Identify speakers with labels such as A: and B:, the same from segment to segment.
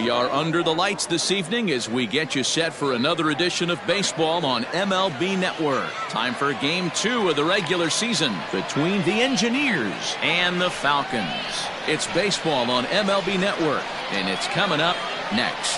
A: We are under the lights this evening as we get you set for another edition of baseball on MLB Network. Time for Game 2 of the regular season between the Engineers and the Falcons. It's baseball on MLB Network, and it's coming up next.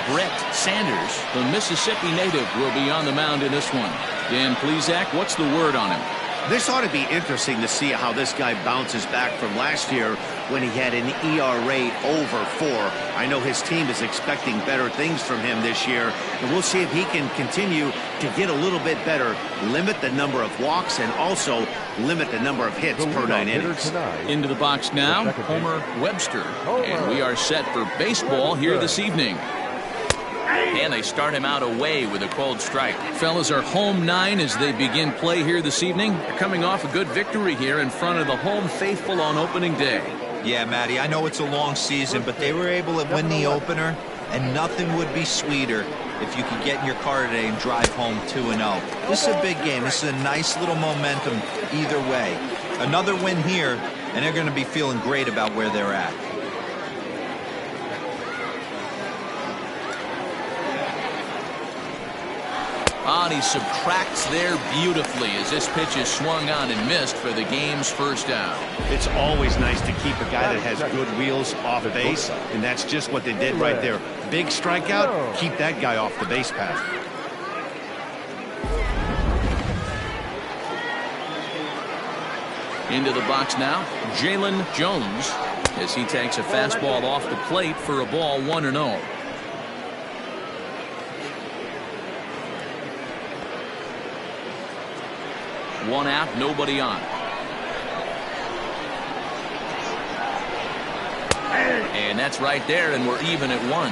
A: Brett Sanders, the Mississippi native, will be on the mound in this one. Dan Plesac, what's the word on him?
B: This ought to be interesting to see how this guy bounces back from last year when he had an ERA over 4. I know his team is expecting better things from him this year, and we'll see if he can continue to get a little bit better, limit the number of walks, and also limit the number of hits per 9 innings.
A: Into the box now, Homer Webster, and we are set for baseball here this evening. And they start him out away with a cold strike. Fellas are home 9 as they begin play here this evening. They're coming off a good victory here in front of the home faithful on opening day.
C: Yeah, Matty, I know it's a long season, but they were able to win the opener, and nothing would be sweeter if you could get in your car today and drive home 2-0. This is a big game. This is a nice little momentum either way. Another win here, and they're going to be feeling great about where they're at.
A: And he subtracts there beautifully as this pitch is swung on and missed for the game's first out.
B: It's always nice to keep a guy that has good wheels off base, and that's just what they did right there. Big strikeout, keep that guy off the base path.
A: Into the box now, Jalen Jones, as he takes a fastball off the plate for a ball 1-0. One out, nobody on. And that's right there, and we're even at 1.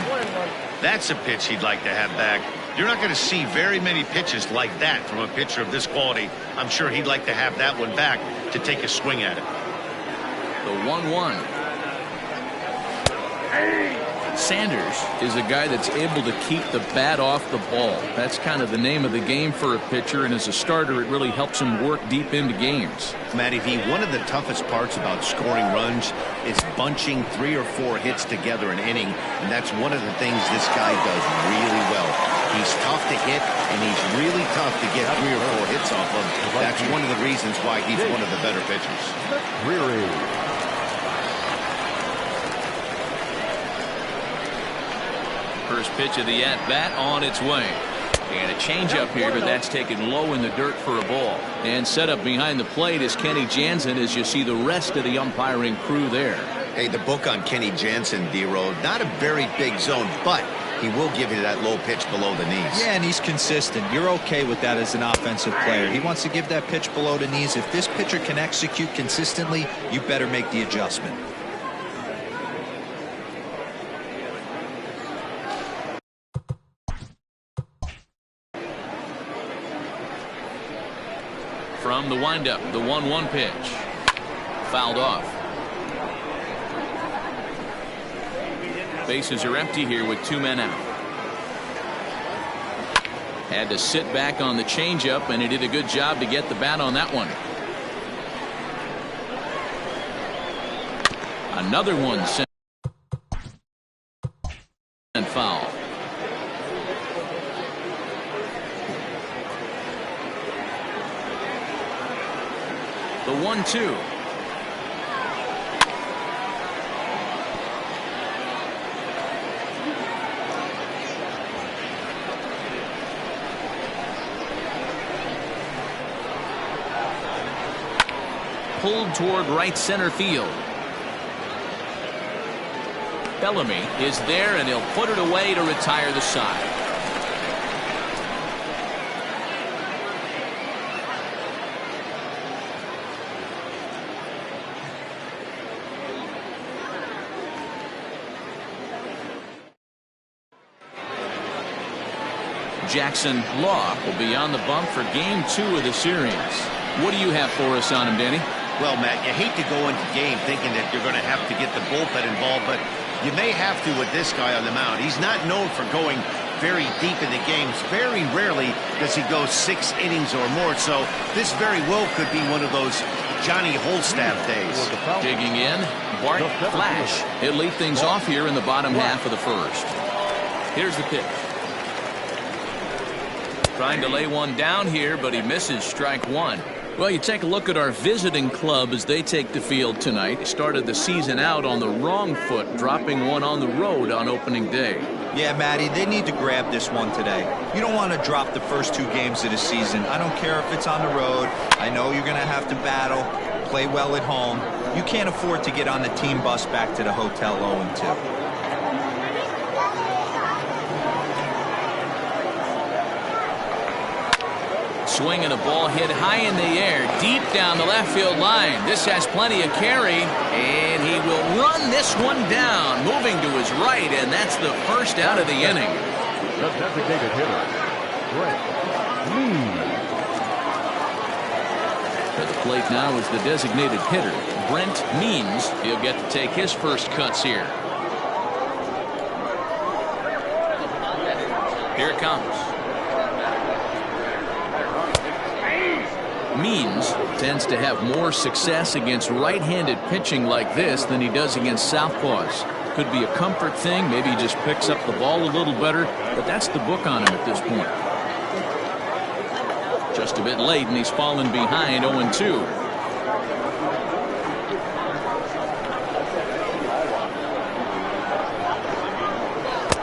B: That's a pitch he'd like to have back. You're not going to see very many pitches like that from a pitcher of this quality. I'm sure he'd like to have that one back to take a swing at it.
A: The 1-1. Sanders is a guy that's able to keep the bat off the ball. That's kind of the name of the game for a pitcher, and as a starter, it really helps him work deep into games.
B: Matty V, one of the toughest parts about scoring runs is bunching 3 or 4 hits together an inning, and that's one of the things this guy does really well. He's tough to hit, and he's really tough to get 3 or 4 hits off of. That's one of the reasons why he's one of the better pitchers.
A: First pitch of the at-bat on its way. And a changeup here, but that's taken low in the dirt for a ball. And set up behind the plate is Kenny Jansen as you see the rest of the umpiring crew there.
B: Hey, the book on Kenny Jansen, D-Road, not a very big zone, but he will give you that low pitch below the knees.
C: Yeah, and he's consistent. You're okay with that as an offensive player. He wants to give that pitch below the knees. If this pitcher can execute consistently, you better make the adjustment.
A: From the windup, the 1-1 pitch. Fouled off. Bases are empty here with 2 men out. Had to sit back on the changeup, and he did a good job to get the bat on that one. Another one sent and foul. The 1-2. Pulled toward right center field. Bellamy is there, and he'll put it away to retire the side. Jackson Law will be on the bump for Game 2 of the series. What do you have for us on him, Danny?
B: Well, Matt, you hate to go into game thinking that you're going to have to get the bullpen involved, but you may have to with this guy on the mound. He's not known for going very deep in the games. Very rarely does he go 6 innings or more. So this very well could be one of those Johnny Holstaff days.
A: Digging in, Bart Flash. He'll lead things off here in the bottom half of the first. Here's the pitch. Trying to lay one down here, but he misses strike one. Well, you take a look at our visiting club as they take the field tonight. They started the season out on the wrong foot, dropping one on the road on opening day.
C: Yeah, Matty, they need to grab this one today. You don't want to drop the first 2 games of the season. I don't care if it's on the road. I know you're going to have to battle, play well at home. You can't afford to get on the team bus back to the hotel 0-2.
A: Swing and a ball hit high in the air, deep down the left field line. This has plenty of carry, and he will run this one down, moving to his right, and that's the first out of the inning.
D: The designated hitter, Brent Means.
A: At the plate now is the designated hitter, Brent Means. He'll get to take his first cuts here. Here it comes. Means tends to have more success against right-handed pitching like this than he does against southpaws. Could be a comfort thing. Maybe he just picks up the ball a little better, but that's the book on him at this point. Just a bit late, and he's fallen behind 0-2.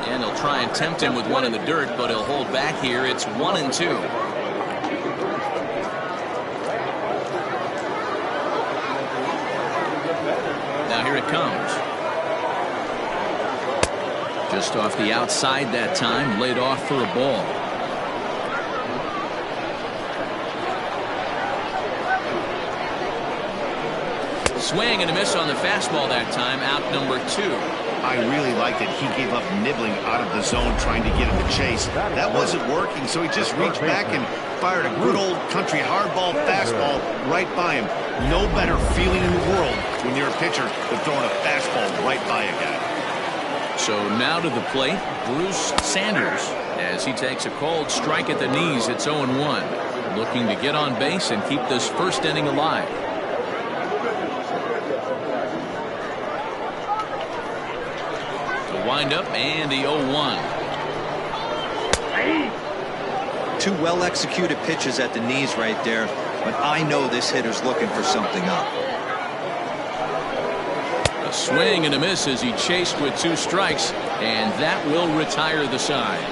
A: And he'll try and tempt him with one in the dirt, but he'll hold back here. It's 1-2. Here it comes. Just off the outside that time, laid off for a ball. Swing and a miss on the fastball that time, out number 2.
B: I really liked it. He gave up nibbling out of the zone trying to get him to chase. That wasn't working, so he just reached back and fired a good old country hardball fastball right by him. No better feeling in the world when you're a pitcher than throwing a fastball right by a guy.
A: So now to the plate, Bruce Sanders, as he takes a cold strike at the knees. It's 0-1. Looking to get on base and keep this first inning alive. Wind up and the 0-1.
C: 2 well-executed pitches at the knees right there, but I know this hitter's looking for something up.
A: A swing and a miss as he chased with 2 strikes, and that will retire the side.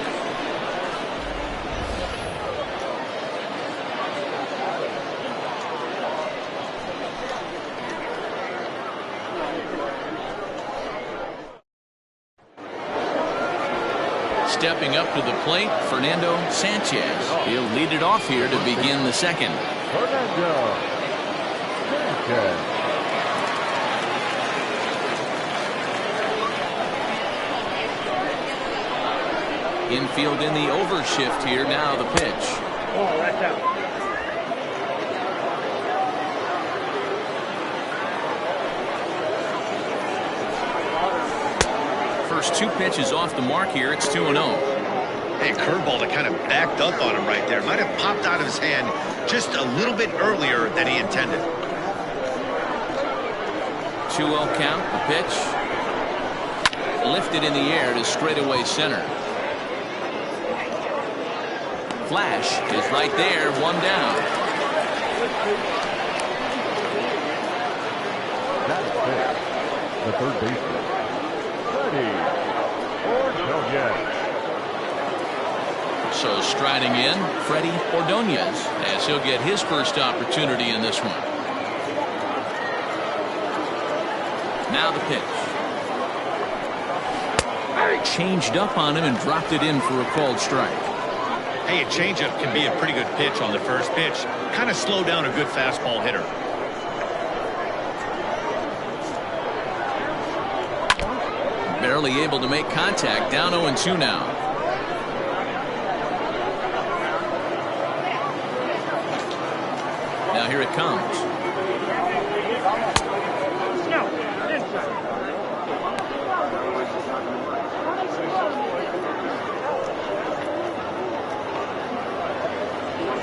A: Stepping up to the plate, Fernando Sanchez. He'll lead it off here to begin the second.
D: Fernando Sanchez.
A: Infield in the overshift here. Now the pitch.
D: Oh, that's out.
A: First 2 pitches off the mark here. It's 2-0.
B: Hey, curveball that kind of backed up on him right there. Might have popped out of his hand just a little bit earlier than he intended.
A: 2-0 count. The pitch lifted in the air to straightaway center. Flash is right there. 1 down.
D: That's it. The third baseman, Freddie Ordonez.
A: So striding in, Freddie Ordonez, as he'll get his first opportunity in this one. Now the pitch. Changed up on him and dropped it in for a called strike.
B: Hey, a changeup can be a pretty good pitch on the first pitch. Kind of slow down a good fastball hitter.
A: Barely able to make contact. Down 0-2 now. Now here it comes.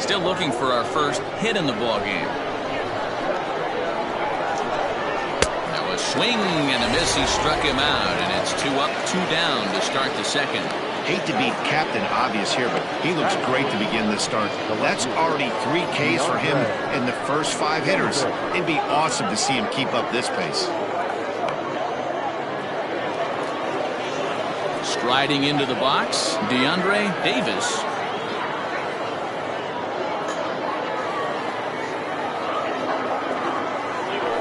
A: Still looking for our first hit in the ball game. Now a swing and a miss. He struck him out, and it's 2 up, 2 down to start the second.
B: Hate to be Captain Obvious here, but he looks great to begin this start. That's already 3 Ks for him in the first 5 hitters. It'd be awesome to see him keep up this pace.
A: Striding into the box, DeAndre Davis.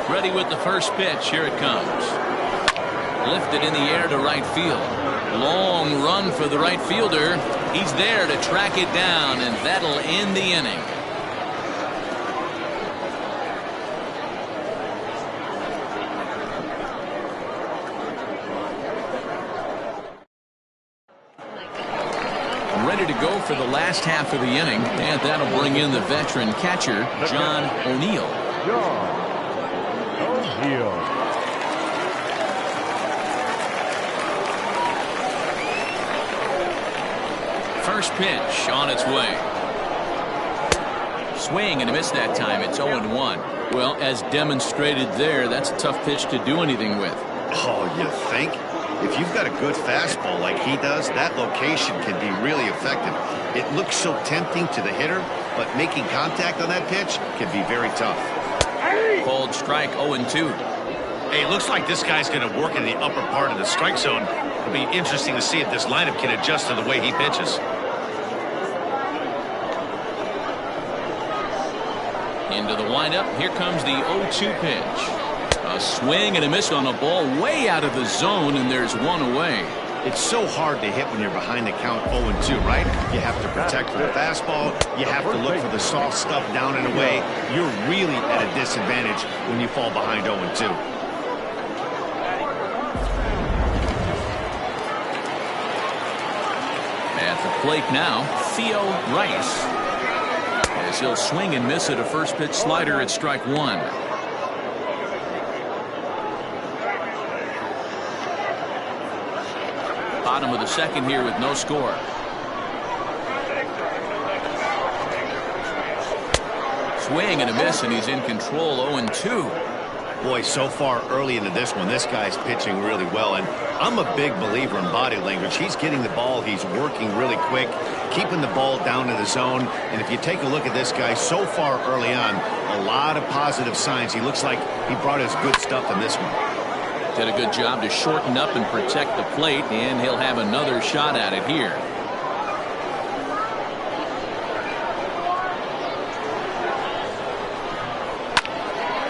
A: Ready with the first pitch. Here it comes. Lifted in the air to right field. Long run for the right fielder. He's there to track it down, and that'll end the inning. Ready to go for the last half of the inning, and that'll bring in the veteran catcher, John O'Neill. First pitch on its way. Swing and a miss that time. It's 0-1. Well, as demonstrated there, that's a tough pitch to do anything with.
B: Oh, you think? If you've got a good fastball like he does, that location can be really effective. It looks so tempting to the hitter, but making contact on that pitch can be very tough.
A: Called strike, 0-2.
B: Hey, it looks like this guy's going to work in the upper part of the strike zone. It'll be interesting to see if this lineup can adjust to the way he pitches.
A: Into the windup. Here comes the 0-2 pitch. A swing and a miss on a ball way out of the zone, and there's one away.
B: It's so hard to hit when you're behind the count 0-2, right? You have to protect for the fastball. You have to look for the soft stuff down and away. You're really at a disadvantage when you fall behind 0-2.
A: At the plate now, Theo Rice. As he'll swing and miss at a first pitch slider at strike 1. Bottom of the second here with no score. Swing and a miss, and he's in control. 0-2.
B: Boy, so far early into this one, this guy's pitching really well, and I'm a big believer in body language. He's getting the ball, he's working really quick, keeping the ball down in the zone, and if you take a look at this guy so far early on, a lot of positive signs. He looks like he brought his good stuff in this one.
A: Did a good job to shorten up and protect the plate, and he'll have another shot at it here.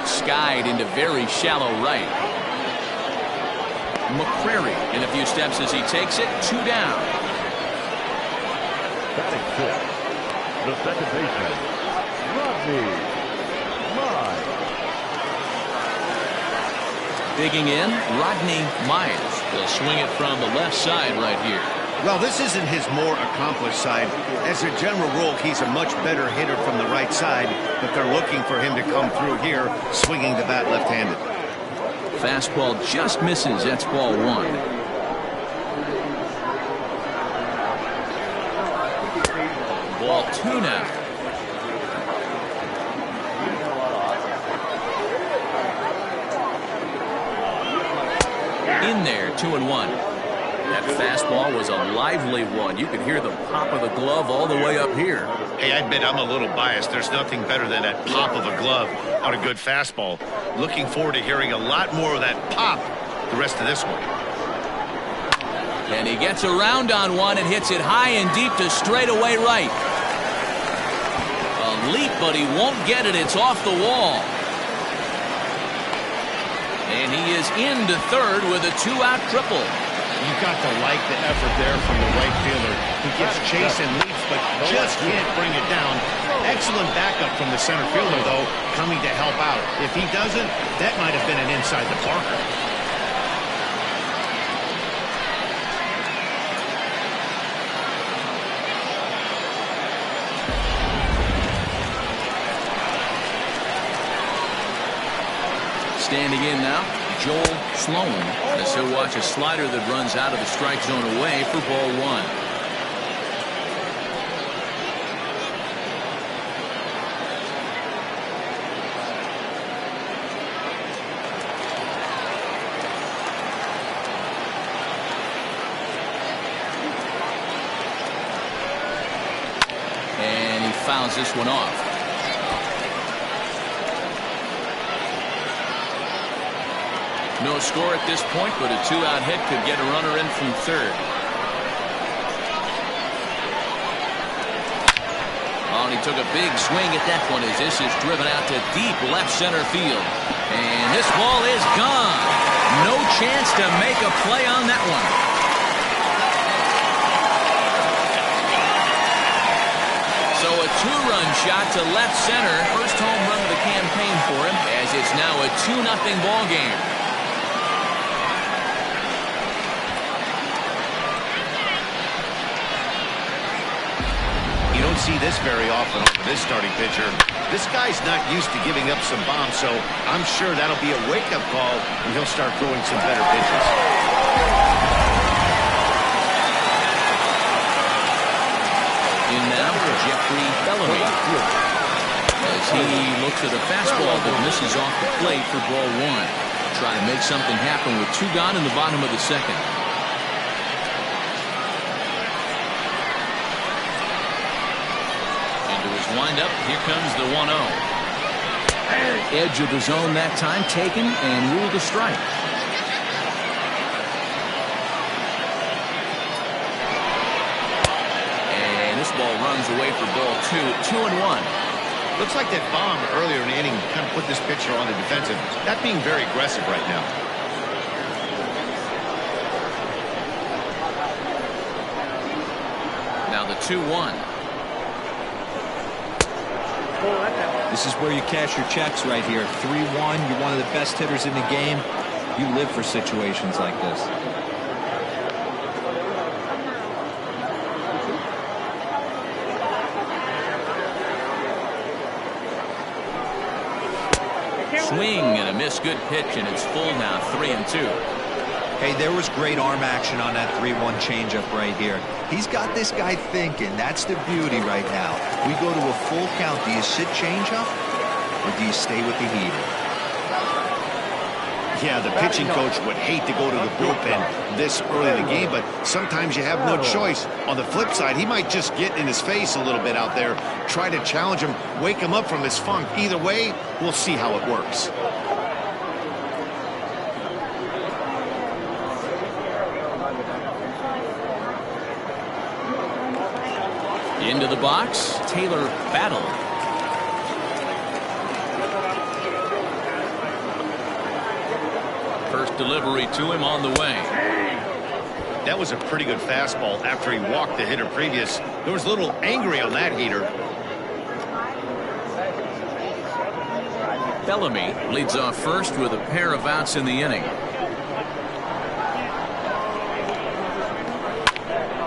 A: Skied into very shallow right. McCrary in a few steps as he takes it. 2 down.
D: Batting 6, the second baseman, Rodney Mize.
A: Digging in, Rodney Mize. He'll swing it from the left side right here.
B: Well, this isn't his more accomplished side. As a general rule, he's a much better hitter from the right side, but they're looking for him to come through here, swinging the bat left-handed.
A: Fastball just misses. That's ball 1. Ball 2 now. In there, 2-1. That fastball was a lively one. You could hear the pop of the glove all the way up here.
B: Hey, I admit I'm a little biased. There's nothing better than that pop of a glove on a good fastball. Looking forward to hearing a lot more of that pop the rest of this one.
A: And he gets around on one and hits it high and deep to straightaway right. A leap, but he won't get it. It's off the wall. And he is into third with a 2-out triple.
B: You've got to like the effort there from the right fielder. He gets chase and leaps, but just can't bring it down. Excellent backup from the center fielder, though, coming to help out. If he doesn't, that might have been an inside the Parker.
A: Standing in now, Joel Sloan, as he'll watch a slider that runs out of the strike zone away for ball 1. fouls this one off. No score at this point, but a two-out hit could get a runner in from third. Oh, and he took a big swing at that one as this is driven out to deep left center field. And this ball is gone. No chance to make a play on that one. So a two-run shot to left center. First home run of the campaign for him, as it's now a 2-0 ball game.
B: You don't see this very often for this starting pitcher. This guy's not used to giving up some bombs, so I'm sure that'll be a wake-up call, and he'll start throwing some better pitches.
A: In now, Jeffrey Bellamy. As he looks at a fastball that misses off the plate for ball one. Trying to make something happen with two gone in the bottom of the second. Wind up. Here comes the 1-0. Edge of the zone that time taken and ruled a strike. And this ball runs away for ball two. 2-1.
B: Looks like that bomb earlier in the inning kind of put this pitcher on the defensive. Not being very aggressive right now.
A: Now the 2-1.
C: This is where you cash your checks right here. 3-1. You're one of the best hitters in the game. You live for situations like this.
A: Swing and a miss. Good pitch, and it's full now. 3-2.
C: Hey, there was great arm action on that 3-1 changeup right here. He's got this guy thinking. That's the beauty right now. We go to a full count. Do you sit changeup or do you stay with the heater?
B: Yeah, the pitching coach would hate to go to the bullpen this early in the game, but sometimes you have no choice. On the flip side, he might just get in his face a little bit out there, try to challenge him, wake him up from his funk. Either way, we'll see how it works.
A: Into the box, Taylor Battle. First delivery to him on the way.
B: That was a pretty good fastball after he walked the hitter previous. There was a little angry on that heater.
A: Bellamy leads off first with a pair of outs in the inning.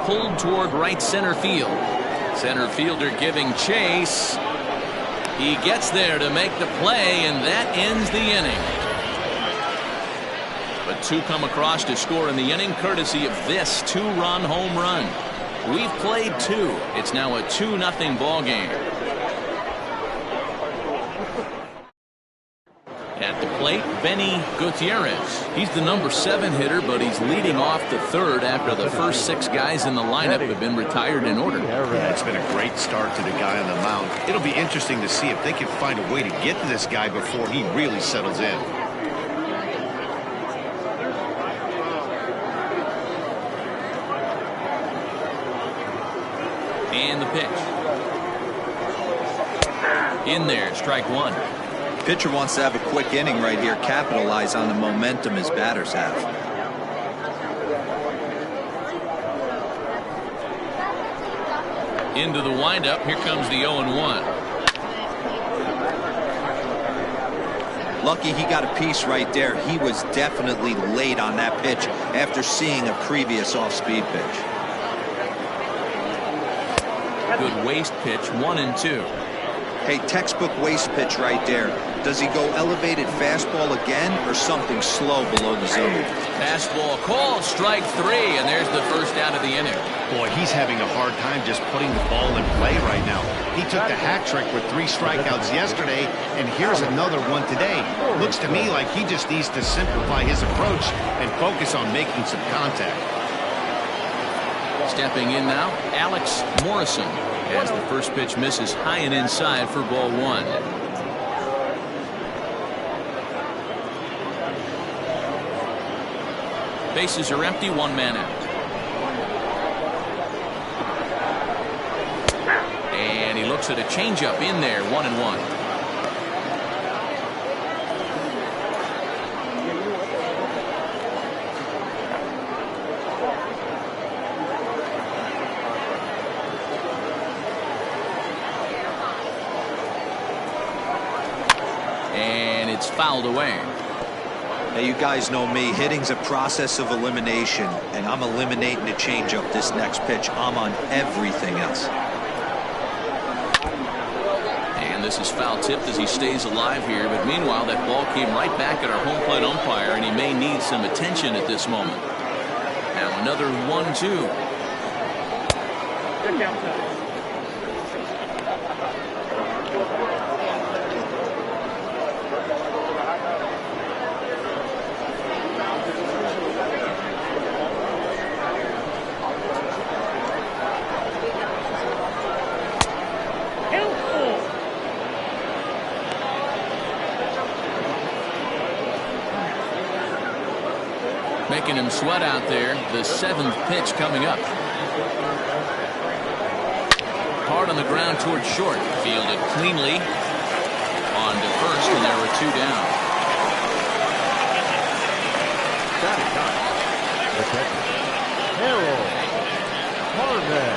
A: Pulled toward right center field. Center fielder giving chase. He gets there to make the play, and that ends the inning. But two come across to score in the inning, courtesy of this two-run home run. We've played two. It's now a 2-0 ball game. At the plate, Benny Gutierrez. He's the number 7 hitter, but he's leading off the third after the first 6 guys in the lineup have been retired in order.
B: Yeah, it's been a great start to the guy on the mound. It'll be interesting to see if they can find a way to get to this guy before he really settles in.
A: And the pitch. In there, strike one.
C: Pitcher wants to have a quick inning right here, capitalize on the momentum his batters have.
A: Into the windup. Here comes the 0-1.
C: Lucky he got a piece right there. He was definitely late on that pitch after seeing a previous off-speed pitch.
A: Good waste pitch, 1-2.
C: Hey, textbook waste pitch right there. Does he go elevated fastball again or something slow below the zone?
A: Fastball called, strike 3, and there's the first out of the inning.
B: Boy, he's having a hard time just putting the ball in play right now. He took the hat trick with 3 strikeouts yesterday, and here's another one today. Looks to me like he just needs to simplify his approach and focus on making some contact.
A: Stepping in now, Alex Morrison. As the first pitch misses high and inside for ball one. Bases are empty, one man out. And he looks at a changeup in there, 1-1. And it's fouled away.
C: Now, you guys know me. Hitting's a process of elimination, and I'm eliminating the changeup this next pitch. I'm on everything else.
A: And this is foul tipped as he stays alive here. But meanwhile, that ball came right back at our home plate umpire, and he may need some attention at this moment. Now another 1-2.
E: Good count.
A: Making him sweat out there. The 7th pitch coming up. Hard on the ground towards short. Fielded cleanly on to first, and there were 2 down.
D: Batting ninth, the catcher, Harold Harmon.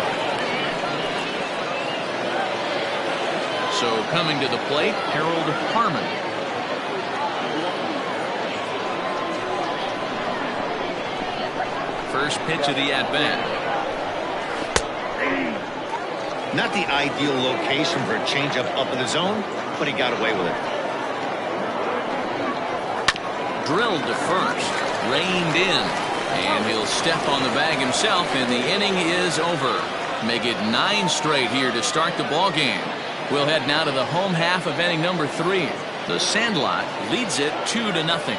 A: So coming to the plate, Harold Harmon. First pitch of the at-bat.
B: Not the ideal location for a changeup up in the zone, but he got away with it.
A: Drilled to first. Reined in. And he'll step on the bag himself, and the inning is over. Make it 9 straight here to start the ball game. We'll head now to the home half of inning number 3. The Sandlot leads it 2-0.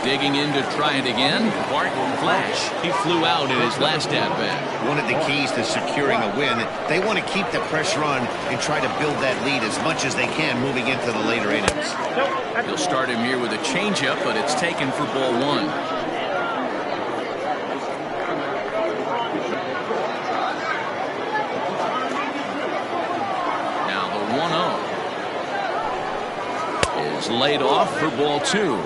A: Digging in to try it again. Bart Flash. He flew out in his last at-bat.
B: One of the keys to securing a win, they want to keep the pressure on and try to build that lead as much as they can moving into the later innings.
A: He'll start him here with a changeup, but it's taken for ball 1. Now the 1-0 is laid off for ball 2.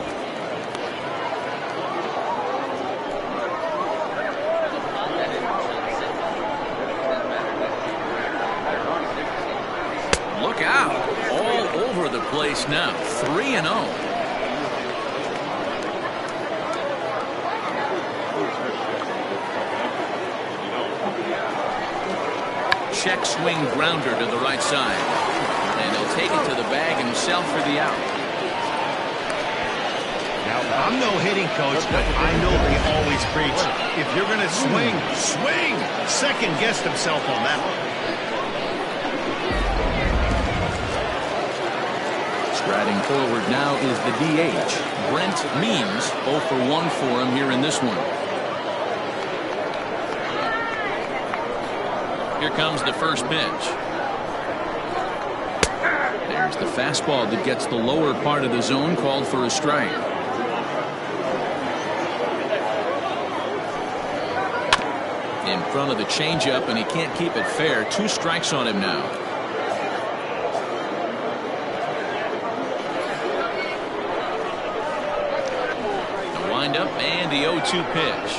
A: Place now 3-0. Check swing grounder to the right side, and he'll take it to the bag himself for the out.
B: Now, I'm no hitting coach, but I know they always preach, if you're going to swing, swing. Second guessed himself on that one.
A: Striding forward now is the DH. Brent Means, 0 for 1 for him here in this one. Here comes the first pitch. There's the fastball that gets the lower part of the zone, called for a strike. In front of the changeup, and he can't keep it fair. 2 strikes on him now. Up and the 0-2 pitch.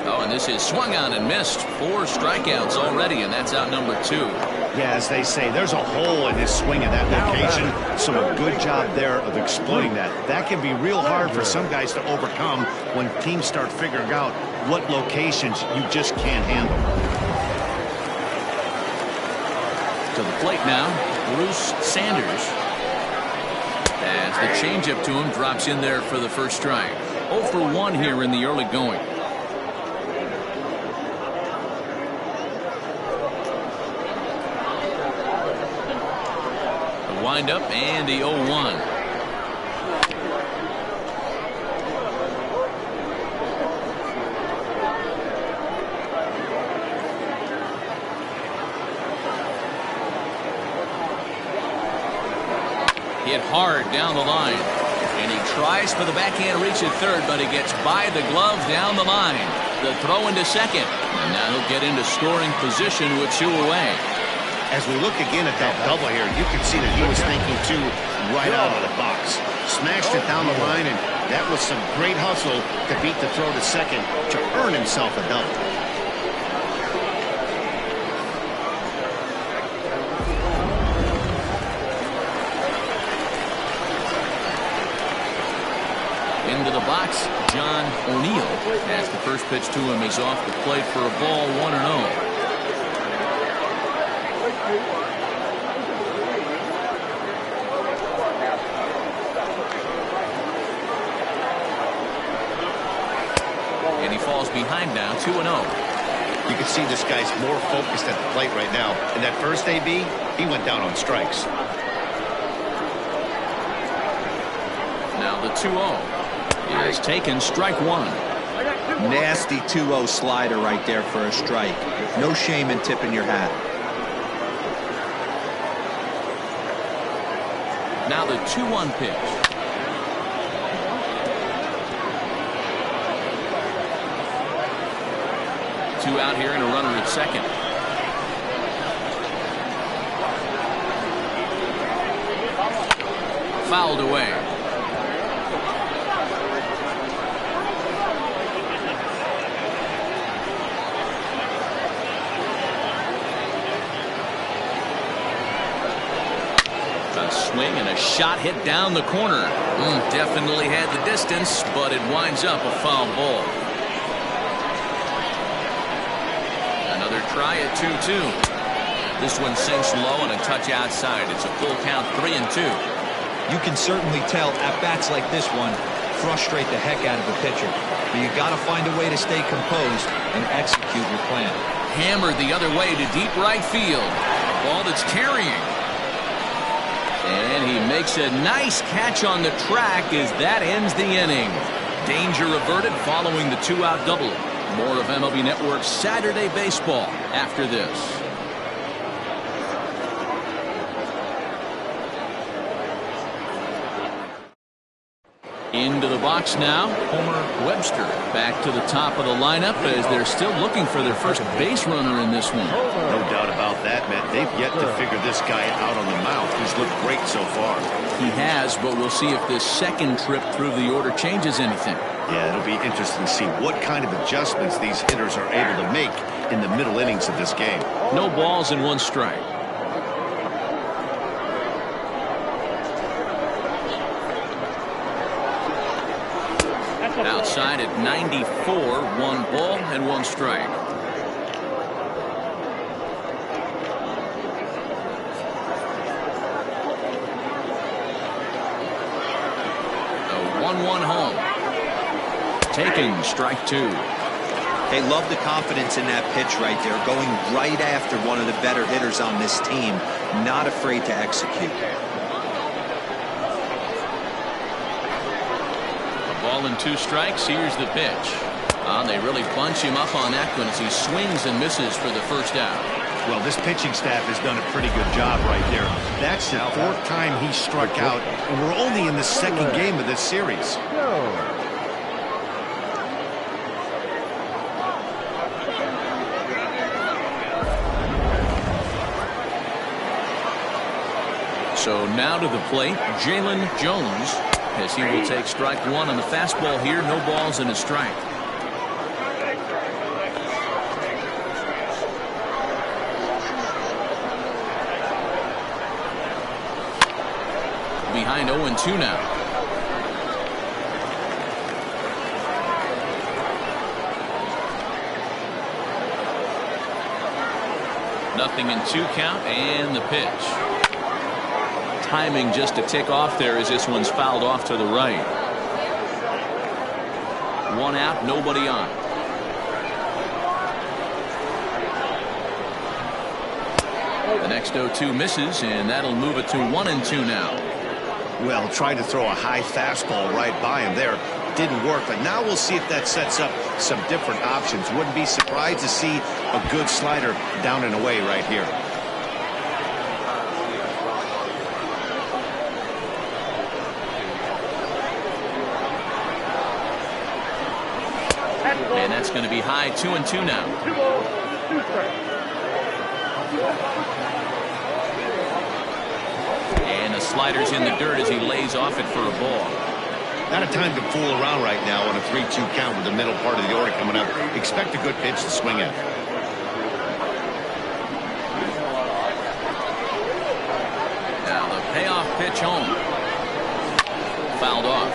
A: Oh, and this is swung on and missed. 4 strikeouts already, and that's out number 2.
B: Yeah, as they say, there's a hole in his swing in that location, so a good job there of exploiting that. That can be real hard for some guys to overcome when teams start figuring out what locations you just can't handle.
A: To the plate now, Bruce Sanders. As the changeup to him drops in there for the first strike. 0 for 1 here in the early going. The windup and the 0-1. Hit hard down the line. And he tries for the backhand reach at third, but he gets by the glove down the line. The throw into second. And now he'll get into scoring position with 2 away.
B: As we look again at that double here, you can see that he was thinking two right out of the box. Smashed it down the line, and that was some great hustle to beat the throw to second to earn himself a double.
A: Into the box, John O'Neill. As the first pitch to him, he's off the plate for a ball, 1-0. And he falls behind now, 2-0.
B: You can see this guy's more focused at the plate right now. In that first AB, he went down on strikes.
A: Now the 2-0. He has taken strike 1.
C: Nasty 2-0 slider right there for a strike. No shame in tipping your hat.
A: Now the 2-1 pitch. Two out here and a runner at second. Fouled away. A swing and a shot hit down the corner. Definitely had the distance, but it winds up a foul ball. Another try at 2-2. This one sinks low and a touch outside. It's a full count, 3-2.
C: You can certainly tell at bats like this one frustrate the heck out of the pitcher. But you got to find a way to stay composed and execute your plan.
A: Hammered the other way to deep right field. A ball that's carrying. And he makes a nice catch on the track as that ends the inning. Danger averted following the 2-out double. More of MLB Network's Saturday Baseball after this. Into the box now, Homer Webster back to the top of the lineup as they're still looking for their first base runner in this one.
B: No doubt about that, Matt. They've yet to figure this guy out on the mound. He's looked great so far.
A: He has, but we'll see if this second trip through the order changes anything.
B: Yeah, it'll be interesting to see what kind of adjustments these hitters are able to make in the middle innings of this game.
A: No balls and 1 strike. Outside at 94, 1 ball and 1 strike. A 1-1 home. Taking strike 2.
C: They love the confidence in that pitch right there, going right after one of the better hitters on this team, not afraid to execute.
A: Ball and 2 strikes. Here's the pitch. They really bunch him up on that one as he swings and misses for the first out.
B: Well, this pitching staff has done a pretty good job right there. That's the 4th time he struck out, and we're only in the 2nd game of this series.
A: So now to the plate, Jalen Jones, as he will take strike 1 on the fastball here. No balls and a strike. Behind 0-2 now. Nothing in 2 count and the pitch. Timing just a tick off there as this one's fouled off to the right. 1 out, nobody on. The next 0-2 misses, and that'll move it to 1-2 now.
B: Well, tried to throw a high fastball right by him there. Didn't work, but now we'll see if that sets up some different options. Wouldn't be surprised to see a good slider down and away right here.
A: And that's going to be high 2-2 now. And the slider's in the dirt as he lays off it for a ball.
B: Not a time to fool around right now on a 3-2 count with the middle part of the order coming up. Expect a good pitch to swing at.
A: Now the payoff pitch home. Fouled off.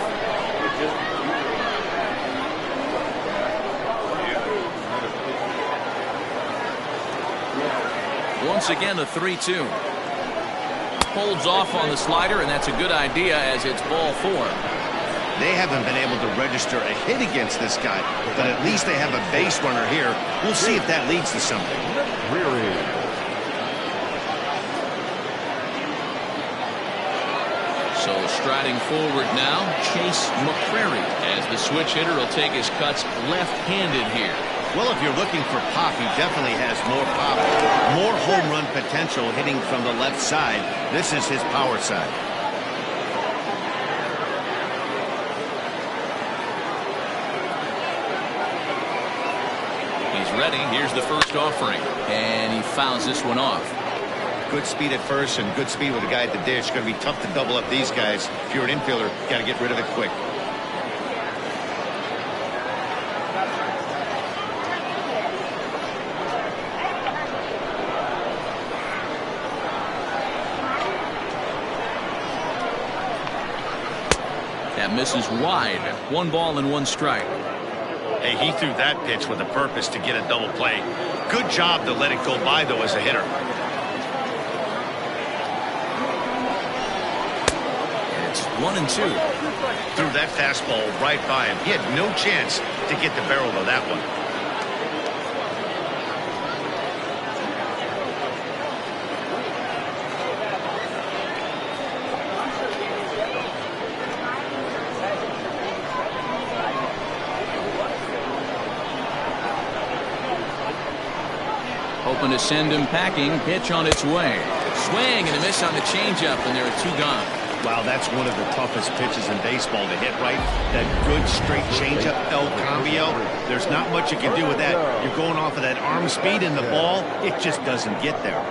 A: Once again, a 3-2. Holds off on the slider, and that's a good idea as it's ball 4.
B: They haven't been able to register a hit against this guy, but at least they have a base runner here. We'll see if that leads to something.
A: So striding forward now, Chase McCrary, as the switch hitter will take his cuts left-handed here.
B: Well, if you're looking for pop, he definitely has more pop, more home run potential hitting from the left side. This is his power side.
A: He's ready. Here's the first offering, and he fouls this one off.
B: Good speed at first and good speed with the guy at the dish. Going to be tough to double up these guys. If you're an infielder, got to get rid of it quick.
A: That misses wide. 1 ball and 1 strike.
B: Hey, he threw that pitch with a purpose to get a double play. Good job to let it go by, though, as a hitter.
A: It's 1-2.
B: Threw that fastball right by him. He had no chance to get the barrel of that one.
A: Hoping to send him packing. Pitch on its way. Swing and a miss on the changeup, and there are 2 gone.
B: Wow, that's one of the toughest pitches in baseball to hit right. That good straight changeup El Cambio. There's not much you can do with that. You're going off of that arm speed and the ball. It just doesn't get there.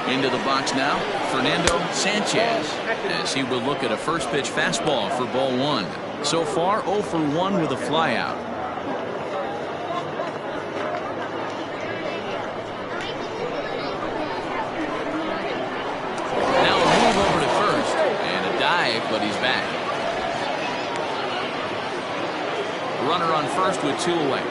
A: Into the box now, Fernando Sanchez, as he will look at a first pitch fastball for ball 1. So far, 0 for 1 with a flyout. Now a move over to first, and a dive, but he's back. Runner on first with 2 away.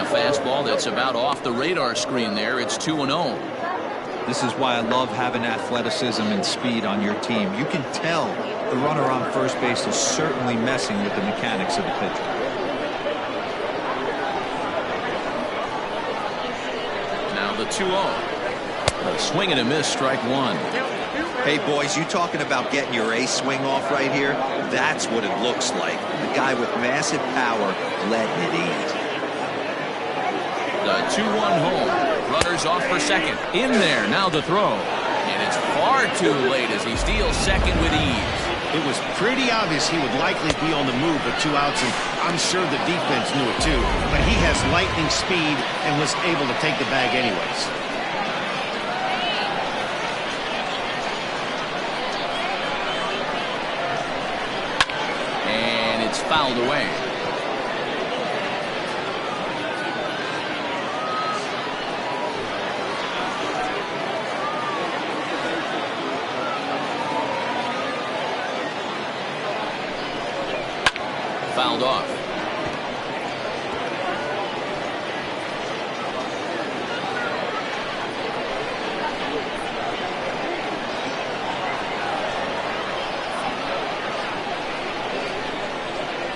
A: Fastball that's about off the radar screen there. It's 2-0.
C: This is why I love having athleticism and speed on your team. You can tell the runner on first base is certainly messing with the mechanics of the pitcher.
A: Now the 2-0. A swing and a miss, strike 1.
C: Hey, boys, you talking about getting your ace swing off right here? That's what it looks like. A guy with massive power letting it eat.
A: The 2-1 home. Runners off for second. In there. Now the throw. And it's far too late as he steals second with ease.
B: It was pretty obvious he would likely be on the move with 2 outs, and I'm sure the defense knew it too. But he has lightning speed and was able to take the bag anyways.
A: And it's fouled away. Fouled off.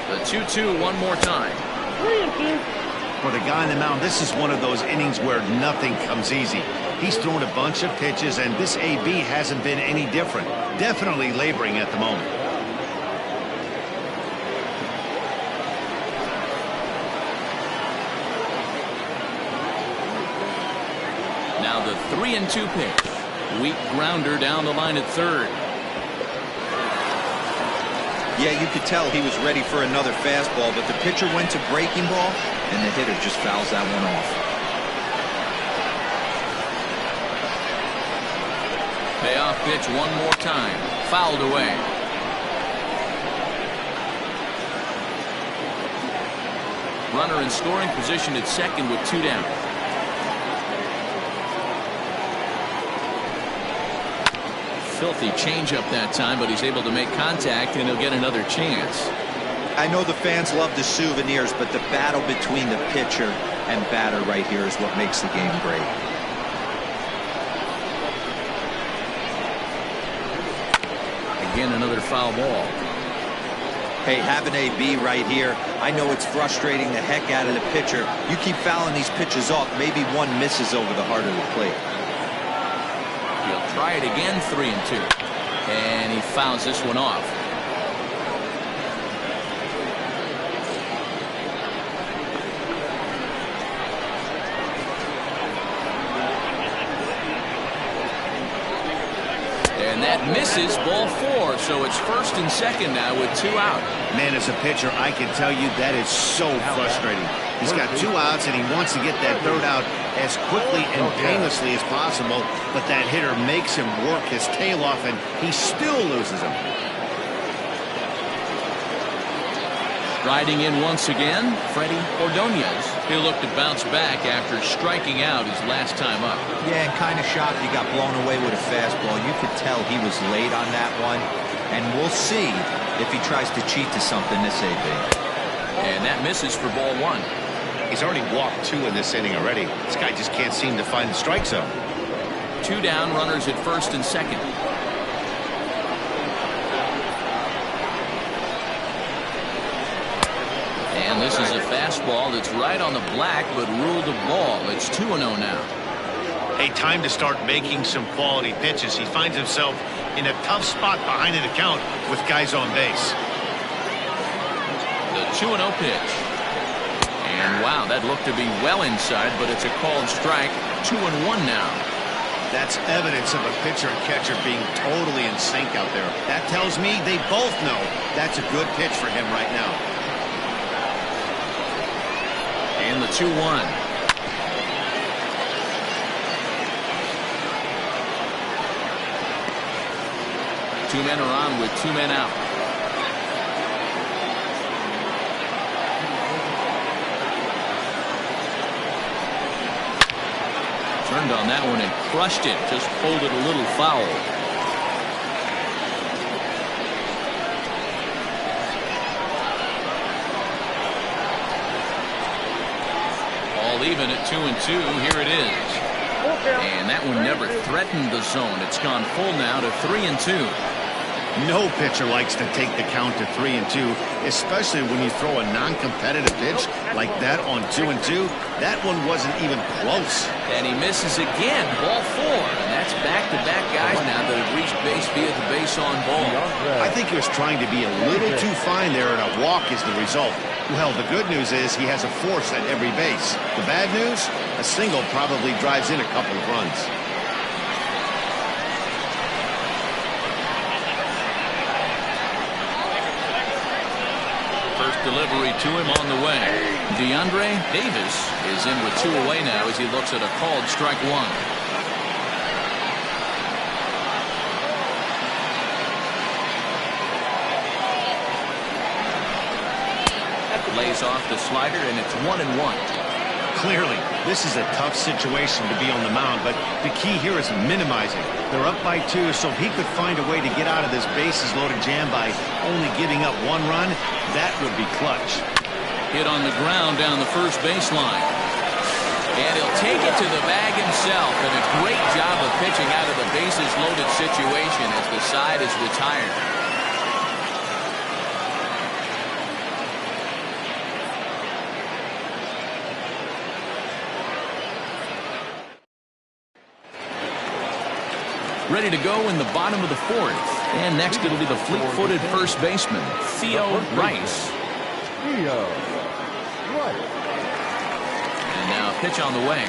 A: The 2-2 one more time.
B: For the guy on the mound, this is one of those innings where nothing comes easy. He's thrown a bunch of pitches, and this AB hasn't been any different. Definitely laboring at the moment.
A: 3-2 pitch. Weak grounder down the line at third.
C: Yeah, you could tell he was ready for another fastball, but the pitcher went to breaking ball, and the hitter just fouls that one off.
A: Payoff pitch one more time. Fouled away. Runner in scoring position at second with 2 down. Filthy changeup that time, but he's able to make contact, and he'll get another chance.
C: I know the fans love the souvenirs, but the battle between the pitcher and batter right here is what makes the game great.
A: Again, another foul ball.
C: Hey, have an AB right here. I know it's frustrating the heck out of the pitcher. You keep fouling these pitches off, maybe one misses over the heart of the plate.
A: He'll try it again, 3-2. And he fouls this one off. And that misses, ball 4, so it's first and second now with 2 out.
B: Man, as a pitcher, I can tell you that is so frustrating. He's got 2 outs, and he wants to get that third out as quickly and painlessly as possible, but that hitter makes him work his tail off, and he still loses him.
A: Riding in once again, Freddie Ordonez. He'll look to bounce back after striking out his last time up.
C: Yeah, and kind of shocked he got blown away with a fastball. You could tell he was late on that one, and we'll see if he tries to cheat to something this AB.
A: And that misses for ball 1.
B: He's already walked 2 in this inning already. This guy just can't seem to find the strike zone.
A: 2 down, runners at first and second. And this is a fastball that's right on the black, but ruled a ball. It's 2-0 now.
B: Hey, time to start making some quality pitches. He finds himself in a tough spot behind an account with guys on base.
A: The 2-0 pitch. And wow, that looked to be well inside, but it's a called strike. 2-1 now.
B: That's evidence of a pitcher and catcher being totally in sync out there. That tells me they both know that's a good pitch for him right now.
A: And the 2-1. Two men are on with 2 men out. Turned on that one and crushed it. Just pulled it a little foul. Even at 2-2. Here it is. And that one never threatened the zone. It's gone full now to 3-2.
B: No pitcher likes to take the count to 3-2, especially when you throw a non-competitive pitch like that on 2-2. That one wasn't even close.
A: And he misses again. Ball 4. And that's back-to-back guys now that have reached base via the base on ball.
B: I think he was trying to be a little too fine there, and a walk is the result. Well, the good news is he has a force at every base. The bad news? A single probably drives in a couple of runs.
A: First delivery to him on the way. DeAndre Davis is in with 2 away now as he looks at a called strike 1. Lays off the slider, and it's 1-1.
B: Clearly, this is a tough situation to be on the mound, but the key here is minimizing. They're up by 2, so if he could find a way to get out of this bases-loaded jam by only giving up 1 run, that would be clutch.
A: Hit on the ground down the first baseline. And he'll take it to the bag himself, and a great job of pitching out of the bases-loaded situation as the side is retired. Ready to go in the bottom of the 4th. And next it'll be the fleet-footed first baseman, Theo Rice. And now a pitch on the way.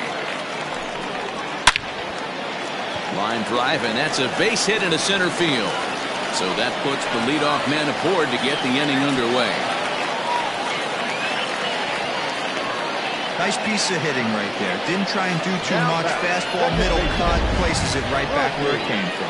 A: Line drive, and that's a base hit into center field. So that puts the leadoff man aboard to get the inning underway.
C: Nice piece of hitting right there. Didn't try and do too much. Fastball, middle cut, places it right back where it came from.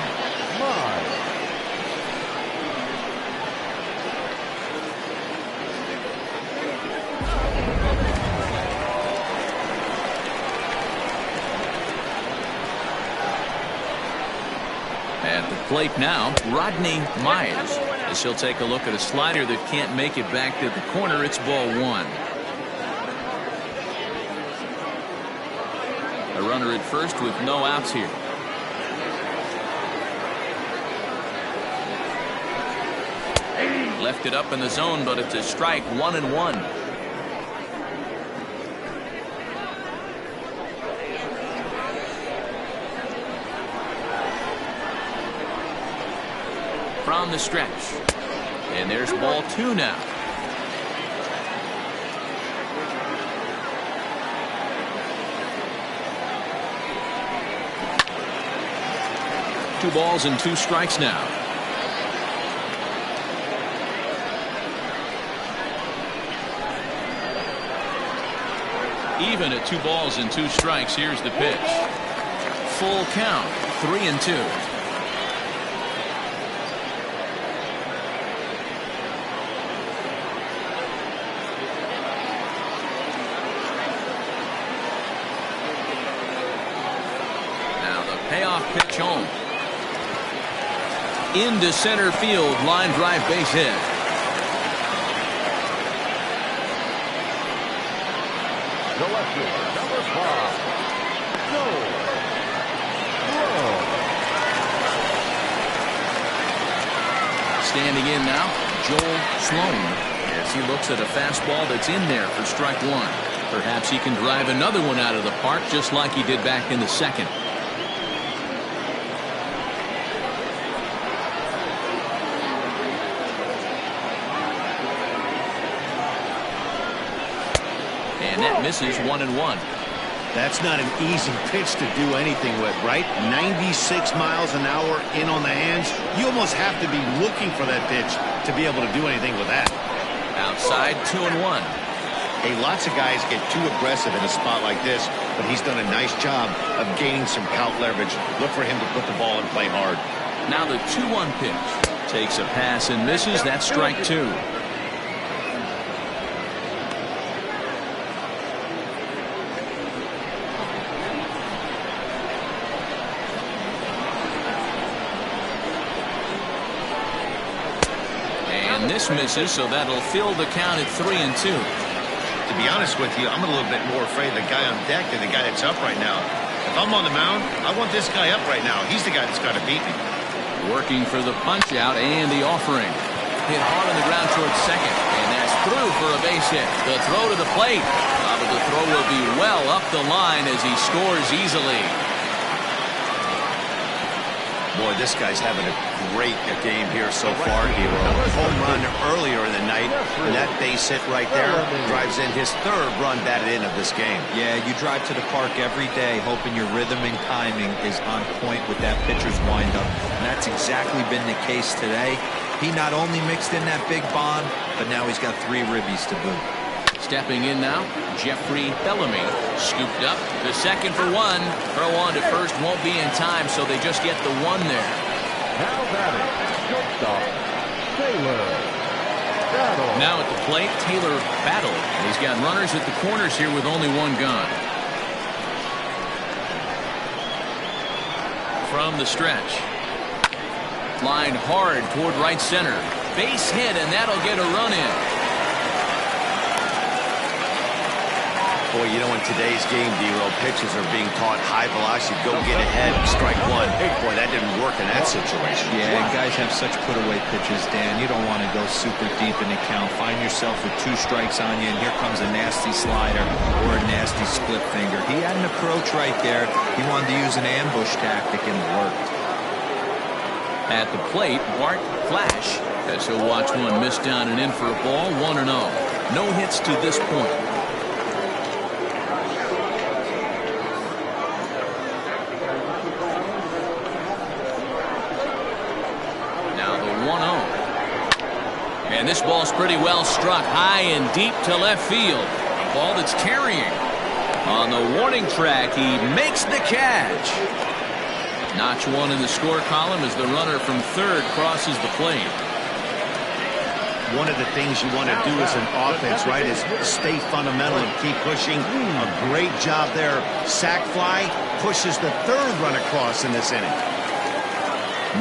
A: At the plate now, Rodney Myers, as he'll take a look at a slider that can't make it back to the corner. It's ball one. A runner at first with no outs here. Left it up in the zone, but it's a strike. 1-1. From the stretch, and there's ball two now. Two balls and two strikes now. Even at 2 balls and 2 strikes. Here's the pitch. Full count. 3-2. Payoff pitch home. Into center field. Line drive, base hit.
D: The left fielder, number 5, Joel Sloan.
A: Standing in now, Joel Sloan, as he looks at a fastball that's in there for strike one. Perhaps he can drive another one out of the park just like he did back in the second. And that misses 1-1.
B: That's not an easy pitch to do anything with, right? 96 miles an hour in on the hands. You almost have to be looking for that pitch to be able to do anything with that.
A: Outside, 2-1.
B: Hey, lots of guys get too aggressive in a spot like this, but he's done a nice job of gaining some count leverage. Look for him to put the ball and play hard.
A: Now the 2-1 pitch. Takes a pass and misses. That's strike two. This misses, so that'll fill the count at 3-2.
B: To be honest with you, I'm a little bit more afraid of the guy on deck than the guy that's up right now. If I'm on the mound, I want this guy up right now. He's the guy that's got to beat me.
A: Working for the punch out and the offering. Hit hard on the ground towards second, and that's through for a base hit. The throw to the plate. But the throw will be well up the line as he scores easily.
B: Boy, this guy's having a great game here so far, Hero. Home run earlier in the night, and that base hit right there drives in his 3rd run batted in of this game.
C: Yeah, you drive to the park every day hoping your rhythm and timing is on point with that pitcher's windup, and that's exactly been the case today. He not only mixed in that big bomb, but now he's got 3 ribbies to boot.
A: Stepping in now, Jeffrey Bellamy scooped up to second for 1. Throw on to first won't be in time, so they just get the 1 there.
D: Now batting, shortstop, Taylor Battle.
A: Now at the plate, Taylor Battle. He's got runners at the corners here with only 1 gone. From the stretch. Line hard toward right center. Base hit, and that'll get a run in.
B: Boy, you know, in today's game, D-Row, pitchers are being taught high velocity, go get ahead, strike one. Boy, that didn't work in that situation.
C: Yeah, and guys have such put-away pitches, Dan. You don't want to go super deep in the count. Find yourself with 2 strikes on you, and here comes a nasty slider or a nasty split finger. He had an approach right there. He wanted to use an ambush tactic, and it worked.
A: At the plate, Bart Flash, as he'll watch one miss down and in for a ball. 1-0. No hits to this point. And this ball's pretty well struck high and deep to left field. A ball that's carrying. On the warning track, he makes the catch. Notch one in the score column as the runner from third crosses the plate.
B: One of the things you want to do as an offense, right, is stay fundamental and keep pushing. A great job there. Sac fly pushes the third run across in this inning.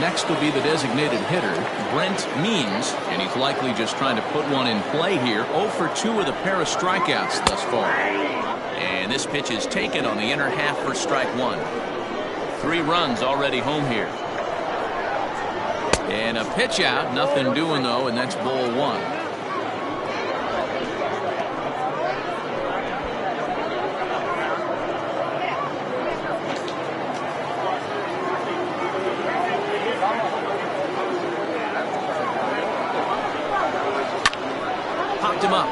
A: Next will be the designated hitter, Brent Means, and he's likely just trying to put one in play here. 0 for 2 with a pair of strikeouts thus far. And this pitch is taken on the inner half for strike one. 3 runs already home here. And a pitch out, nothing doing though, and that's ball 1. Popped him up.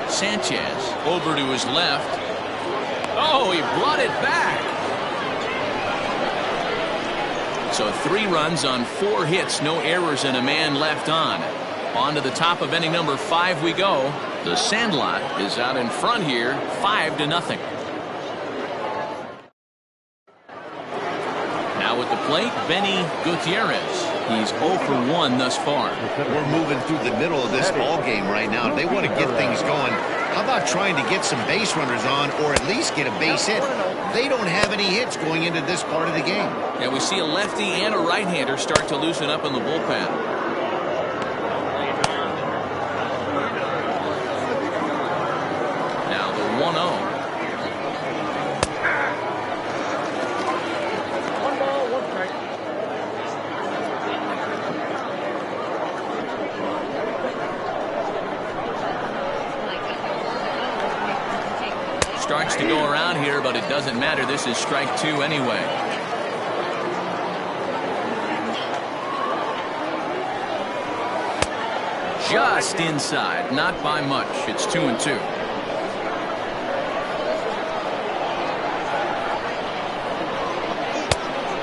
A: Sanchez over to his left. Oh, he brought it back. So 3 runs on 4 hits, no errors, and a man left on. On to the top of inning number 5 we go. The Sandlot is out in front here, 5-0. Now at the plate, Benny Gutierrez. He's 0 for 1 thus far.
B: We're moving through the middle of this ball game right now. They want to get things going. How about trying to get some base runners on, or at least get a base hit? They don't have any hits going into this part of the game.
A: Yeah, we see a lefty and a right-hander start to loosen up in the bullpen. Now the 1-0. Starts to go around here, but it doesn't matter. This is strike 2 anyway. Just inside, not by much. It's 2-2.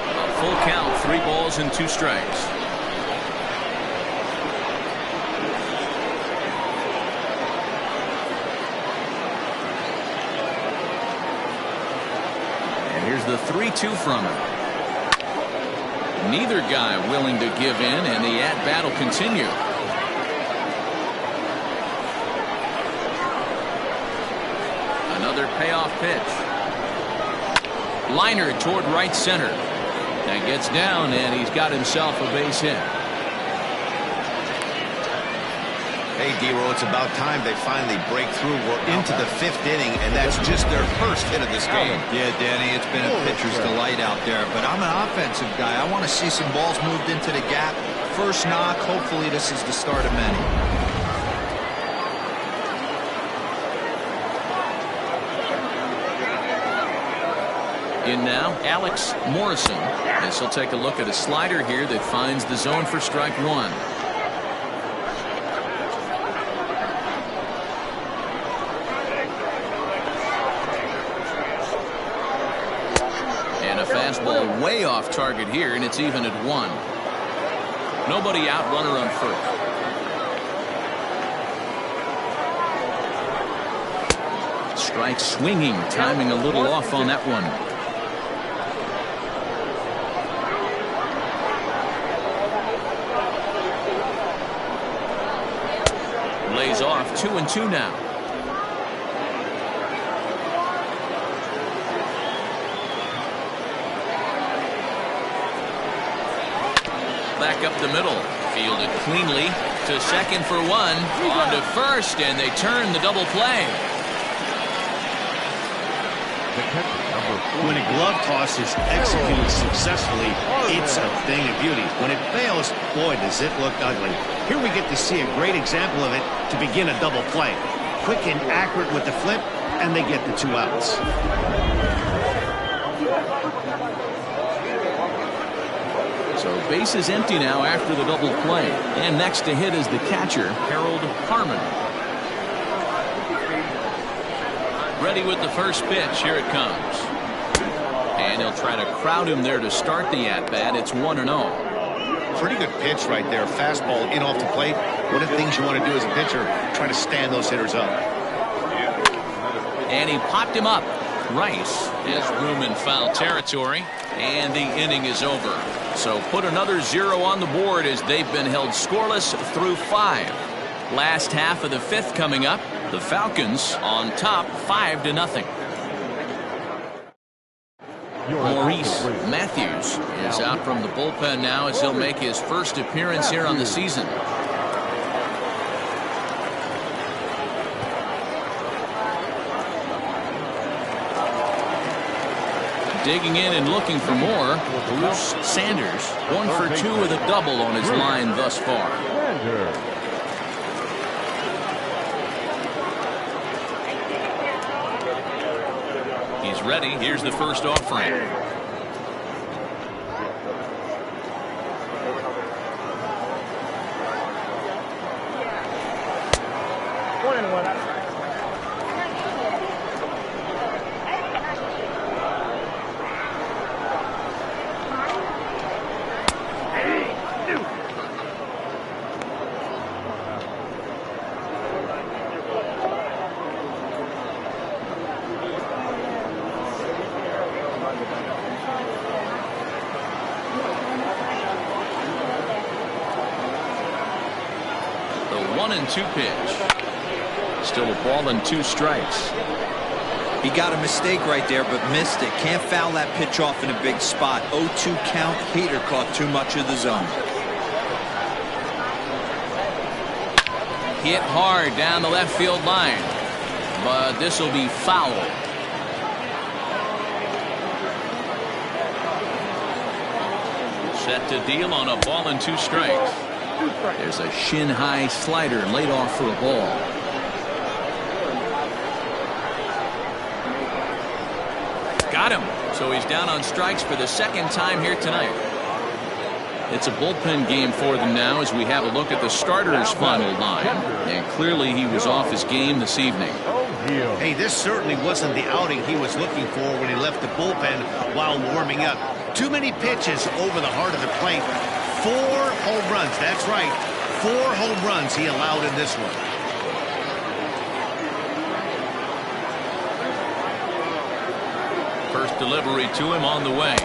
A: A full count, 3 balls and 2 strikes. Here's the 3-2 from him. Neither guy willing to give in, and the at-bat will continue. Another payoff pitch. Liner toward right center. That gets down, and he's got himself a base hit.
B: Hey, D-Roll, it's about time they finally break through. We're into the 5th inning, and that's just their first hit of this game.
C: Yeah, Danny, it's been a pitcher's delight out there, but I'm an offensive guy. I want to see some balls moved into the gap. First knock, hopefully this is the start of many.
A: In now, Alex Morrison, as he'll take a look at a slider here that finds the zone for strike 1. Fastball way off target here, and it's even at 1. Nobody out, runner on first. Strike swinging, timing a little off on that one. Lays off, 2-2 now. Back up the middle, fielded cleanly to second for 1, on to first, and they turn the double play.
B: When a glove toss is executed successfully, it's a thing of beauty. When it fails, boy, does it look ugly. Here we get to see a great example of it to begin a double play. Quick and accurate with the flip, and they get the 2 outs.
A: So base is empty now after the double play. And next to hit is the catcher, Harold Harmon. Ready with the first pitch. Here it comes. And he'll try to crowd him there to start the at-bat. It's 1-0.
B: Pretty good pitch right there. Fastball in off the plate. One of the things you want to do as a pitcher, try to stand those hitters up.
A: And he popped him up. Rice has room in foul territory, and the inning is over. So put another 0 on the board as they've been held scoreless through 5. Last half of the 5th coming up. The Falcons on top 5-0. Maurice Matthews is out from the bullpen now as he'll make his first appearance here on the season. Digging in and looking for more, Bruce Sanders, 1 for 2 with a double on his line thus far. He's ready. Here's the first offering. The 1-2 pitch. Still a ball and 2 strikes.
C: He got a mistake right there, but missed it. Can't foul that pitch off in a big spot. 0-2 count. Hader caught too much of the zone.
A: Hit hard down the left field line, but this will be foul. Set to deal on a ball and 2 strikes. There's a shin-high slider laid off for a ball. Got him. So he's down on strikes for the 2nd time here tonight. It's a bullpen game for them now as we have a look at the starters' final line. And clearly he was off his game this evening.
B: Hey, this certainly wasn't the outing he was looking for when he left the bullpen while warming up. Too many pitches over the heart of the plate. 4 home runs. That's right. 4 home runs he allowed in this one.
A: First delivery to him on the way.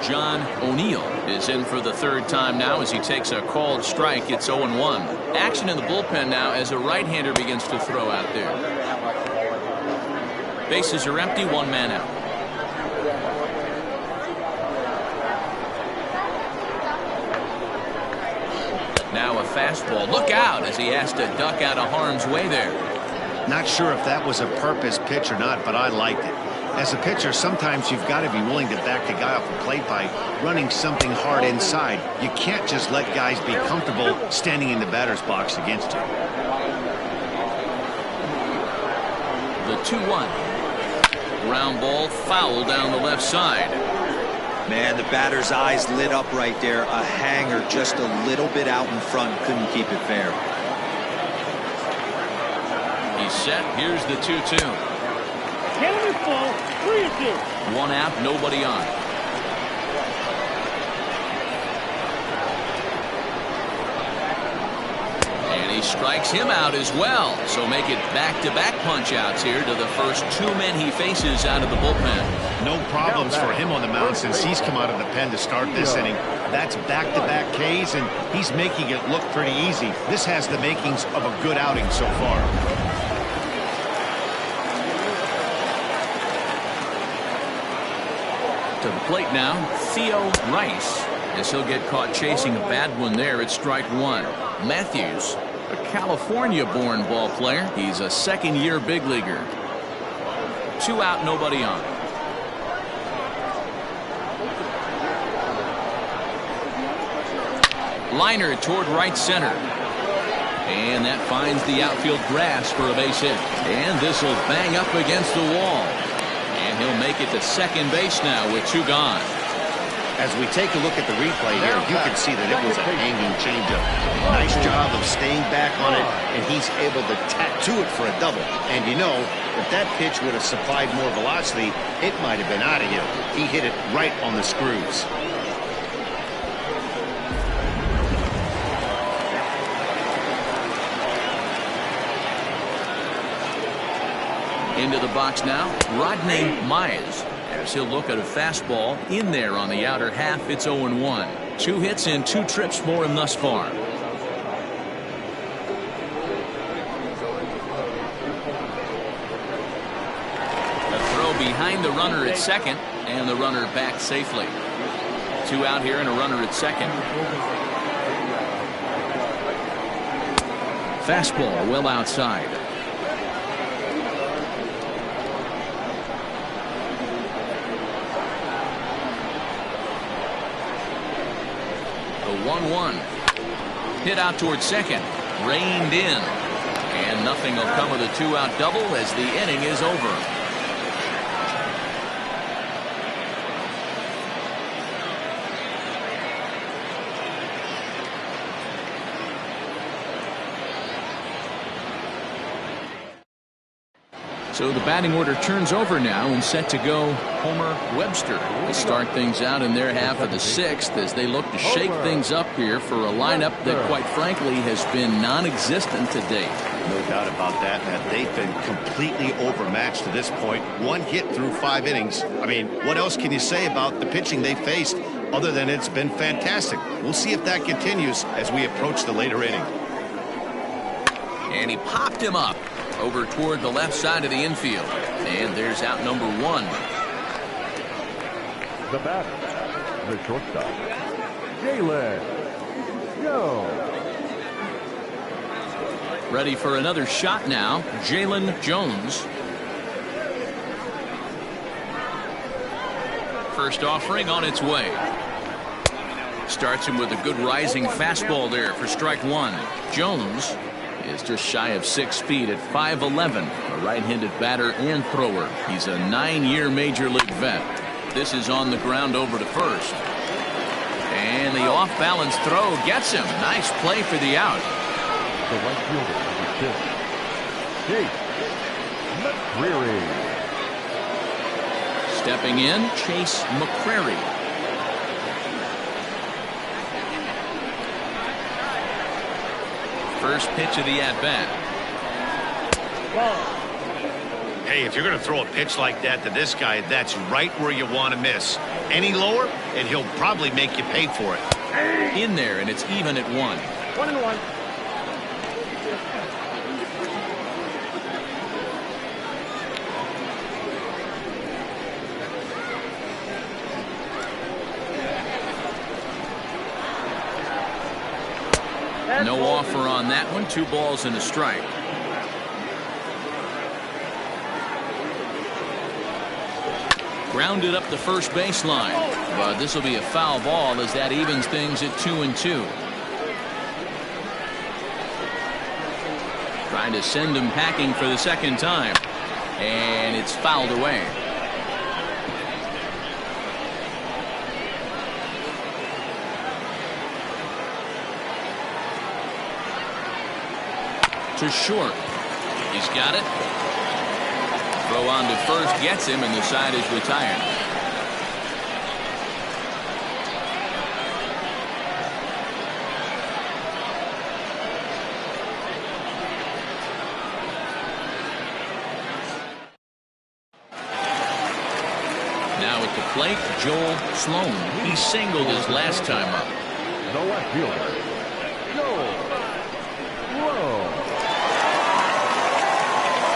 A: John O'Neill is in for the 3rd time now as he takes a called strike. It's 0-1. Action in the bullpen now as a right-hander begins to throw out there. Bases are empty, 1 man out. Now a fastball. Look out as he has to duck out of harm's way there.
B: Not sure if that was a purpose pitch or not, but I liked it. As a pitcher, sometimes you've got to be willing to back the guy off the plate by running something hard inside. You can't just let guys be comfortable standing in the batter's box against you.
A: The 2-1. Ground ball foul down the left side.
C: Man, the batter's eyes lit up right there. A hanger just a little bit out in front. Couldn't keep it fair.
A: He's set. Here's the 2-2.
E: Count is full. 3-2.
A: 1 out, nobody on. And he strikes him out as well. So make it back-to-back punch-outs here to the first 2 men he faces out of the bullpen.
B: No problems for him on the mound since he's come out of the pen to start this inning. That's back-to-back Ks, and he's making it look pretty easy. This has the makings of a good outing so far.
A: To the plate now, Theo Rice, as he'll get caught chasing a bad one there at strike 1. Matthews, a California-born ball player. He's a 2nd-year big leaguer. 2 out, nobody on. Liner toward right center. And that finds the outfield grass for a base hit. And this will bang up against the wall. And he'll make it to second base now with 2 gone.
B: As we take a look at the replay here, you can see that it was a hanging changeup. Nice job of staying back on it, and he's able to tattoo it for a double. And you know, if that pitch would have supplied more velocity, it might have been out of here. He hit it right on the screws.
A: into the box now, Rodney Mize, as he'll look at a fastball in there on the outer half. It's 0-1. 2 hits and 2 trips for him thus far. A throw behind the runner at second, and the runner back safely. 2 out here and a runner at second. Fastball well outside. The 1-1. Hit out towards second. Reined in. And nothing will come with a 2-out double as the inning is over. So the batting order turns over now and set to go Homer Webster to start things out in their half of the 6th as they look to shake things up here for a lineup that quite frankly has been non-existent to date.
B: No doubt about that. They've been completely overmatched to this point. 1 hit through 5 innings. I mean, what else can you say about the pitching they faced other than it's been fantastic? We'll see if that continues as we approach the later inning.
A: And he popped him up over toward the left side of the infield. And there's out number 1.
D: The batter, the shortstop, Jalen Jones.
A: Ready for another shot now, Jalen Jones. First offering on its way. Starts him with a good rising fastball there for strike 1. Jones is just shy of 6 feet at 5'11", a right-handed batter and thrower. He's a 9-year major league vet. This is on the ground over to first. And the off-balance throw gets him. Nice play for the out.
D: The right fielder, number 6, Chase McCreary.
A: Stepping in, Chase McCreary. First pitch of the at-bat.
B: Hey, if you're going to throw a pitch like that to this guy, that's right where you want to miss. Any lower, and he'll probably make you pay for it.
A: In there, and it's even at 1.
E: 1-1.
A: No offer on that one. 2 balls and a strike. Grounded up the first baseline, but this will be a foul ball as that evens things at 2-2. Trying to send him packing for the second time, and it's fouled away. To short. He's got it. Throw on to first gets him, and the side is retired. Now at the plate, Joel Sloan. He singled his last time up.
D: The left fielder, Joel Sloan.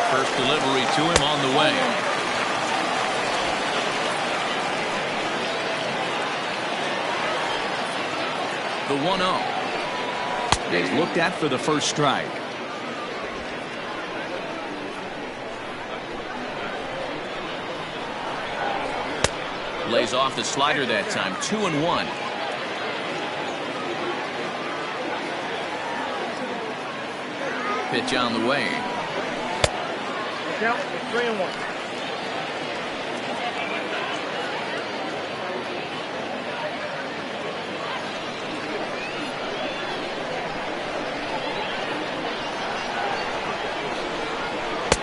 A: First delivery to him on the way. The 1-0 is looked at for the first strike. Lays off the slider that time. 2-1. Pitch on the way.
E: Count 3-1.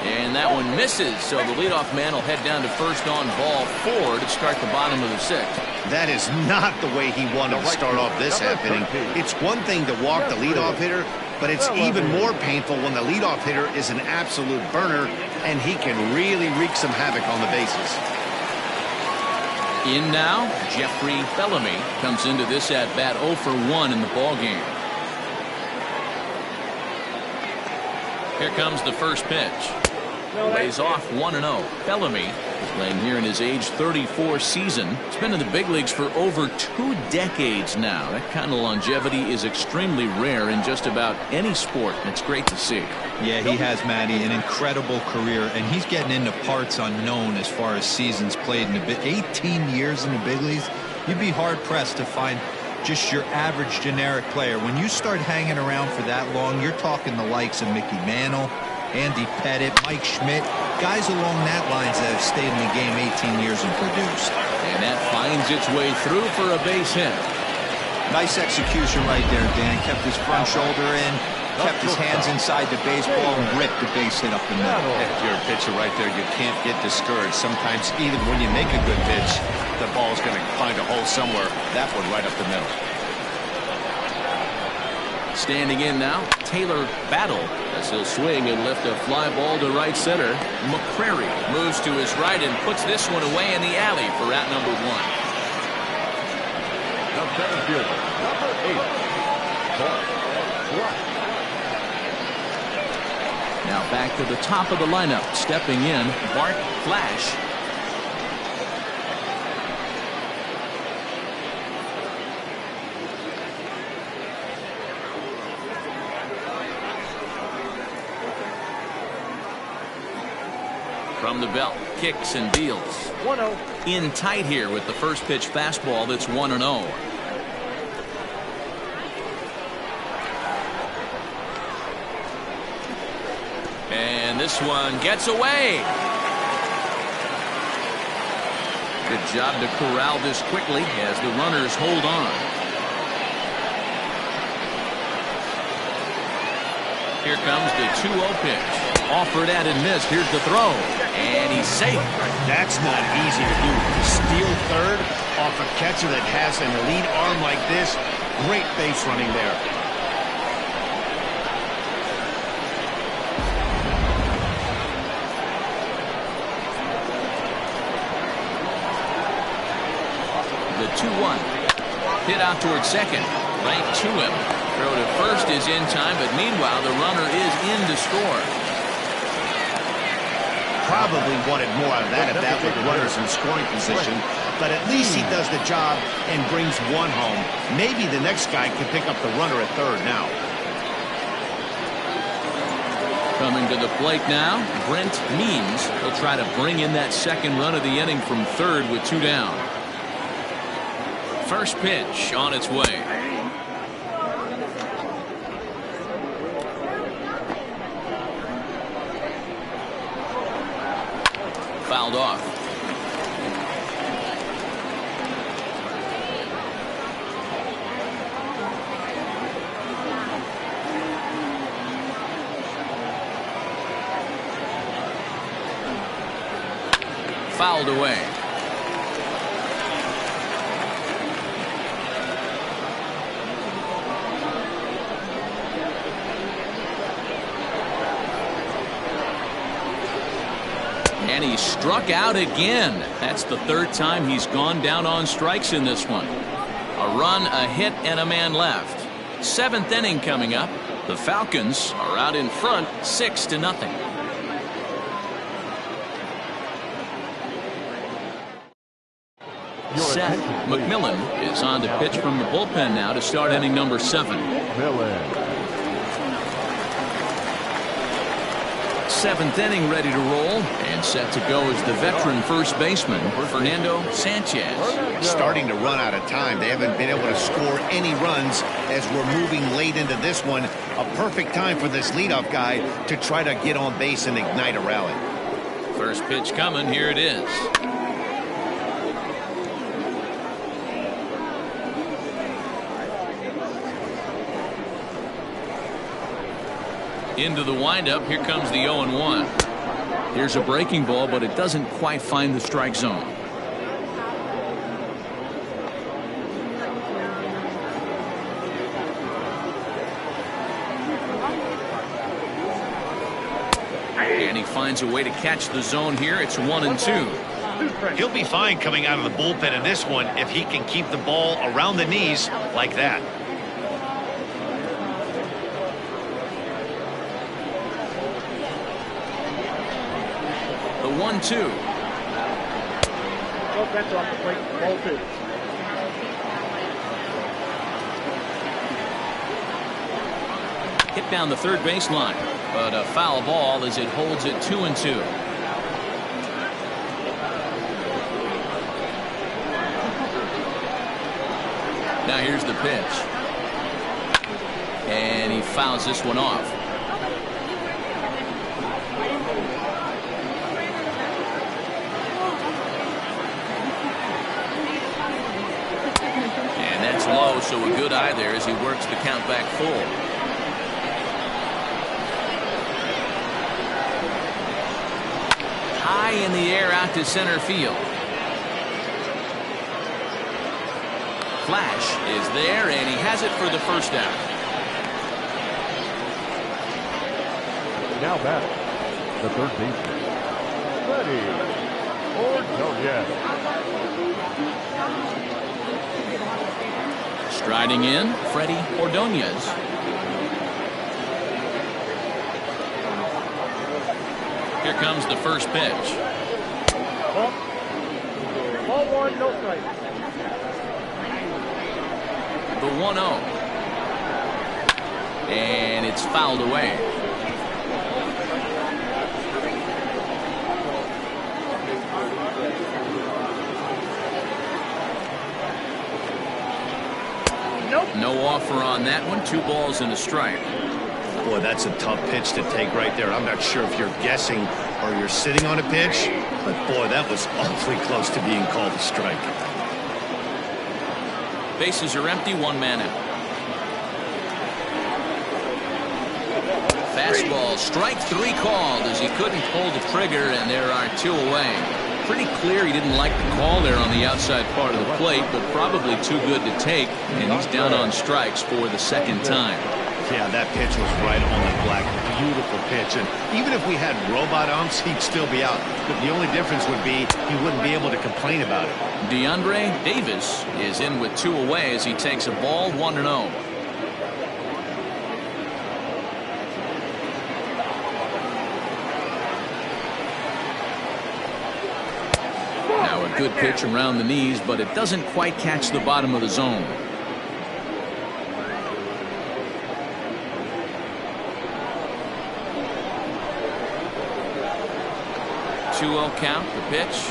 A: And that one misses, so the leadoff man will head down to first on ball 4 to start the bottom of the 6th.
B: That is not the way he wanted to start off this half inning. It's one thing to walk the leadoff hitter, but it's even more painful when the leadoff hitter is an absolute burner, and he can really wreak some havoc on the bases.
A: In now, Jeffrey Bellamy comes into this at-bat 0 for 1 in the ballgame. Here comes the first pitch. Lays off 1-0. Bellamy is playing here in his age 34 season. He's been in the big leagues for over 2 decades now. That kind of longevity is extremely rare in just about any sport. It's great to see.
C: Yeah, he has, Matty, an incredible career, and he's getting into parts unknown as far as seasons played in the 18 years in the big leagues. You'd be hard-pressed to find just your average generic player. When you start hanging around for that long, you're talking the likes of Mickey Mantle, Andy Pettitte, Mike Schmidt, guys along that lines that have stayed in the game 18 years and produced.
A: And that finds its way through for a base hit.
C: Nice execution right there, Dan. Kept his front shoulder in, kept his hands inside the baseball, and ripped the base hit up the middle.
B: If you're a pitcher right there, you can't get discouraged. Sometimes even when you make a good pitch, the ball's going to find a hole somewhere. That one right up the middle.
A: Standing in now, Taylor Battle, as he'll swing and lift a fly ball to right center. McCrary moves to his right and puts this one away in the alley for out number 1.
D: Now center fielder, number 8, Bart Flash.
A: Now back to the top of the lineup, stepping in, Bart Flash. From the belt, kicks and deals.
E: 1-0.
A: In tight here with the first pitch fastball that's 1-0. And this one gets away. Good job to corral this quickly as the runners hold on. Here comes the 2-0 pitch. Offered at and missed. Here's the throw. And he's safe.
B: That's not easy to do. Steal third off a catcher that has an elite arm like this. Great base running there.
A: The 2-1. Hit out towards second. Right to him. Throw to first is in time, but meanwhile the runner is in to score.
B: Probably wanted more out of that at bat with runners in scoring position, but at least he does the job and brings one home. Maybe the next guy can pick up the runner at third now.
A: Coming to the plate now, Brent Means. He'll try to bring in that second run of the inning from third with 2 down. First pitch on its way. Fouled off. Fouled away. And he struck out again. That's the 3rd time he's gone down on strikes in this one. A run, a hit, and a man left. 7th inning coming up. The Falcons are out in front 6-0. Seth McMillan is on to pitch from the bullpen now to start inning number 7.
D: Millen.
A: 7th inning ready to roll, and set to go is the veteran first baseman Fernando Sanchez.
B: Starting to run out of time. They haven't been able to score any runs as we're moving late into this one. A perfect time for this leadoff guy to try to get on base and ignite a rally.
A: First pitch coming. Here it is. Into the windup. Here comes the 0-1. Here's a breaking ball, but it doesn't quite find the strike zone. And he finds a way to catch the zone here. It's 1-2.
B: He'll be fine coming out of the bullpen in this one if he can keep the ball around the knees like that.
A: The 1-2.
E: Go catch off the plate. Ball 2.
A: Hit down the third baseline, but a foul ball as it holds it 2-2. Now here's the pitch. And he fouls this one off. And that's low, so a good eye there as he works the count back full. High in the air out to center field. Flash is there, and he has it for the first out.
D: Now back, the third baseman, Freddie Ordonez.
A: Striding in, Freddie Ordonez. Here comes the first pitch.
E: Ball 1, no strike.
A: The 1-0. And it's fouled away.
E: Nope.
A: No offer on that one. 2 balls and a strike.
B: Boy, that's a tough pitch to take right there. I'm not sure if you're guessing or you're sitting on a pitch, but boy, that was awfully close to being called a strike.
A: Bases are empty, 1 man out. Fastball, strike 3 called as he couldn't pull the trigger, and there are 2 away. Pretty clear he didn't like the call there on the outside part of the plate, but probably too good to take, and he's down on strikes for the second time.
B: Yeah, that pitch was right on the black. Beautiful pitch. And even if we had robot umps, he'd still be out. But the only difference would be he wouldn't be able to complain about it.
A: DeAndre Davis is in with 2 away as he takes a ball 1-0. Now a good pitch around the knees, but it doesn't quite catch the bottom of the zone. 2-0 count, the pitch.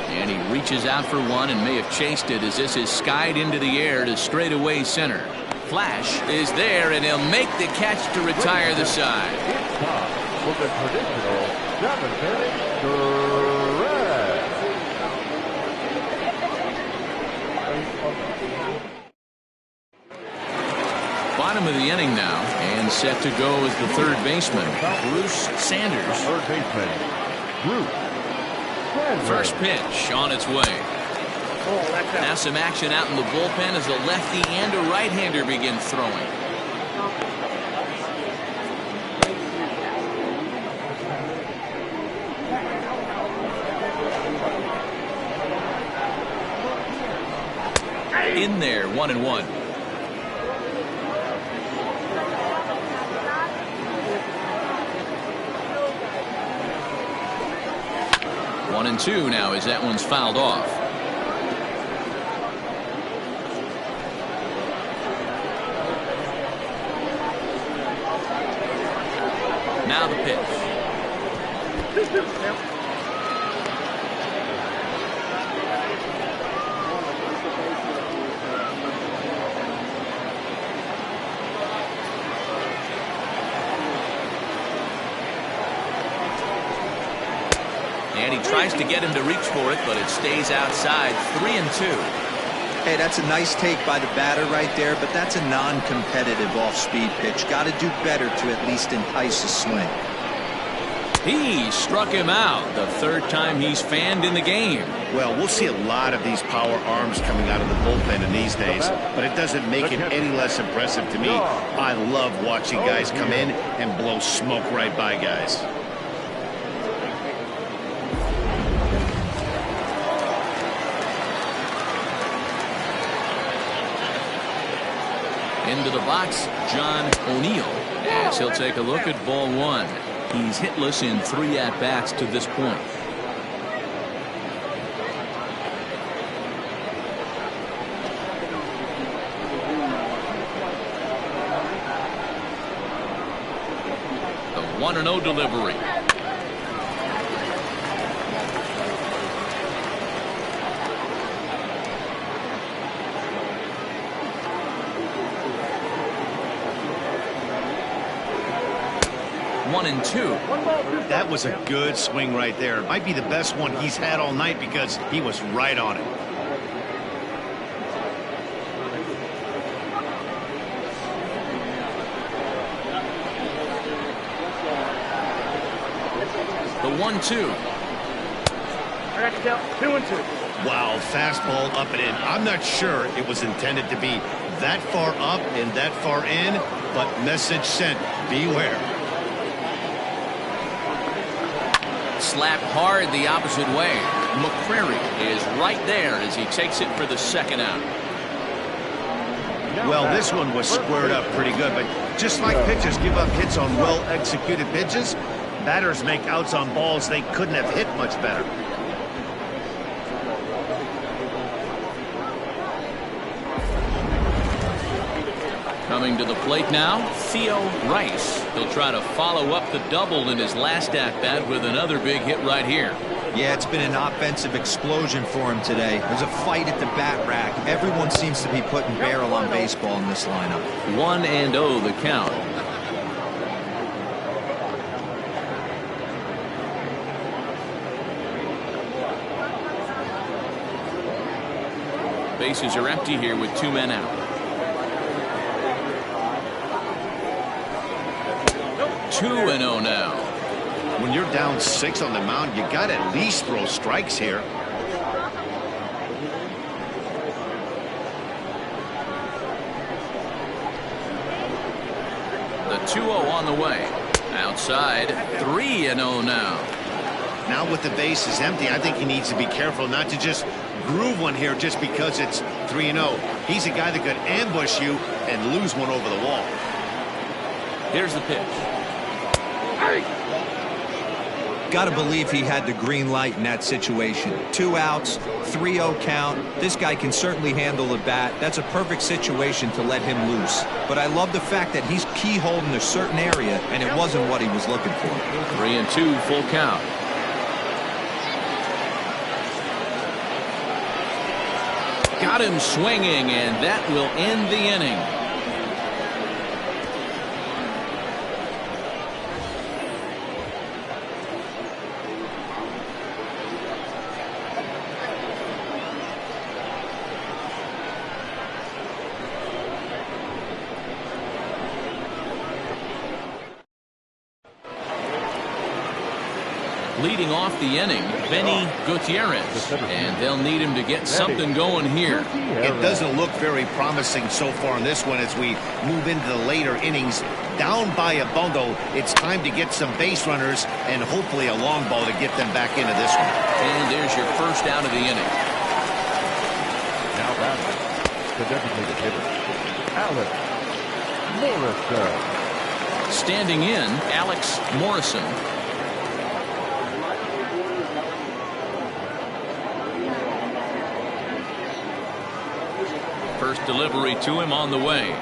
A: And he reaches out for one and may have chased it as this is skied into the air to straightaway center. Flash is there, and he'll make the catch to retire the side.
D: It's time for the traditional 7th direct.
A: Bottom of the inning now, and set to go is the third baseman, Bruce Sanders.
D: Third baseman, Bruce Sanders.
A: First pitch on its way. Now some action out in the bullpen as a lefty and a right-hander begin throwing. In there, 1-1. One and two now as that one's fouled off. Now the pitch. And he tries to get him to reach for it, but it stays outside. 3-2.
C: Hey, that's a nice take by the batter right there, but that's a non-competitive off-speed pitch. Got to do better to at least entice a swing.
A: He struck him out the third time he's fanned in the game.
B: Well, we'll see a lot of these power arms coming out of the bullpen in these days, but it doesn't make it any less impressive to me. I love watching guys come in and blow smoke right by guys.
A: Into the box, John O'Neill, as he'll take a look at ball one. He's hitless in 3 at-bats to this point. The 1-0 delivery. One and two.
B: That was a good swing right there. It might be the best one he's had all night because he was right on it.
A: The 1-2.
E: Next out, 2-2.
B: Wow, fastball up and in. I'm not sure it was intended to be that far up and that far in, but message sent, beware.
A: Slapped hard the opposite way. McCreary is right there as he takes it for the second out.
B: Well, this one was squared up pretty good, but just like pitchers give up hits on well-executed pitches, batters make outs on balls they couldn't have hit much better.
A: Coming to the plate now, Theo Rice. He'll try to follow up the double in his last at-bat with another big hit right here.
C: Yeah, it's been an offensive explosion for him today. There's a fight at the bat rack. Everyone seems to be putting barrel on baseball in this lineup.
A: 1-0 the count. Bases are empty here with 2 men out. 2-0 now.
B: When you're down 6 on the mound, you got to at least throw strikes here.
A: The 2-0 on the way. Outside, 3-0 now.
B: Now with the bases empty, I think he needs to be careful not to just groove one here just because it's 3-0. He's a guy that could ambush you and lose one over the wall.
A: Here's the pitch.
C: Got to believe he had the green light in that situation. 2 outs, 3-0 count. This guy can certainly handle the bat. That's a perfect situation to let him loose. But I love the fact that he's keyholding a certain area, and it wasn't what he was looking for.
A: 3-2 full count. Got him swinging, and that will end the inning. Leading off the inning, Benny Gutierrez, and they'll need him to get something going here.
B: It doesn't look very promising so far in this one as we move into the later innings. Down by a bundle, it's time to get some base runners and hopefully a long ball to get them back into this one.
A: And there's your first out of the inning.
D: Now batting, the designated hitter, Alex Morrison.
A: Standing in, Alex Morrison. First delivery to him on the way.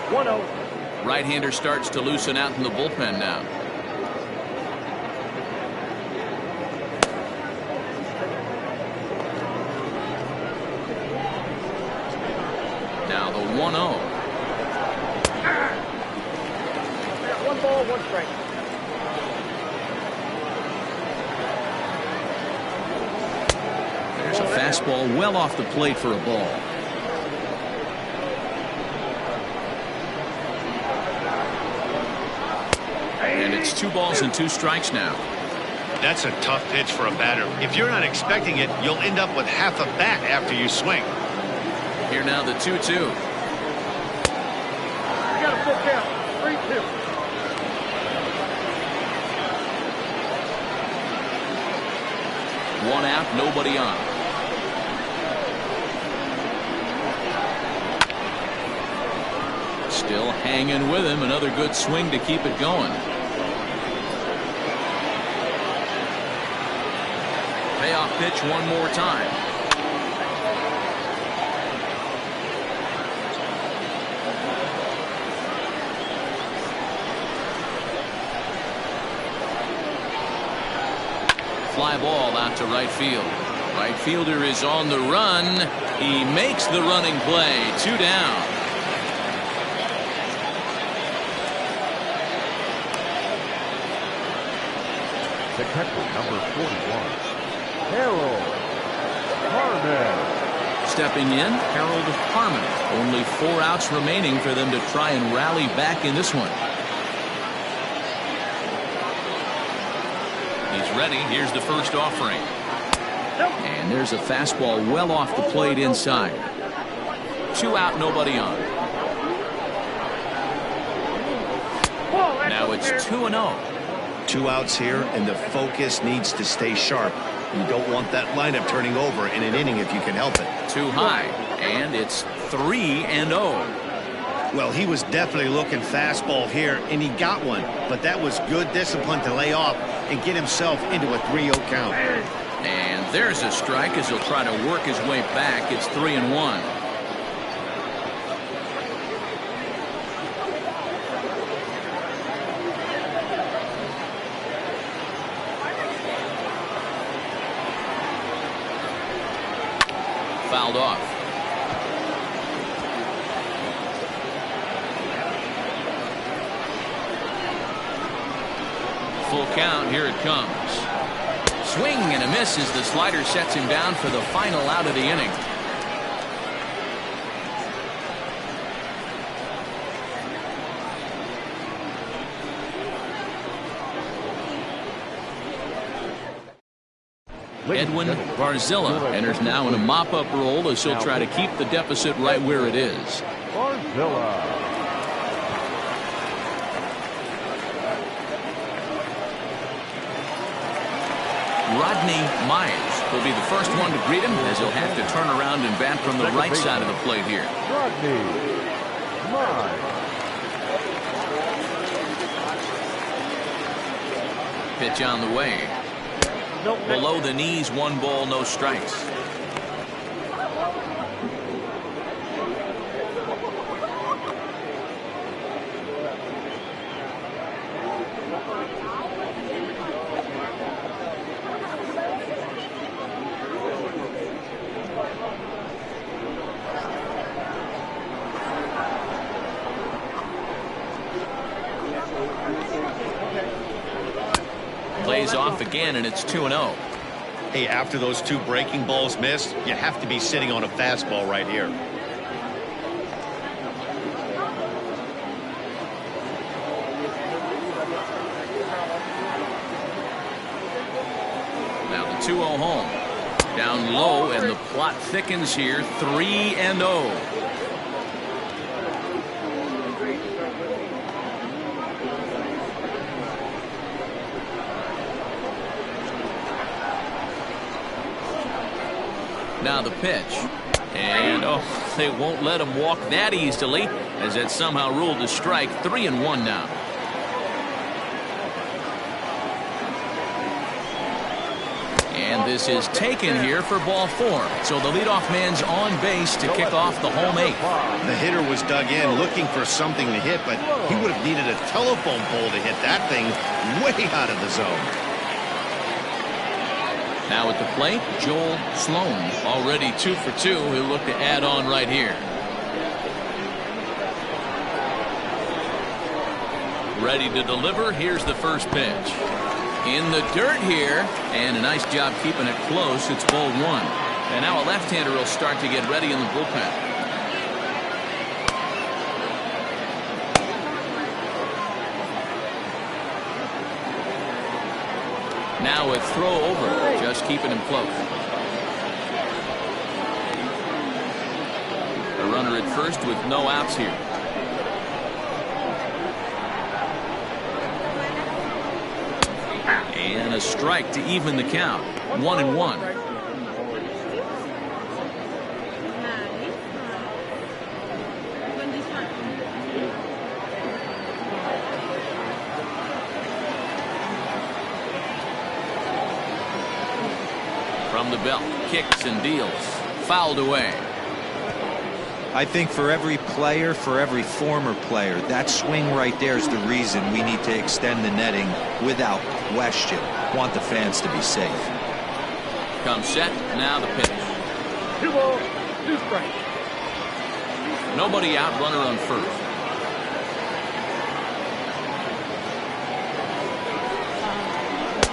E: 1-0.
A: Right-hander starts to loosen out in the bullpen now. Now the 1-0.
E: 1 ball, 1 strike.
A: There's a fastball well off the plate for a ball. It's 2 balls and 2 strikes now.
B: That's a tough pitch for a batter. If you're not expecting it, you'll end up with half a bat after you swing.
A: Here now the 2-2.
E: You got a full count. 3-2.
A: One out, nobody on. Still hanging with him. Another good swing to keep it going. Payoff pitch one more time. Fly ball out to right field. Right fielder is on the run. He makes the running play. 2 down.
D: The catcher, number 41, Harold Harmon.
A: Stepping in, Harold Harmon. Only 4 outs remaining for them to try and rally back in this one. He's ready. Here's the first offering. And there's a fastball well off the plate inside. 2 out, nobody on. Now it's 2-0.
B: 2 outs here, and the focus needs to stay sharp. You don't want that lineup turning over in an inning if you can help it.
A: Too high, and it's 3-0.
B: Well, he was definitely looking fastball here, and he got one. But that was good discipline to lay off and get himself into a 3-0 count.
A: And there's a strike as he'll try to work his way back. It's 3-1. Fouled off. Full count. Here it comes. Swing and a miss as the slider sets him down for the final out of the inning. Edwin Barzilla enters now in a mop-up role as he'll try to keep the deficit right where it is.
D: Barzilla.
A: Rodney Myers will be the first one to greet him as he'll have to turn around and bat from the right side of the plate here.
D: Rodney Myers.
A: Pitch on the way. Below the knees, 1 ball, no strikes. Plays off again, and it's 2-0.
B: Hey, after those 2 breaking balls missed, you have to be sitting on a fastball right here.
A: Now the 2-0 home. Down low, and the plot thickens here. 3-0. Now the pitch. And, they won't let him walk that easily as that somehow ruled a strike. 3-1 now. And this is taken here for ball 4. So the leadoff man's on base to kick off the home 8th.
B: The hitter was dug in looking for something to hit, but he would have needed a telephone pole to hit that thing way out of the zone.
A: Now at the plate, Joel Sloan, already 2 for 2. He'll look to add on right here. Ready to deliver. Here's the first pitch. In the dirt here, and a nice job keeping it close. It's ball 1. And now a left-hander will start to get ready in the bullpen. Now a throw over, just keeping him close. A runner at first with no outs here. And a strike to even the count. 1-1. From the belt, kicks and deals. Fouled away.
C: I think for every player, for every former player, that swing right there is the reason we need to extend the netting without question. Want the fans to be safe.
A: Comes set, now the pitch.
E: 2 balls, 2 strikes.
A: Nobody out, runner on first.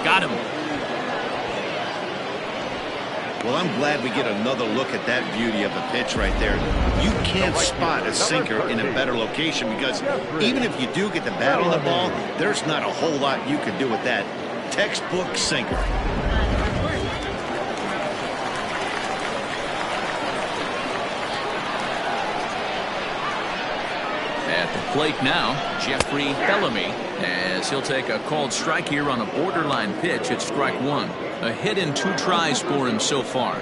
A: Got him.
B: Well, I'm glad we get another look at that beauty of a pitch right there. You can't spot a sinker in a better location because even if you do get the bat on the ball, there's not a whole lot you can do with that. Textbook sinker.
A: At the plate now, Jeffrey Bellamy, as he'll take a called strike here on a borderline pitch at strike 1. A hit in 2 tries for him so far.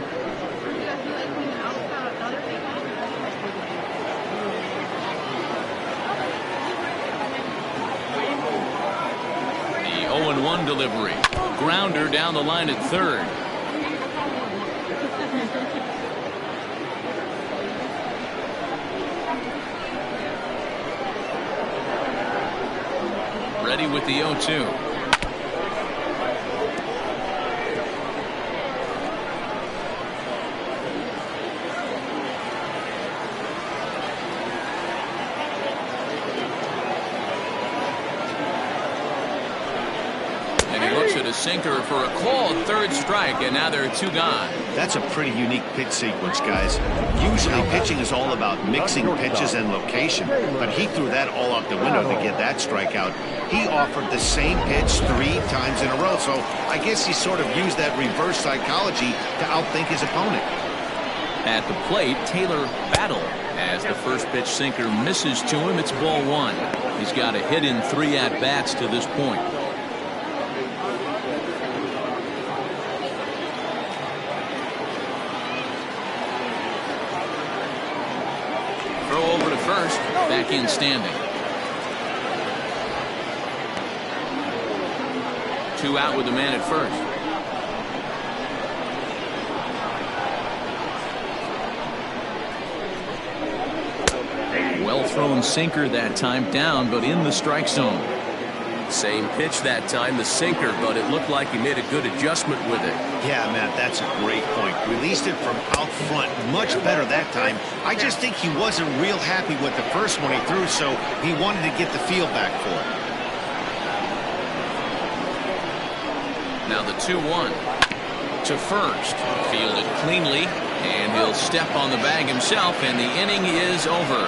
A: The 0-1 delivery. Grounder down the line at third. Ready with the 0-2. Sinker for a called third strike, and now there are 2 gone.
B: That's a pretty unique pitch sequence, guys. Usually pitching is all about mixing pitches and location, but he threw that all out the window to get that strikeout. He offered the same pitch 3 times in a row, so I guess he sort of used that reverse psychology to outthink his opponent.
A: At the plate, Taylor Battle, as the first pitch sinker misses to him. It's ball 1. He's got a hit in 3 at-bats to this point. First, back in standing. 2 out with the man at first. Well thrown sinker that time, down but in the strike zone. Same pitch that time, the sinker, but it looked like he made a good adjustment with it.
B: Yeah, Matt, that's a great point. Released it from out front much better that time. I just think he wasn't real happy with the first one he threw, so he wanted to get the feel back for it.
A: Now the 2-1 to first. Fielded cleanly, and he'll step on the bag himself, and the inning is over.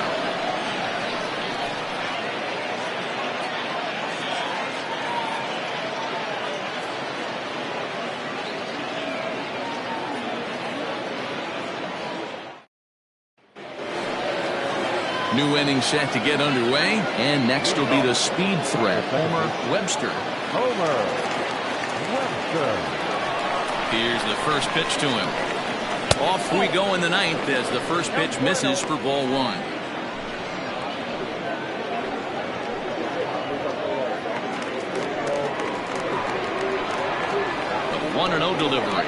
A: New inning set to get underway, and next will be the speed threat, Homer Webster.
D: Homer Webster.
A: Here's the first pitch to him. Off we go in the 9th as the first pitch misses for ball 1. The 1-0 delivery.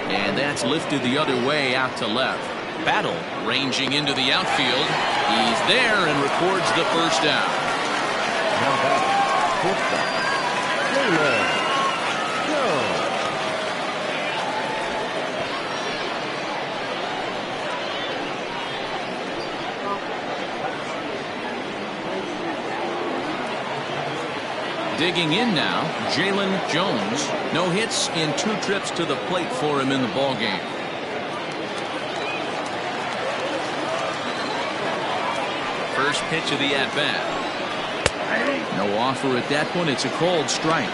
A: And that's lifted the other way out to left. Battle ranging into the outfield. He's there and records the first down.
D: Now batting, shortstop, Taylor Jones.
A: Digging in now, Jalen Jones. No hits in 2 trips to the plate for him in the ballgame. First pitch of the at-bat. No offer at that point. It's a called strike.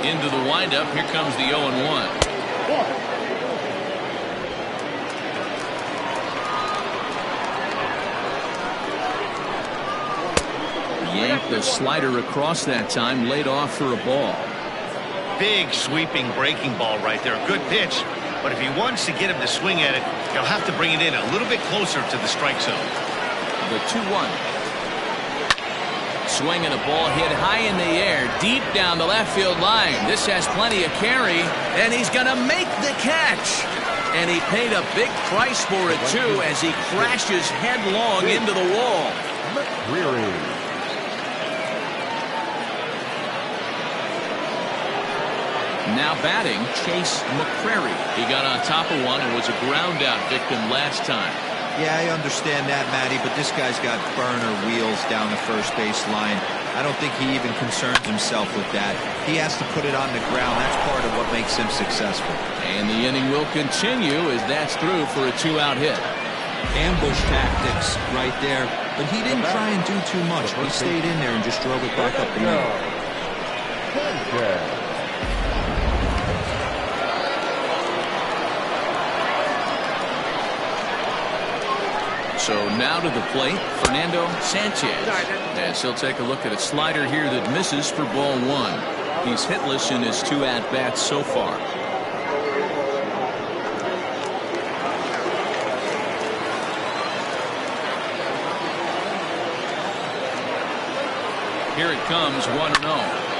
A: Into the windup. Here comes the 0-1. Yanked the slider across that time, laid off for a ball.
B: Big sweeping breaking ball right there. Good pitch. But if he wants to get him to swing at it, he'll have to bring it in a little bit closer to the strike zone.
A: The 2-1. Swinging a ball hit high in the air, deep down the left field line. This has plenty of carry, and he's going to make the catch. And he paid a big price for it, too, as he crashes headlong into the wall. Now batting, Chase McCrary. He got on top of one and was a ground out victim last time.
C: Yeah, I understand that, Matty, but this guy's got burner wheels down the first base line. I don't think he even concerns himself with that. He has to put it on the ground. That's part of what makes him successful.
A: And the inning will continue as that's through for a 2-out hit.
C: Ambush tactics right there, but he didn't try and do too much. He stayed in there and just drove it back up the middle.
A: So now to the plate, Fernando Sanchez. As he'll take a look at a slider here that misses for ball 1. He's hitless in his 2 at-bats so far. Here it comes, 1-0.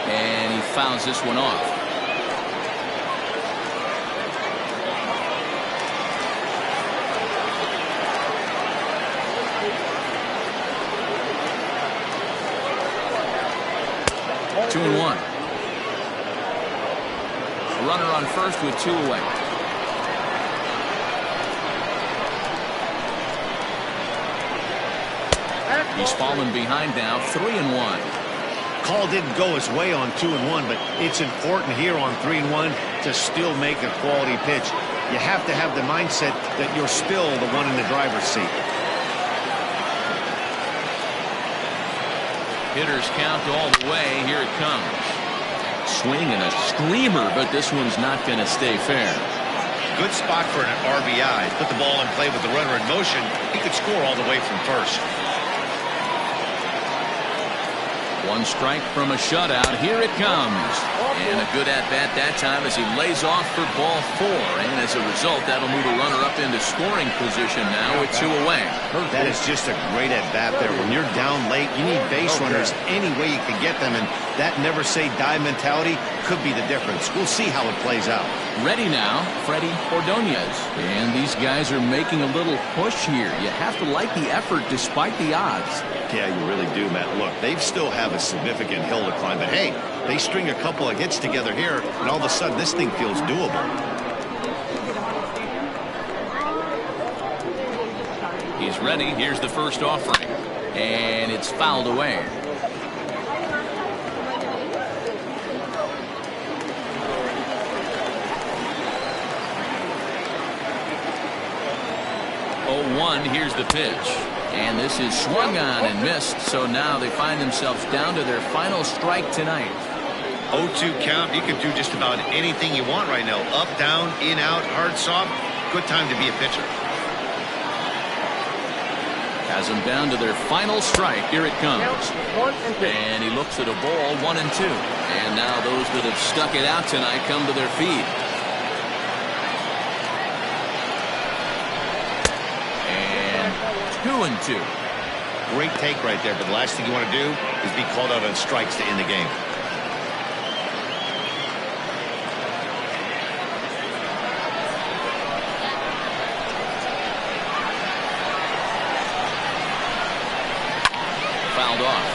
A: And he fouls this one off. Two and one. Runner on first with 2 away. He's fallen behind now, 3-1.
B: Call didn't go his way on 2-1, but it's important here on 3-1 to still make a quality pitch. You have to have the mindset that you're still the one in the driver's seat.
A: Hitters count all the way. Here it comes. Swing and a screamer, but this one's not going to stay fair.
B: Good spot for an RBI. Put the ball in play with the runner in motion. He could score all the way from first.
A: 1 strike from a shutout. Here it comes. And a good at-bat that time as he lays off for ball 4. And as a result, that'll move a runner up into scoring position now with 2 away.
B: That is just a great at-bat there. When you're down late, you need base runners any way you can get them. And that never-say-die mentality could be the difference. We'll see how it plays out.
A: Ready now, Freddie Ordonez. And these guys are making a little push here. You have to like the effort despite the odds.
B: Yeah, you really do, Matt. Look, they still have a significant hill to climb. But, hey, they string a couple of hits together here, and all of a sudden this thing feels doable.
A: He's ready. Here's the first offering. And it's fouled away. Here's the pitch. And this is swung on and missed. So now they find themselves down to their final strike tonight.
B: 0-2 count. You can do just about anything you want right now. Up, down, in, out, hard, soft. Good time to be a pitcher.
A: Has them down to their final strike. Here it comes. And he looks at a ball, 1-2. And now those that have stuck it out tonight come to their feet. 2-2.
B: Great take right there, but the last thing you want to do is be called out on strikes to end the game.
A: Fouled off.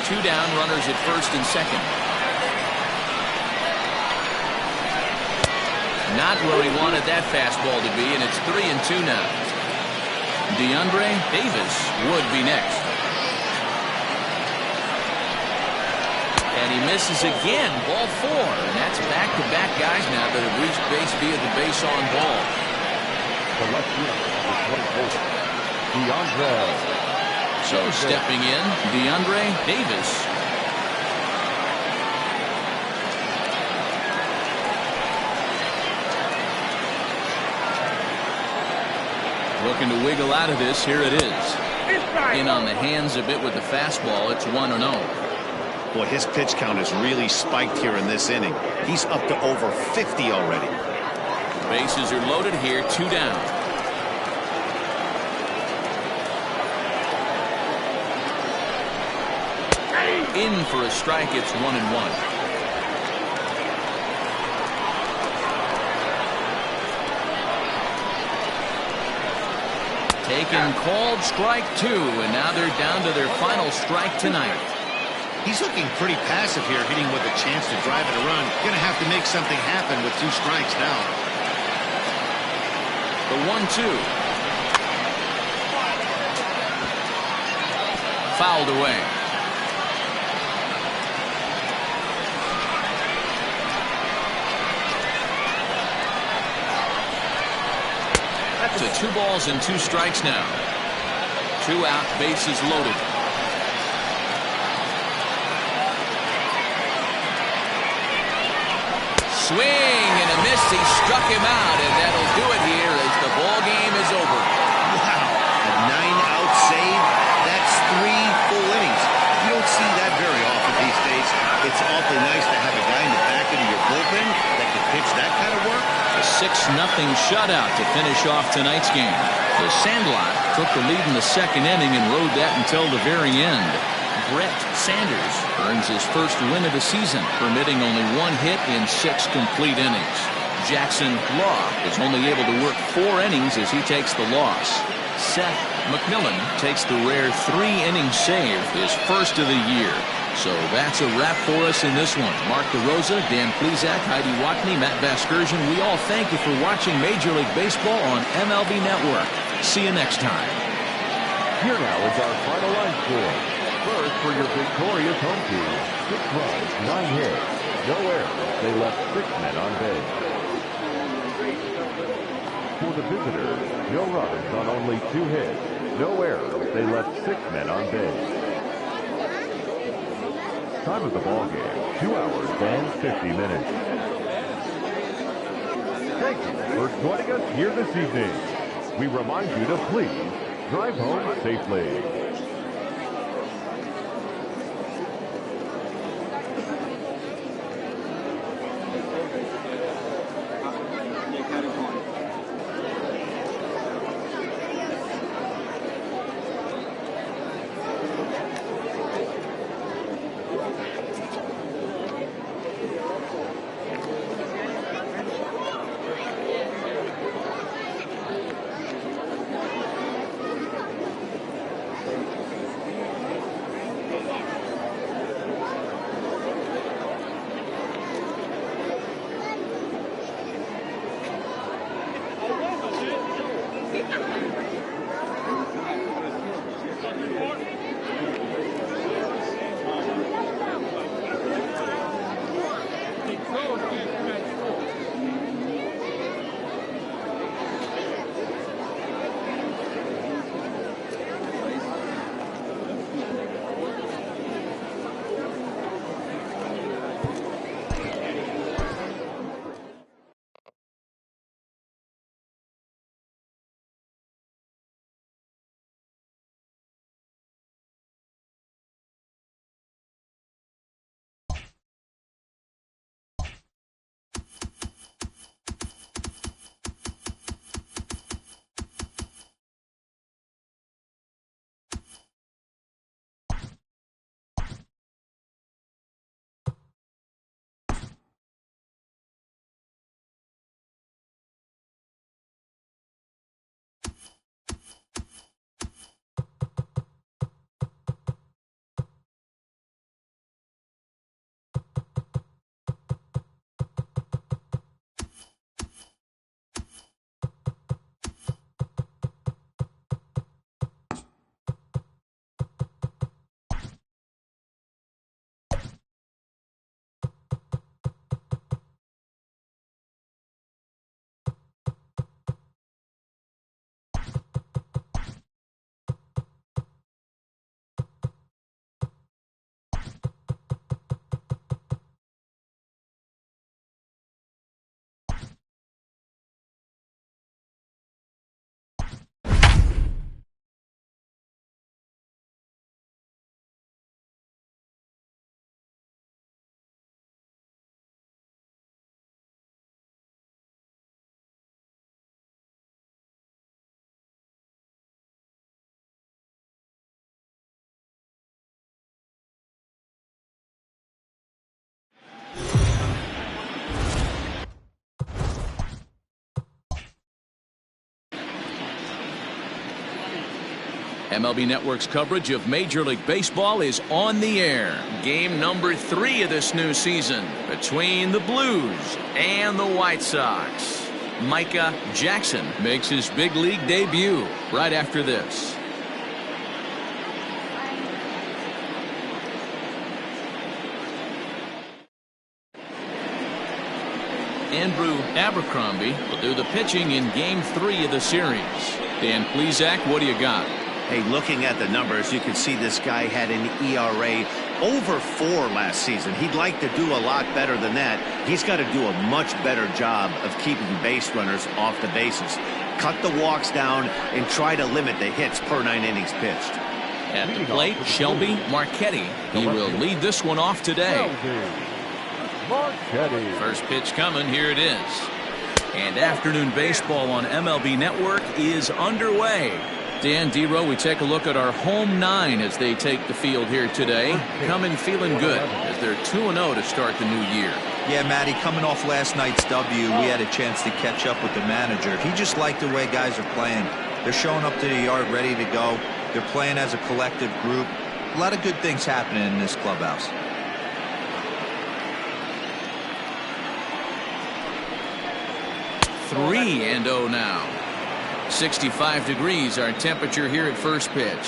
A: Two down, runners at first and second. Not where he wanted that fastball to be, and it's 3-2 now. DeAndre Davis would be next. And he misses again, ball 4. And that's back-to-back guys now that have reached base via the base on ball. So stepping in, DeAndre Davis. Looking to wiggle out of this. Here it is. In on the hands a bit with the fastball. It's 1-0.
B: Boy, his pitch count has really spiked here in this inning. He's up to over 50 already.
A: Bases are loaded here. 2 down. In for a strike. It's 1-1. Taken, called strike 2, and now they're down to their final strike tonight.
B: He's looking pretty passive here, hitting with a chance to drive it a run. Going to have to make something happen with 2 strikes now.
A: The 1-2. Fouled away. To 2 balls and 2 strikes now. 2 out, bases loaded. Swing and a miss. He struck him out, and that'll do it here as the ball game is over.
B: Wow, a 9-out save. That's 3 full innings. You don't see that very often these days. It's awfully nice to have a guy in the back end of your bullpen that can pitch that kind of work.
A: A 6-0 shutout to finish off tonight's game. The Sandlot took the lead in the 2nd inning and rode that until the very end. Brett Sanders earns his first win of the season, permitting only 1 hit in 6 complete innings. Jackson Law was only able to work 4 innings as he takes the loss. Seth McMillan takes the rare 3-inning save, his first of the year. So that's a wrap for us in this one. Mark DeRosa, Dan Plezak, Heidi Watney, Matt Vasgersian. We all thank you for watching Major League Baseball on MLB Network. See you next time.
D: Here now is our final line score. First, for your victorious home team, 6 runs, 9 hits, no errors. They left 6 men on base. For the visitors, no runs on only 2 hits, no errors. They left 6 men on base. Time of the ball game, 2 hours and 50 minutes. Thank you for joining us here this evening. We remind you to please drive home safely.
A: MLB Network's coverage of Major League Baseball is on the air. Game number 3 of this new season between the Blues and the White Sox. Micah Jackson makes his big league debut right after this. Andrew Abercrombie will do the pitching in Game 3 of the series. Dan Plesac, what do you got?
B: Hey, looking at the numbers, you can see this guy had an ERA over 4 last season. He'd like to do a lot better than that. He's got to do a much better job of keeping base runners off the bases. Cut the walks down and try to limit the hits per 9 innings pitched.
A: At the plate, Shelby Marchetti. He will lead this one off today. First pitch coming. Here it is. And afternoon baseball on MLB Network is underway. Dan, D-Row, we take a look at our home 9 as they take the field here today. Coming feeling good as they're 2-0 to start the new year.
C: Yeah, Matty, coming off last night's W, we had a chance to catch up with the manager. He just liked the way guys are playing. They're showing up to the yard ready to go. They're playing as a collective group. A lot of good things happening in this clubhouse.
A: Three and 0 now. 65 degrees our temperature here at first pitch.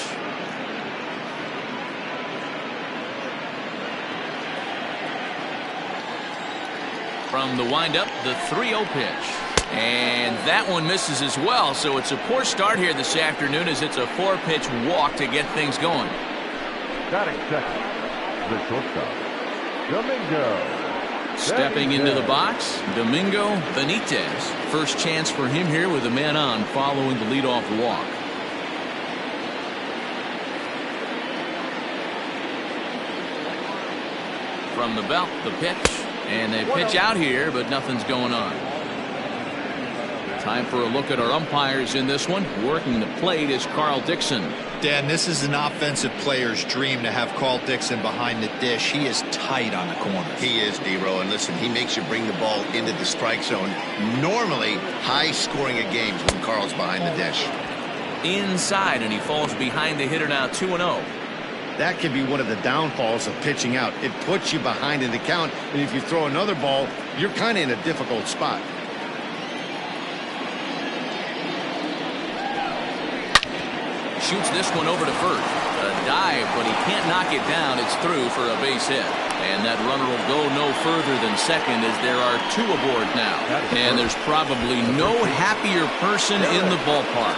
A: From the windup, the 3-0 pitch. And that one misses as well, so it's a poor start here this afternoon as it's a 4-pitch walk to get things going.
D: Batting second, the shortstop, Domingo.
A: Stepping into the box, Domingo Benitez. First chance for him here with a man on following the leadoff walk. From the belt, the pitch. And they pitch out here, but nothing's going on. Time for a look at our umpires in this one. Working the plate is Carl Dixon.
C: Dan, this is an offensive player's dream to have Carl Dixon behind the dish. He is tight on the corners.
B: He is, D-Row, and listen, he makes you bring the ball into the strike zone. Normally, high scoring of games when Carl's behind the dish.
A: Inside, and he falls behind the hitter now 2-0.
B: That can be one of the downfalls of pitching out. It puts you behind in the count, and if you throw another ball, you're kind of in a difficult spot.
A: Shoots this one over to first. A dive, but he can't knock it down. It's through for a base hit. And that runner will go no further than second as there are 2 aboard now. And there's probably no happier person in the ballpark.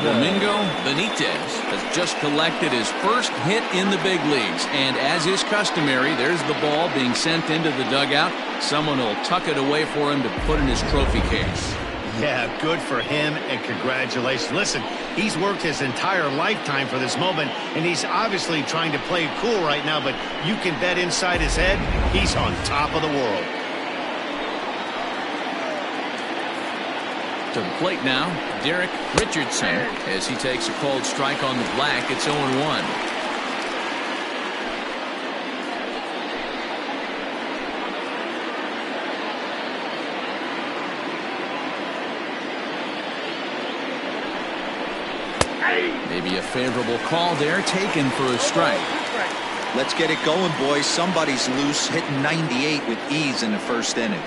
A: Domingo Benitez has just collected his first hit in the big leagues. And as is customary, there's the ball being sent into the dugout. Someone will tuck it away for him to put in his trophy case.
B: Yeah, good for him, and congratulations. Listen, he's worked his entire lifetime for this moment, and he's obviously trying to play it cool right now, but you can bet inside his head, he's on top of the world.
A: To the plate now, Derek Richardson, as he takes a cold strike on the black. It's 0-1. Maybe a favorable call there, taken for a strike.
C: Let's get it going, boys. Somebody's loose, hitting 98 with ease in the first inning.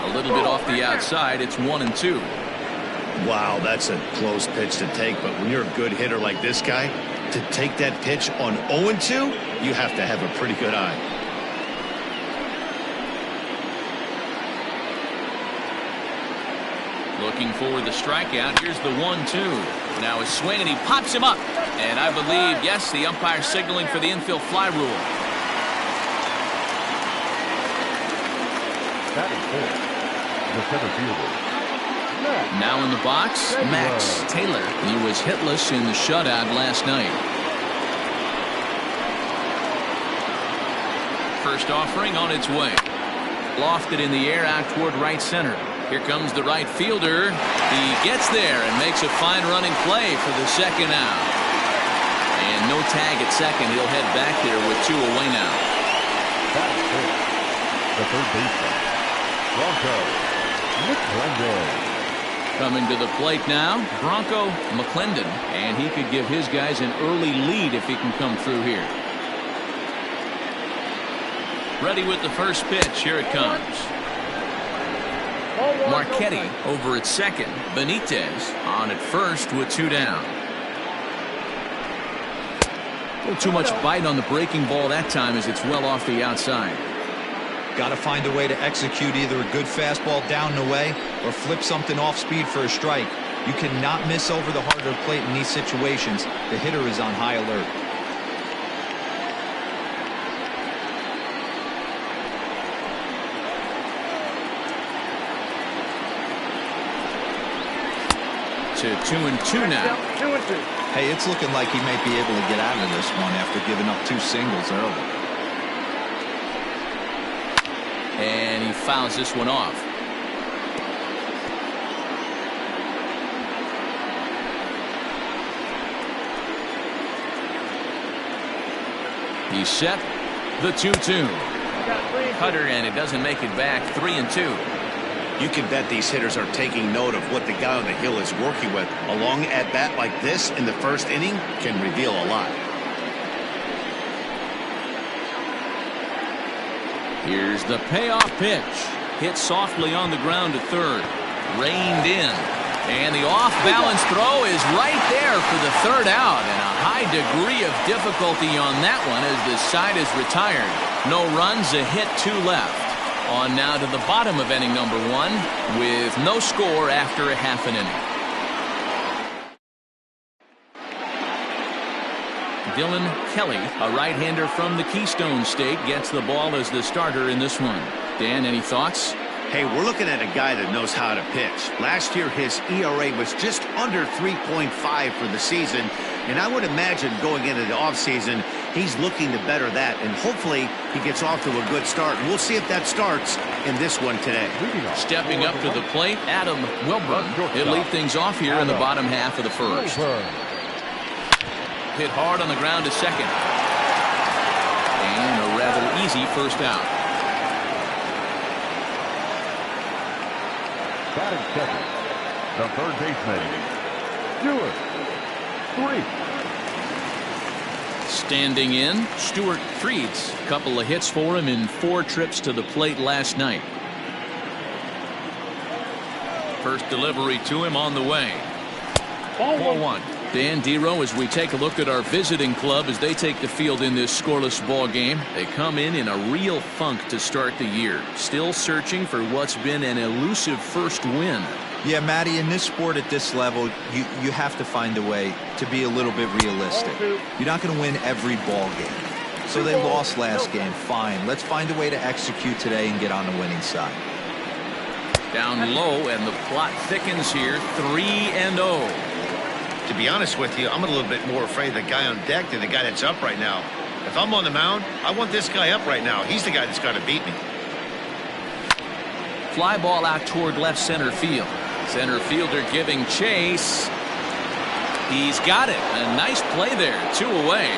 A: A little bit off the outside. It's 1-2.
B: Wow, that's a close pitch to take, but when you're a good hitter like this guy, to take that pitch on 0-2, you have to have a pretty good eye.
A: Looking for the strikeout. Here's the 1-2. Now a swing, and he pops him up. And I believe, yes, the umpire signaling for the infield fly rule.
D: Batting fourth, the center fielder.
A: Now in the box, Max Taylor. He was hitless in the shutout last night. First offering on its way. Lofted in the air out toward right center. Here comes the right fielder. He gets there and makes a fine running play for the second out. And no tag at second. He'll head back there with 2 away now.
D: That's it. The third baseman, Bronco McClendon.
A: Coming to the plate now, Bronco McClendon, and he could give his guys an early lead if he can come through here. Ready with the first pitch. Here it comes. Marchetti over at second. Benitez on at first with 2 down. A little too much bite on the breaking ball that time as it's well off the outside.
C: Got to find a way to execute either a good fastball down and away or flip something off speed for a strike. You cannot miss over the heart of the plate in these situations. The hitter is on high alert.
A: To 2-2 now.
E: 2-2.
C: Hey, it's looking like he may be able to get out of this one after giving up 2 singles early.
A: And he fouls this one off. He's set. The 2-2. Cutter, and it doesn't make it back. 3-2.
B: You can bet these hitters are taking note of what the guy on the hill is working with. A long at-bat like this in the first inning can reveal a lot.
A: Here's the payoff pitch. Hit softly on the ground to third. Reined in. And the off-balance throw is right there for the third out. And a high degree of difficulty on that one as the side is retired. No runs, a hit, 2 left. On now to the bottom of inning number 1 with no score after a half an inning. Dylan Kelly, a right-hander from the Keystone State, gets the ball as the starter in this one. Dan, any thoughts?
B: Hey, we're looking at a guy that knows how to pitch. Last year, his ERA was just under 3.5 for the season, and I would imagine going into the offseason, he's looking to better that, and hopefully he gets off to a good start. And we'll see if that starts in this one today.
A: Stepping up to the plate, Adam Wilburn. He'll lead things off here in the bottom half of the first. Hit hard on the ground to second. And a rather easy first out.
D: Batting second, the third baseman, Stuart Freed.
A: Standing in, Stuart Freed's. A couple of hits for him in 4 trips to the plate last night. First delivery to him on the way. Ball 1. Dan Dero, as we take a look at our visiting club as they take the field in this scoreless ball game. They come in a real funk to start the year. Still searching for what's been an elusive first win.
C: Yeah, Matty, in this sport at this level, you have to find a way to be a little bit realistic. You're not going to win every ball game. So they lost last game. Fine. Let's find a way to execute today and get on the winning side.
A: Down low, and the plot thickens here. 3-0.
B: To be honest with you, I'm a little bit more afraid of the guy on deck than the guy that's up right now. If I'm on the mound, I want this guy up right now. He's the guy that's got to beat me.
A: Fly ball out toward left center field. Center fielder giving chase. He's got it. A nice play there. 2 away.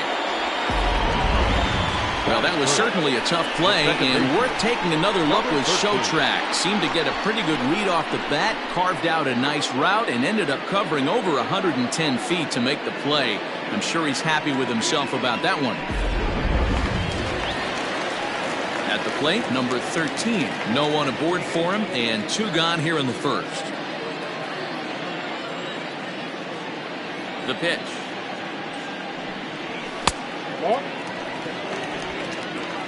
A: Well, that was certainly a tough play, and worth taking another look with Showtrack. Seemed to get a pretty good read off the bat, carved out a nice route, and ended up covering over 110 feet to make the play. I'm sure he's happy with himself about that one. At the plate, number 13. No one aboard for him, and 2 gone here in the first. The pitch.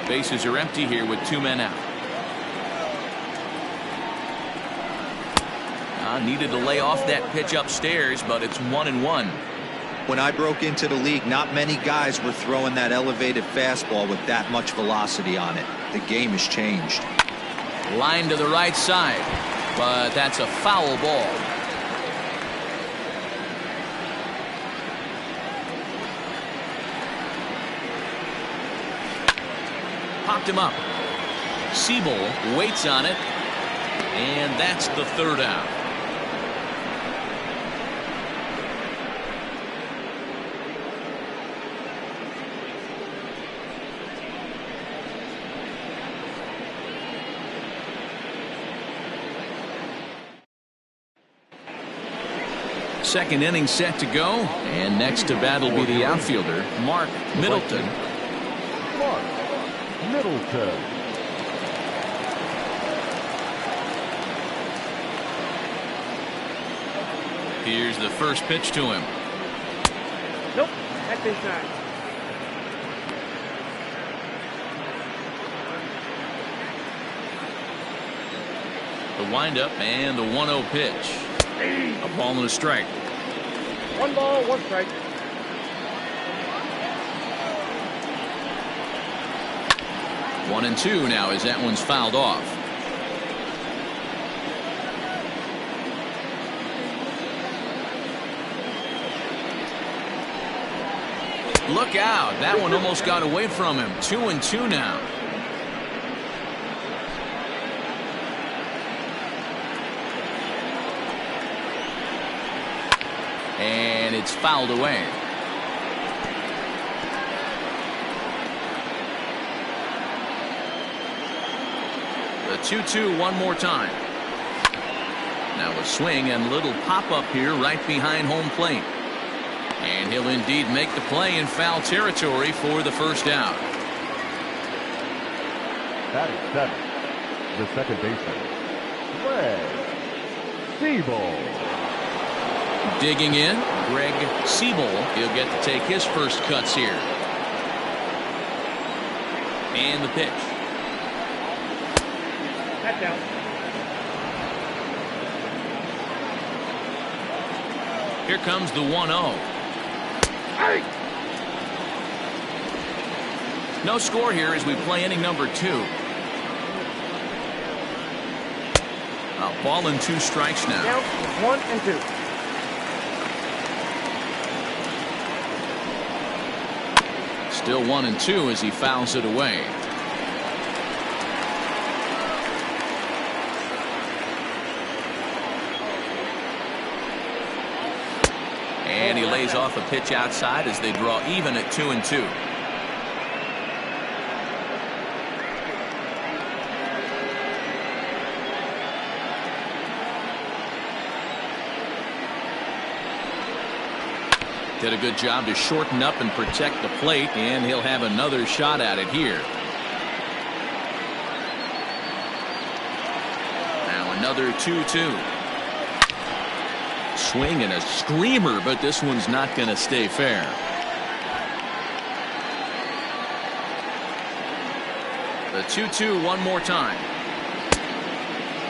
A: Bases are empty here with 2 men out. Needed to lay off that pitch upstairs, but it's 1-1.
C: When I broke into the league, not many guys were throwing that elevated fastball with that much velocity on it. The game has changed.
A: Line to the right side, but that's a foul ball. Popped him up. Siebel waits on it, and that's the 3rd out. Second inning set to go, and next to bat will be the outfielder, Mark Middleton.
D: Mark Middleton.
A: Here's the first pitch to him.
E: Nope, that is not.
A: The windup and the 1-0 pitch. A ball and a strike.
E: 1 ball, 1 strike.
A: One and two now as that one's fouled off. Look out. That one almost got away from him. 2-2 now. And it's fouled away. The 2-2 one more time. Now a swing and little pop up here right behind home plate. And he'll indeed make the play in foul territory for the first out.
D: That is 7. The second baseman, Greg Siebel.
A: Digging in, Greg Siebel. He'll get to take his first cuts here. And the pitch.
E: That's out.
A: Here comes the 1-0.
E: Hey!
A: No score here as we play inning number 2. A ball and 2 strikes now.
E: Down 1 and 2.
A: Still 1 and 2 as he fouls it away. And he lays off a pitch outside as they draw even at 2-2. Did a good job to shorten up and protect the plate, and he'll have another shot at it here. Now another 2-2. Swing and a screamer, but this one's not going to stay fair. The 2-2 one more time.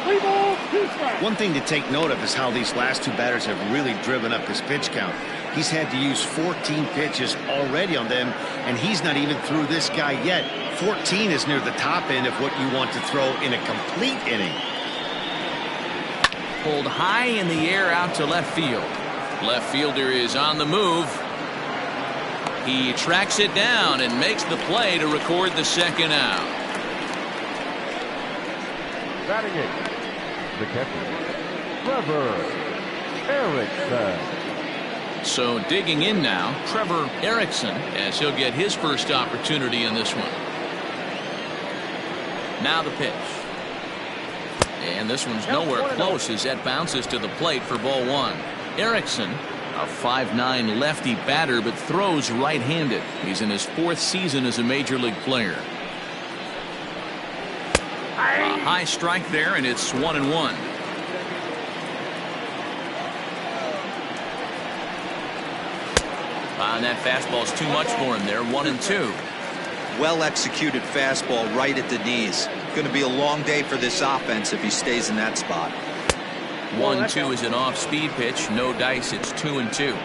E: 3 balls, 2 strikes.
B: One thing to take note of is how these last 2 batters have really driven up his pitch count. He's had to use 14 pitches already on them, and he's not even through this guy yet. 14 is near the top end of what you want to throw in a complete inning.
A: Pulled high in the air out to left field. Left fielder is on the move. He tracks it down and makes the play to record the second out.
D: Batting 8, the catcher, Trevor Erickson.
A: So digging in now, Trevor Erickson, as he'll get his first opportunity in this one. Now the pitch. And this one's nowhere close as that bounces to the plate for ball 1. Erickson, a 5'9" lefty batter, but throws right-handed. He's in his 4th season as a major league player. A high strike there, and it's 1-1. And that fastball's too much for him there. 1-2.
C: Well executed fastball right at the knees. Going to be a long day for this offense if he stays in that spot.
A: 1-2 is an off-speed pitch. No dice. It's 2-2.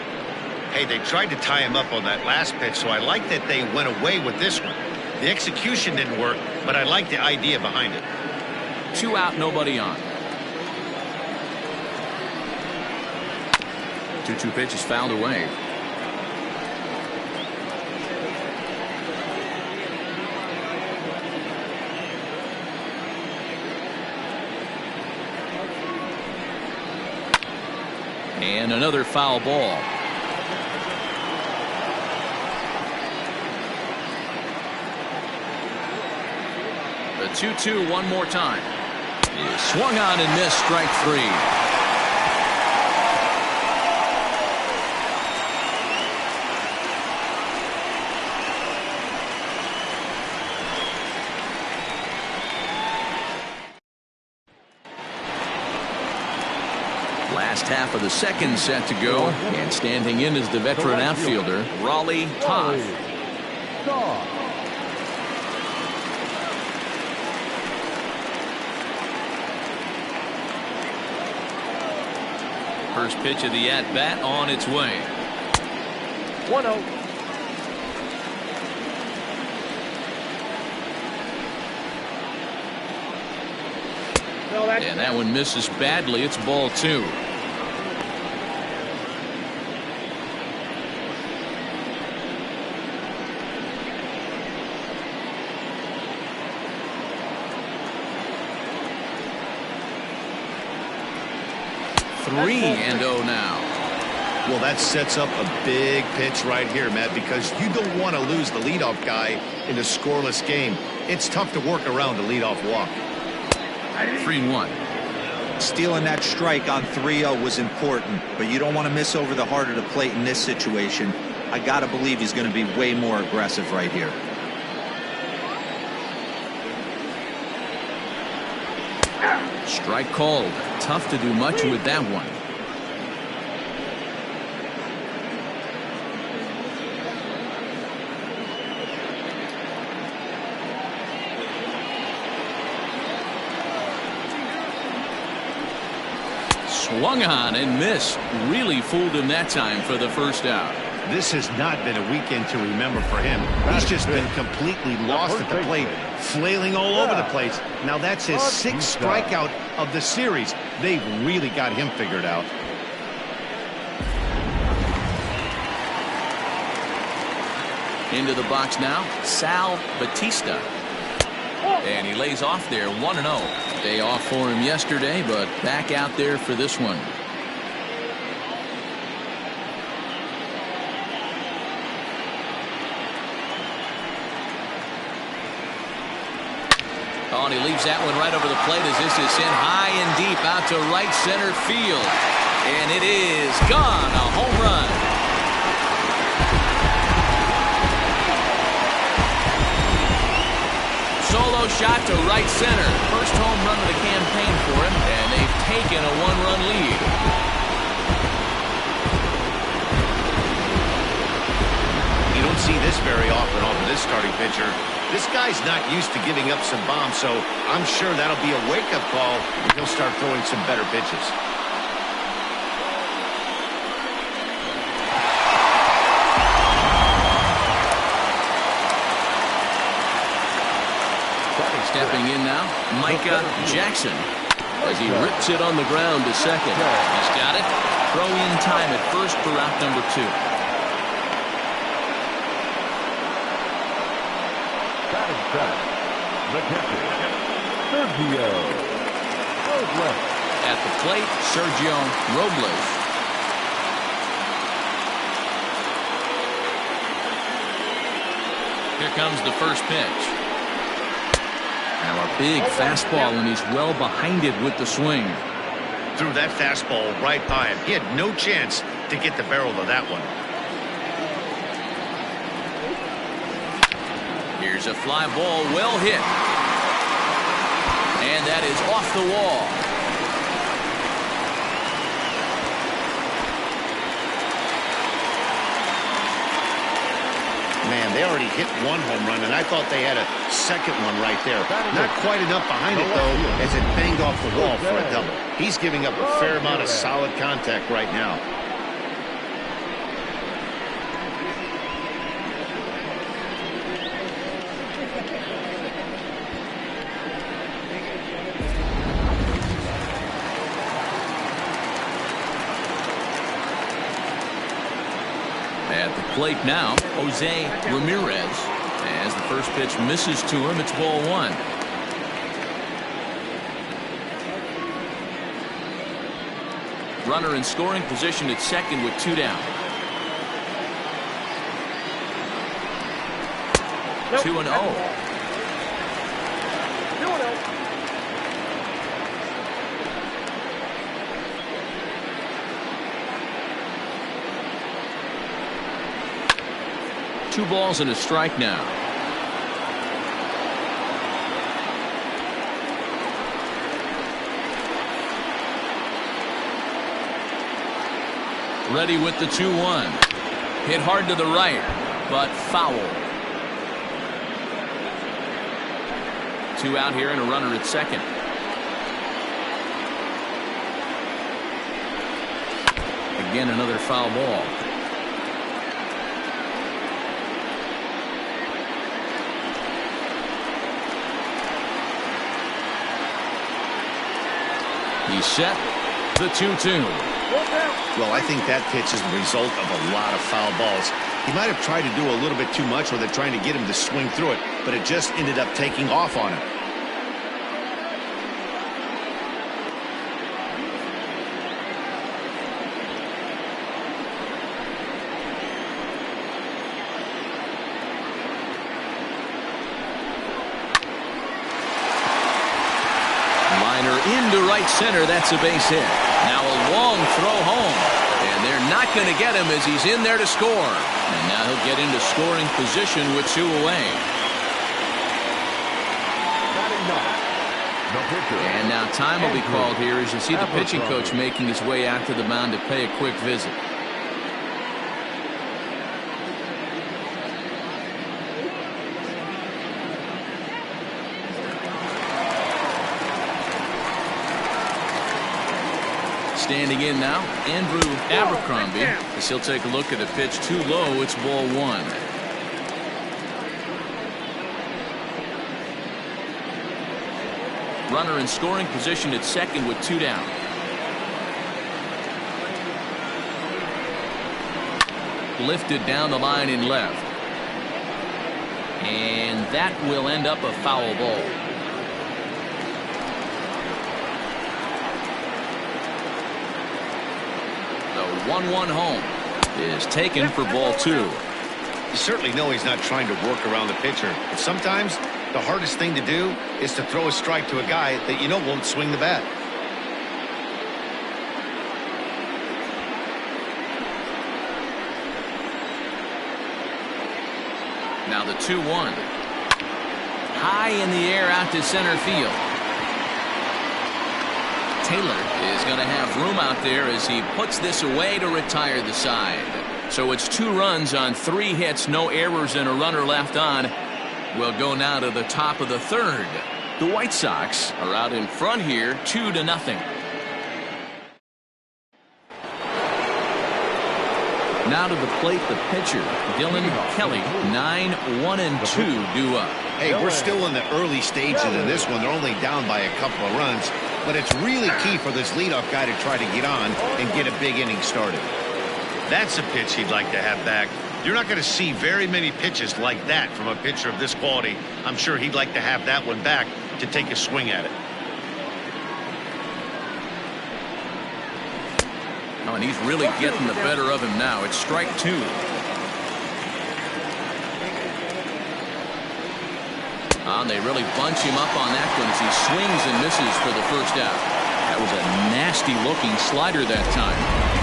B: Hey, they tried to tie him up on that last pitch, so I like that they went away with this one. The execution didn't work, but I like the idea behind it.
A: 2 out, nobody on. 2-2 pitch is fouled away. And another foul ball. The 2-2 one more time. He swung on and missed, strike 3. Last half of the second set to go, and standing in is the veteran outfielder, Raleigh Toth. First pitch of the at-bat on its way.
E: 1-0.
A: And that one misses badly. It's ball 2. Three and 0 now.
B: Well, that sets up a big pitch right here, Matt, because you don't want to lose the leadoff guy in a scoreless game. It's tough to work around a leadoff walk.
A: 3-1.
C: Stealing that strike on 3-0 was important, but you don't want to miss over the heart of the plate in this situation. I got to believe he's going to be way more aggressive right here.
A: Strike called. Tough to do much with that one. Swung on and missed. Really fooled him that time for the first out.
B: This has not been a weekend to remember for him. He's just been completely lost at the plate, flailing all over the place. Now that's his 6th strikeout of the series. They've really got him figured out.
A: Into the box now, Sal Batista. And he lays off there, 1-0. Day off for him yesterday, but back out there for this one. Oh, and he leaves that one right over the plate as this is sent high and deep out to right center field. And it is gone, a home run. Solo shot to right center. First home run of the campaign for him, and they've taken a 1-run lead.
B: You don't see this very often off of this starting pitcher. This guy's not used to giving up some bombs, so I'm sure that'll be a wake-up call, and he'll start throwing some better pitches.
A: Stepping in now, Micah Jackson, as he rips it on the ground to second. He's got it. Throw in time at first for out number 2.
D: Batting center, the catcher, Sergio Robles.
A: At the plate, Sergio Robles. Here comes the first pitch. Now a big fastball, and he's well behind it with the swing.
B: Threw that fastball right by him. He had no chance to get the barrel of that one.
A: Here's a fly ball, well hit. And that is off the wall.
B: Man, they already hit 1 home run, and I thought they had a second one right there. Not quite enough behind it, though, as it banged off the wall for a double. He's giving up a fair amount of solid contact right now.
A: At the plate now, Jose Ramirez. As the first pitch misses to him, it's ball 1. Runner in scoring position at second with 2 down. 2-0. 2 balls and a strike now. Ready with the 2-1. Hit hard to the right, but foul. 2 out here and a runner at second. Again, another foul ball. He's set. The 2-2.
B: Well, I think that pitch is the result of a lot of foul balls. He might have tried to do a little bit too much with it, trying to get him to swing through it, but it just ended up taking off on him.
A: Into right center. That's a base hit. Now a long throw home, and they're not going to get him as he's in there to score. And now he'll get into scoring position with 2 away. And now time will be called here as you see the pitching coach making his way out to the mound to pay a quick visit. Standing in now, Andrew Abercrombie, as he'll take a look at a pitch too low. It's ball 1. Runner in scoring position at second with 2 down. Lifted down the line in left. And that will end up a foul ball. The 1-1 home is taken for ball 2.
B: You certainly know he's not trying to work around the pitcher, but sometimes the hardest thing to do is to throw a strike to a guy that you know won't swing the bat.
A: Now the 2-1. High in the air out to center field. Taylor is going to have room out there as he puts this away to retire the side. So it's 2 runs on 3 hits, no errors, and a runner left on. We'll go now to the top of the 3rd. The White Sox are out in front here, 2-0. Now to the plate, the pitcher, Dylan Kelly. 9-1-2 due up.
B: Hey, we're still in the early stages of this one. They're only down by a couple of runs, but it's really key for this leadoff guy to try to get on and get a big inning started. That's a pitch he'd like to have back. You're not going to see very many pitches like that from a pitcher of this quality. I'm sure he'd like to have that one back to take a swing at it.
A: Oh, and he's really getting the better of him now. It's strike 2. And they really bunch him up on that one as he swings and misses for the first out. That was a nasty looking slider that time.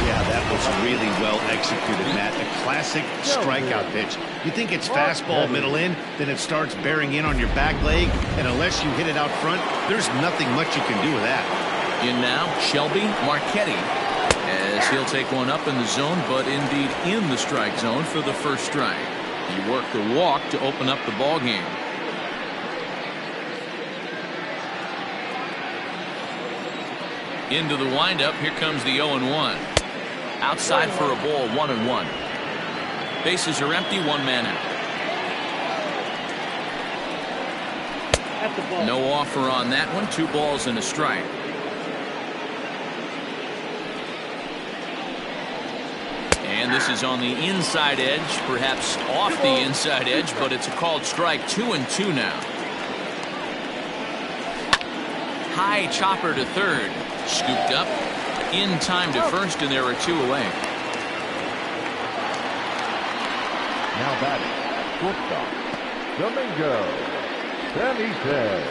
B: Yeah, that was really well executed, Matt. A classic strikeout pitch. You think it's fastball middle in, then it starts bearing in on your back leg, and unless you hit it out front, there's nothing much you can do with that.
A: In now, Shelby Marchetti, as he'll take one up in the zone, but indeed in the strike zone for the first strike. He worked the walk to open up the ball game. Into the windup. Here comes the 0-1. Outside for a ball, 1-1. Bases are empty, 1 man out. No offer on that one. 2 balls and a strike. And this is on the inside edge, perhaps off the inside edge, but it's a called strike. 2-2 now. High chopper to third. Scooped up in time to first, and there are 2 away.
D: Now batting, shortstop, Domingo Benitez.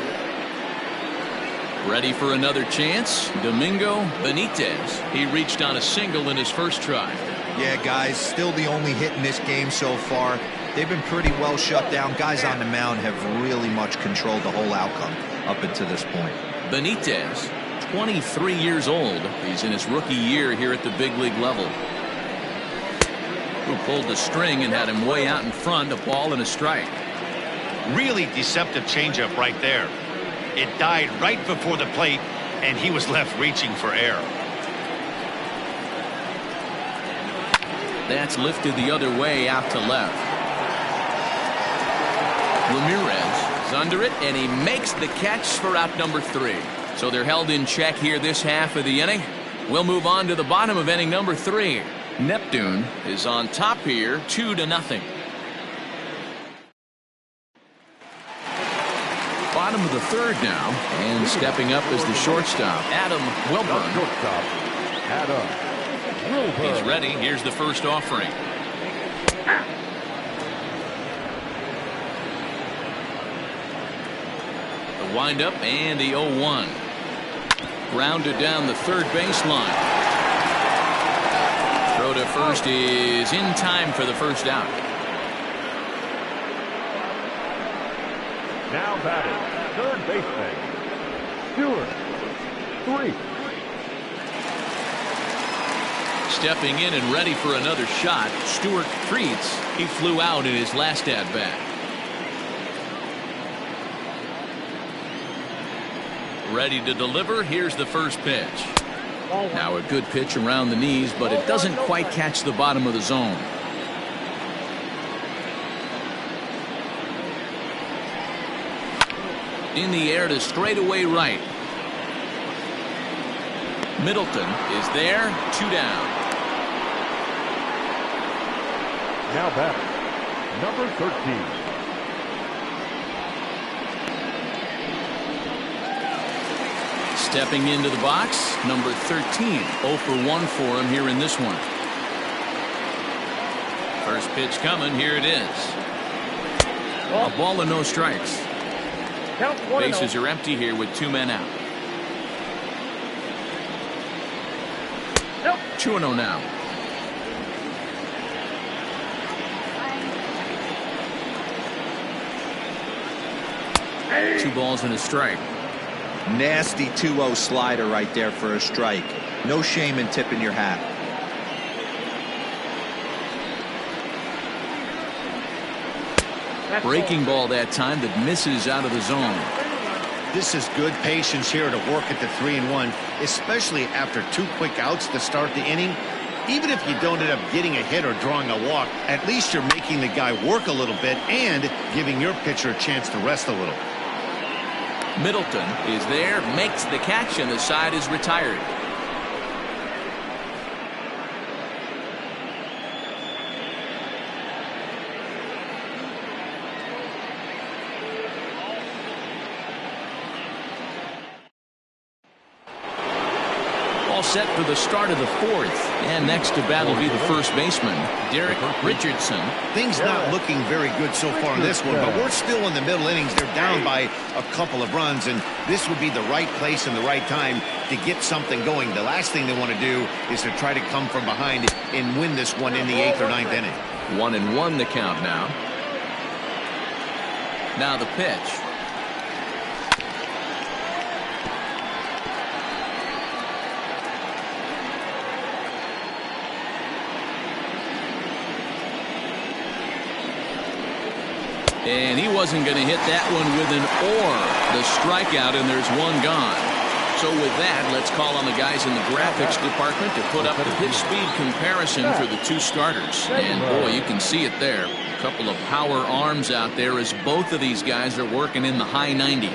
A: Ready for another chance? Domingo Benitez. He reached on a single in his first try.
C: Yeah, guys, still the only hit in this game so far. They've been pretty well shut down. Guys on the mound have really much controlled the whole outcome up until this point.
A: Benitez, 23 years old. He's in his rookie year here at the big league level. who pulled the string and had him way out in front, a ball and a strike.
B: Really deceptive changeup right there. It died right before the plate, and he was left reaching for air.
A: That's lifted the other way out to left. Ramirez is under it, and he makes the catch for out number 3. So they're held in check here this half of the inning. We'll move on to the bottom of inning number 3. Neptune is on top here, 2-0. Bottom of the 3rd now, and stepping up is the shortstop, Adam Wilburn.
D: Shortstop, Adam Wilburn.
A: He's ready. Here's the first offering. The windup and the 0-1. Grounded down the third baseline. Throw to first is in time for the first out.
D: Now batting, third baseman, Stewart, 3.
A: Stepping in and ready for another shot, Stewart treats. He flew out in his last at-bat. Ready to deliver. Here's the first pitch. Now a good pitch around the knees, but it doesn't quite catch the bottom of the zone. In the air to straightaway right. Middleton is there, 2 down.
D: Now batting, number 13.
A: Stepping into the box, number 13. 0 for 1 for him here in this one. First pitch coming, here it is. A ball and no strikes. Bases are empty here with 2 men out. 2-0 now. Two balls and a strike.
C: Nasty 2-0 slider right there for a strike. No shame in tipping your hat.
A: Breaking ball that time that misses out of the zone.
B: This is good patience here to work at the 3-1, especially after 2 quick outs to start the inning. Even if you don't end up getting a hit or drawing a walk, at least you're making the guy work a little bit and giving your pitcher a chance to rest a little.
A: Middleton is there, makes the catch, and the side is retired. All set for the start of the 4th. And next to bat will be the first baseman, Derek Richardson.
B: Things not looking very good so far in this one, but we're still in the middle innings. They're down by a couple of runs, and this would be the right place and the right time to get something going. The last thing they want to do is to try to come from behind and win this one in the 8th or 9th inning.
A: 1-1 the count now. Now the pitch. And he wasn't going to hit that one with an or. The strikeout, and there's one gone. So with that, let's call on the guys in the graphics department to put up the pitch speed comparison for the 2 starters. And boy, you can see it there. A couple of power arms out there as both of these guys are working in the high 90s.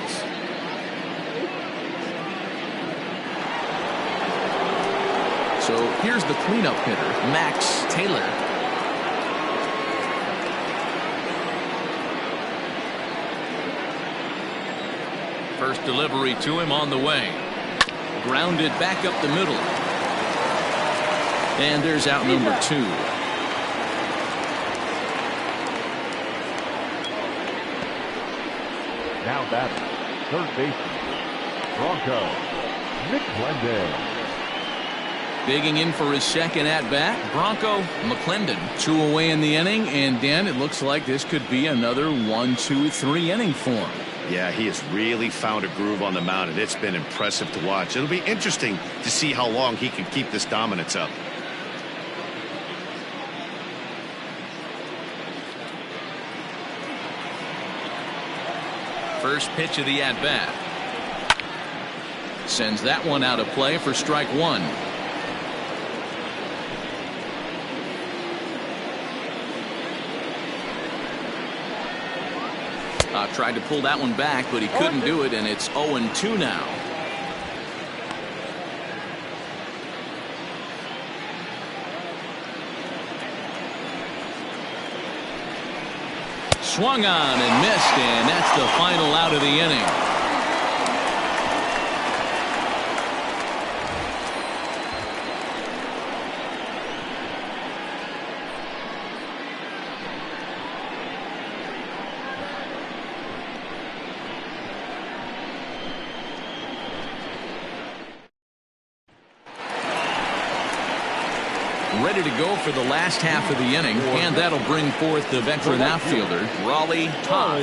A: So here's the cleanup hitter, Max Taylor. First delivery to him on the way. Grounded back up the middle. And there's out number 2.
D: Now batting, third baseman, Bronco, McClendon.
A: Digging in for his second at-bat, Bronco McClendon. 2 away in the inning, and Dan, it looks like this could be another 1-2-3 inning for him.
B: Yeah, he has really found a groove on the mound, and it's been impressive to watch. It'll be interesting to see how long he can keep this dominance up.
A: First pitch of the at-bat. Sends that one out of play for strike one. Tried to pull that one back, but he couldn't do it, and it's 0-2 now. Swung on and missed, and that's the final out of the inning. Ready to go for the last half of the inning, and that'll bring forth the veteran outfielder, Raleigh Toth.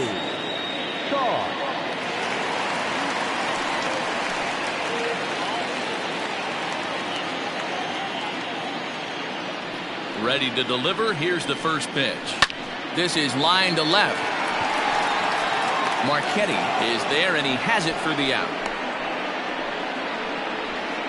A: Ready to deliver. Here's the first pitch. This is line to left. Marchetti is there, and he has it for the out.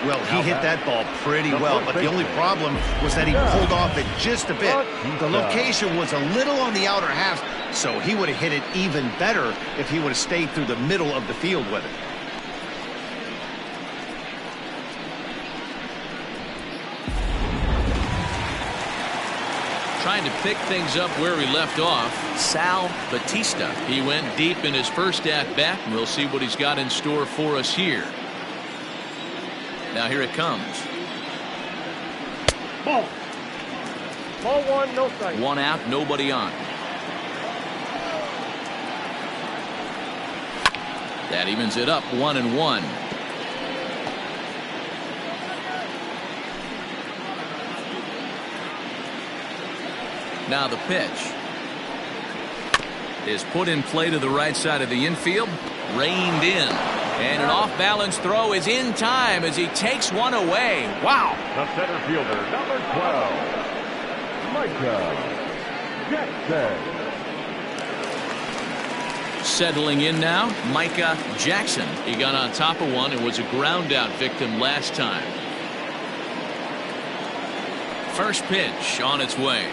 B: Well, he hit that ball pretty well, but the only problem was that he pulled off it just a bit. The location was a little on the outer half, so he would have hit it even better if he would have stayed through the middle of the field with it.
A: Trying to pick things up where we left off, Sal Batista. He went deep in his first at-bat, and we'll see what he's got in store for us here. Now here it comes.
E: Ball. Ball one, no strike.
A: One out, nobody on. That evens it up, 1-1. Now the pitch is put in play to the right side of the infield, reined in. And an off-balance throw is in time as he takes one away. Wow.
D: The center fielder, number 12, Micah Jackson.
A: Settling in now, Micah Jackson. He got on top of one and was a ground-out victim last time. First pitch on its way.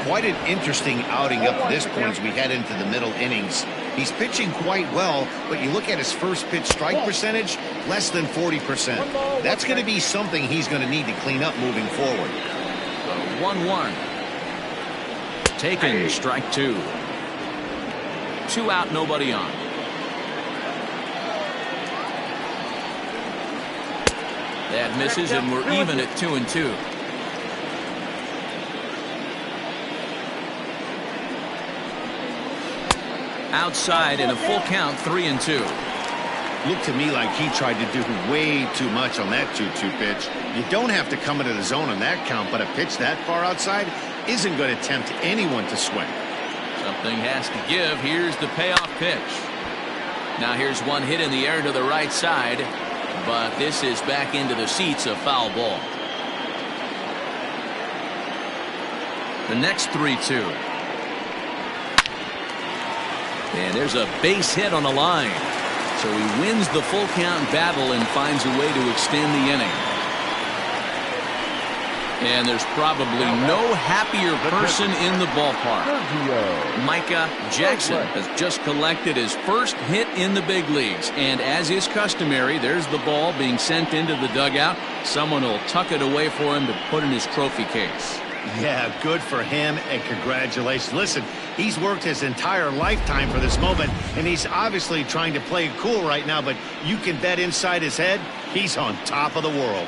B: Quite an interesting outing up to this point as we head into the middle innings. He's pitching quite well, but you look at his first pitch strike percentage, less than 40%. That's going to be something he's going to need to clean up moving forward.
A: So 1-1. Taken, strike two. 2 out, nobody on. That misses, and we're even at 2-2. Outside in a full count, 3-2.
B: Looked to me like he tried to do way too much on that 2-2 pitch. You don't have to come into the zone on that count, but a pitch that far outside isn't going to tempt anyone to swing.
A: Something has to give. Here's the payoff pitch. Now here's one hit in the air to the right side, but this is back into the seats, a foul ball. The next 3-2. And there's a base hit on the line. So he wins the full count battle and finds a way to extend the inning. And there's probably no happier person in the ballpark. Micah Jackson has just collected his first hit in the big leagues. And as is customary, there's the ball being sent into the dugout. Someone will tuck it away for him to put in his trophy case.
B: Yeah, good for him, and congratulations. Listen, he's worked his entire lifetime for this moment, and he's obviously trying to play it cool right now, but you can bet inside his head, he's on top of the world.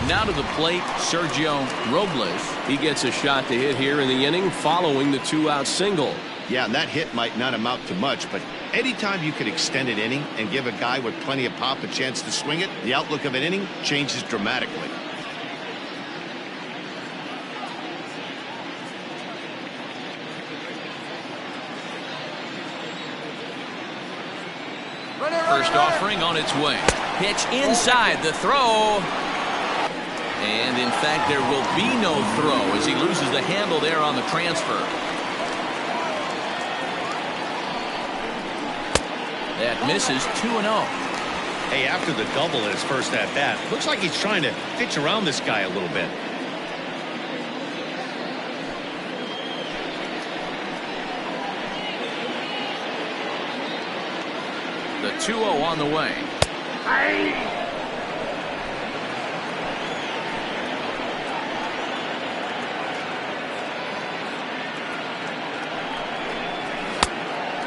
A: Now to the plate, Sergio Robles. He gets a shot to hit here in the inning following the 2-out single.
B: Yeah, and that hit might not amount to much, but anytime you can extend an inning and give a guy with plenty of pop a chance to swing it, the outlook of an inning changes dramatically.
A: First offering on its way. Pitch inside, the throw. And in fact, there will be no throw as he loses the handle there on the transfer. That misses 2-0.
B: Hey, after the double in his first at bat, looks like he's trying to pitch around this guy a little bit.
A: The 2-0 on the way.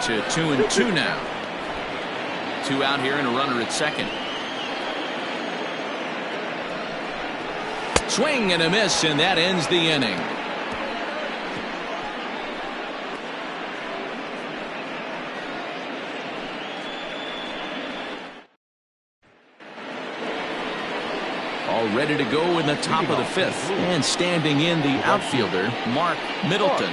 A: To 2-2 now. 2 out here and a runner at second. Swing and a miss, and that ends the inning. All ready to go in the top of the fifth. And standing in the outfielder, Mark Middleton.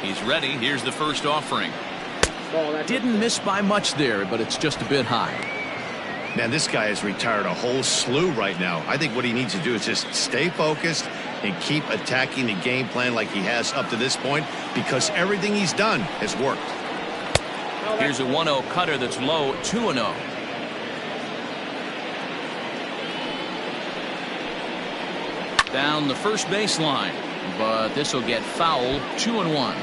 A: He's ready. Here's the first offering. Didn't miss by much there, but it's just a bit high.
B: Man, this guy has retired a whole slew right now. I think what he needs to do is just stay focused and keep attacking the game plan like he has up to this point, because everything he's done has worked.
A: Here's a 1-0 cutter that's low, 2-0. Down the first baseline, but this will get foul, 2-1.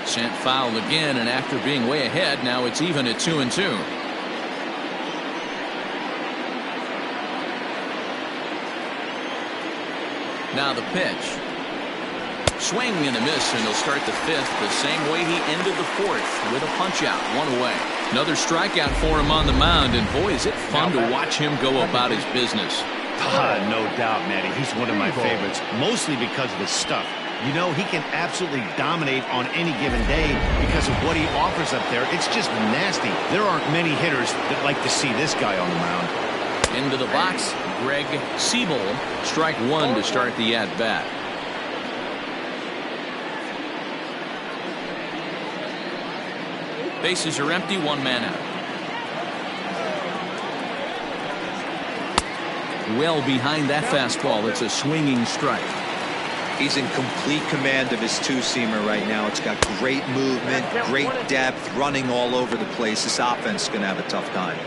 A: Sent foul again, and after being way ahead, now it's even at 2-2. Now the pitch. Swing and a miss, and he'll start the fifth the same way he ended the fourth, with a punch out, 1 away. Another strikeout for him on the mound, and boy, is it fun to watch him go about his business.
B: No doubt, Matty. He's one of my favorites, mostly because of his stuff. You know, he can absolutely dominate on any given day because of what he offers up there. It's just nasty. There aren't many hitters that like to see this guy on the mound.
A: Into the box, Greg Siebel. Strike 1 to start the at-bat. Bases are empty, 1 man out. Well behind that fastball. It's a swinging strike.
C: He's in complete command of his two-seamer right now. It's got great movement, great depth, running all over the place. This offense is going to have a tough time.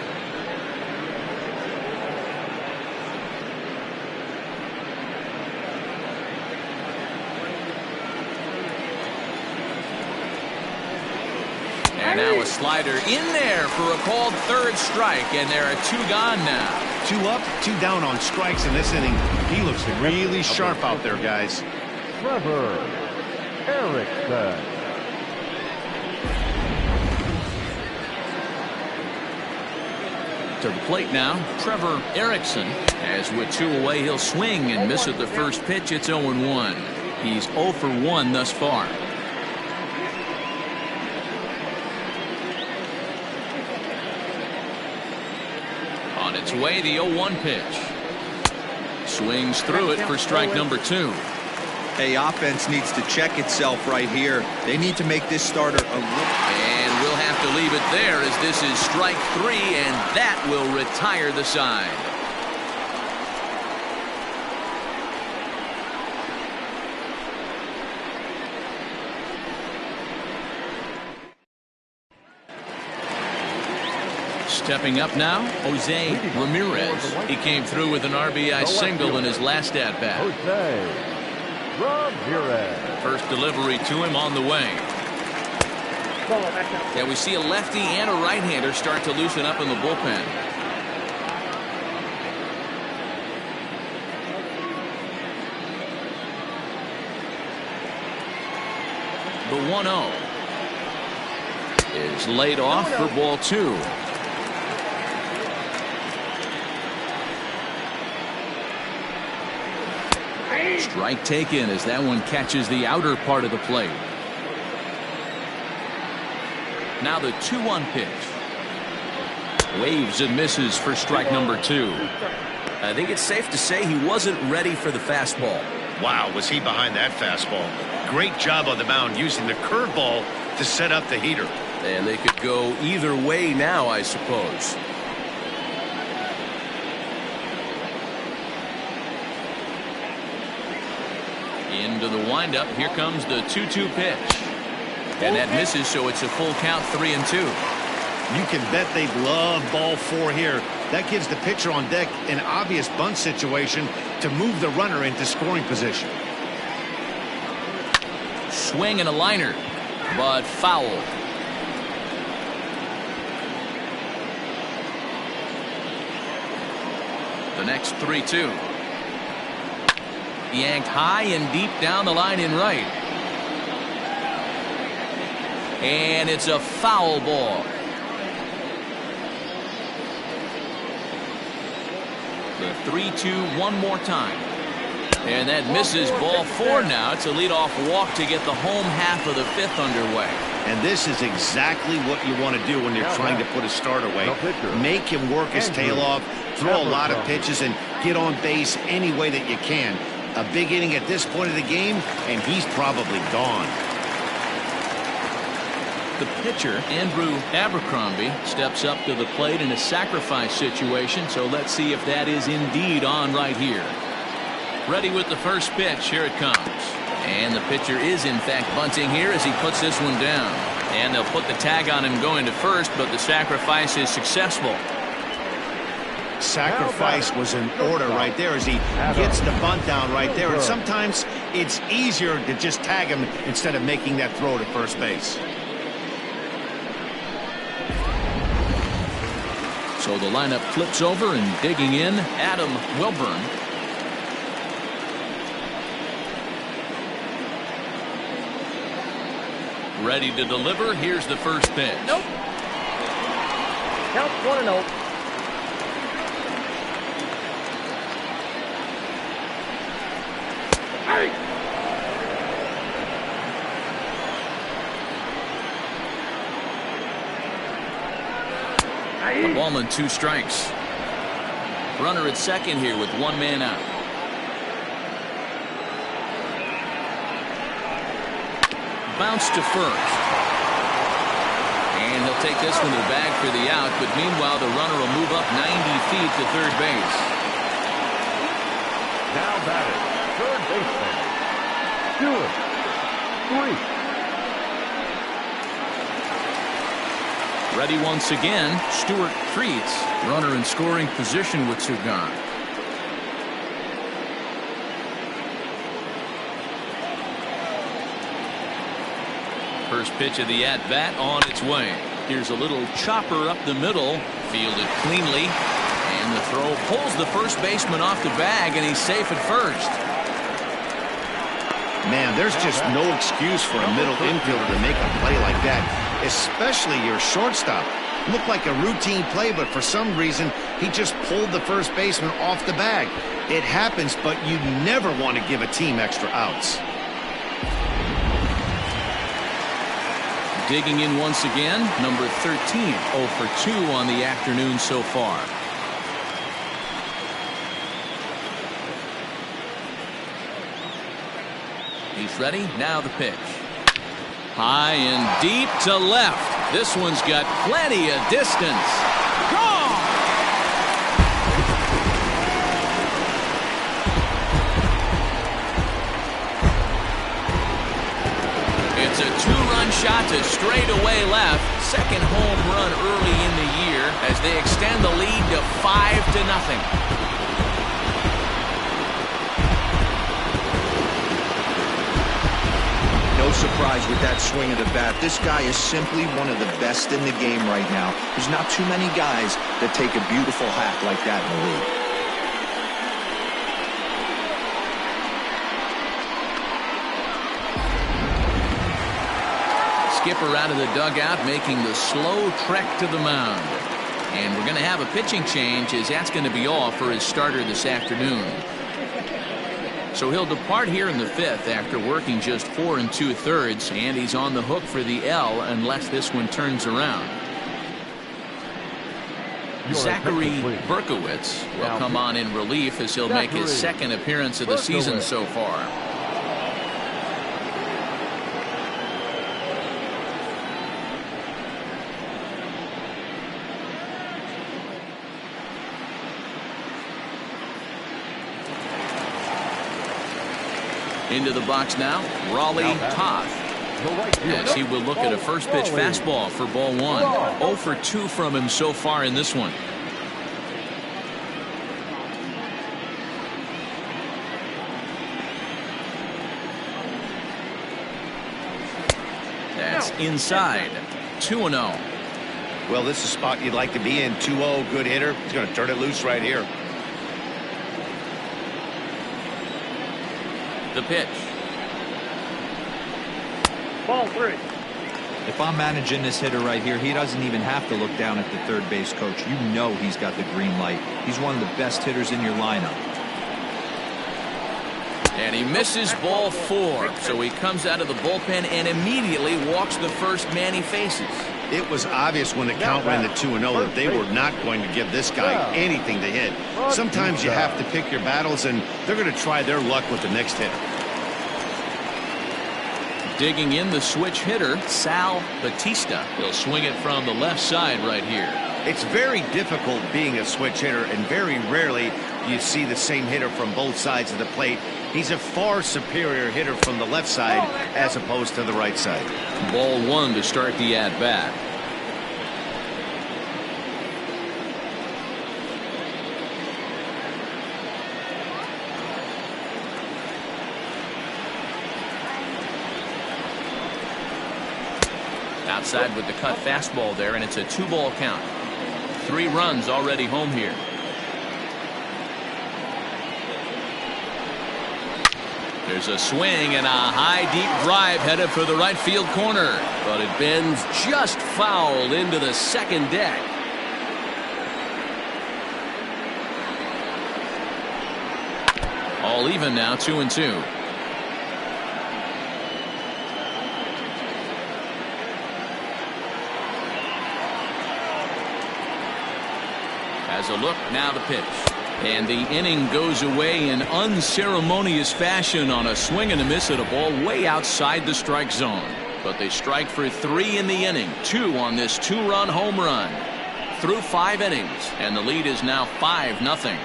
A: And now a slider in there for a called third strike, and there are 2 gone now.
B: 2 up, 2 down on strikes in this inning. He looks really sharp out there, guys.
D: Trevor Erickson.
A: To the plate now, Trevor Erickson. As with 2 away, he'll swing and miss at the first pitch. It's 0-1. He's 0 for 1 thus far. On its way, the 0-1 pitch. Swings through it for strike number 2.
C: Hey, offense needs to check itself right here. They need to make this starter a little...
A: And we'll have to leave it there as this is strike 3, and that will retire the side. Stepping up now, Jose Ramirez. He came through with an RBI single in his last at-bat.
D: Jose Ramirez.
A: First delivery to him on the way. Yeah, we see a lefty and a right-hander start to loosen up in the bullpen. The 1-0 is laid off for ball 2. Strike taken as that one catches the outer part of the plate. Now the 2-1 pitch. Waves and misses for strike number 2. I think it's safe to say he wasn't ready for the fastball.
B: Wow, was he behind that fastball. Great job on the mound using the curveball to set up the heater.
A: And they could go either way now, I suppose. Into the windup. Here comes the 2-2 pitch. And that misses, so it's a full count, 3-2.
B: You can bet they'd love ball 4 here. That gives the pitcher on deck an obvious bunt situation to move the runner into scoring position.
A: Swing and a liner, but foul. The next 3-2. Yanked high and deep down the line in right. And it's a foul ball. The 3-2 one more time. And that misses, ball 4 now. It's a leadoff walk to get the home half of the 5th underway.
B: And this is exactly what you want to do when you're trying to put a start away. Make him work his tail off, throw a lot of pitches, and get on base any way that you can. A big inning at this point of the game, and he's probably gone.
A: The pitcher, Andrew Abercrombie, steps up to the plate in a sacrifice situation, so let's see if that is indeed on right here. Ready with the first pitch. Here it comes. And the pitcher is, in fact, bunting here as he puts this one down. And they'll put the tag on him going to first, but the sacrifice is successful.
B: Sacrifice was in order right there as he gets the bunt down right there. And sometimes it's easier to just tag him instead of making that throw to first base.
A: So the lineup flips over, and digging in, Adam Wilburn. Ready to deliver. Here's the first pitch.
E: Nope. Count 1-0.
A: A ball and 2 strikes. Runner at second here with 1 man out. Bounce to first. And he'll take this one to the bag for the out, but meanwhile the runner will move up 90 feet to third base.
D: Now batting, third baseman, Stewart. 3.
A: Ready once again. Stewart treats. Runner in scoring position with 2 gone. First pitch of the at-bat on its way. Here's a little chopper up the middle. Fielded cleanly. And the throw pulls the first baseman off the bag, and he's safe at first.
B: Man, there's just no excuse for a middle infielder to make a play like that, especially your shortstop. Looked like a routine play, but for some reason, he just pulled the first baseman off the bag. It happens, but you never want to give a team extra outs.
A: Digging in once again, number 13, 0 for 2 on the afternoon so far. He's ready. Now the pitch. High and deep to left. This one's got plenty of distance. Gone! It's a 2-run shot to straightaway left. Second home run early in the year as they extend the lead to 5-0.
C: No surprise with that swing of the bat. This guy is simply one of the best in the game right now. There's not too many guys that take a beautiful hack like that in the league.
A: Skipper out of the dugout making the slow trek to the mound. And we're going to have a pitching change as that's going to be all for his starter this afternoon. So he'll depart here in the 5th after working just 4 2/3, and he's on the hook for the L unless this one turns around. Zachary Berkowitz will come on in relief as he'll make his second appearance of the season so far. Into the box now, Raleigh Toth, as he will look at a first pitch fastball for ball 1. 0 for 2 from him so far in this one. That's inside. 2-0.
B: Well, this is a spot you'd like to be in. 2-0, good hitter. He's going to turn it loose right here.
A: The pitch.
E: Ball 3.
C: If I'm managing this hitter right here, he doesn't even have to look down at the third base coach. You know he's got the green light. He's one of the best hitters in your lineup.
A: And he misses ball 4. So he comes out of the bullpen and immediately walks the first man he faces.
B: It was obvious when the count ran to 2-0 that they were not going to give this guy anything to hit. Sometimes you have to pick your battles, and they're going to try their luck with the next hitter.
A: Digging in the switch hitter, Sal Batista. He'll swing it from the left side right here.
B: It's very difficult being a switch hitter, and very rarely you see the same hitter from both sides of the plate. He's a far superior hitter from the left side as opposed to the right side.
A: Ball 1 to start the at-bat. Outside with the cut fastball there, and it's a 2-ball count. 3 runs already home here. There's a swing and a high deep drive headed for the right field corner, but it bends just foul into the second deck. All even now, 2-2. As a look, now the pitch. And the inning goes away in unceremonious fashion on a swing and a miss at a ball way outside the strike zone. But they strike for 3 in the inning, 2 on this 2-run home run. Through 5 innings, and the lead is now 5-0.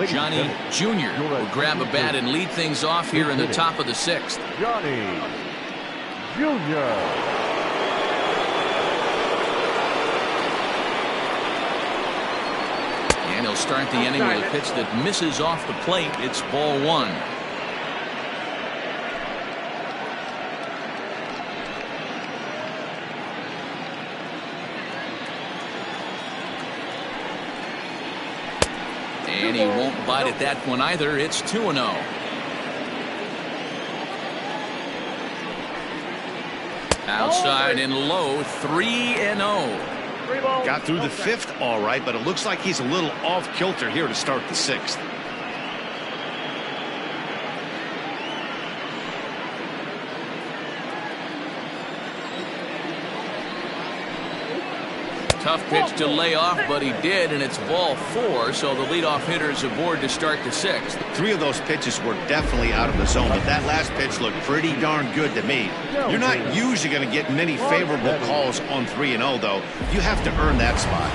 A: Johnny Jr. will grab a bat and lead things off here in the top of the 6th.
D: Johnny Jr.
A: And he'll start the inning with a pitch that misses off the plate. It's ball 1. And he won't bite at that one either. It's 2-0. Outside and low, 3-0.
B: Got through the 5th all right, but it looks like he's a little off kilter here to start the 6th.
A: Tough pitch to lay off, but he did, and it's ball 4, so the leadoff hitter is aboard to start the 6th.
B: 3 of those pitches were definitely out of the zone, but that last pitch looked pretty darn good to me. You're not usually going to get many favorable calls on 3-0, though. You have to earn that spot.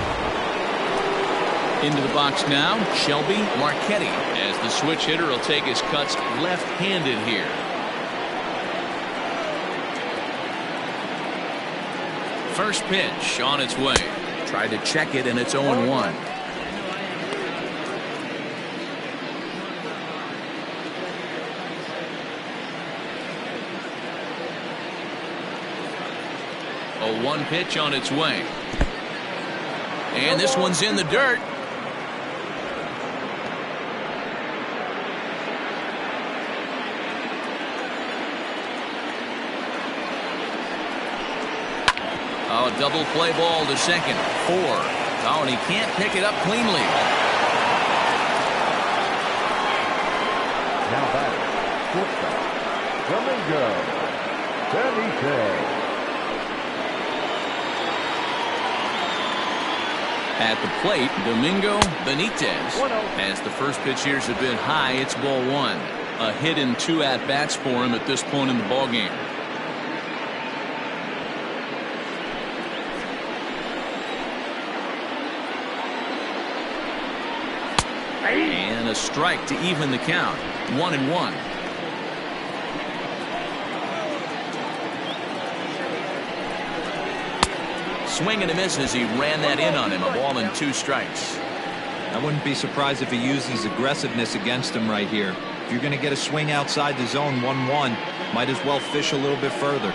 A: Into the box now, Shelby Marchetti, as the switch hitter will take his cuts left-handed here. First pitch on its way. Tried to check it, and it's 0-1. A 1 pitch on its way. And this one's in the dirt. Oh, a double play ball to second. 4. Oh, and he can't pick it up cleanly.
D: Now batting, shortstop, Domingo Benitez.
A: At the plate, Domingo Benitez. As the first pitch here is a bit high, it's ball one. A hit and 2 at-bats for him at this point in the ballgame. And a strike to even the count. 1-1. Swing and a miss as he ran that in on him. A ball and 2 strikes.
C: I wouldn't be surprised if he used his aggressiveness against him right here. If you're going to get a swing outside the zone 1-1, might as well fish a little bit further.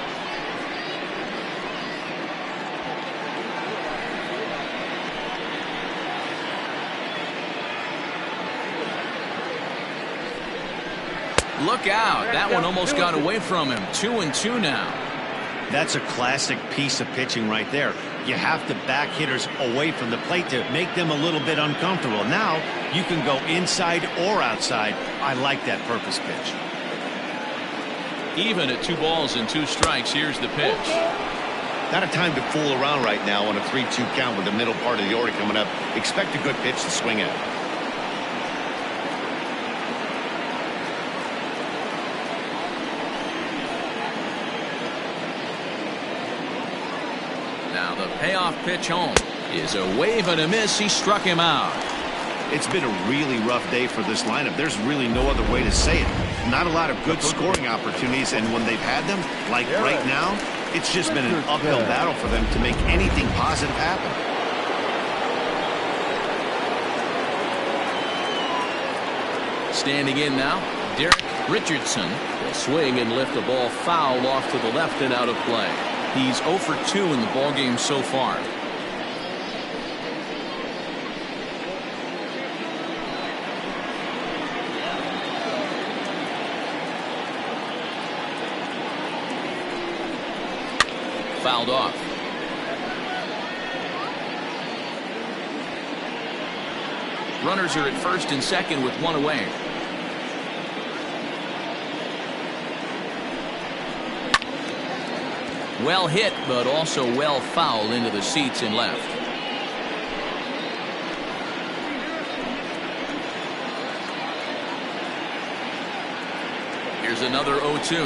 A: Look out. That one almost got away from him. 2-2 now.
B: That's a classic piece of pitching right there. You have to back hitters away from the plate to make them a little bit uncomfortable. Now you can go inside or outside. I like that purpose pitch.
A: Even at 2 balls and 2 strikes, here's the pitch.
B: Not a time to fool around right now on a 3-2 count with the middle part of the order coming up. Expect a good pitch to swing at.
A: Now the payoff pitch home is a wave and a miss. He struck him out.
B: It's been a really rough day for this lineup. There's really no other way to say it. Not a lot of good scoring opportunities, and when they've had them, like right now, it's just been an uphill battle for them to make anything positive happen.
A: Standing in now, Derek Richardson will swing and lift the ball foul off to the left and out of play. He's 0 for 2 in the ballgame so far. Fouled off. Runners are at first and second with 1 away. Well hit, but also well fouled into the seats and left. Here's another 0-2.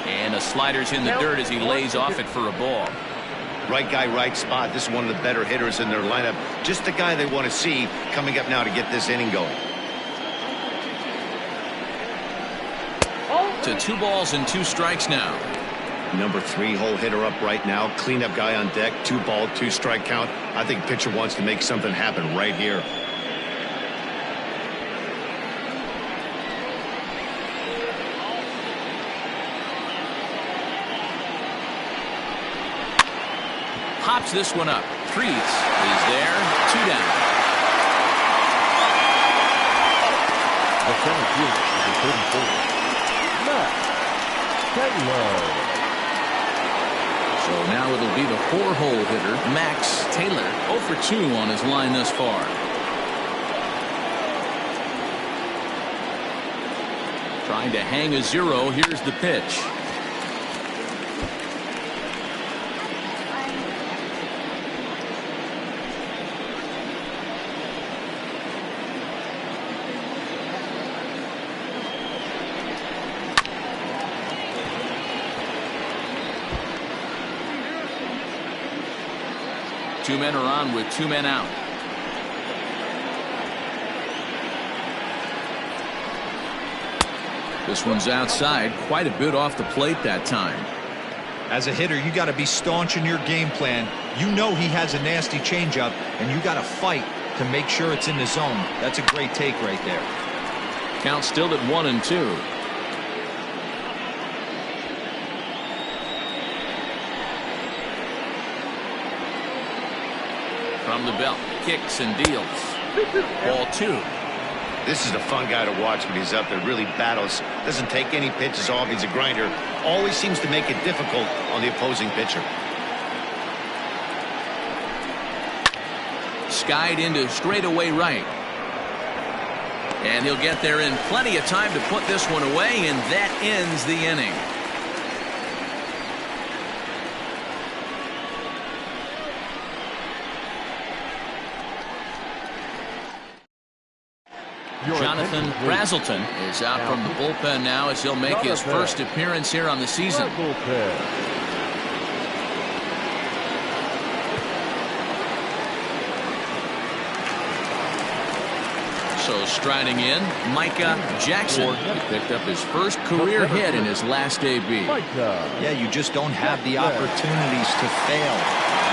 A: And a slider's in the dirt as he lays off it for a ball.
B: Right guy, right spot. This is one of the better hitters in their lineup. Just the guy they want to see coming up now to get this inning going.
A: To 2 balls and 2 strikes now.
B: Number 3 hole hitter up right now. Cleanup guy on deck. 2 ball, 2 strike count. I think pitcher wants to make something happen right here.
A: Pops this one up. Treats is there. 2 down.
D: The center fielder is hitting forward. Max Taylor.
A: So now it'll be the 4-hole hitter, Max Taylor. 0 for 2 on his line thus far. Trying to hang a 0. Here's the pitch. Two men are on with 2 men out. This one's outside, quite a bit off the plate that time.
C: As a hitter, you got to be staunch in your game plan. You know he has a nasty changeup, and you got to fight to make sure it's in the zone. That's a great take right there.
A: Count still at 1-2. From the belt, kicks and deals. Ball 2.
B: This is a fun guy to watch when he's up there. Really battles. Doesn't take any pitches off. He's a grinder. Always seems to make it difficult on the opposing pitcher.
A: Skied into straightaway right. And he'll get there in plenty of time to put this one away, and that ends the inning. Jonathan Brazelton is out from the bullpen now as he'll make his first appearance here on the season. So striding in, Micah Jackson. He picked up his first career hit in his last AB.
C: Yeah, you just don't have the opportunities to fail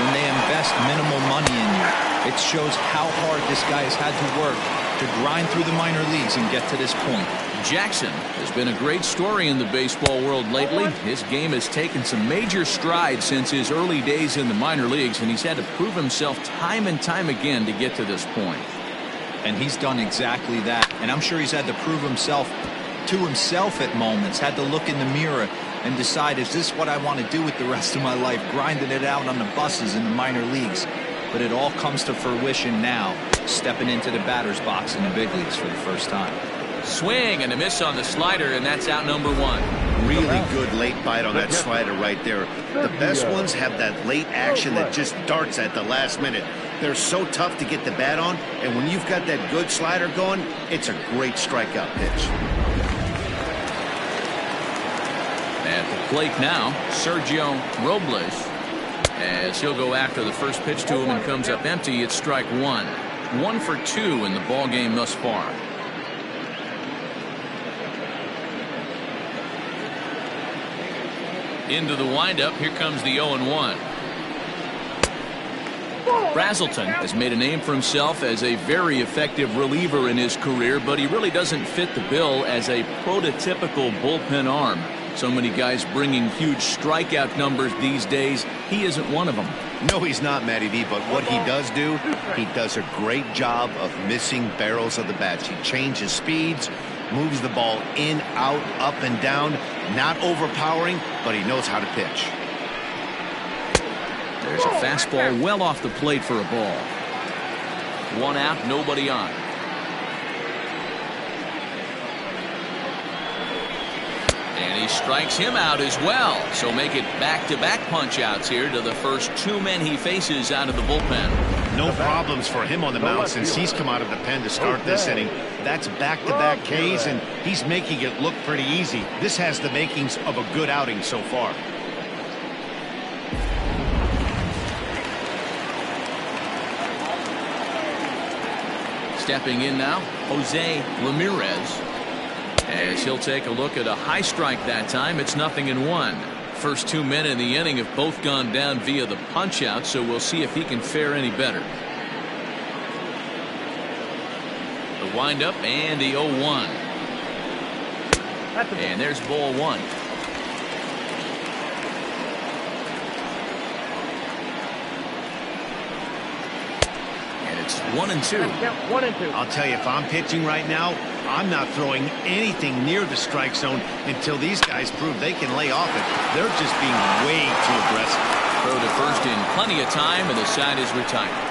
C: when they invest minimal money in you. It shows how hard this guy has had to work to grind through the minor leagues and get to this point.
A: Jackson has been a great story in the baseball world lately. His game has taken some major strides since his early days in the minor leagues, and he's had to prove himself time and time again to get to this point.
C: And he's done exactly that. And I'm sure he's had to prove himself to himself at moments, had to look in the mirror and decide, is this what I want to do with the rest of my life, grinding it out on the buses in the minor leagues? But it all comes to fruition now, stepping into the batter's box in the big leagues for the first time.
A: Swing and a miss on the slider, and that's out number one.
B: Really good late bite on that slider right there. The best ones have that late action that just darts at the last minute. They're so tough to get the bat on, and when you've got that good slider going, it's a great strikeout pitch.
A: At the plate now, Sergio Robles, as he'll go after the first pitch to him and comes up empty. It's strike one. 1 for 2 in the ball game thus far. Into the windup. Here comes the 0-1. Brazelton has made a name for himself as a very effective reliever in his career, but he really doesn't fit the bill as a prototypical bullpen arm. So many guys bringing huge strikeout numbers these days. He isn't one of them.
B: No, he's not, Matty V, but what he does do, he does a great job of missing barrels of the bats. He changes speeds, moves the ball in, out, up, and down. Not overpowering, but he knows how to pitch.
A: There's a fastball well off the plate for a ball. 1 out, nobody on. And he strikes him out as well. So make it back-to-back punch-outs here to the first 2 men he faces out of the bullpen.
B: No problems for him on the mound since he's come out of the pen to start this inning. That's back-to-back Ks, and he's making it look pretty easy. This has the makings of a good outing so far.
A: Stepping in now, Jose Ramirez, as he'll take a look at a high strike that time. It's 0-1. First 2 men in the inning have both gone down via the punch out, so we'll see if he can fare any better. The windup and the 0-1. And there's ball 1. It's 1-2.
E: 1-2.
B: I'll tell you, if I'm pitching right now, I'm not throwing anything near the strike zone until these guys prove they can lay off it. They're just being way too aggressive.
A: Throw to first in plenty of time, and the side is retired.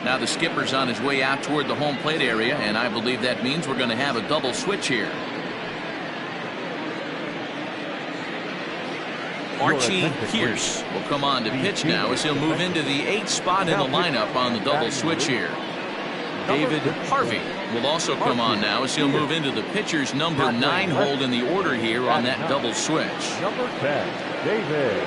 A: Now the skipper's on his way out toward the home plate area, and I believe that means we're going to have a double switch here. Archie Pierce will come on to pitch now as he'll move into the 8th spot in the lineup on the double switch here. David Harvey will also come on now as he'll move into the pitcher's number 9 hold in the order here on that double switch.
D: Number 10, David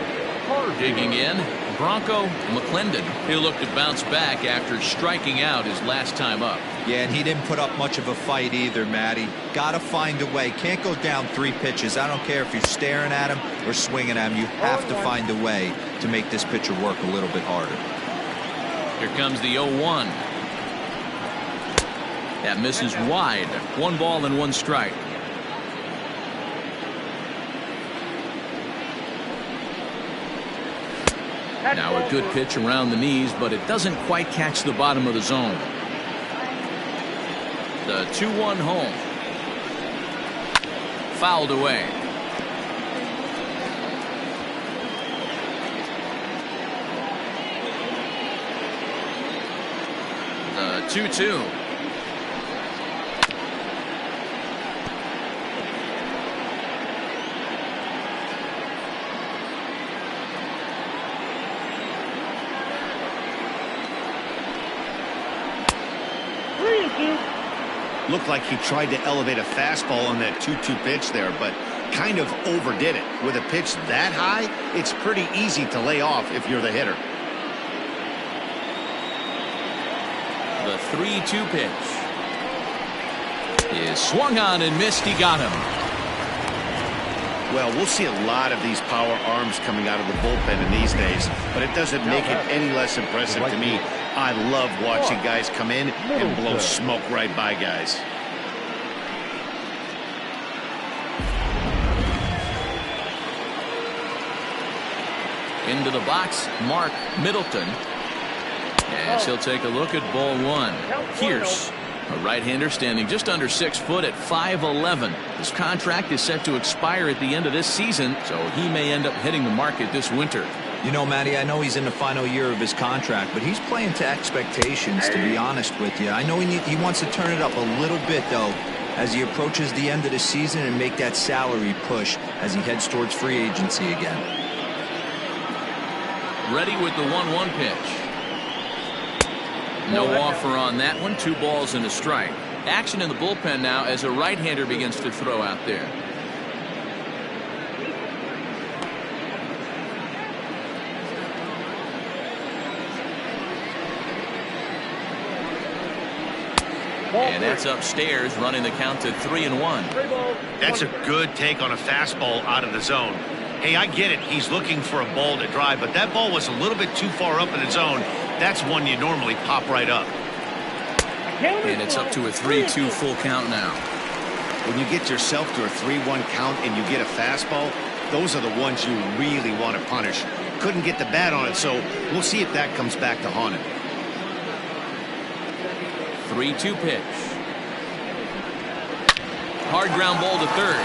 D: Harvey.
A: Digging in, Bronco McClendon. He'll look to bounce back after striking out his last time up.
C: Yeah, and he didn't put up much of a fight either, Matty. Gotta find a way. Can't go down 3 pitches. I don't care if you're staring at him or swinging at him. You have to find a way to make this pitcher work a little bit harder.
A: Here comes the 0-1. That misses wide. 1 ball and 1 strike. Now a good pitch around the knees, but it doesn't quite catch the bottom of the zone. The 2-1 home. Fouled away. The 2-2.
B: Looked like he tried to elevate a fastball on that 2-2 pitch there, but kind of overdid it. With a pitch that high, it's pretty easy to lay off if you're the hitter.
A: The 3-2 pitch is swung on and missed. He got him.
B: Well, we'll see a lot of these power arms coming out of the bullpen in these days, but it doesn't make it any less impressive to me. I love watching guys come in and blow smoke right by guys.
A: Into the box, Mark Middleton. As he'll take a look at ball one. Pierce, a right-hander standing just under 6 foot at 5'11". His contract is set to expire at the end of this season, so he may end up hitting the market this winter.
C: You know, Matty, I know he's in the final year of his contract, but he's playing to expectations, to be honest with you. I know he wants to turn it up a little bit, though, as he approaches the end of the season and make that salary push as he heads towards free agency again.
A: Ready with the 1-1 pitch. No offer on that one. 2 balls and a strike. Action in the bullpen now as a right-hander begins to throw out there. And that's upstairs, running the count to 3-1.
B: That's a good take on a fastball out of the zone. Hey, I get it. He's looking for a ball to drive, but that ball was a little bit too far up in the zone. That's one you normally pop right up.
A: And it's up to a 3-2 full count now.
B: When you get yourself to a 3-1 count and you get a fastball, those are the ones you really want to punish. Couldn't get the bat on it, so we'll see if that comes back to haunt him.
A: 3-2 pitch. Hard ground ball to third.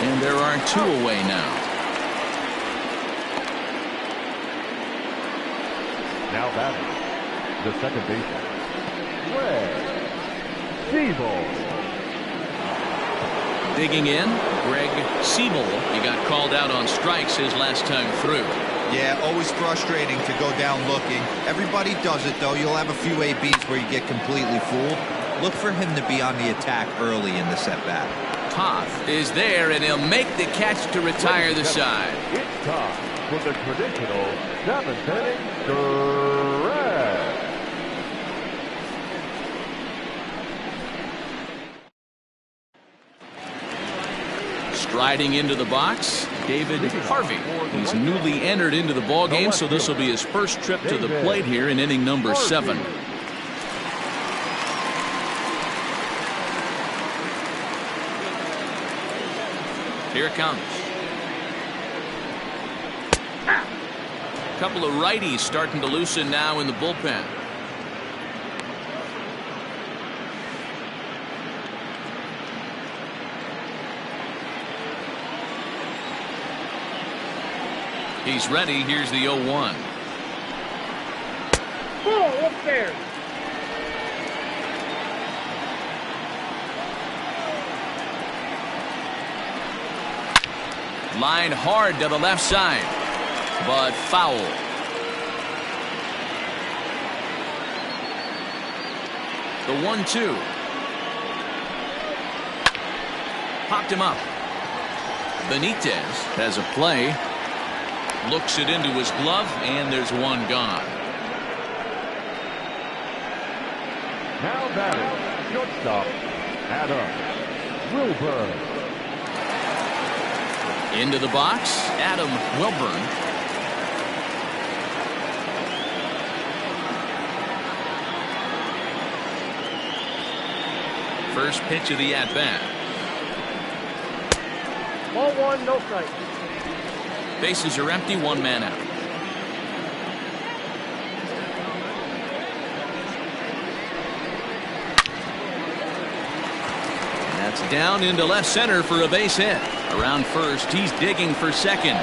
A: And there are 2 away now.
D: Now batting, the second baseman, Greg Siebel.
A: Digging in, Greg Siebel. He got called out on strikes his last time through.
C: Yeah, always frustrating to go down looking. Everybody does it, though. You'll have a few ABs where you get completely fooled. Look for him to be on the attack early in the set-back.
A: Toth is there, and he'll make the catch to retire the side.
D: It's Toth for the traditional 7th inning stretch.
A: Striding into the box, David Harvey. He's newly entered into the ballgame, so this will be his first trip to the plate here in inning number 7. Here it comes. A couple of righties starting to loosen now in the bullpen. He's ready. Here's the 0-1.
E: Ball upstairs.
A: Line hard to the left side, but foul. The 1-2. Popped him up. Benitez has a play. Looks it into his glove, and there's one gone.
D: Now batting, shortstop, Adam Wilburn.
A: Into the box, Adam Wilburn. First pitch of the at-bat.
E: Ball 1, no strike.
A: Bases are empty, 1 man out. That's down into left center for a base hit. Around first, he's digging for second.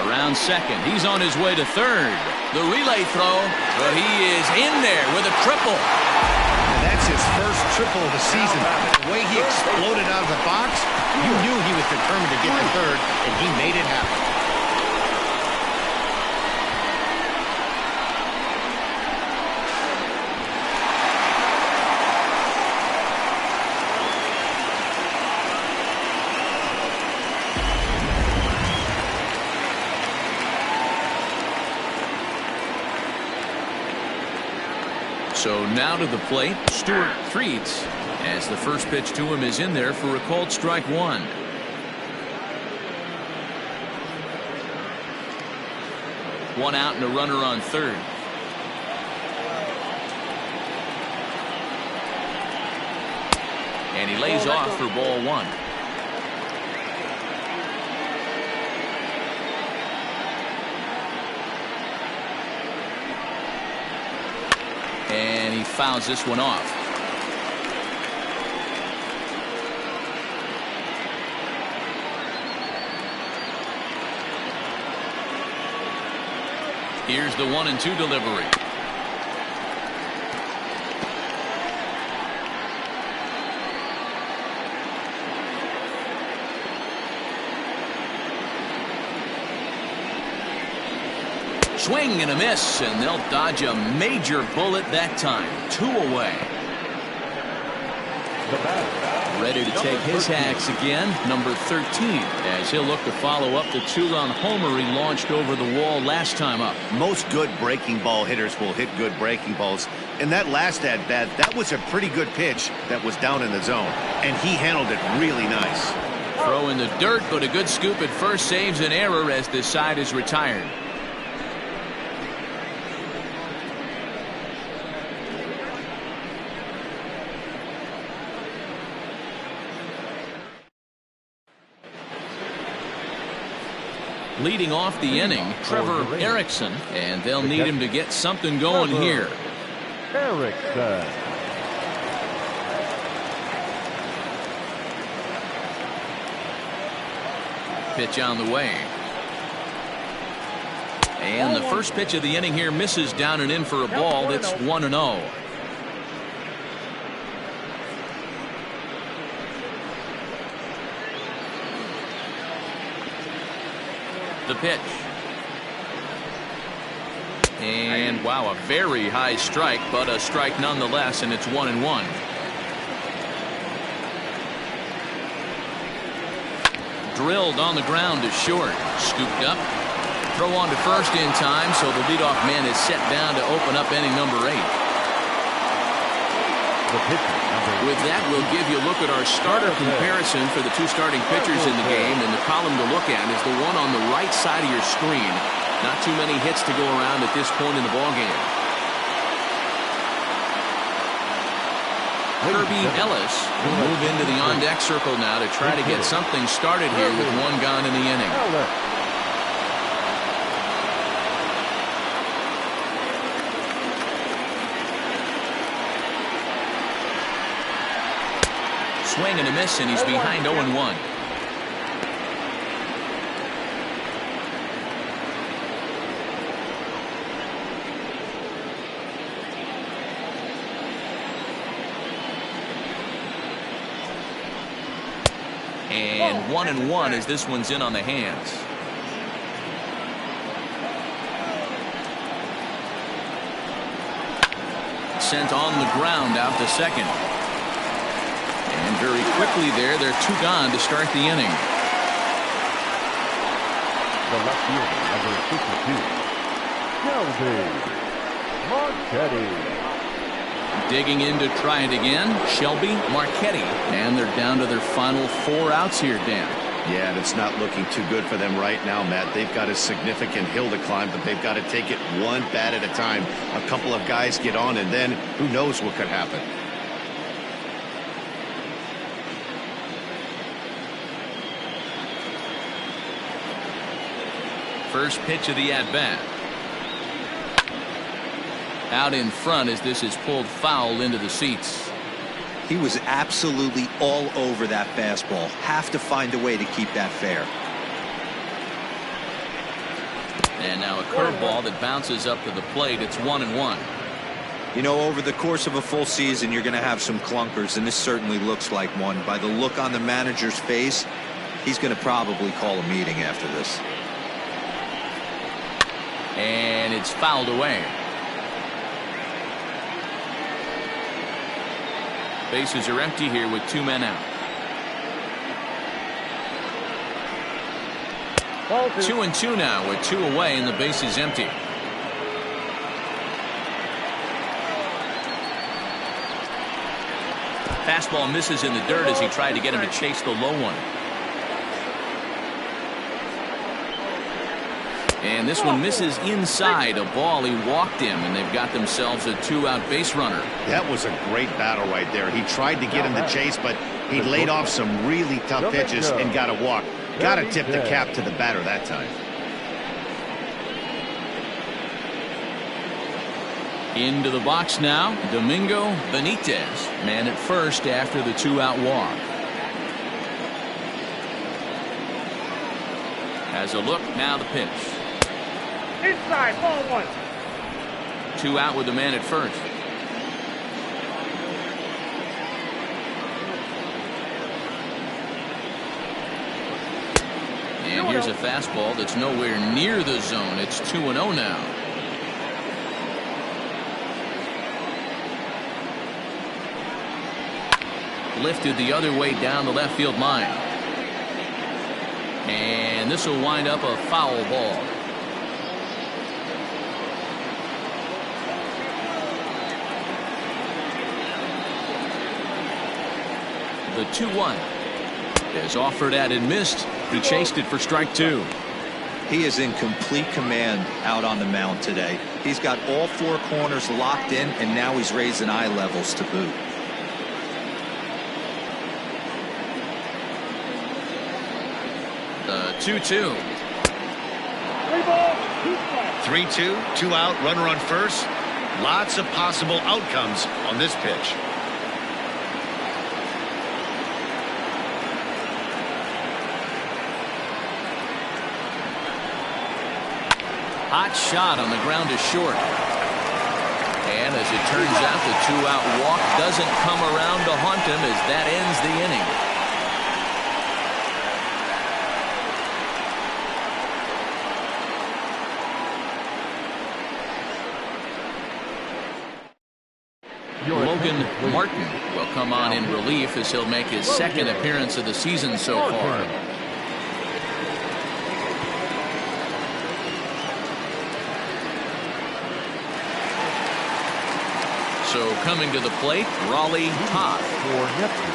A: Around second, he's on his way to third. The relay throw, but he is in there with a triple.
B: And that's his first triple of the season. The way he exploded out of the box, you knew he was determined to get to third, and he made it happen.
A: So now to the plate, Stuart Freeds, as the first pitch to him is in there for a called strike one. One out and a runner on third. And he lays off for ball one. And he fouls this one off. Here's the 1-2 delivery. Swing and a miss, and they'll dodge a major bullet that time. 2 away. Ready to take his hacks again, number 13, as he'll look to follow up the 2-run homer he launched over the wall last time up.
B: Most good breaking ball hitters will hit good breaking balls. In that last at-bat, that was a pretty good pitch that was down in the zone, and he handled it really nice.
A: Throw in the dirt, but a good scoop at first saves an error as this side is retired. Leading off the inning, Trevor Erickson, and they'll need him to get something going here.
D: Erickson.
A: Pitch on the way. And the first pitch of the inning here misses down and in for a ball. That's 1-0. The pitch. And wow, a very high strike, but a strike nonetheless, and it's 1-1. Drilled on the ground to short. Scooped up. Throw on to first in time, so the leadoff man is set down to open up inning number 8. With that, we'll give you a look at our starter comparison for the 2 starting pitchers in the game, and the column to look at is the one on the right side of your screen. Not too many hits to go around at this point in the ballgame. Kirby Ellis will move into the on-deck circle now to try to get something started here with 1 gone in the inning. Swing and a miss, and he's behind 0-1. And 1-1 as this one's in on the hands. Sent on the ground out to second. And very quickly there, they're 2 gone to start the inning.
D: The left fielder, number 52, Shelby Marchetti.
A: Digging in to try it again, Shelby Marchetti. And they're down to their final 4 outs here, Dan.
B: Yeah, and it's not looking too good for them right now, Matt. They've got a significant hill to climb, but they've got to take it one bat at a time. A couple of guys get on, and then who knows what could happen.
A: First pitch of the at-bat. Out in front as this is pulled foul into the seats.
C: He was absolutely all over that fastball. Have to find a way to keep that fair.
A: And now a curveball that bounces up to the plate. It's 1-1.
C: You know, over the course of a full season, you're going to have some clunkers, and this certainly looks like one. By the look on the manager's face, he's going to probably call a meeting after this.
A: And it's fouled away. Bases are empty here with 2 men out. 2-2 now with 2 away and the base is empty. Fastball misses in the dirt as he tried to get him to chase the low one. And this one misses inside. A ball he walked him, and they've got themselves a 2-out base runner.
B: That was a great battle right there. He tried to get him to chase, but he laid off some really tough pitches and got a walk. Got to tip the cap to the batter that time.
A: Into the box now, Domingo Benitez, man at first after the 2-out walk. Has a look, now the pitch.
E: Inside, ball 1.
A: 2 out with the man at first. And here's a fastball that's nowhere near the zone. It's 2-0 now. Lifted the other way down the left field line. And this will wind up a foul ball. The 2-1 is offered at and missed. He chased it for strike 2.
C: He is in complete command out on the mound today. He's got all 4 corners locked in, and now he's raising eye levels to boot.
A: The 2-2.
B: 3-2, 2 out, runner on first. Lots of possible outcomes on this pitch.
A: Hot shot on the ground to short. And as it turns out, the 2-out walk doesn't come around to haunt him as that ends the inning. Logan Martin will come on in relief as he'll make his second appearance of the season so far. So coming to the plate, Raleigh Todd.
D: For Neptune,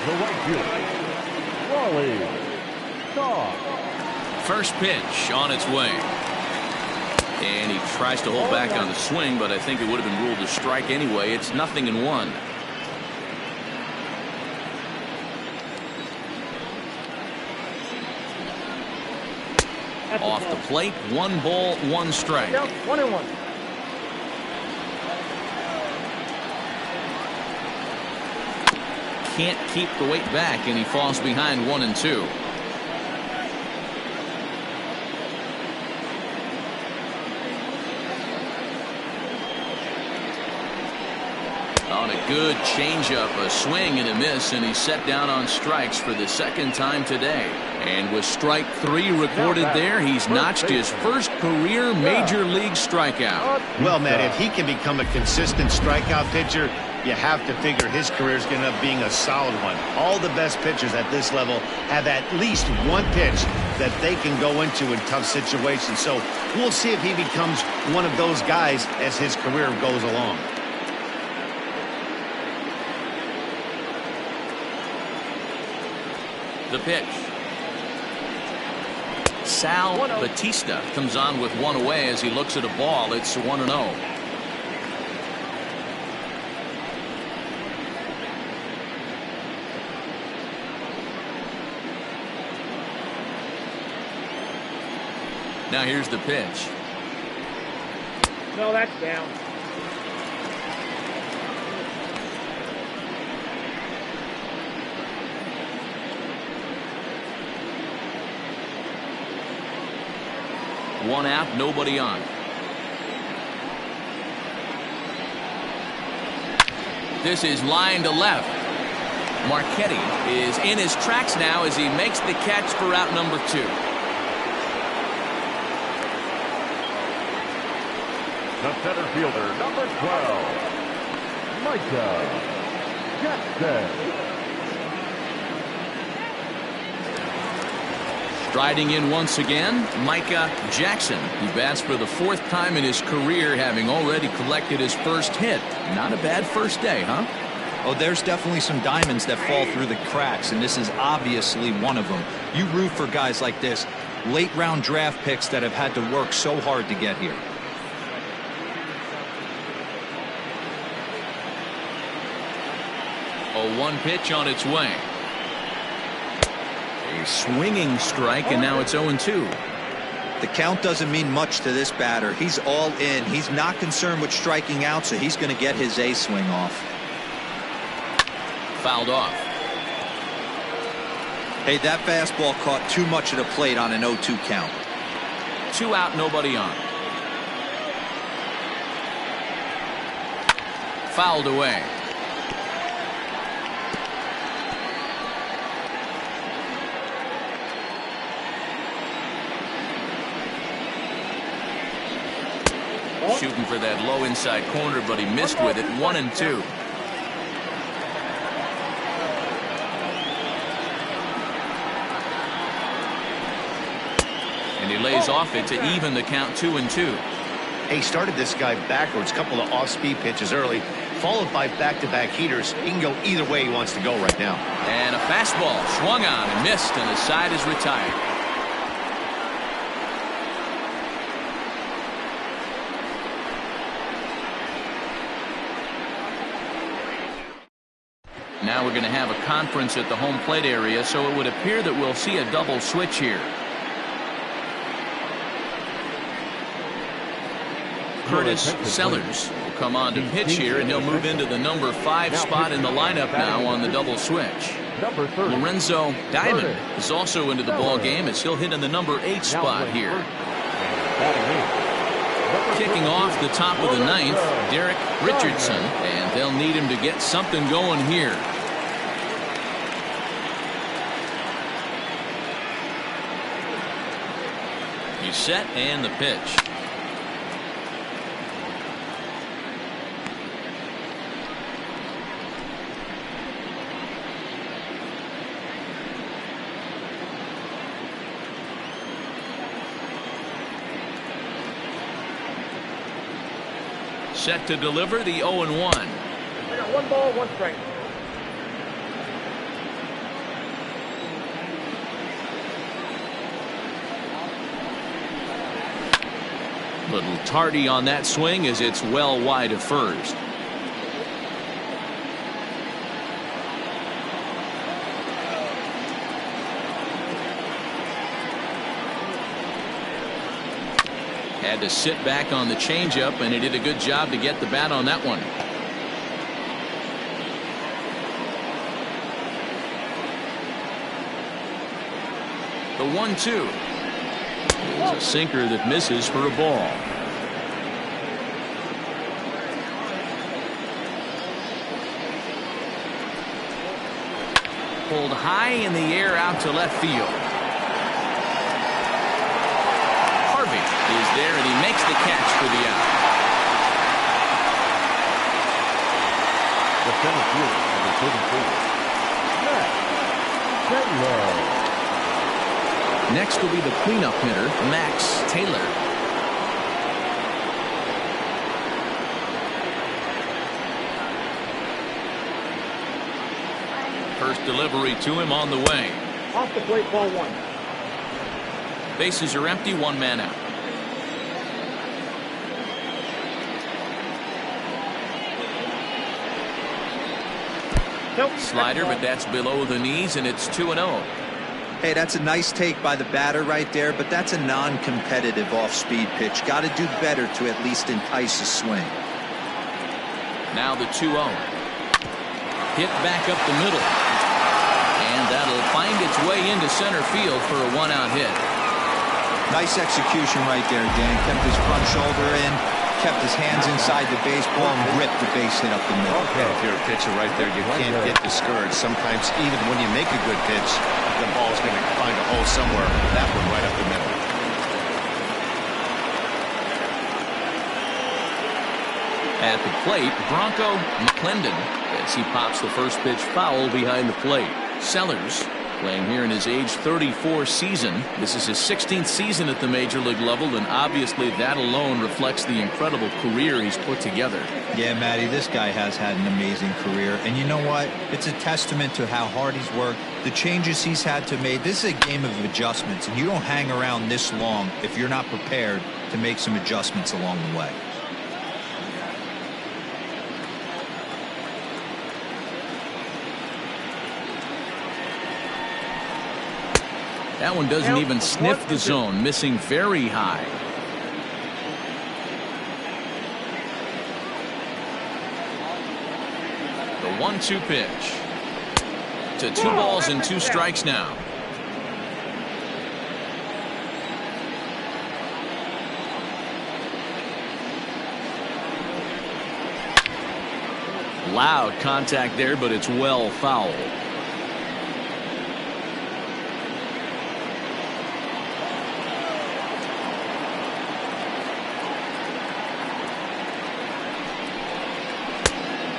D: the right fielder, Raleigh Todd.
A: First pitch on its way. And he tries to hold back on the swing, but I think it would have been ruled a strike anyway. It's 0-1. Off the plate, 1 ball, 1 strike.
E: 1-1.
A: Can't keep the weight back, and he falls behind 1-2. On a good changeup, a swing and a miss, and he's set down on strikes for the second time today. And with strike 3 recorded there, he's notched his first career major league strikeout.
B: Well, Matt, if he can become a consistent strikeout pitcher, you have to figure his career is going to end up being a solid one. All the best pitchers at this level have at least one pitch that they can go into in tough situations. So we'll see if he becomes one of those guys as his career goes along.
A: The pitch. Sal Batista comes on with 1 away as he looks at a ball. It's 1-0. Now here's the pitch.
E: No, that's down.
A: One out, nobody on. This is line to left. Marchetti is in his tracks now as he makes the catch for out number 2.
D: The center fielder, number 12, Micah Jackson.
A: Striding in once again, Micah Jackson. He bats for the 4th time in his career, having already collected his first hit. Not a bad first day, huh?
C: Oh, there's definitely some diamonds that fall through the cracks, and this is obviously one of them. You root for guys like this, late-round draft picks that have had to work so hard to get here.
A: A 1 pitch on its way. A swinging strike, and now it's 0-2.
C: The count doesn't mean much to this batter. He's all in. He's not concerned with striking out, so he's going to get his A swing off.
A: Fouled off.
C: Hey, that fastball caught too much of the plate on an 0-2 count.
A: 2 out, nobody on. Fouled away. Shooting for that low inside corner, but he missed with it. 1-2. And he lays off it to even the count. 2-2.
B: He started this guy backwards, couple of off-speed pitches early, followed by back-to-back heaters. He can go either way he wants to go right now.
A: And a fastball swung on and missed, and the side is retired. Now we're going to have a conference at the home plate area, so it would appear that we'll see a double switch here. Curtis Sellers will come on to pitch here, and he'll move into the number 5 spot in the lineup now on the double switch. Lorenzo Diamond is also into the ball game as he'll hit in the number 8 spot here. Kicking off the top of the 9th, Derek Richardson, and they'll need him to get something going here. He's set, and the pitch. Set to deliver the 0-1.
E: I got 1 ball, 1 strike.
A: Little tardy on that swing as it's well wide of first. Had to sit back on the changeup, and he did a good job to get the bat on that one. The 1-2 is a sinker that misses for a ball. Pulled high in the air out to left field. Is there, and he makes the catch for the out.
D: The center fielder, number 34.
A: Next will be the cleanup hitter, Max Taylor. First delivery to him on the way.
E: Off the plate, ball 1.
A: Bases are empty, 1 man out. Slider, but that's below the knees, and it's 2-0.
C: Hey, that's a nice take by the batter right there, but that's a non-competitive off-speed pitch. Got to do better to at least entice a swing.
A: Now the 2-0. Hit back up the middle. And that'll find its way into center field for a 1-out hit.
C: Nice execution right there, Dan. Kept his front shoulder in, kept his hands inside the baseball, and ripped the base hit up the middle.
B: Okay, if you're a pitcher right there, you can't get discouraged. Sometimes even when you make a good pitch, the ball's going to find a hole somewhere. That one right up the middle.
A: At the plate, Bronco McClendon as he pops the first pitch foul behind the plate. Sellers Playing here in his age 34 season. This is his 16th season at the major league level, and obviously that alone reflects the incredible career he's put together.
C: Yeah, Matty, this guy has had an amazing career. And you know what? It's a testament to how hard he's worked, the changes he's had to make. This is a game of adjustments, and you don't hang around this long if you're not prepared to make some adjustments along the way.
A: That one doesn't even sniff the zone, missing very high. The 1-2 pitch. To 2 balls and 2 strikes now. Loud contact there, but it's well fouled.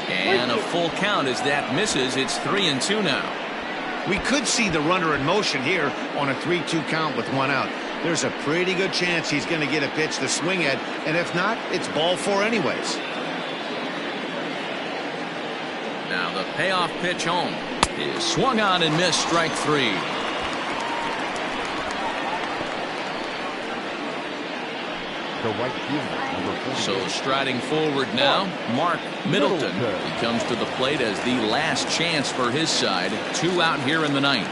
A: And a full count as that misses. It's 3-2 now.
B: We could see the runner in motion here on a 3-2 count with 1 out. There's a pretty good chance he's going to get a pitch to swing at, and if not, it's ball 4 anyways.
A: Now the payoff pitch home is swung on and missed. Strike 3.
D: The right fielder, number 48.
A: So striding forward now, Mark Middleton. He comes to the plate as the last chance for his side. 2 out here in the 9th.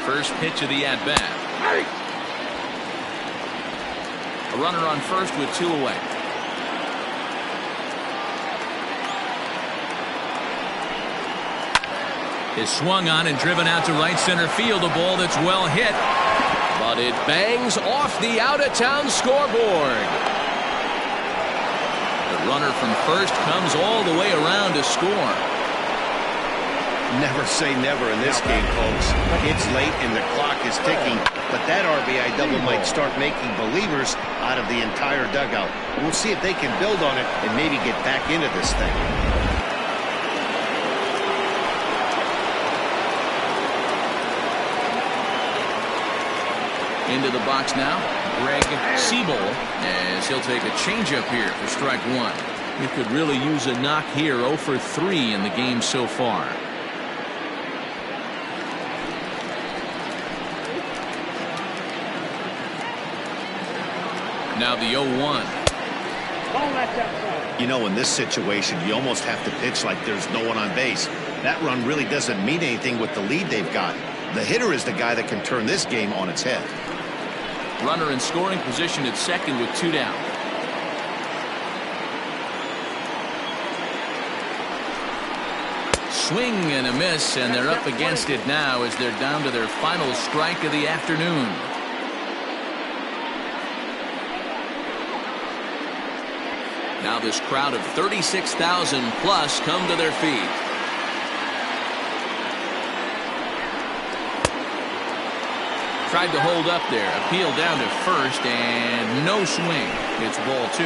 A: First pitch of the at-bat. A runner on first with 2 away. Is swung on and driven out to right center field. A ball that's well hit, but it bangs off the out-of-town scoreboard. The runner from first comes all the way around to score.
B: Never say never in this game, folks. It's late and the clock is ticking, but that RBI double might start making believers out of the entire dugout. We'll see if they can build on it and maybe get back into this thing.
A: Into the box now, Greg Siebel, as he'll take a changeup here for strike 1. He could really use a knock here. 0 for 3 in the game so far. Now the 0-1.
B: You know, in this situation, you almost have to pitch like there's no one on base. That run really doesn't mean anything with the lead they've got. The hitter is the guy that can turn this game on its head.
A: Runner in scoring position at second with 2 down. Swing and a miss, and they're up against it now as they're down to their final strike of the afternoon. Now this crowd of 36,000 plus come to their feet. Tried to hold up there, appeal down to first, and no swing. It's ball 2.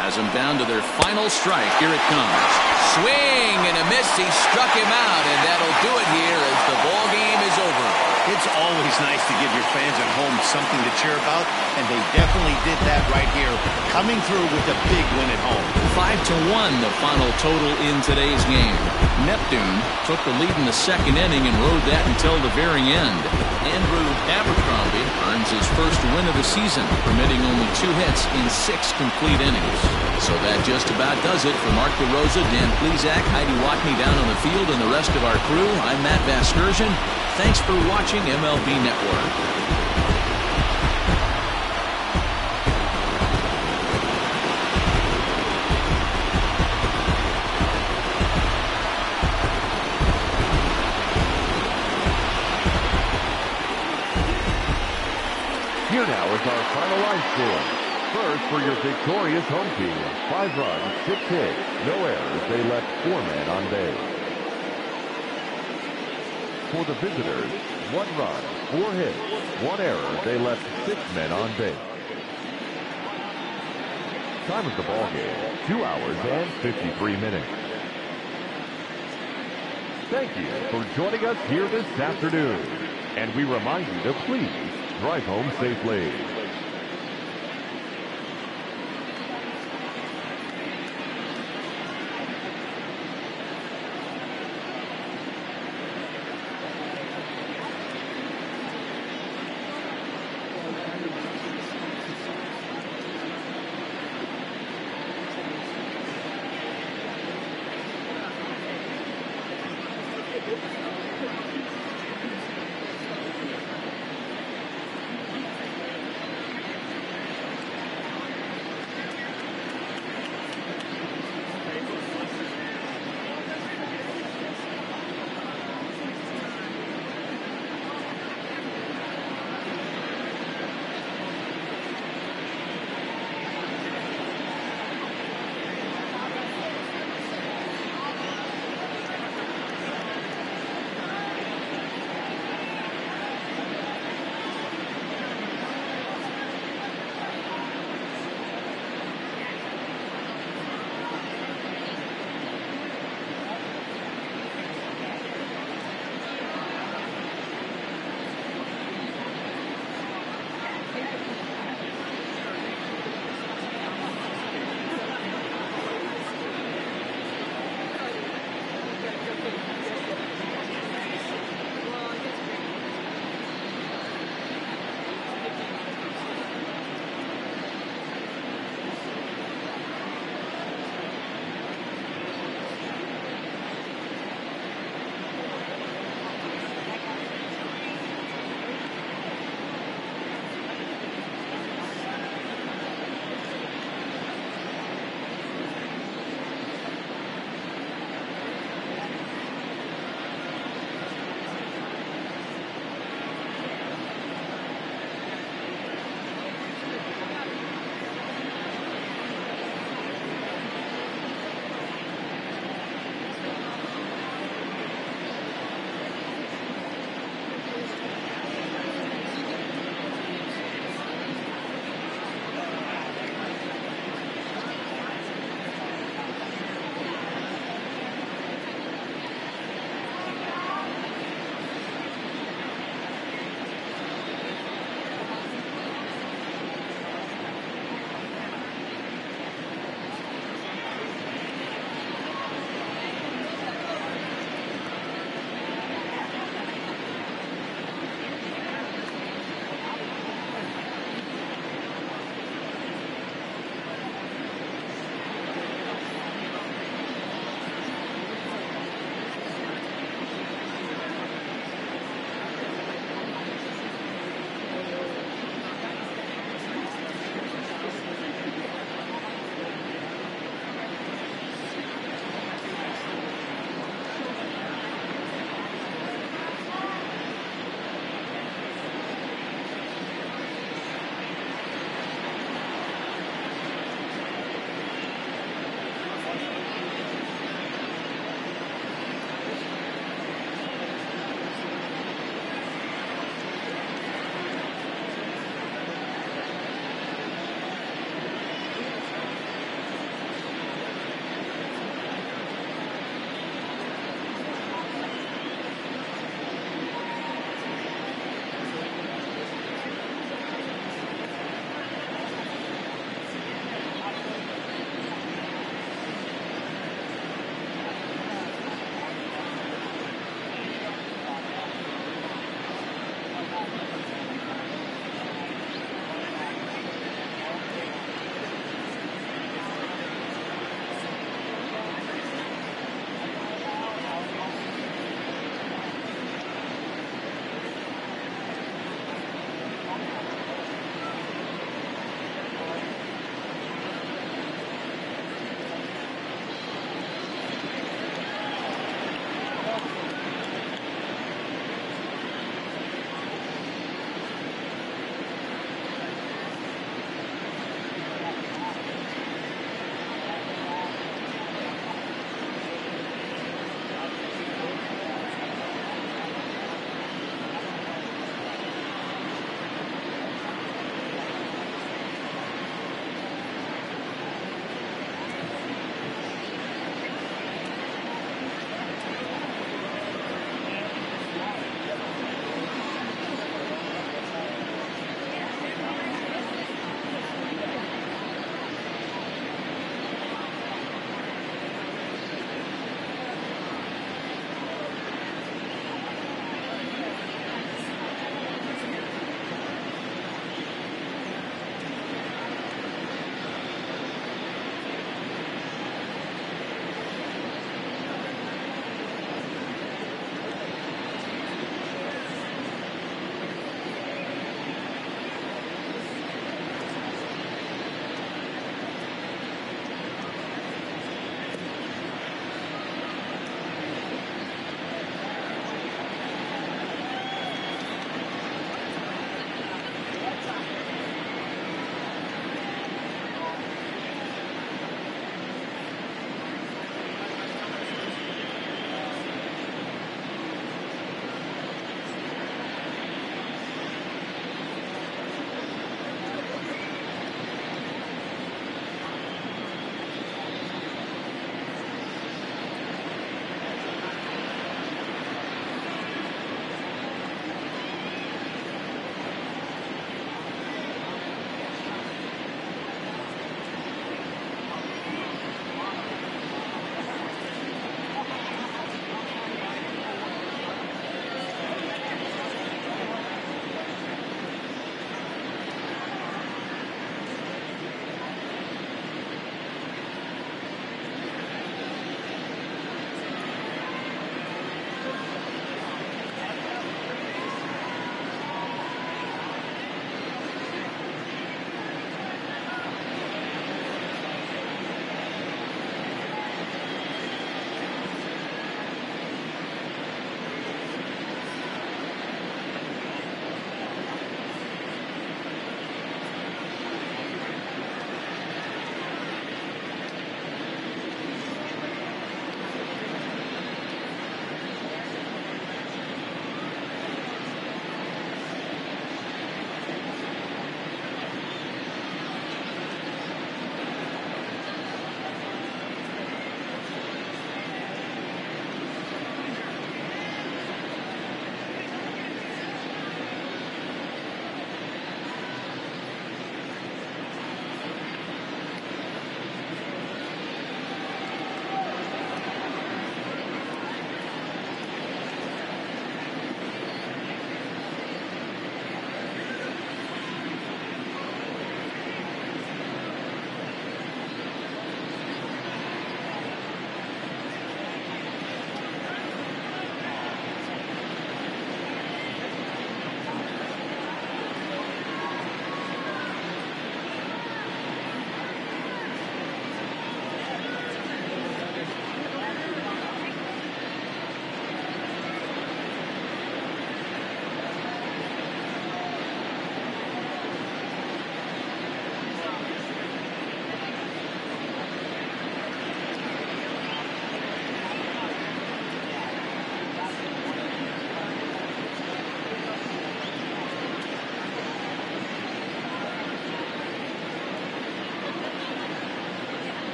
A: Has them down to their final strike. Here it comes. Swing and a miss. He struck him out, and that'll do it here as the ball game is over.
B: It's always nice to give your fans at home something to cheer about, and they definitely did that right here, coming through with a big win at home.
A: 5-1 the final total in today's game. Neptune took the lead in the second inning and rode that until the very end. Andrew Abercrombie earns his first win of the season, permitting only 2 hits in 6 complete innings. So that just about does it for Mark DeRosa, Dan Plesac, Heidi Watney down on the field, and the rest of our crew. I'm Matt Vasgersian. Thanks for watching MLB Network.
D: Here now is our final line score. First for your victorious home team. 5 runs, 6 hits, no errors. They left 4 men on base. For the visitors, 1 run, 4 hits, 1 error. They left 6 men on base. Time of the ball game, 2 hours and 53 minutes. Thank you for joining us here this afternoon. And we remind you to please drive home safely.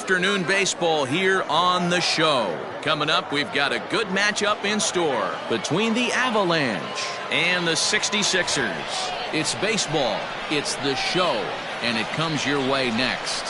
A: afternoon baseball here on the show. Coming up, we've got a good matchup in store between the Avalanche and the 66ers. It's baseball, it's the show, and it comes your way next.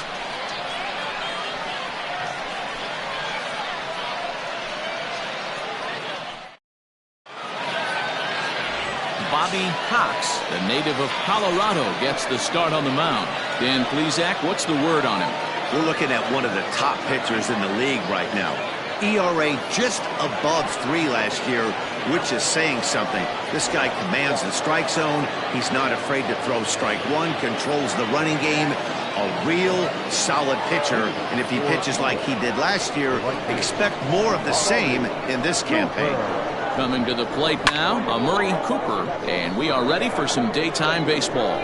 A: Bobby Cox, the native of Colorado, gets the start on the mound. Dan Plesac, what's the word on him?
B: We're looking at one of the top pitchers in the league right now. ERA just above 3 last year, which is saying something. This guy commands the strike zone. He's not afraid to throw strike one, controls the running game. A real solid pitcher, and if he pitches like he did last year, expect more of the same in this campaign.
A: Coming to the plate now, Murray Cooper, and we are ready for some daytime baseball.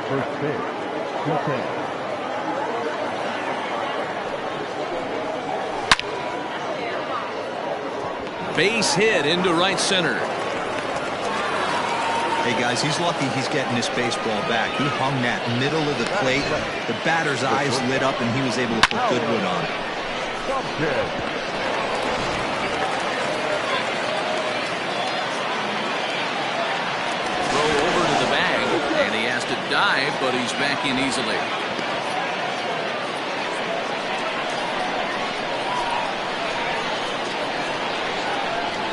D: First pitch, 2-10.
A: Base hit into right center.
C: Hey guys, he's lucky he's getting this baseball back. He hung that middle of the plate. The batter's eyes lit up and he was able to put good wood on it.
A: Throw over to the bag, and he has to dive, but he's back in easily.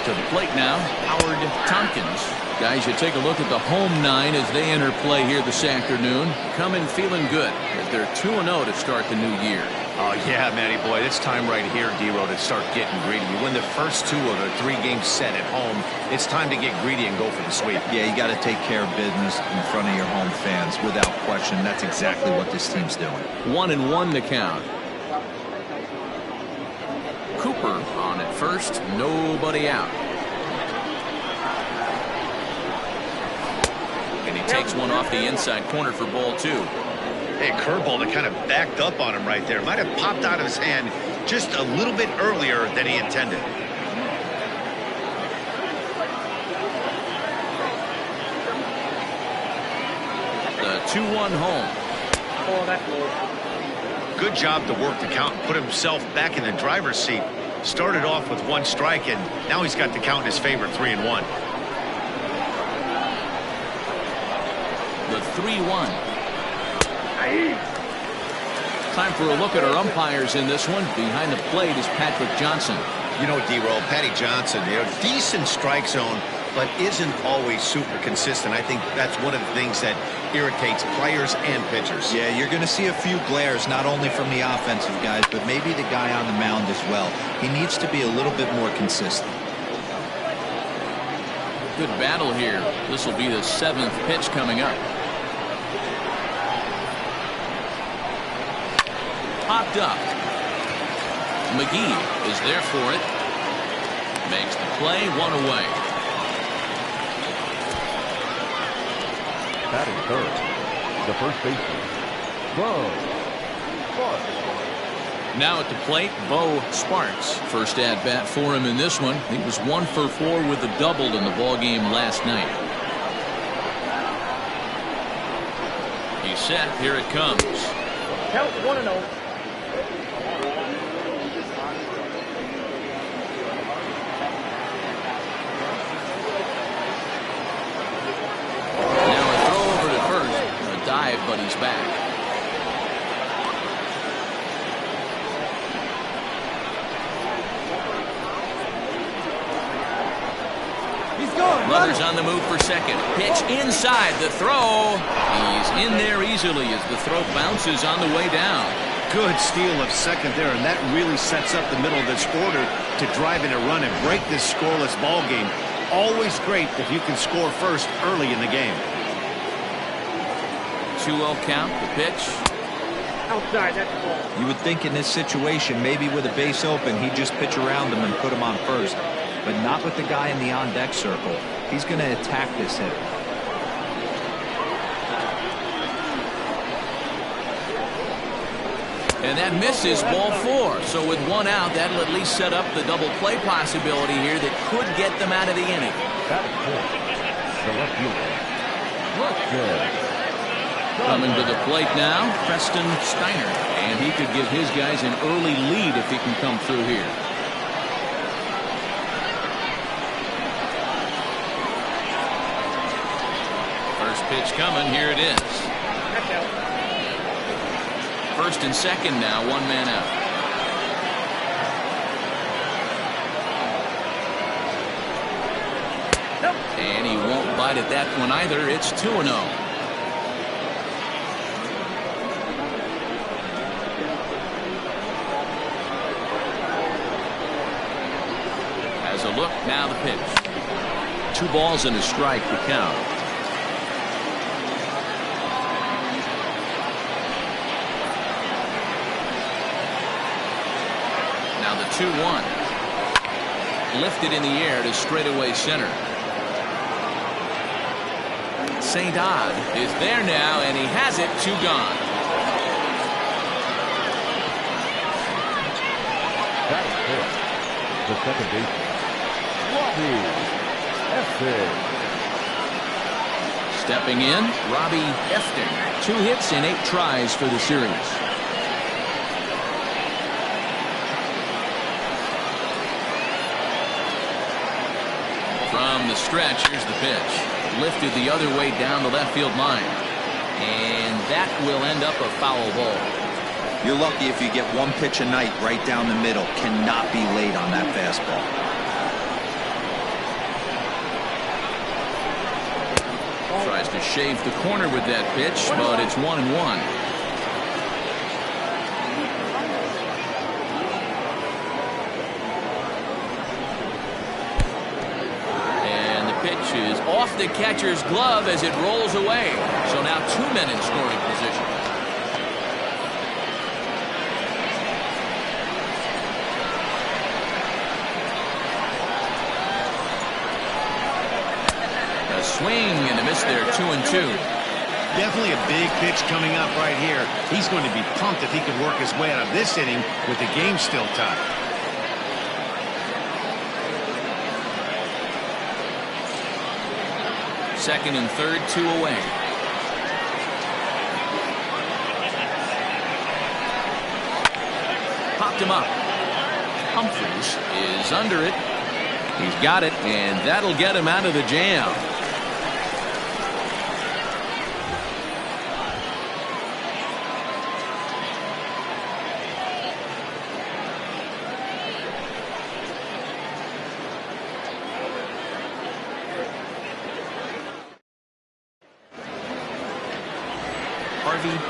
A: To the plate now, Howard Tompkins. Guys, you take a look at the home 9 as they enter play here this afternoon. Coming feeling good as they're 2-0 to start the new year.
B: Oh, yeah, Matty boy, it's time right here, D-Row, to start getting greedy. You win the first 2 of the 3 game set at home. It's time to get greedy and go for the sweep.
C: Yeah, you got to take care of business in front of your home fans. Without question, that's exactly what this team's doing.
A: 1-1 to count. Cooper on at first, nobody out. And he takes one off the inside corner for ball 2.
B: Hey, curveball that kind of backed up on him right there. Might have popped out of his hand just a little bit earlier than he intended.
A: The 2-1 home.
E: Oh, that's low.
B: Good job to work the count and put himself back in the driver's seat. Started off with 1 strike, and now he's got the count in his favor, 3-1.
A: The 3-1. Time for a look at our umpires in this one. Behind the plate is Patrick Johnson.
B: You know, D-Roll, Patty Johnson, decent strike zone, but isn't always super consistent. I think that's one of the things that irritates players and pitchers.
C: Yeah, you're going to see a few glares, not only from the offensive guys, but maybe the guy on the mound as well. He needs to be a little bit more consistent.
A: Good battle here. This will be the 7th pitch coming up. Popped up. McGee is there for it. Makes the play, 1 away.
D: Batting third, the first baseman, Bo Sparks.
A: Now at the plate, Bo Sparks. First at bat for him in this one. He was 1 for 4 with a double in the ball game last night. He's set. Here it comes.
E: Count 1-0.
A: Dive, but he's back.
E: He's gone.
A: Runners on the move for second. Pitch inside. The throw. He's in there easily as the throw bounces on the way down.
B: Good steal of second there, and that really sets up the middle of this order to drive in a run and break this scoreless ball game. Always great if you can score first early in the game.
A: 2-0 count, the pitch.
E: Outside, that's the ball.
C: You would think in this situation, maybe with a base open, he'd just pitch around him and put him on first. But not with the guy in the on-deck circle. He's going to attack this hit.
A: And that misses ball 4. So with 1 out, that'll at least set up the double play possibility here that could get them out of the inning.
D: That is it. The left fielder.
A: Coming to the plate now, Preston Steiner. And he could give his guys an early lead if he can come through here. First pitch coming. Here it is. First and second now, 1 man out. And he won't bite at that one either. It's 2-0. Has a look, now the pitch. 2 balls and a strike to count. Now the 2-1. Lifted in the air to straightaway center. St. Odd is there now, and he has it. 2 gone.
D: That is it. The second baseman, Robbie Efton.
A: Stepping in, Robbie Efton. 2 hits in 8 tries for the series. From the stretch, here's the pitch. Lifted the other way down the left field line. And that will end up a foul ball.
C: You're lucky if you get 1 pitch a night right down the middle. Cannot be late on that fastball.
A: Tries to shave the corner with that pitch, but it's 1-1. And the pitch is off the catcher's glove as it rolls away. So now 2 men in scoring position. Swing and a miss there. 2-2.
B: Definitely a big pitch coming up right here. He's going to be pumped if he can work his way out of this inning with the game still tied.
A: Second and third, 2 away. Popped him up. Humphries is under it. He's got it, and that'll get him out of the jam.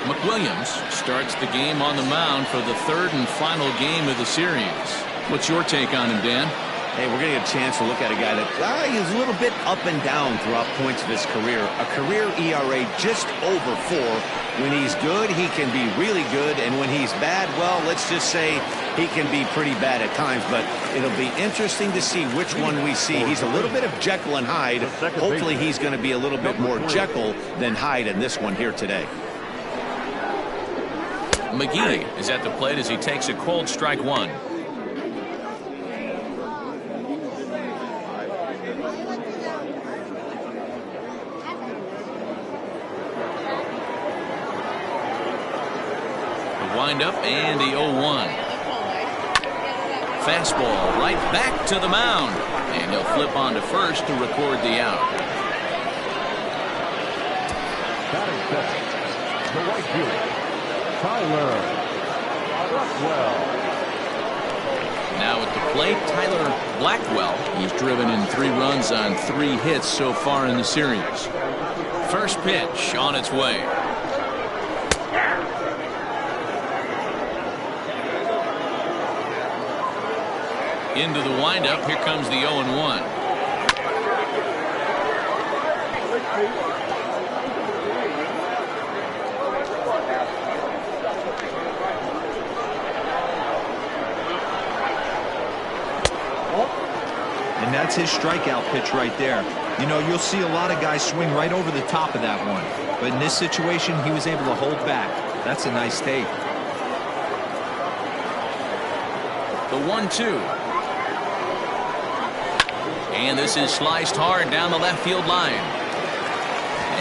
A: McWilliams starts the game on the mound for the 3rd and final game of the series. What's your take on him, Dan?
B: Hey, we're going to get a chance to look at a guy that he's a little bit up and down throughout points of his career. A career ERA just over 4. When he's good, he can be really good. And when he's bad, well, let's just say he can be pretty bad at times. But it'll be interesting to see which one we see. He's a little bit of Jekyll and Hyde. Hopefully he's going to be a little bit more Jekyll than Hyde in this one here today.
A: McGee is at the plate as he takes a cold strike 1. The windup and the 0-1. Fastball right back to the mound. And he'll flip on to first to record the out.
D: Batting second, the right fielder, Tyler Blackwell.
A: Now at the plate, Tyler Blackwell. He's driven in 3 runs on 3 hits so far in the series. First pitch on its way. Into the windup. Here comes the 0-1.
C: And that's his strikeout pitch right there. You know, you'll see a lot of guys swing right over the top of that one. But in this situation, he was able to hold back. That's a nice take.
A: The 1-2. And this is sliced hard down the left field line.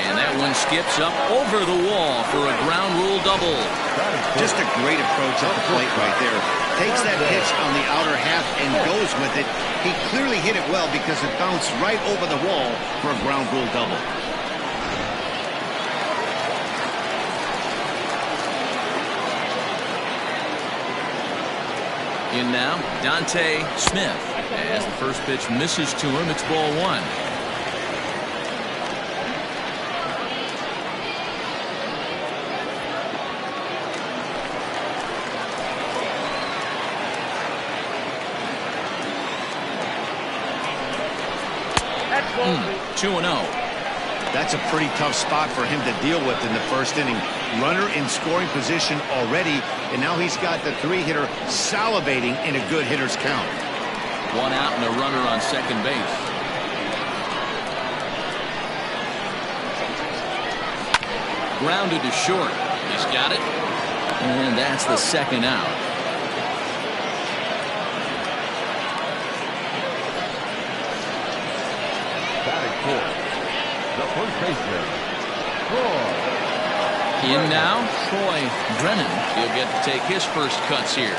A: And that one skips up over the wall for a ground rule double.
B: Just a great approach at the plate right there. Takes that pitch on the outer half and goes with it. He clearly hit it well because it bounced right over the wall for a ground rule double.
A: In now, Dante Smith. As the first pitch misses to him, it's ball one.
E: That's ball
A: 2-0.
B: That's a pretty tough spot for him to deal with in the first inning. Runner in scoring position already, and now he's got the three-hitter salivating in a good hitter's count.
A: One out and a runner on second base. Grounded to short. He's got it. And that's the second out.
D: Batting fourth, the first baseman, Troy.
A: In now, Troy Brennan. He'll get to take his first cuts here.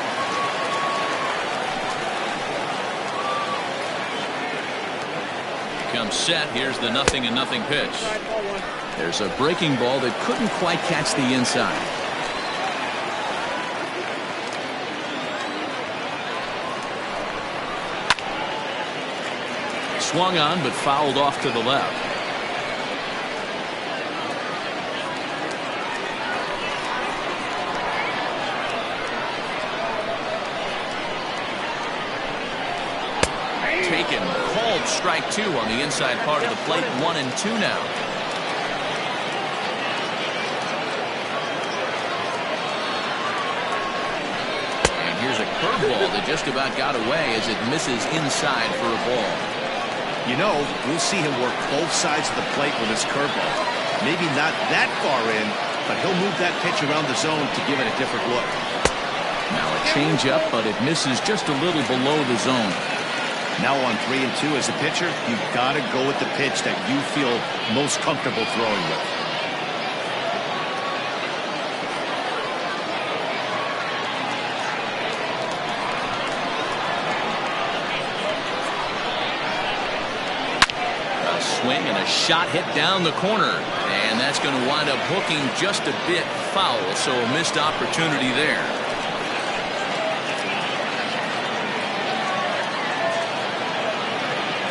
A: Comes set. Here's the 0-0 pitch. There's a breaking ball that couldn't quite catch the inside. Swung on but fouled off to the left. Taken. Called strike two on the inside part of the plate. 1-2 now. And here's a curveball that just about got away as it misses inside for a ball.
B: You know, we'll see him work both sides of the plate with his curveball. Maybe not that far in, but he'll move that pitch around the zone to give it a different look.
A: Now a changeup, but it misses just a little below the zone.
B: Now on 3-2 as a pitcher, you've got to go with the pitch that you feel most comfortable throwing with.
A: A swing and a shot hit down the corner. And that's going to wind up hooking just a bit foul, so a missed opportunity there.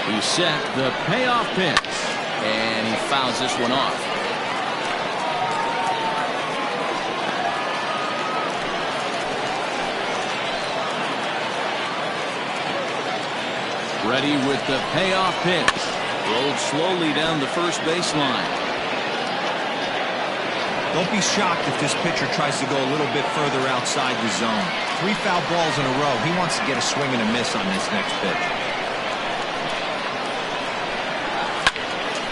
A: He set the payoff pitch, and he fouls this one off. Ready with the payoff pitch. Rolled slowly down the first baseline.
C: Don't be shocked if this pitcher tries to go a little bit further outside the zone. 3 foul balls in a row. He wants to get a swing and a miss on this next pitch.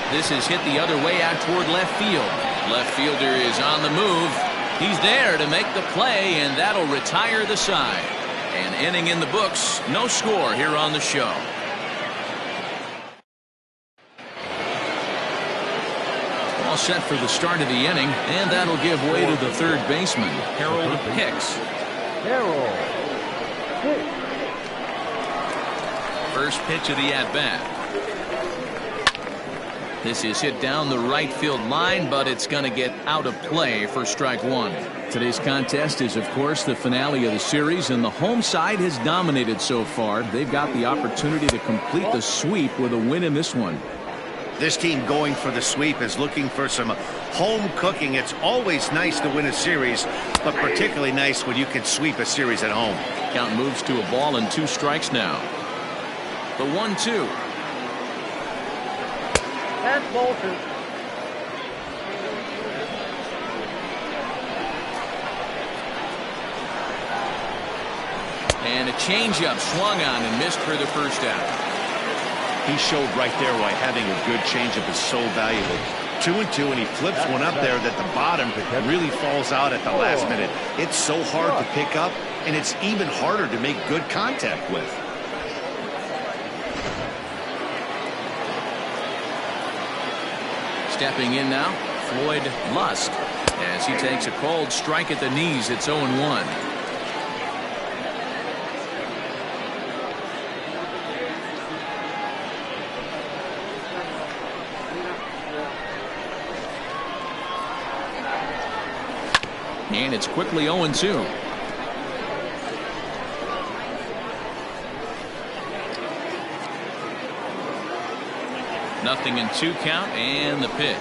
A: This is hit the other way out toward left field. Left fielder is on the move. He's there to make the play, and that'll retire the side. An inning in the books. No score here on the show. All set for the start of the inning, and that'll give way to the third baseman, Harold Hicks.
D: Harold Hicks.
A: First pitch of the at-bat. This is hit down the right field line, but it's going to get out of play for strike one. Today's contest is, of course, the finale of the series, and the home side has dominated so far. They've got the opportunity to complete the sweep with a win in this one.
B: This team going for the sweep is looking for some home cooking. It's always nice to win a series, but particularly nice when you can sweep a series at home.
A: Count moves to a ball and 2 strikes now. The 1-2.
E: That's ball 2.
A: And a changeup swung on and missed for the first out.
B: He showed right there why having a good changeup is so valuable. 2-2, and he flips one up there that the bottom really falls out at the last minute. It's so hard to pick up, and it's even harder to make good contact with.
A: Stepping in now, Floyd Lust, as he takes a cold strike at the knees. It's 0-1. And it's quickly 0-2. Nothing in 2 count, and the pitch.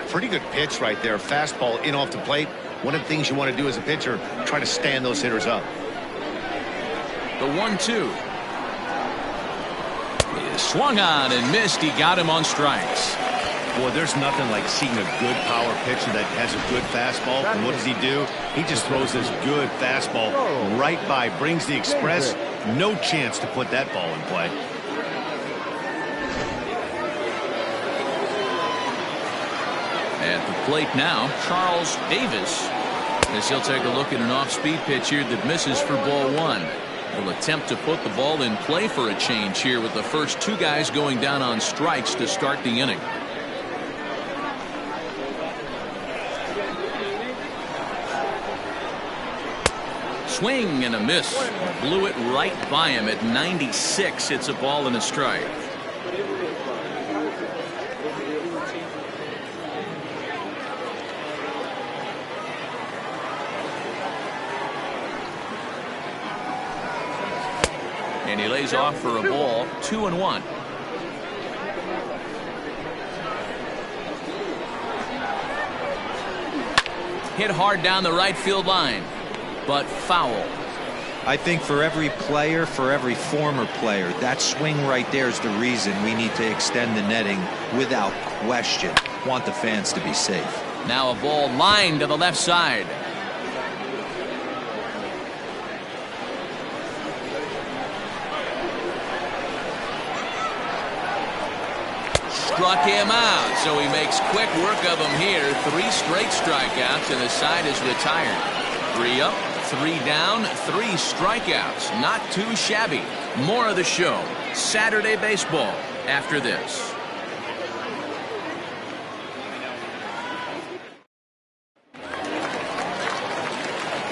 B: Pretty good pitch right there. Fastball in off the plate. One of the things you want to do as a pitcher, try to stand those hitters up.
A: The 1-2. He swung on and missed. He got him on strikes.
B: Boy, there's nothing like seeing a good power pitcher that has a good fastball. And what does he do? He just throws this good fastball right by, brings the express. No chance to put that ball in play.
A: At the plate now, Charles Davis, as he'll take a look at an off-speed pitch here that misses for ball 1. He'll attempt to put the ball in play for a change here with the first 2 guys going down on strikes to start the inning. Swing and a miss. Blew it right by him at 96. It's a ball and a strike. And he lays off for a ball. 2-1. Hit hard down the right field line, but foul.
C: I think for every player, for every former player, that swing right there is the reason we need to extend the netting without question. Want the fans to be safe.
A: Now a ball lined to the left side. Struck him out, so he makes quick work of him here. 3 straight strikeouts, and the side is retired. 3 up, 3 down, 3 strikeouts. Not too shabby. More of the show. Saturday baseball after this.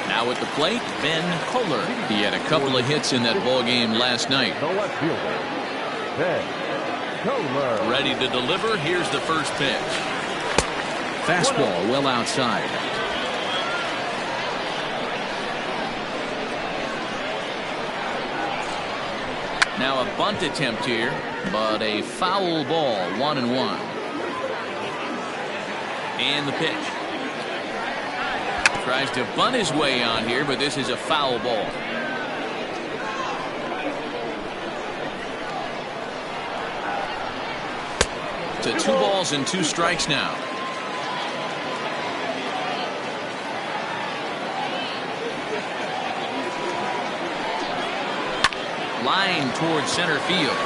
A: Now at the plate, Ben Kohler. He had a couple of hits in that ball game last night.
D: The left fielder, Ben Kohler.
A: Ready to deliver. Here's the first pitch. Fastball well outside. Now a bunt attempt here, but a foul ball. 1-1. And the pitch. Tries to bunt his way on here, but this is a foul ball. To 2 balls and 2 strikes now. Line towards center field.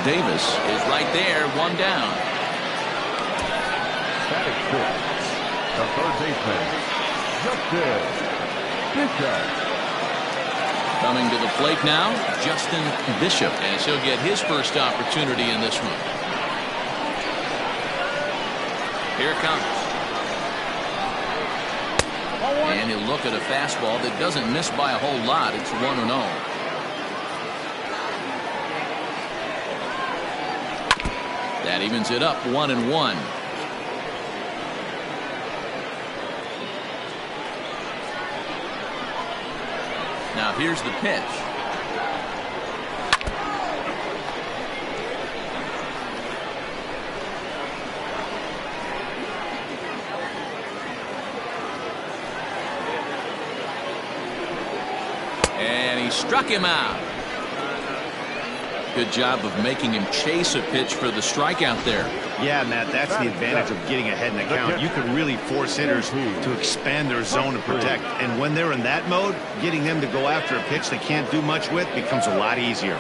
A: Davis is right there, 1 down.
D: Batting 6th, the third baseman, Justin Bishop.
A: Coming to the plate now, Justin Bishop, as he'll get his first opportunity in this one. Here it comes. And he'll look at a fastball that doesn't miss by a whole lot. It's 1-0. That evens it up, 1-1. Now here's the pitch. And he struck him out. Good job of making him chase a pitch for the strikeout there.
B: Yeah, Matt, that's the advantage of getting ahead in the count. You can really force hitters to expand their zone and protect. And when they're in that mode, getting them to go after a pitch they can't do much with becomes a lot easier.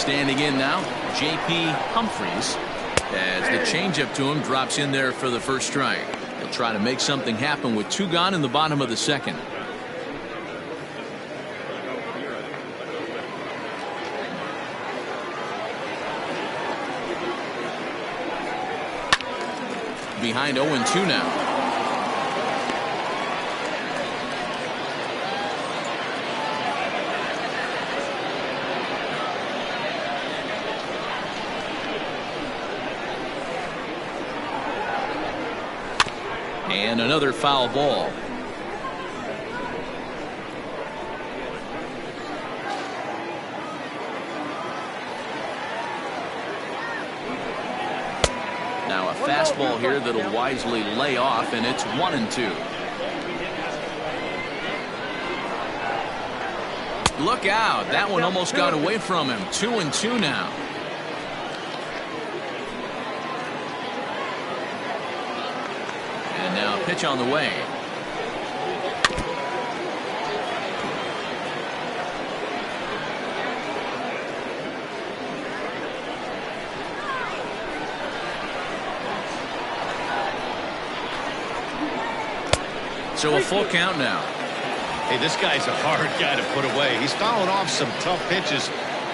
A: Standing in now, J.P. Humphries, as the changeup to him drops in there for the first strike. He'll try to make something happen with 2 gone in the bottom of the second. Behind 0-2 now. And another foul ball. Now a fastball here that'll wisely lay off, and it's 1-2. Look out. That one almost got away from him. 2-2 now. And now a pitch on the way. So a full count now.
B: Hey, this guy's a hard guy to put away. He's fouling off some tough pitches.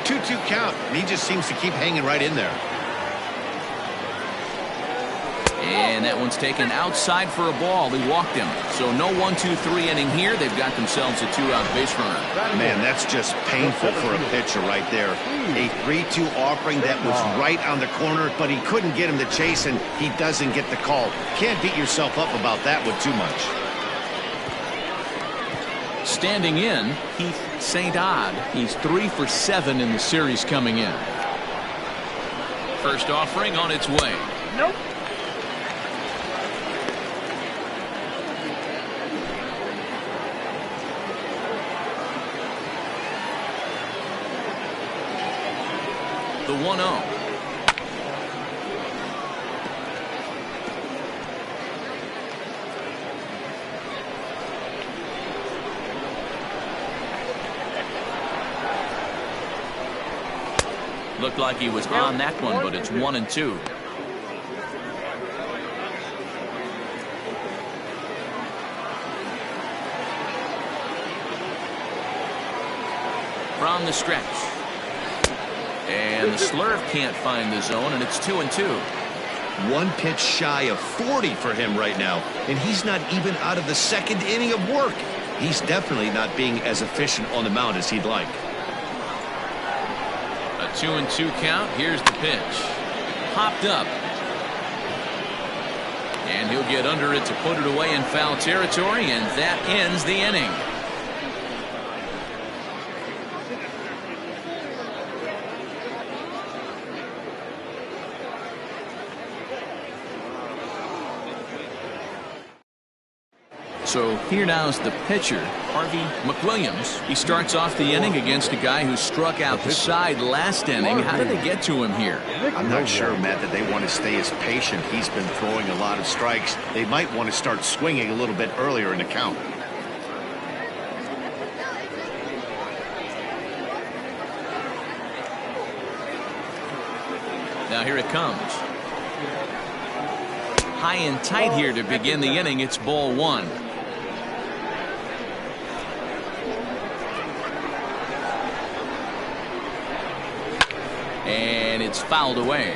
B: 2-2 count. And he just seems to keep hanging right in there.
A: And that one's taken outside for a ball. He walked him. So no 1-2-3 inning here. They've got themselves a 2-out base runner.
B: Man, that's just painful for a pitcher right there. A 3-2 offering that was right on the corner, but he couldn't get him to chase, and he doesn't get the call. Can't beat yourself up about that one too much.
A: Standing in, Heath St. Odd. He's 3 for 7 in the series coming in. First offering on its way.
E: Nope.
A: The 1-0. Looked like he was on that one, but it's 1-2. From the stretch. And the slurve can't find the zone, and it's 2-2.
B: 1 pitch shy of 40 for him right now, and he's not even out of the second inning of work. He's definitely not being as efficient on the mound as he'd like.
A: A 2-2 count. Here's the pitch. Popped up. And he'll get under it to put it away in foul territory, and that ends the inning. So here now is the pitcher, Harvey McWilliams. He starts off the inning against a guy who struck out the side last inning. How did they get to him here?
B: I'm not sure, Matt, that they want to stay as patient. He's been throwing a lot of strikes. They might want to start swinging a little bit earlier in the count.
A: Now here it comes. High and tight here to begin the inning. It's ball 1. And it's fouled away.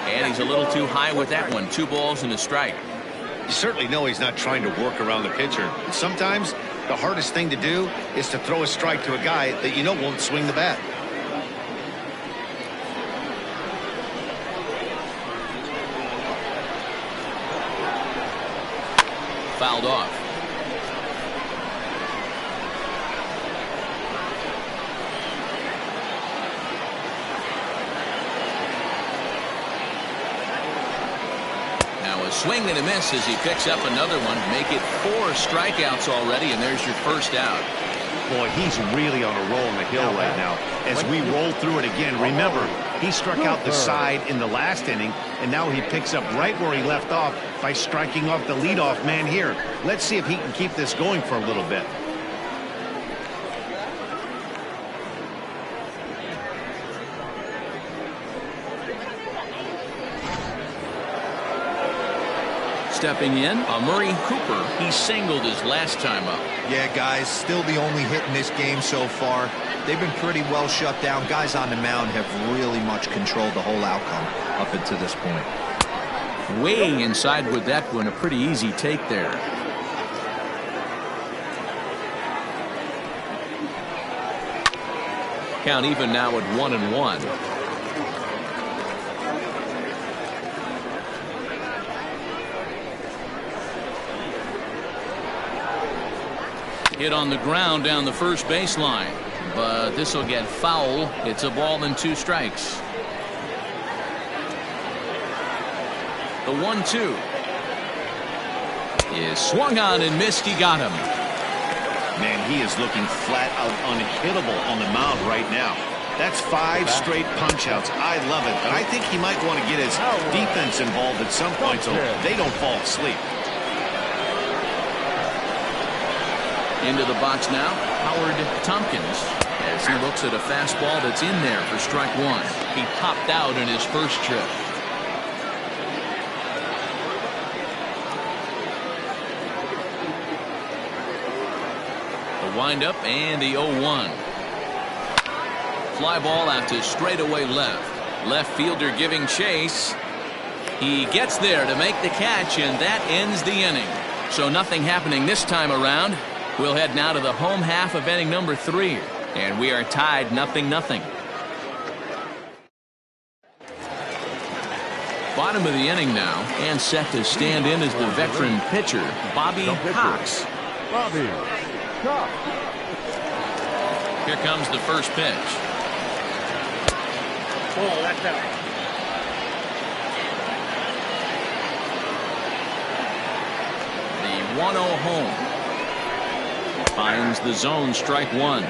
A: And he's a little too high with that one. 2 balls and a strike.
B: You certainly know he's not trying to work around the pitcher. And sometimes the hardest thing to do is to throw a strike to a guy that you know won't swing the bat.
A: Fouled off. Now a swing and a miss as he picks up another one. Make it 4 strikeouts already, and there's your first out.
B: Boy, he's really on a roll in the hill right now. As we roll through it again, remember, He struck out the side in the last inning, and now he picks up right where he left off by striking off the leadoff man here. Let's see if he can keep this going for a little bit.
A: Stepping in, Murray Cooper. He singled his last time up.
C: Yeah, guys, still the only hit in this game so far. They've been pretty well shut down. Guys on the mound have really much controlled the whole outcome up until this point.
A: Way inside with that one, a pretty easy take there. Count even now at 1-1. Hit on the ground down the first baseline, but this will get foul. It's a ball and 2 strikes. The 1-2 is swung on and missed. He got him.
B: Man, he is looking flat out unhittable on the mound right now. That's 5 straight punch-outs. I love it, but I think he might want to get his defense involved at some point so they don't fall asleep.
A: Into the box now, Howard Tompkins, as he looks at a fastball that's in there for strike 1. He popped out in his first trip. The windup and the 0-1. Fly ball out to straightaway left. Left fielder giving chase. He gets there to make the catch, and that ends the inning. So nothing happening this time around. We'll head now to the home half of inning number 3, and we are tied 0-0. Bottom of the inning now, and set to stand in as the veteran pitcher, Bobby Cox.
D: Bobby Cox.
A: Here comes the first pitch.
E: Oh, that's out.
A: The 1-0 home. Finds the zone, strike 1.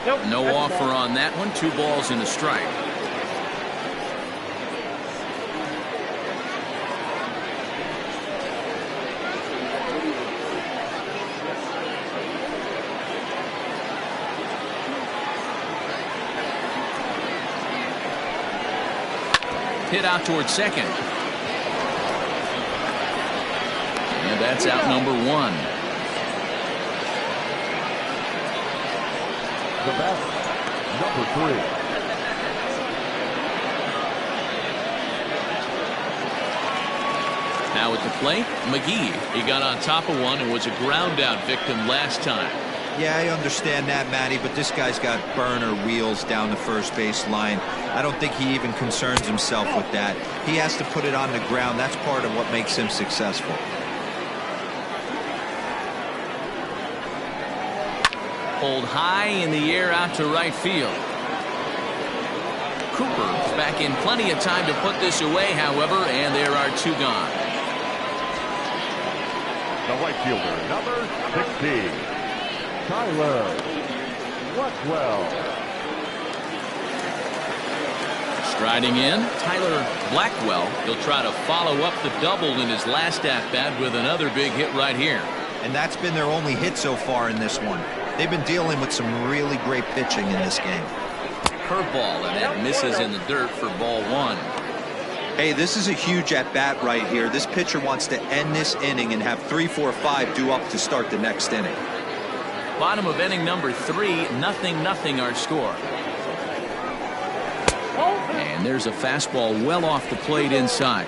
E: Nope,
A: No offer on that one. 2 balls and a strike. Hit out towards second. And that's out number 1.
D: The batter, number 3.
A: Now at the plate, McGee. He got on top of one and was a ground out victim last time.
C: Yeah, I understand that, Matty, but this guy's got burner wheels down the first base line. I don't think he even concerns himself with that. He has to put it on the ground. That's part of what makes him successful.
A: Pulled high in the air out to right field. Cooper is back in plenty of time to put this away, however, and there are 2 gone.
D: The right fielder, number 16. Tyler Blackwell.
A: Striding in, Tyler Blackwell. He'll try to follow up the double in his last at-bat with another big hit right here.
C: And that's been their only hit so far in this one. They've been dealing with some really great pitching in this game.
A: Curveball, and that misses in the dirt for ball 1.
C: Hey, this is a huge at-bat right here. This pitcher wants to end this inning and have 3, 4, 5 due up to start the next inning.
A: Bottom of inning number 3, 0-0 our score. And there's a fastball well off the plate inside.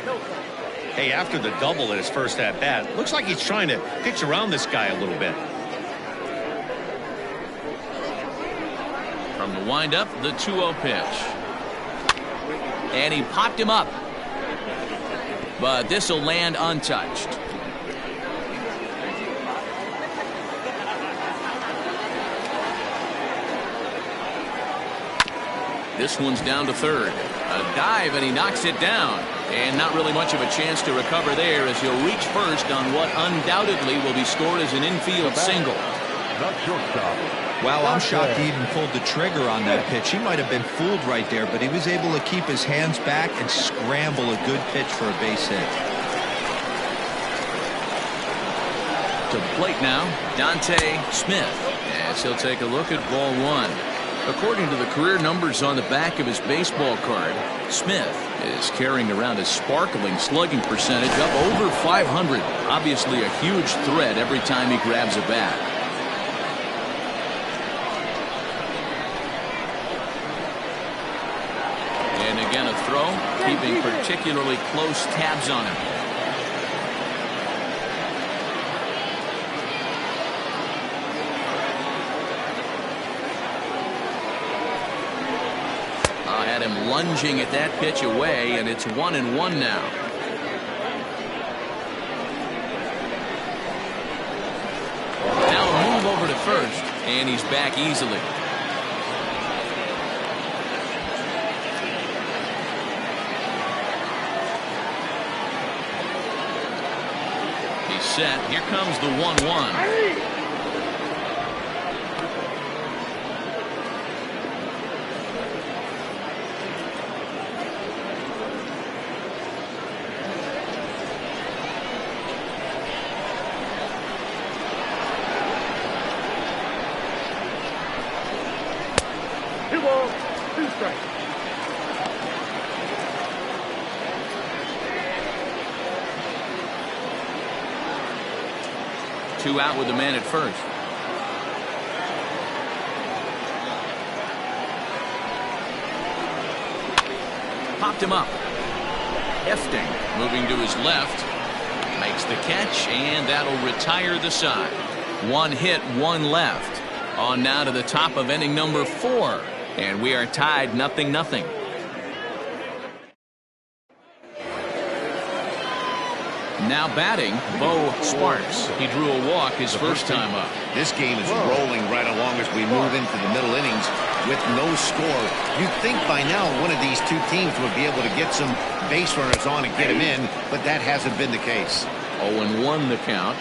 B: Hey, after the double at his first at-bat, looks like he's trying to pitch around this guy a little bit.
A: From the windup, the 2-0 pitch. And he popped him up. But this will land untouched. This one's down to third. A dive, and he knocks it down. And not really much of a chance to recover there as he'll reach first on what undoubtedly will be scored as an infield single.
D: The shortstop.
C: Wow, I'm shocked he even pulled the trigger on that pitch. He might have been fooled right there, but he was able to keep his hands back and scramble a good pitch for a base hit.
A: To the plate now, Dante Smith, as he'll take a look at ball one. According to the career numbers on the back of his baseball card, Smith is carrying around a sparkling slugging percentage up over 500. Obviously a huge threat every time he grabs a bat. And again a throw, keeping particularly close tabs on him. Had him lunging at that pitch away, and it's 1-1 now. Now a move over to first, and he's back easily. He's set. Here comes the 1-1. Two out with the man at first. Popped him up. Hefting moving to his left. Makes the catch, and that'll retire the side. One hit, one left. On now to the top of inning number 4. And we are tied 0-0. Now batting, Bo Sparks. He drew a walk his first time up.
B: This game is rolling right along as we move into the middle innings with no score. You'd think by now one of these two teams would be able to get some base runners on and get them in, but that hasn't been the case.
A: 0-1 the count.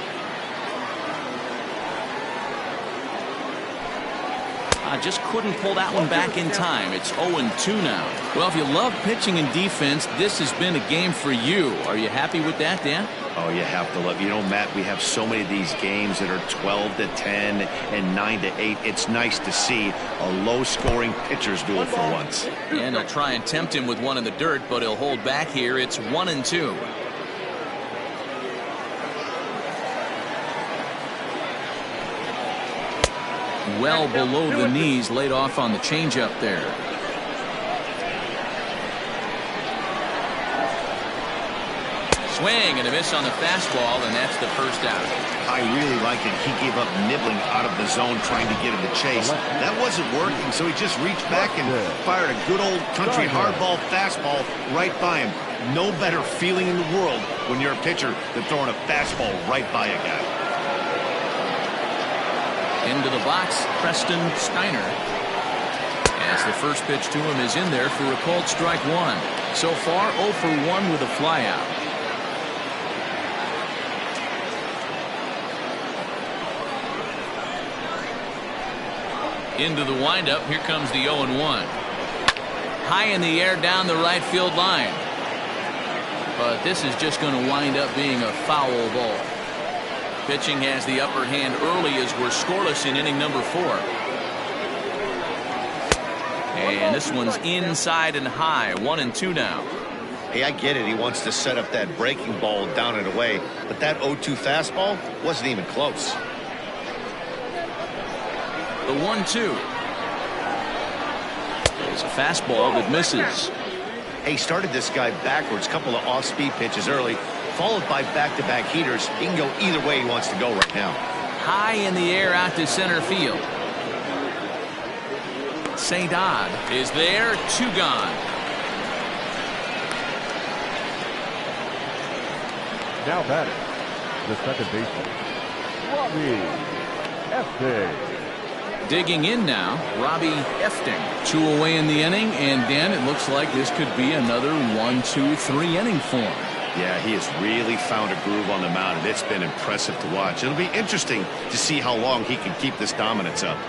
A: Just couldn't pull that one back in time. It's 0-2 now. Well, if you love pitching and defense, this has been a game for you. Are you happy with that, Dan?
B: Oh, you have to love. You know, Matt, we have so many of these games that are 12-10 and 9-8. It's nice to see a low-scoring pitcher's duel for once.
A: And they'll try and tempt him with one in the dirt, but he'll hold back here. It's 1-2. Well below the knees, laid off on the changeup there. Swing and a miss on the fastball, and that's the first out.
B: I really like it. He gave up nibbling out of the zone trying to get him to chase. That wasn't working, so he just reached back and fired a good old country hardball fastball right by him. No better feeling in the world when you're a pitcher than throwing a fastball right by a guy.
A: Into the box, Preston Steiner. As the first pitch to him is in there for a called strike one. So far, 0 for 1 with a flyout. Into the windup, here comes the 0-1. High in the air down the right field line. But this is just going to wind up being a foul ball. Pitching has the upper hand early as we're scoreless in inning number 4. And this one's inside and high, 1-2 now.
B: Hey, I get it. He wants to set up that breaking ball down and away, but that 0-2 fastball wasn't even close.
A: The 1-2. It's a fastball that misses.
B: Hey, started this guy backwards, couple of off-speed pitches early, followed by back-to-back heaters. He can go either way he wants to go right now.
A: High in the air out to center field. St. Odd is there, 2 gone.
D: Now batting, the second baseman, Robbie Estes.
A: Digging in now, Robbie Efting. 2 away in the inning, and Dan, it looks like this could be another 1, 2, 3 inning form.
B: Yeah, he has really found a groove on the mound, and it's been impressive to watch. It'll be interesting to see how long he can keep this dominance up.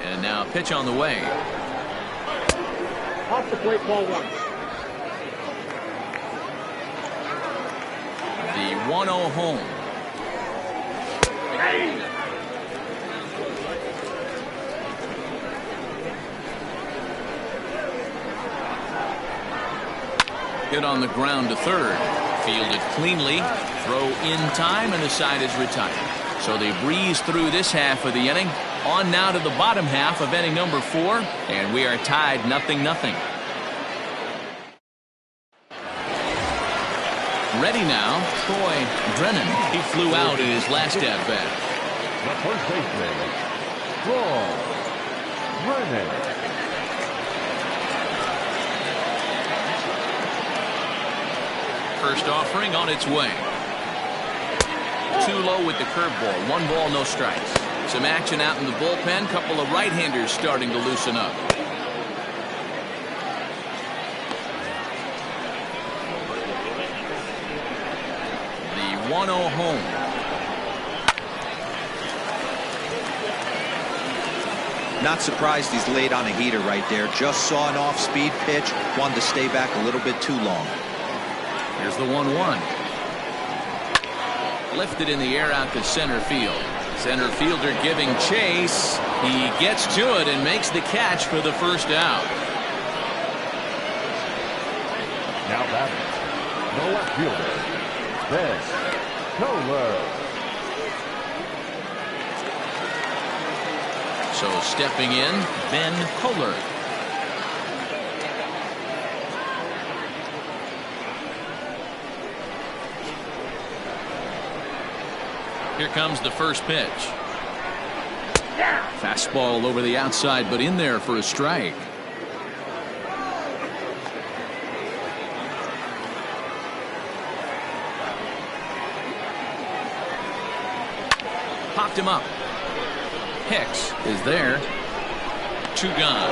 A: And now pitch on the way.
E: Off the plate, ball 1.
A: The 1-0 home. Hit on the ground to third. Fielded cleanly. Throw in time, and the side is retired. So they breeze through this half of the inning. On now to the bottom half of inning number 4, and we are tied 0-0. Ready now, Troy Drennan. He flew out in his last at-bat.
D: The first baseman, Troy Drennan.
A: First offering on its way. Too low with the curveball. 1 ball, no strikes. Some action out in the bullpen. Couple of right-handers starting to loosen up. The 1-0 home.
C: Not surprised he's laid on a heater right there. Just saw an off-speed pitch. Wanted to stay back a little bit too long.
A: Here's the 1-1. Lifted in the air out to center field. Center fielder giving chase. He gets to it and makes the catch for the first out.
D: Now batting, the left fielder, Ben Kohler.
A: So stepping in, Ben Kohler. Here comes the first pitch. Fastball over the outside, but in there for a strike. Popped him up. Hicks is there. 2 gone.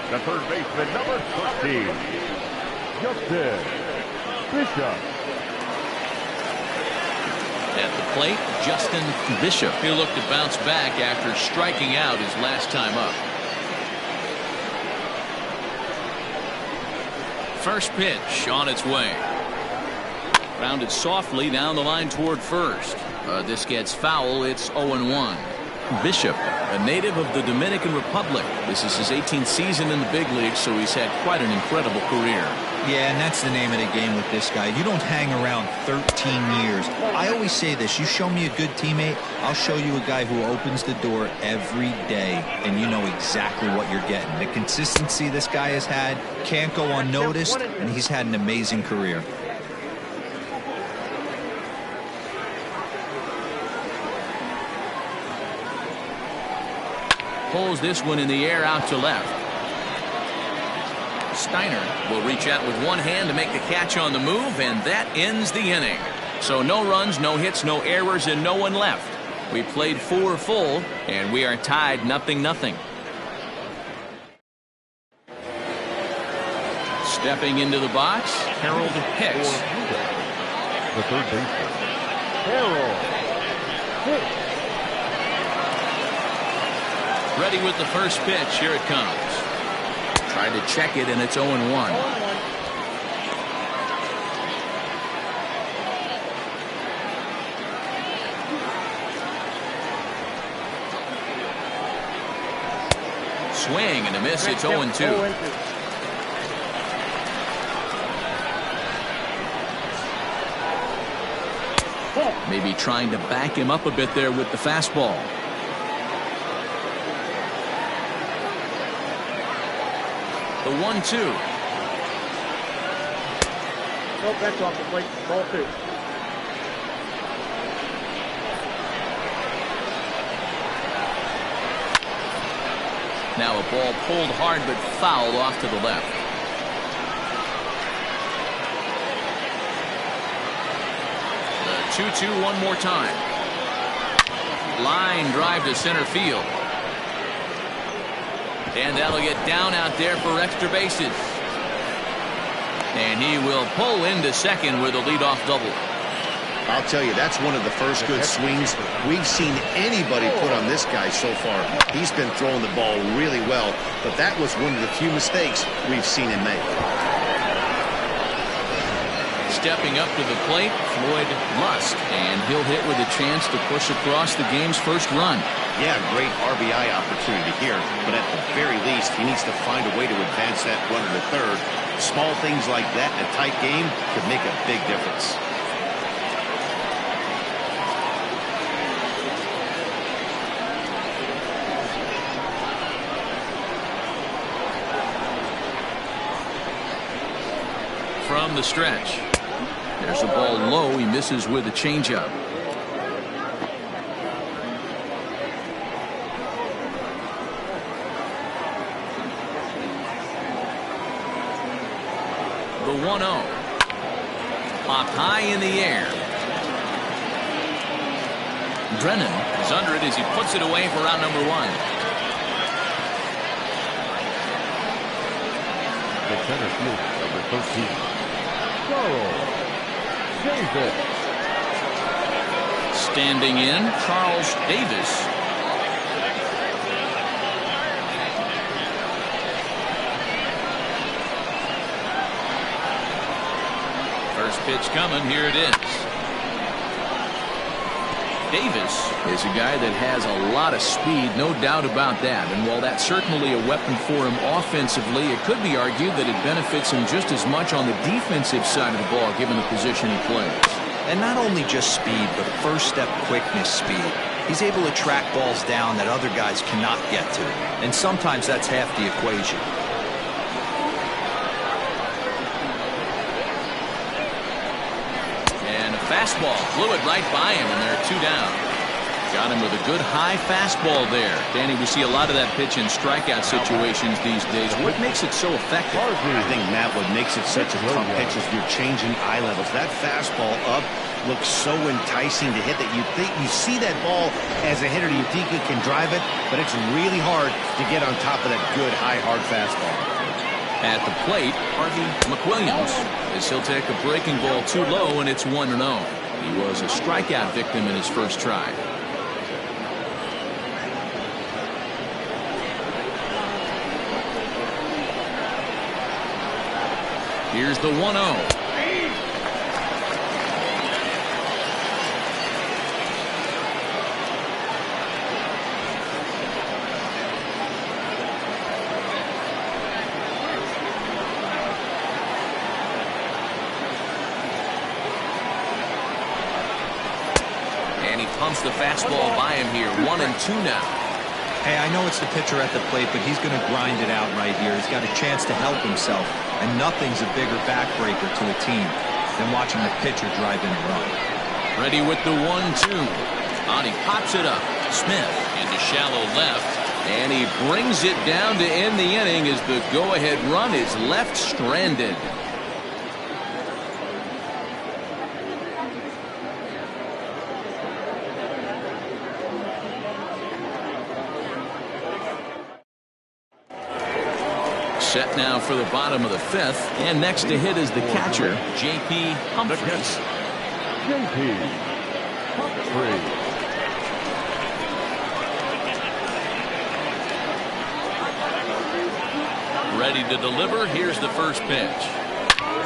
D: The third baseman, number 13, Justin Bishop.
A: At the plate, Justin Bishop. He'll look to bounce back after striking out his last time up. First pitch on its way. Rounded softly down the line toward first. This gets foul. It's 0-1. Bishop, a native of the Dominican Republic. This is his 18th season in the big leagues, so he's had quite an incredible career.
C: Yeah, and that's the name of the game with this guy. You don't hang around 13 years. I always say this, you show me a good teammate, I'll show you a guy who opens the door every day, and you know exactly what you're getting. The consistency this guy has had can't go unnoticed, and he's had an amazing career.
A: Pulls this one in the air out to left. Steiner will reach out with one hand to make the catch on the move, and that ends the inning. So no runs, no hits, no errors, and no one left. We played 4 full, and we are tied 0-0. Stepping into the box, Harold Hicks.
D: The third baseman, Harold Hicks.
A: Ready with the first pitch. Here it comes. Tried to check it, and it's 0-1. Swing and a miss. It's 0-2. Maybe trying to back him up a bit there with the fastball. The 1-2.
E: Nope, that's off the plate. Ball 2.
A: Now a ball pulled hard but fouled off to the left. The 2-2 one more time. Line drive to center field. And that'll get down out there for extra bases. And he will pull into second with a leadoff double.
B: I'll tell you, that's one of the first good swings we've seen anybody put on this guy so far. He's been throwing the ball really well, but that was one of the few mistakes we've seen him make.
A: Stepping up to the plate, Floyd Lust, and he'll hit with a chance to push across the game's first run.
B: Yeah, great RBI opportunity here, but at the very least, he needs to find a way to advance that runner to third. Small things like that in a tight game could make a big difference.
A: From the stretch. There's a ball low. He misses with a changeup. The 1-0. Popped high in the air. Drennan is under it as he puts it away for out number 1.
D: The center field, number 13. Charles Davis.
A: Standing in, Charles Davis. First pitch coming. Here it is. Davis is a guy that has a lot of speed, no doubt about that. And while that's certainly a weapon for him offensively, it could be argued that it benefits him just as much on the defensive side of the ball, given the position he plays.
C: And not only just speed, but first step quickness speed. He's able to track balls down that other guys cannot get to. And sometimes that's half the equation.
A: And a fastball blew it right by him, and there are 2 down. Got him with a good high fastball there. Danny, we see a lot of that pitch in strikeout situations these days. What makes it so effective?
B: I think, Matt, what makes it such a tough pitch is you're changing eye levels. That fastball up looks so enticing to hit that you think you see that ball as a hitter, you think you can drive it, but it's really hard to get on top of that good high hard fastball.
A: At the plate, Harvey McWilliams, as he'll take a breaking ball too low, and it's 1-0. He was a strikeout victim in his first try. Here's the 1-0. Pumps the fastball by him here. 1-2 now.
C: Hey, I know it's the pitcher at the plate, but he's going to grind it out right here. He's got a chance to help himself, and nothing's a bigger backbreaker to a team than watching the pitcher drive in a run.
A: Ready with the 1-2. On, he pops it up. Smith into shallow left, and he brings it down to end the inning as the go-ahead run is left stranded. Set now for the bottom of the 5th, and next to hit is the catcher, J.P. Humphries.
D: J.P. Humphries.
A: Ready to deliver. Here's the first pitch.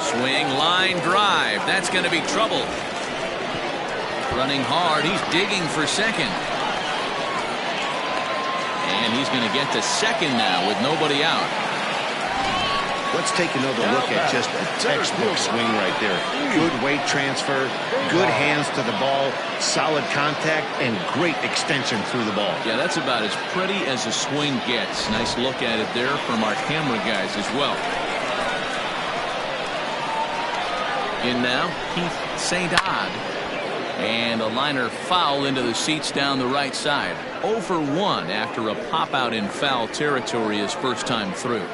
A: Swing, line drive. That's going to be trouble. Running hard. He's digging for second. And he's going to get to second now with nobody out.
B: Let's take another look at just a textbook swing right there. Good weight transfer, good hands to the ball, solid contact, and great extension through the ball.
A: Yeah, that's about as pretty as a swing gets. Nice look at it there from our camera guys as well. In now, Keith St. Odd. And a liner foul into the seats down the right side. 0 for 1 after a pop out in foul territory his first time through.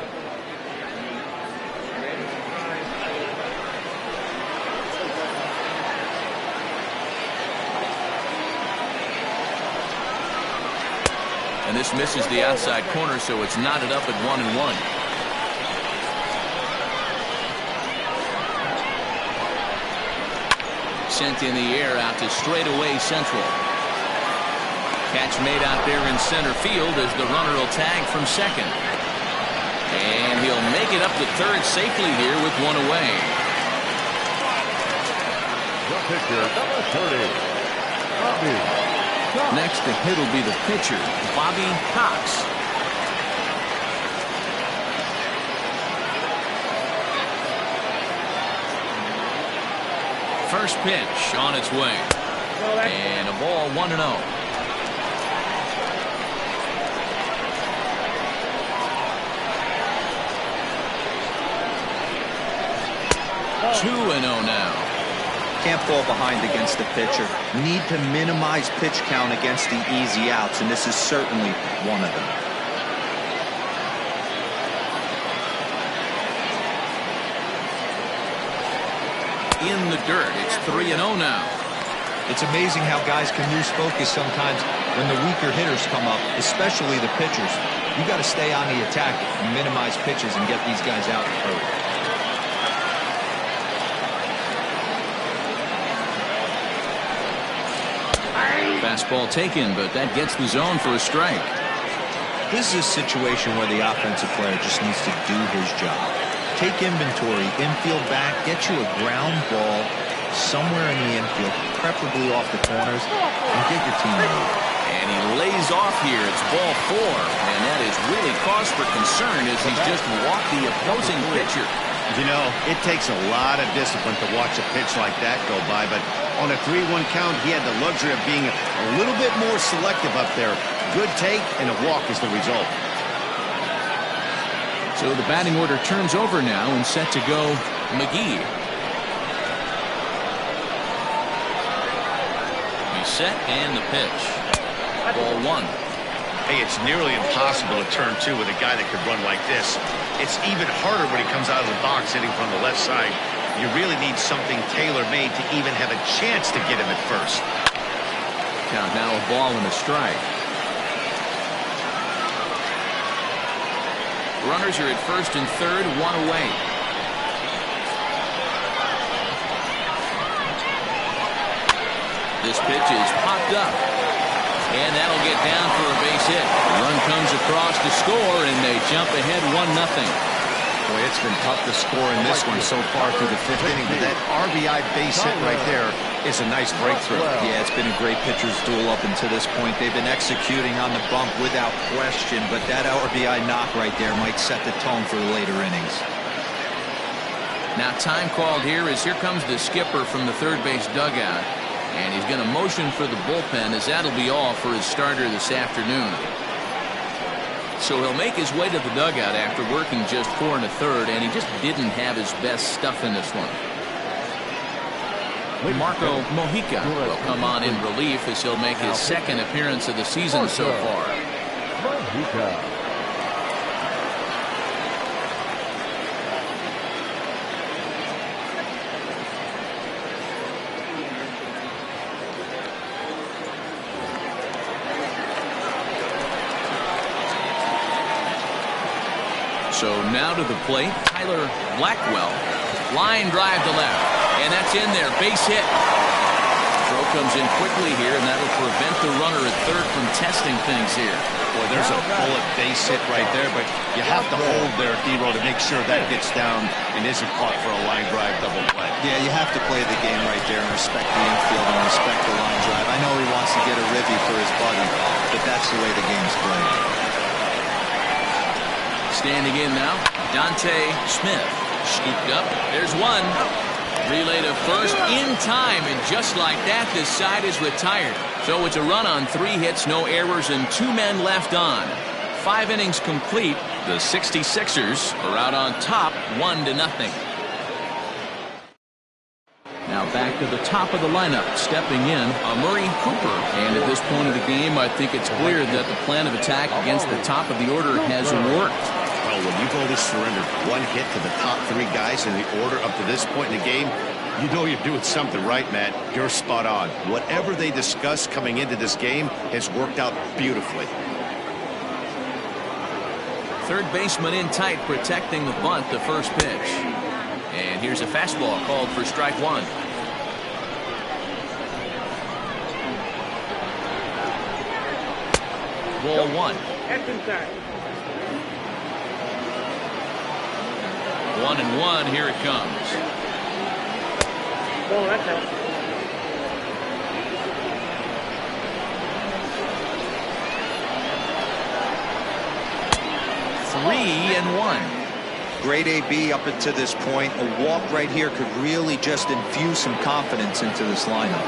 A: And this misses the outside corner, so it's knotted up at 1-1. Sent in the air out to straightaway central. Catch made out there in center field as the runner will tag from second. And he'll make it up to third safely here with one away.
D: The pitcher, number 30, Bobby.
A: Next to hit will be the pitcher, Bobby Cox. First pitch on its way. And a ball 1-0. Two-0 now.
C: Can't fall behind against the pitcher. Need to minimize pitch count against the easy outs, and this is certainly one of them.
A: In the dirt, it's 3-0 now.
C: It's amazing how guys can lose focus sometimes when the weaker hitters come up, especially the pitchers. You got to stay on the attack and minimize pitches and get these guys out early.
A: Fastball taken, but that gets the zone for a strike.
C: This is a situation where the offensive player just needs to do his job. Take inventory, infield back, get you a ground ball somewhere in the infield, preferably off the corners, and get your team moving.
A: And he lays off here. It's ball 4, and that is really cause for concern as he's just walked the opposing pitcher.
B: You know, it takes a lot of discipline to watch a pitch like that go by, but on a 3-1 count, he had the luxury of being a little bit more selective up there. Good take, and a walk is the result.
A: So the batting order turns over now and set to go McGee. He's set and the pitch. Ball 1.
B: Hey, it's nearly impossible to turn two with a guy that could run like this. It's even harder when he comes out of the box hitting from the left side. You really need something tailor-made to even have a chance to get him at first.
A: Count now a ball and a strike. Runners are at first and third, one away. This pitch is popped up. And that'll get down for a base hit. The run comes across to score, and they jump ahead 1-0.
B: Boy, it's been tough to score in this one so far through the 5th inning, but that RBI base hit right there is a nice breakthrough.
C: Yeah, it's been a great pitcher's duel up until this point. They've been executing on the bump without question, but that RBI knock right there might set the tone for the later innings.
A: Now time called here as here comes the skipper from the third base dugout. And he's going to motion for the bullpen as that'll be all for his starter this afternoon. So he'll make his way to the dugout after working just 4 1/3, and he just didn't have his best stuff in this one. Marco Mojica will come on in relief as he'll make his second appearance of the season so far.
D: Mojica.
A: So now to the plate, Tyler Blackwell. Line drive to left, and that's in there. Base hit. Throw comes in quickly here, and that'll prevent the runner at third from testing things here.
B: Boy, there's a bullet base hit right there, but you have to hold there, D-Row, to make sure that gets down and isn't caught for a line drive double play.
C: Yeah, you have to play the game right there and respect the infield and respect the line drive. I know he wants to get a ribby for his buddy, but that's the way the game's played.
A: Standing in now, Dante Smith. Scooped up. There's one. Relay to first in time, and just like that, this side is retired. So it's a run on 3 hits, no errors, and 2 men left on. 5 innings complete. The 66ers are out on top, 1-0. Now back to the top of the lineup, stepping in, Murray Cooper. And at this point of the game, I think it's clear that the plan of attack against the top of the order has worked.
B: Well, when you've only surrendered one hit to the top three guys in the order up to this point in the game, you know you're doing something right, Matt. You're spot on. Whatever they discussed coming into this game has worked out beautifully.
A: Third baseman in tight, protecting the bunt, the first pitch. And here's a fastball called for strike one. Ball one.
E: That's inside.
A: 1-1, here it comes.
E: Ball, that's out.
A: Three and one.
C: Great AB up until this point. A walk right here could really just infuse some confidence into this lineup.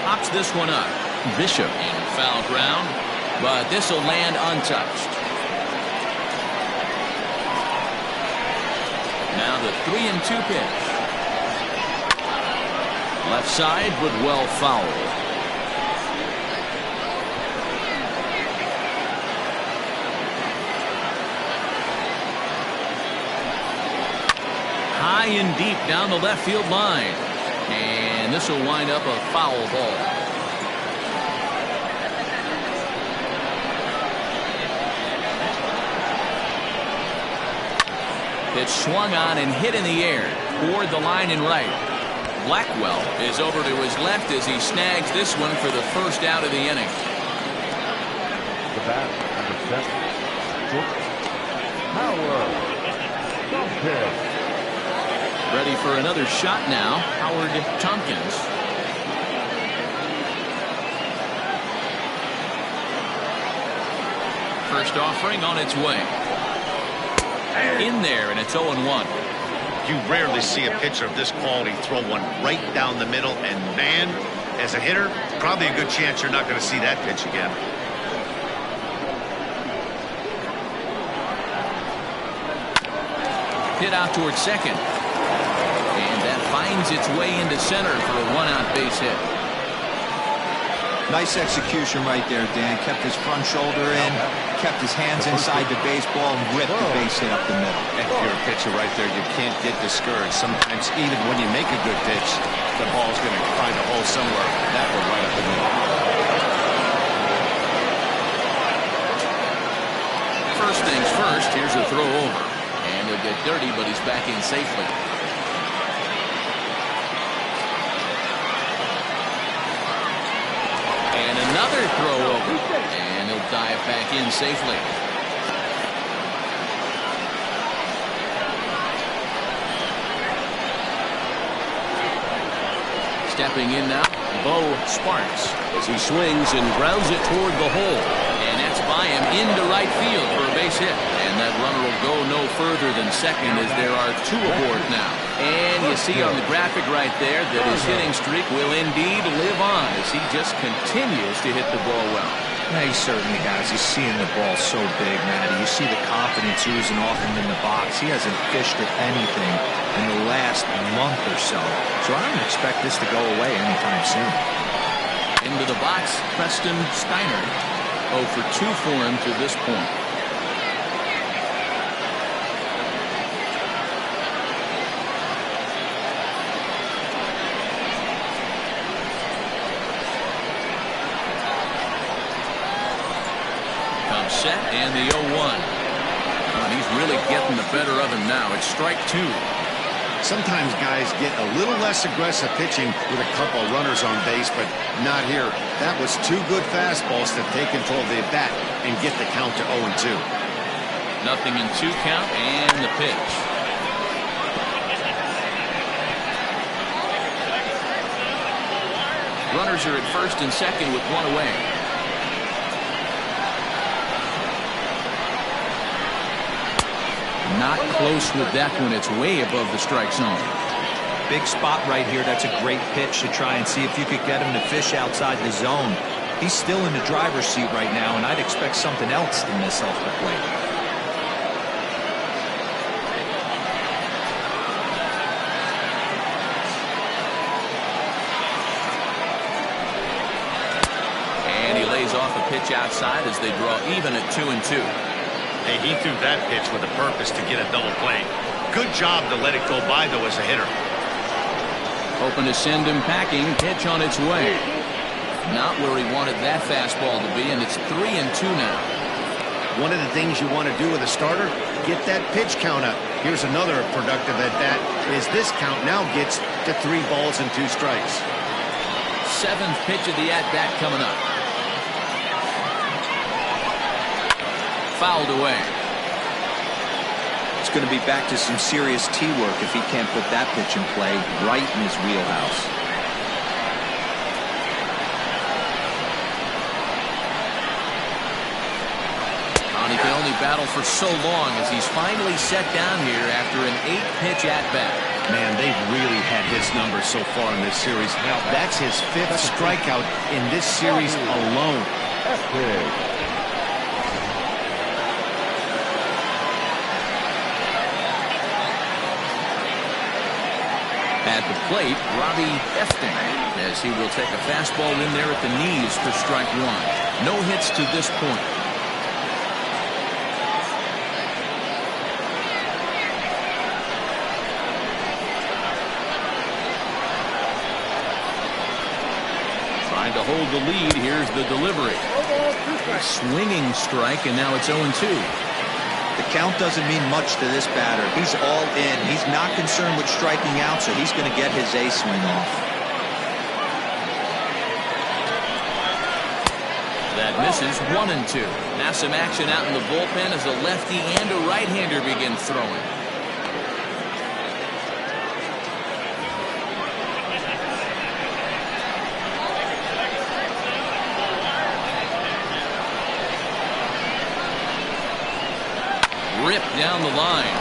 A: Pops this one up. Bishop in foul ground, but this will land untouched. Now the 3-2 pitch. Left side, but well fouled. High and deep down the left field line. And this will wind up a foul ball. Pitch swung on and hit in the air toward the line and right. Blackwell is over to his left as he snags this one for the first out of the inning.
D: The bat, number 7, Howard Tompkins.
A: Ready for another shot now, Howard Tompkins. First offering on its way. In there, and it's 0-1.
B: You rarely see a pitcher of this quality throw one right down the middle, and man, as a hitter, probably a good chance you're not going to see that pitch again.
A: Hit out towards second. And that finds its way into center for a one-out base hit.
C: Nice execution right there, Dan. Kept his front shoulder in, kept his hands inside the baseball, and whipped the base hit up the middle.
B: If you're a pitcher right there, you can't get discouraged. Sometimes even when you make a good pitch, the ball's going to find a hole somewhere. That one right up the middle.
A: First things first, here's a throw over. And he'll get dirty, but he's back in safely. And another throw over. And he'll dive back in safely. Stepping in now, Bo Sparks, as he swings and grounds it toward the hole. And that's by him into right field for a base hit. And that runner will go no further than second as there are two aboard now. And you see on the graphic right there that his hitting streak will indeed live on as he just continues to hit the ball well.
C: Yeah, he certainly has. He's seeing the ball so big, Matty. You see the confidence oozing off him in the box. He hasn't fished at anything in the last month or so. So I don't expect this to go away anytime soon.
A: Into the box, Preston Steiner. 0 for 2 for him to this point. Comes set and the 0-1. And he's really getting the better of him now. It's strike 2.
B: Sometimes guys get a little less aggressive pitching with a couple of runners on base, but not here. That was 2 good fastballs to take control of the bat and get the count to 0-2.
A: 0-2 count and the pitch. Runners are at first and second with one away. Not close with that one. It's way above the strike zone.
C: Big spot right here. That's a great pitch to try and see if you could get him to fish outside the zone. He's still in the driver's seat right now, and I'd expect something else to miss off the plate.
A: pitch outside as they draw even at 2-2.
B: Hey, he threw that pitch with a purpose to get a double play. Good job to let it go by, though, as a hitter.
A: Hoping to send him packing. Pitch on its way. Not where he wanted that fastball to be, and it's 3-2 now.
B: One of the things you want to do with a starter, get that pitch count up. Here's another productive at bat, is this count now gets to 3 balls and 2 strikes.
A: 7th pitch of the at-bat coming up. Fouled away.
C: It's going to be back to some serious tee work if he can't put that pitch in play right in his wheelhouse.
A: He can only battle for so long as he's finally set down here after an 8-pitch at-bat.
B: Man, they've really had his number so far in this series. That's his 5th strikeout in this series alone.
A: At the plate, Robbie Efting, as he will take a fastball in there at the knees for strike 1. No hits to this point. Trying to hold the lead. Here's the delivery. A swinging strike, and now it's 0-2.
C: The count doesn't mean much to this batter. He's all in. He's not concerned with striking out, so he's going to get his A swing off.
A: That misses. 1-2. Now some action out in the bullpen as a lefty and a right-hander begin throwing. Ripped down the line.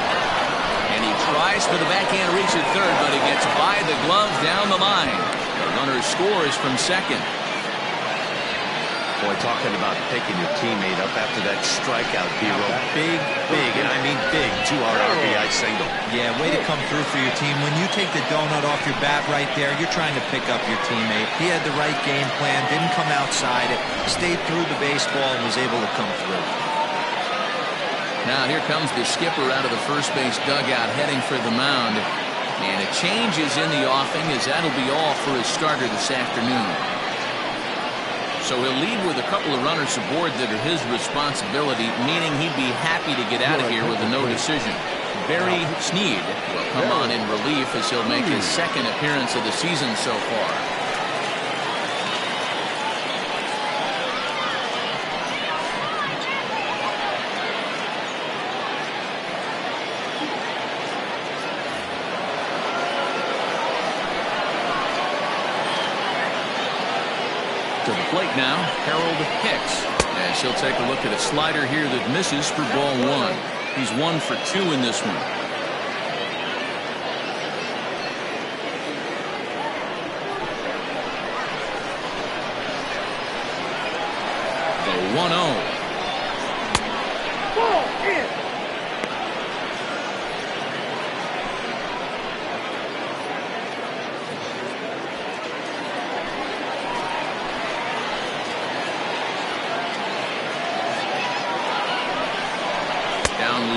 A: And he tries for the backhand reach at third, but he gets by the glove down the line. The runner scores from second.
B: Boy, talking about picking your teammate up after that strikeout, hero. Big, and I mean big, 2-out RBI single.
C: Yeah, way to come through for your team. When you take the donut off your bat right there, you're trying to pick up your teammate. He had the right game plan, didn't come outside it, stayed through the baseball, and was able to come through.
A: Now here comes the skipper out of the first base dugout heading for the mound. And a change is in the offing as that'll be all for his starter this afternoon. So he'll lead with a couple of runners aboard that are his responsibility, meaning he'd be happy to get out of here with a no decision. Barry Sneed will come on in relief as he'll make his 2nd appearance of the season so far. To the plate now, Harold Hicks, as he'll take a look at a slider here that misses for ball 1. He's 1 for 2 in this one. The 1-0.
E: Ball in.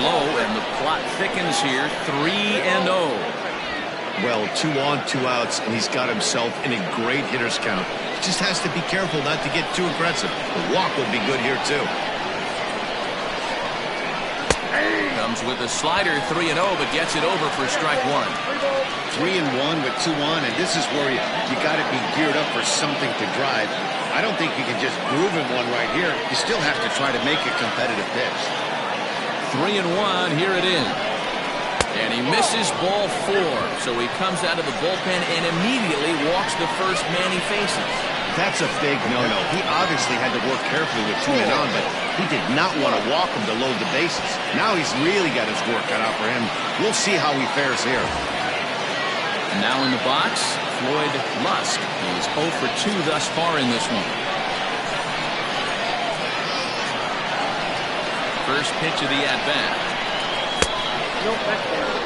A: Low, and the plot thickens here. 3-0.
B: Well, 2 on, 2 outs, and he's got himself in a great hitter's count. Just has to be careful not to get too aggressive. The walk would be good here, too.
A: Comes with a slider, 3-0, but gets it over for strike 1.
B: 3-1 with 2 on, and this is where you got to be geared up for something to drive. I don't think you can just groove in one right here. You still have to try to make a competitive pitch.
A: 3-1, here it is. And he misses ball 4. So he comes out of the bullpen and immediately walks the first man he faces.
B: That's a big no-no. He obviously had to work carefully with 2 men on, but he did not want to walk him to load the bases. Now he's really got his work cut out for him. We'll see how he fares here.
A: And now in the box, Floyd Lusk. He's 0 for 2 thus far in this one. First pitch of the at-bat.
E: Nope, that's down.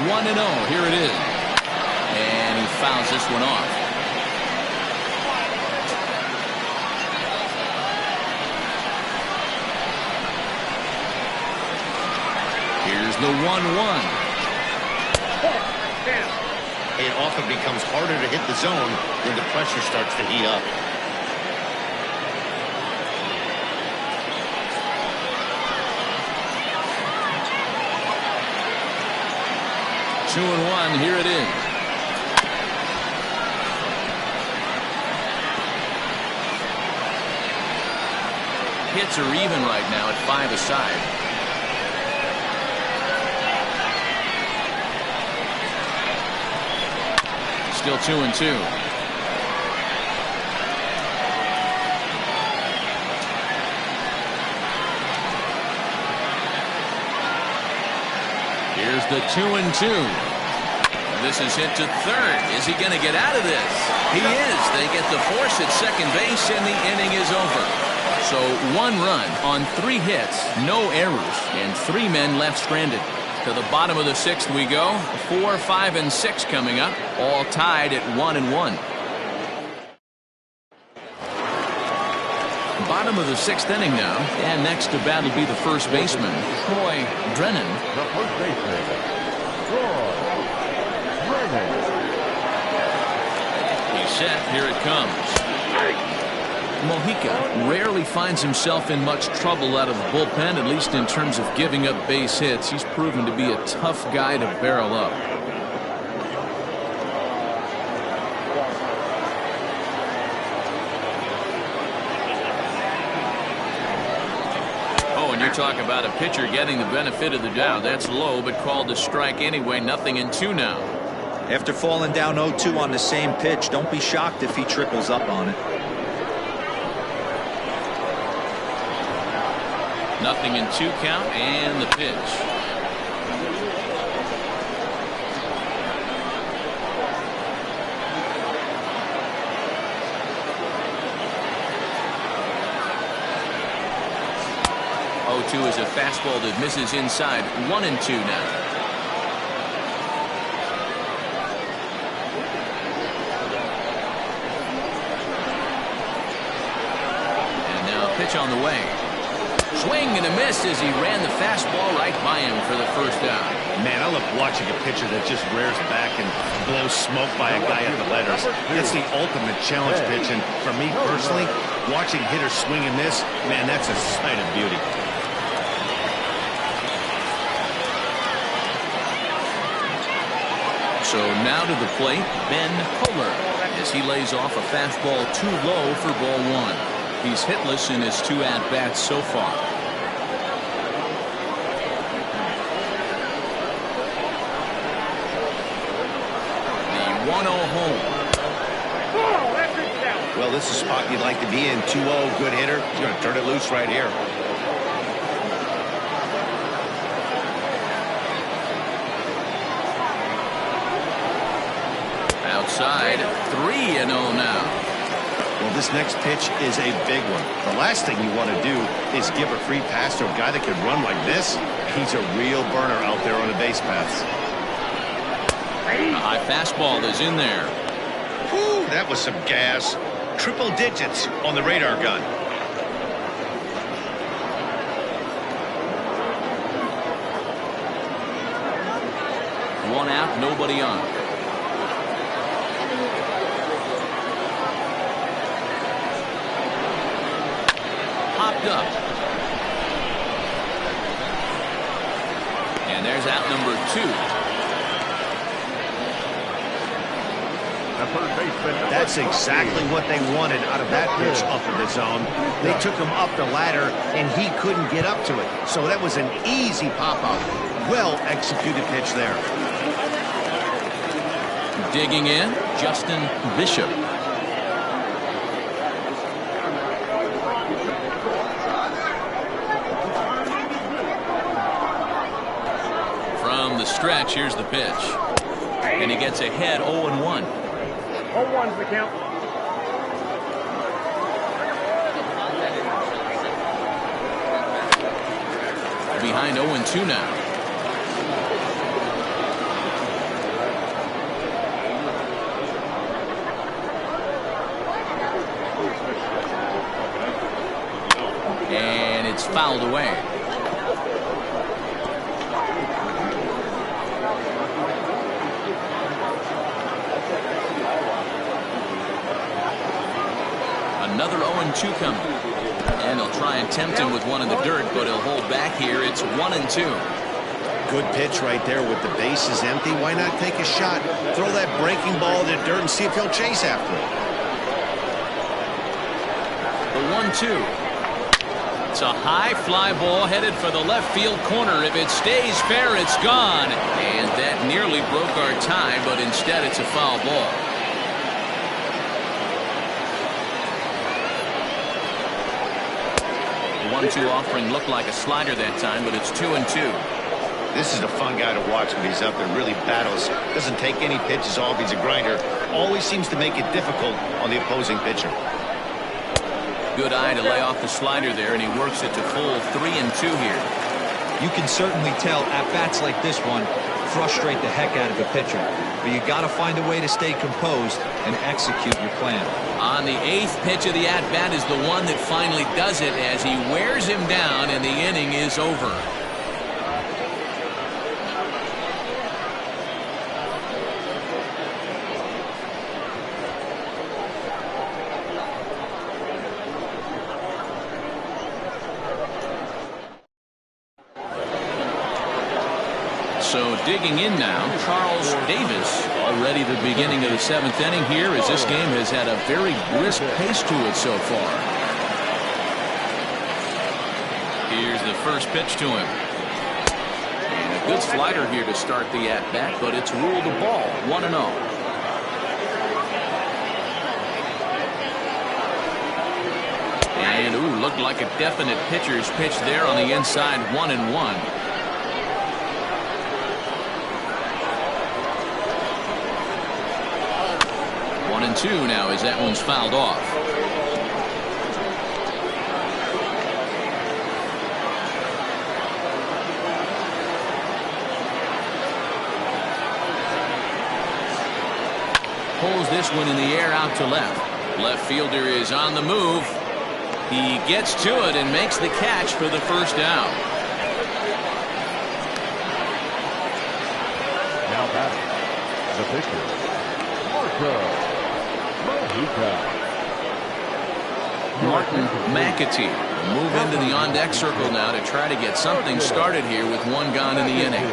A: 1-0. Here it is. And he fouls this one off. Here's the 1-1.
B: It often becomes harder to hit the zone when the pressure starts to heat up.
A: 2-1. Here it is. Hits are even right now at 5 aside. Still 2-2. Here's the 2-2. This is hit to third. Is he going to get out of this? He is. They get the force at second base, and the inning is over. So 1 run on 3 hits, no errors, and 3 men left stranded. To the bottom of the 6th we go. 4, 5, and 6 coming up, all tied at 1-1. Bottom of the 6th inning now, and next to bat will be the first baseman, Troy Drennan.
D: The first baseman, Troy Drennan.
A: He's set. Here it comes. Mojica rarely finds himself in much trouble out of the bullpen, at least in terms of giving up base hits. He's proven to be a tough guy to barrel up. Oh, and you're talking about a pitcher getting the benefit of the doubt. That's low, but called a strike anyway. 0-2 now.
C: After falling down 0-2 on the same pitch, don't be shocked if he triples up on it.
A: 0-2 count, and the pitch. Oh, 2 is a fastball that misses inside. 1-2 now. And now pitch on the way. Swing and a miss as he ran the fastball right by him for the first out.
B: Man, I love watching a pitcher that just rears back and blows smoke by a guy at the letters. It's the ultimate challenge pitch, and for me personally, watching hitters swing and miss, man, that's a sight of beauty.
A: So now to the plate, Ben Kohler, as he lays off a fastball too low for ball 1. He's hitless in his 2 at-bats so far. The 1-0 home.
B: Well, this is a spot you'd like to be in. 2-0, good hitter. He's going to turn it loose right here.
A: Outside, 3-0 now.
B: Well, this next pitch is a big one. The last thing you want to do is give a free pass to a guy that can run like this. He's a real burner out there on the base paths.
A: A high fastball is in there.
B: Whew, that was some gas. Triple digits on the radar gun.
A: One out, nobody on. Up. And there's out number 2.
B: That's exactly what they wanted out of that pitch up in the zone. They took him up the ladder, and he couldn't get up to it. So that was an easy pop-out. Well-executed pitch there.
A: Digging in, Justin Bishop. The stretch, here's the pitch, and he gets ahead 0-1.
E: 0-1's the count.
A: Behind 0-2 now. And it's fouled away. Another 0-2 coming. And he'll try and tempt him with one in the dirt, but he'll hold back here. It's 1-2.
B: Good pitch right there with the bases empty. Why not take a shot? Throw that breaking ball in the dirt and see if he'll chase after it.
A: The 1-2. It's a high fly ball headed for the left field corner. If it stays fair, it's gone. And that nearly broke our tie, but instead it's a foul ball. 1-2 offering looked like a slider that time, but it's 2-2.
B: This is a fun guy to watch when he's up there. Really battles. Doesn't take any pitches off. He's a grinder. Always seems to make it difficult on the opposing pitcher.
A: Good eye to lay off the slider there, and he works it to full 3-2 here.
C: You can certainly tell at-bats like this one frustrate the heck out of a pitcher. But you got to find a way to stay composed and execute your plan.
A: On the 8th pitch of the at-bat is the one that finally does it as he wears him down, and the inning is over. So digging in now, Charles Davis. Already the beginning of the 7th inning here, as this game has had a very brisk pace to it so far. Here's the first pitch to him. And a good slider here to start the at-bat, but it's ruled a ball. 1-0. And ooh, looked like a definite pitcher's pitch there on the inside. 1-1. 1-2 now as that one's fouled off. Pulls this one in the air out to left. Left fielder is on the move. He gets to it and makes the catch for the first down.
D: Now batting, the pitcher,
A: Martin McAtee will move into the on-deck circle now to try to get something started here with one gone in the inning.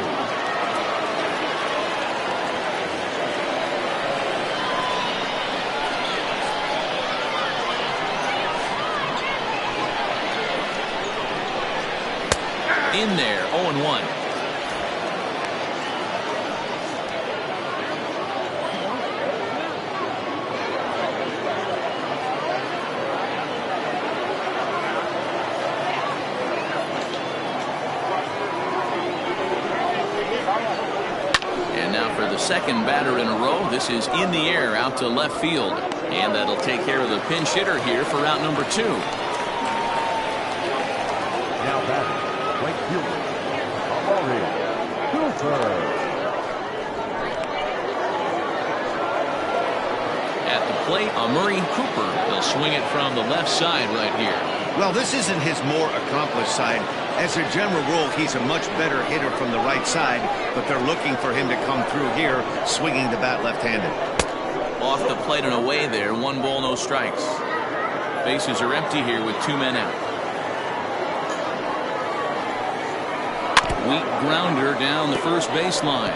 A: In there, 0-1. Second batter in a row. This is in the air out to left field, and that'll take care of the pinch hitter here for out number 2.
D: Now batting, right fielder, Amari Cooper.
A: At the plate, Amari Cooper. They'll swing it from the left side right here.
B: Well, this isn't his more accomplished side. As a general rule, he's a much better hitter from the right side, but they're looking for him to come through here, swinging the bat left-handed.
A: Off the plate and away there, 1 ball, no strikes. Bases are empty here with 2 men out. Weak grounder down the first baseline.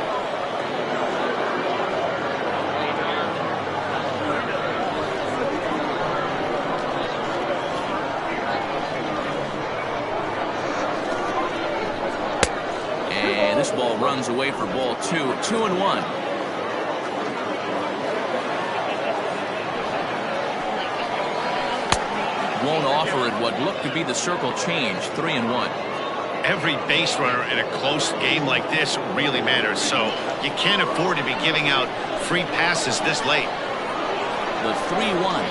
A: This ball runs away for ball 2. 2-1. Won't offer it what looked to be the circle change. 3-1.
B: Every base runner in a close game like this really matters, so you can't afford to be giving out free passes this late.
A: The 3-1.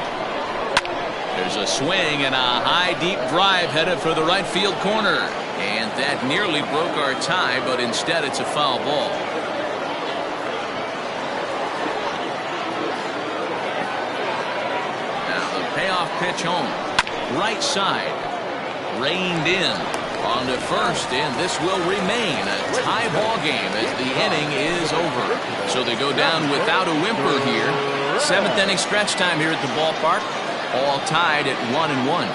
A: There's a swing and a high deep drive headed for the right field corner. And that nearly broke our tie, but instead it's a foul ball. Now the payoff pitch home. Right side. Reined in on to first, and this will remain a tie ball game as the inning is over. So they go down without a whimper here. 7th inning stretch time here at the ballpark. All tied at 1-1.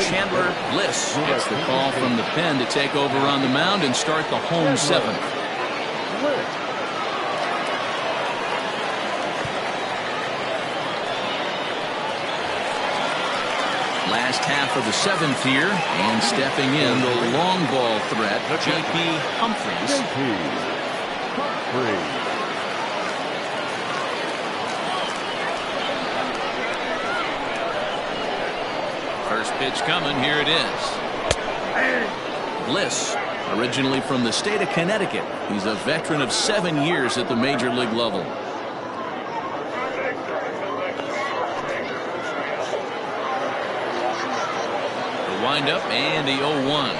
A: Chandler Bliss gets the call from the pen to take over on the mound and start the home 7th. Last half of the 7th here, and stepping in the long ball threat, J.P. Humphries. First pitch coming, here it is. Bliss, originally from the state of Connecticut. He's a veteran of 7 years at the major league level. The windup and the 0-1.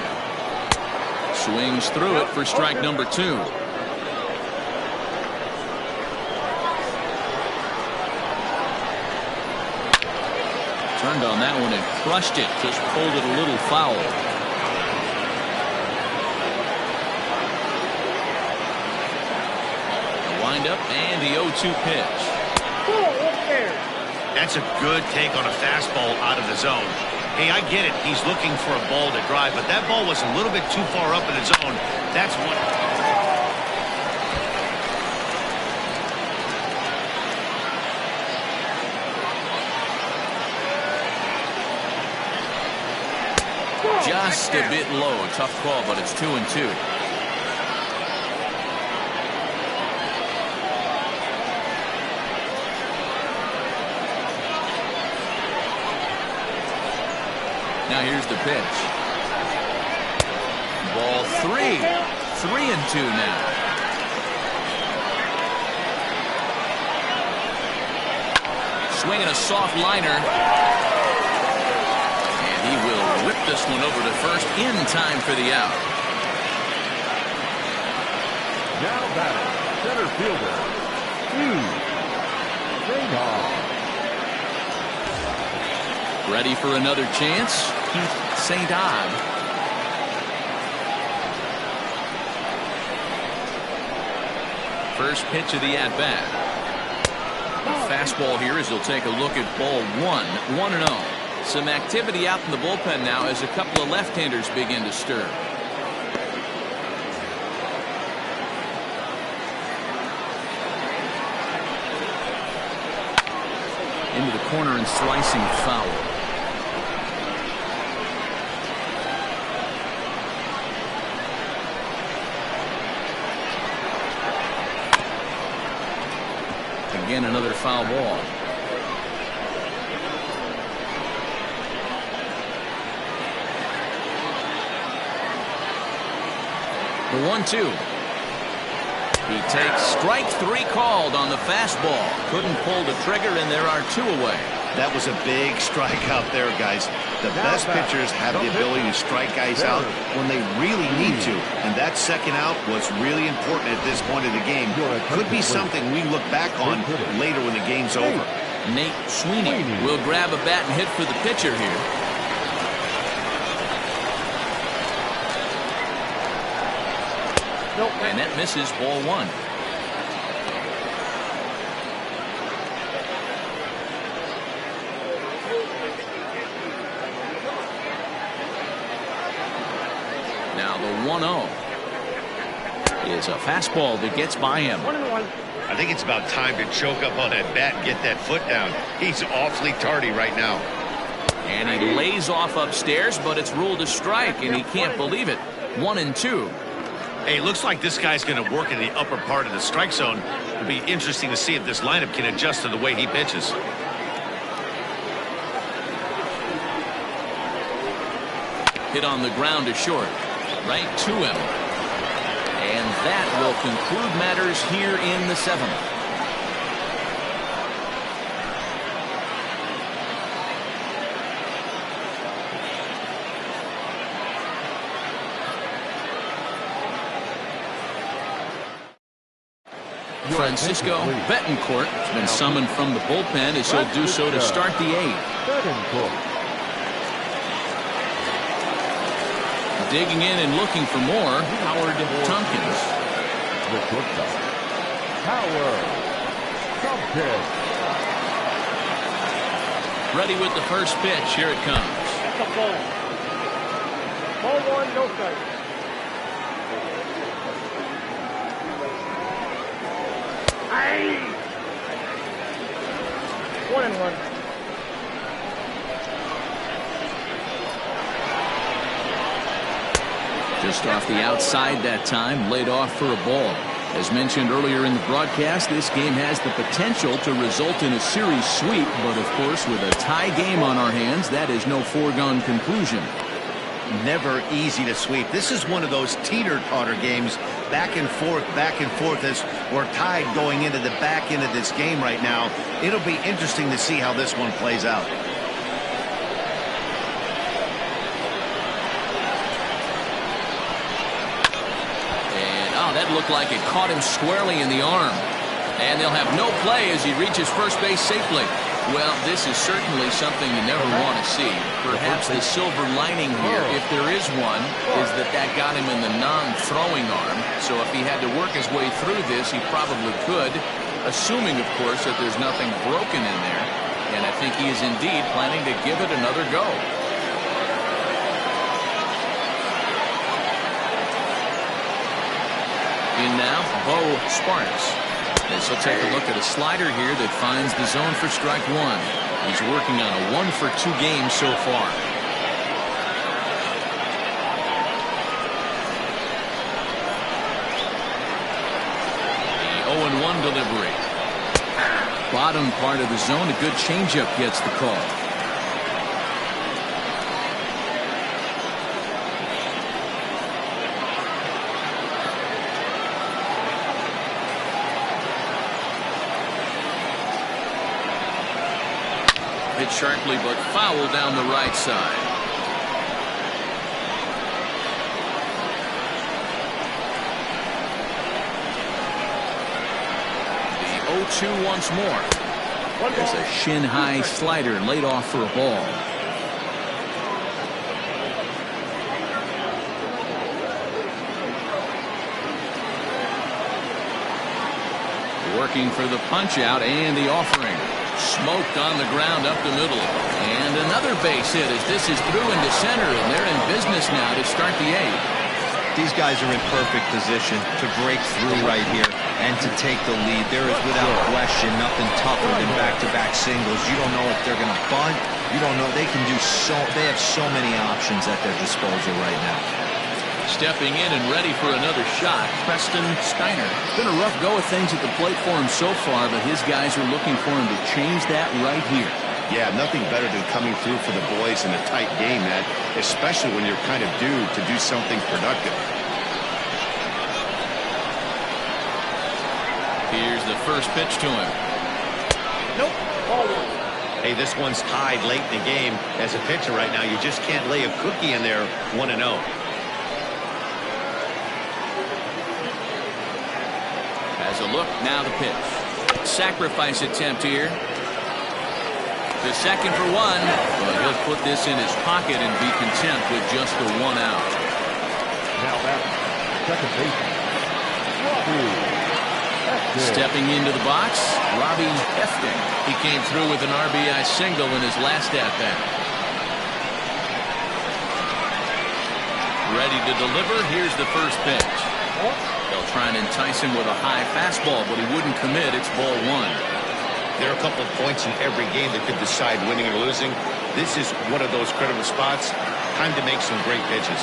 A: Swings through it for strike number 2. Turned on that one and crushed it. Just pulled it a little foul. The windup and the 0-2 pitch.
B: That's a good take on a fastball out of the zone. Hey, I get it. He's looking for a ball to drive, but that ball was a little bit too far up in the zone. That's what.
A: Just a bit low. Tough call, but it's 2-2. Now here's the pitch. Ball 3. 3-2 now. Swinging a soft liner. He will whip this one over to first in time for the out.
D: Now batting, center fielder, St.
A: Ready for another chance, Keith St. Odd. First pitch of the at-bat. Fastball here as he'll take a look at ball 1. 1-0. Some activity out in the bullpen now as a couple of left-handers begin to stir. Into the corner and slicing foul. Again, another foul ball. The 1-2. He takes strike 3 called on the fastball. Couldn't pull the trigger, and there are 2 away.
B: That was a big strike out there, guys. The best pitchers have the ability to strike guys out when they really need to, and that second out was really important at this point of the game. Could be something we look back on later when the game's over.
A: Nate Sweeney will grab a bat and hit for the pitcher here. And that misses ball 1. Now the 1-0 is a fastball that gets by him.
B: I think it's about time to choke up on that bat and get that foot down. He's awfully tardy right now.
A: And he lays off upstairs, but it's ruled a strike, and he can't believe it. 1-2.
B: Hey, looks like this guy's going to work in the upper part of the strike zone. It'll be interesting to see if this lineup can adjust to the way he pitches.
A: Hit on the ground to short. Right to him. And that will conclude matters here in the 7th. Francisco Betancourt has been summoned from the bullpen as he'll do so to start the 8th. Digging in and looking for more, Howard Tompkins.
D: The shortstop, Howard Tompkins.
A: Ready with the first pitch. Here it comes.
E: That's a ball. Ball one, no strike. Aye. 1-1.
A: Just off the outside that time, laid off for a ball. As mentioned earlier in the broadcast, this game has the potential to result in a series sweep, but of course with a tie game on our hands, that is no foregone conclusion.
B: Never easy to sweep. This is one of those teeter-totter games, back and forth as we're tied going into the back end of this game right now. It'll be interesting to see how this one plays out.
A: That looked like it caught him squarely in the arm. And they'll have no play as he reaches first base safely. Well, this is certainly something you never want to see. Perhaps the silver lining here, if there is one, is that got him in the non-throwing arm. So if he had to work his way through this, he probably could, assuming, of course, that there's nothing broken in there. And I think he is indeed planning to give it another go. In now, Bo Sparks. As he'll take a look at a slider here that finds the zone for strike one. He's working on a 1-for-2 game so far. The 0-1 delivery. Bottom part of the zone, a good changeup gets the call. Hit sharply but foul down the right side. The 0-2 once more. There's a shin high slider laid off for a ball. Working for the punch out and the offering. Smoked on the ground up the middle. And another base hit as this is through into center, and they're in business now to start the eighth.
C: These guys are in perfect position to break through right here and to take the lead. There is without question nothing tougher than back-to-back singles. You don't know if they're going to bunt. You don't know. They have so many options at their disposal right now.
A: Stepping in and ready for another shot, Preston Steiner. It's been a rough go of things at the plate for him so far, but his guys are looking for him to change that right here.
B: Yeah, nothing better than coming through for the boys in a tight game, Matt, especially when you're kind of due to do something productive.
A: Here's the first pitch to him.
E: Nope. Ball one.
B: Hey, this one's tied late in the game. As a pitcher right now, you just can't lay a cookie in there 1-0.
A: Has a look, now the pitch. Sacrifice attempt here. The second for one, but he'll put this in his pocket and be content with just the one out.
D: Now that's second baseman, Robbie.
A: Stepping into the box, Robbie Hefting. He came through with an RBI single in his last at-bat. Ready to deliver, here's the first pitch. They'll try and entice him with a high fastball, but he wouldn't commit. It's ball one.
B: There are a couple of points in every game that could decide winning or losing. This is one of those critical spots. Time to make some great pitches.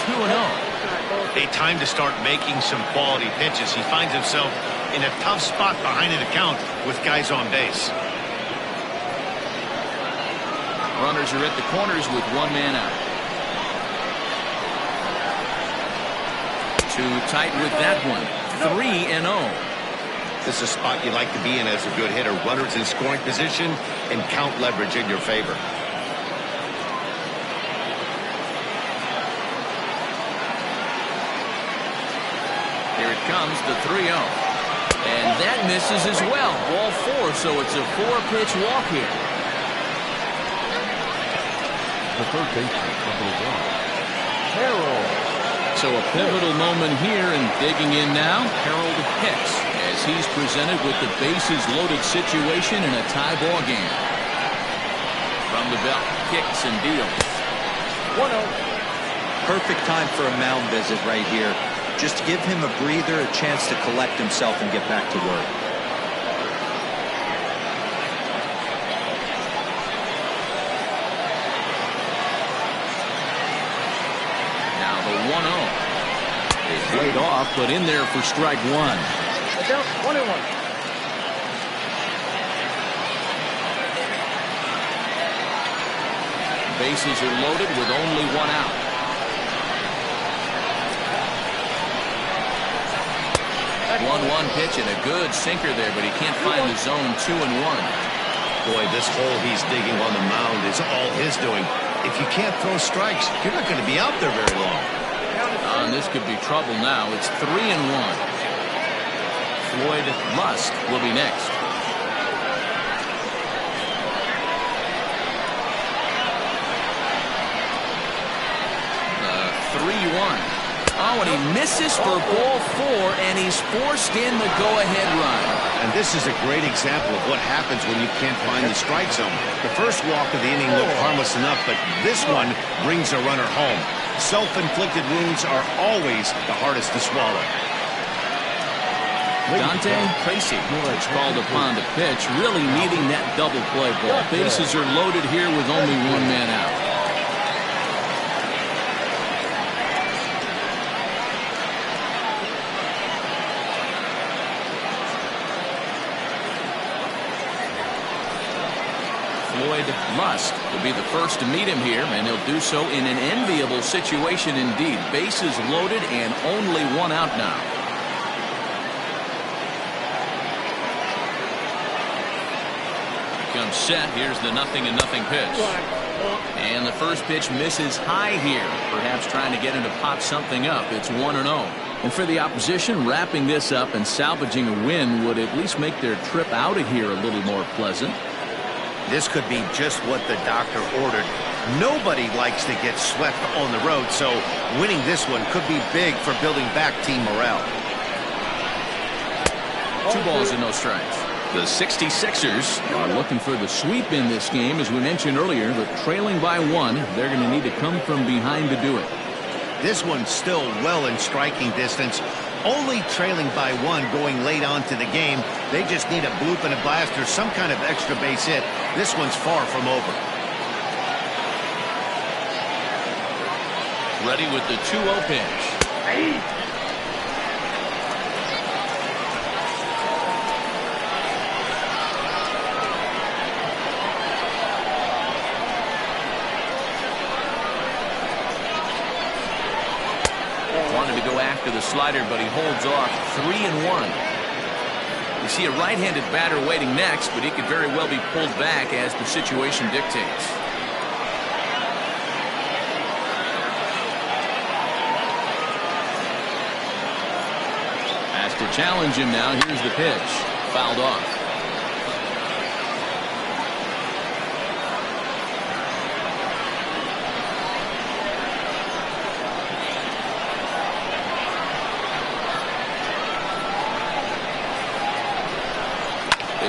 A: 2-0.
B: A time to start making some quality pitches. He finds himself in a tough spot behind an account with guys on base.
A: Runners are at the corners with one man out. Too tight with that one. 3-0.
B: This is a spot you like to be in as a good hitter. Runners in scoring position and count leverage in your favor.
A: Here it comes, the 3-0. And that misses as well. Ball four, so it's a 4-pitch walk here.
D: the third baseman, number 1, Harold.
A: So a pivotal moment here, and digging in now, Harold Hicks, as he's presented with the bases loaded situation in a tie ball game. From the belt, kicks and deals.
E: 1-0.
C: Perfect time for a mound visit right here. Just give him a breather, a chance to collect himself and get back to work.
A: Now the 1-0. It's laid off, but in there for strike 1.
E: Down 1-1.
A: Bases are loaded with only 1 out. One pitch and a good sinker there, but he can't find the zone. 2-1.
B: Boy, this hole he's digging on the mound is all his doing. If you can't throw strikes, you're not going to be out there very long.
A: And this could be trouble now. It's 3-1. Floyd Lusk will be next. The 3-1. Oh, and he misses for ball 4, and he's forced in the go-ahead run.
B: And this is a great example of what happens when you can't find the strike zone. The first walk of the inning looked harmless enough, but this one brings a runner home. Self-inflicted wounds are always the hardest to swallow.
A: Dante Tracy is called upon to pitch, really needing that double play ball. Bases are loaded here with only 1 man out. Floyd Lusk will be the first to meet him here, and he'll do so in an enviable situation indeed. Bases loaded and only 1 out now. Comes set. Here's the 0-0 pitch. And the first pitch misses high here, perhaps trying to get him to pop something up. It's 1-0. And for the opposition, wrapping this up and salvaging a win would at least make their trip out of here a little more pleasant.
B: This could be just what the doctor ordered. Nobody likes to get swept on the road, so winning this one could be big for building back team morale.
A: 2 balls and no strikes. The 66ers are looking for the sweep in this game, as we mentioned earlier, but trailing by 1, they're going to need to come from behind to do it.
B: This one's still well in striking distance. Only trailing by 1 going late on to the game. They just need a bloop and a blast or some kind of extra base hit. This one's far from over.
A: Ready with the 2-0 pitch. Wanted to go after the slider, but he holds off. 3-1. You see a right-handed batter waiting next, but he could very well be pulled back as the situation dictates. Has to challenge him now. Here's the pitch. Fouled off.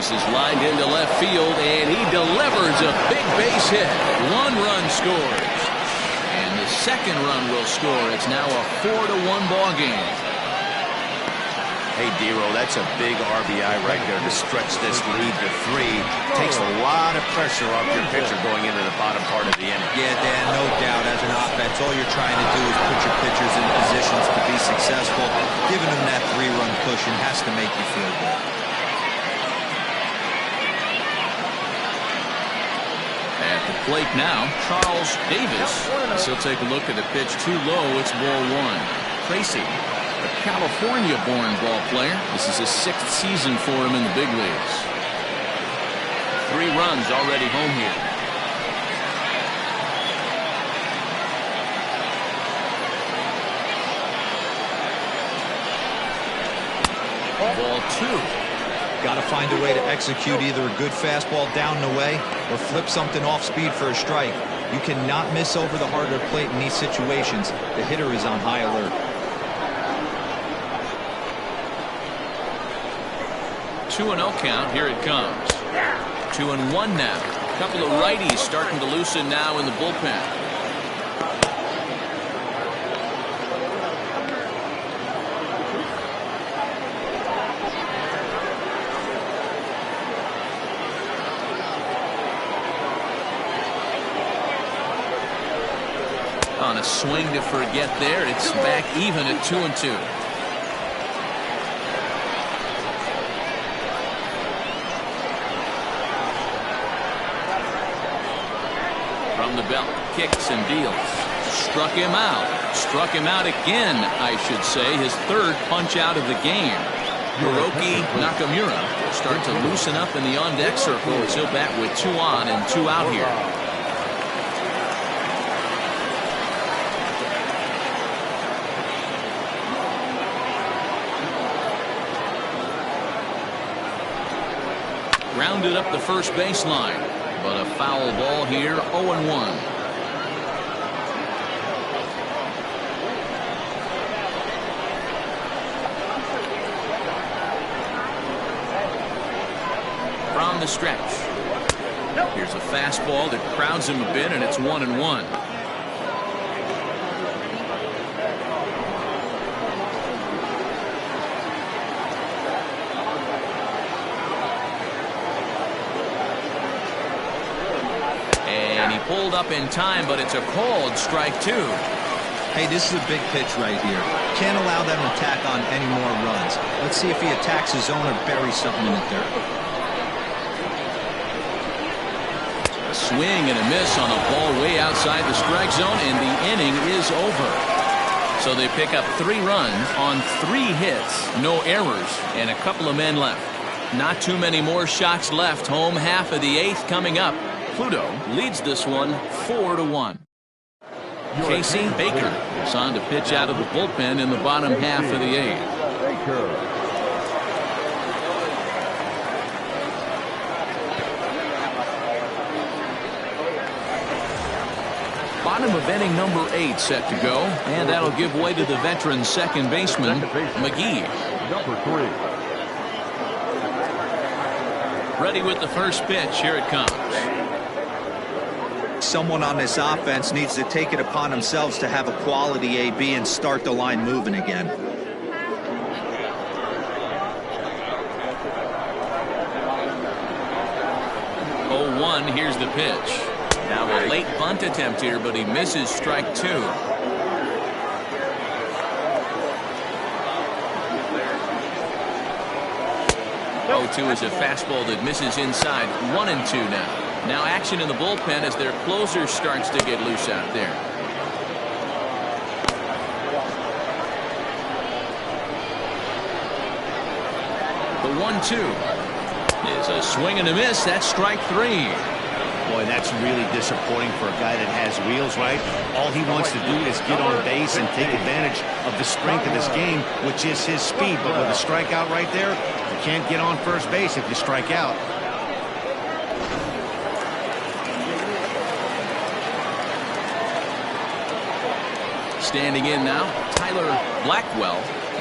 A: This is lined into left field, and he delivers a big base hit. 1 run scores. And the second run will score. It's now a 4-1 ball game.
B: Hey, Dero, that's a big RBI right there to stretch this lead to 3. Takes a lot of pressure off your pitcher going into the bottom part of the inning.
C: Yeah, Dan, no doubt. As an offense, all you're trying to do is put your pitchers in positions to be successful. Giving them that 3-run cushion has to make you feel good.
A: At the plate now, Charles Davis. So take a look at the pitch too low. It's ball 1. Tracy, a California-born ball player. This is his 6th season for him in the big leagues. 3 runs already home here. Ball 2.
C: Got to find a way to execute either a good fastball down and away or flip something off speed for a strike. You cannot miss over the harder plate in these situations. The hitter is on high alert.
A: 2-0 count. Here it comes. 2-1 now. A couple of righties starting to loosen now in the bullpen. On a swing to forget there. It's back even at 2-2. From the belt, kicks and deals. Struck him out. Struck him out again, I should say. His third punch out of the game. Hiroki Nakamura will start to loosen up in the on-deck circle as he'll bat with 2 on and 2 out here. Rounded up the first baseline, but a foul ball here. 0-1. From the stretch, here's a fastball that crowds him a bit, and it's 1-1. Pulled up in time, but it's a called strike 2.
C: Hey, this is a big pitch right here. Can't allow them to tack on any more runs. Let's see if he attacks his zone or buries something in the dirt.
A: A swing and a miss on a ball way outside the strike zone, and the inning is over. So they pick up 3 runs on 3 hits, no errors, and a couple of men left. Not too many more shots left. Home half of the 8th coming up. Pluto leads this one 4-1. Casey Baker is on to pitch out of the bullpen in the bottom half of the 8th. Bottom of inning number 8 set to go, and that'll give way to the veteran second baseman McGee.
D: Number 3.
A: Ready with the first pitch. Here it comes.
C: Someone on this offense needs to take it upon themselves to have a quality AB and start the line moving again.
A: 0-1. Here's the pitch. Now a late bunt attempt here, but he misses strike 2. 0-2 is a fastball that misses inside. 1-2 now. Now action in the bullpen as their closer starts to get loose out there. The 1-2 is a swing and a miss. That's strike 3.
B: Boy, that's really disappointing for a guy that has wheels, right? All he wants to do is get on base and take advantage of the strength of his game, which is his speed. But with a strikeout right there, you can't get on first base if you strike out.
A: Standing in now, Tyler Blackwell,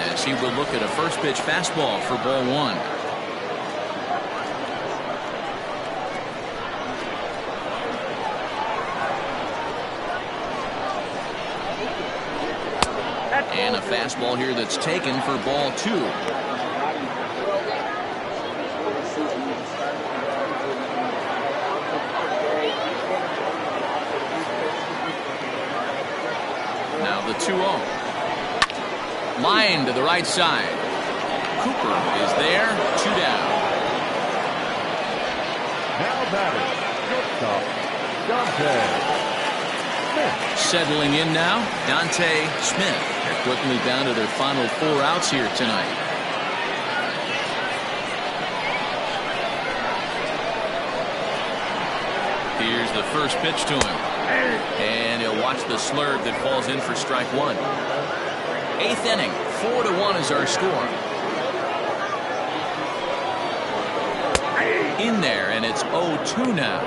A: as he will look at a first pitch fastball for ball 1. And a fastball here that's taken for ball 2. Now the 2-0. Line to the right side. Cooper is there. 2 down.
D: Now batting, shortstop, Dante Smith.
A: Settling in now, Dante Smith. They're quickly down to their final 4 outs here tonight. Here's the first pitch to him. And he'll watch the slurve that falls in for strike 1. 8th inning, 4-1 is our score. In there, and it's 0-2 now.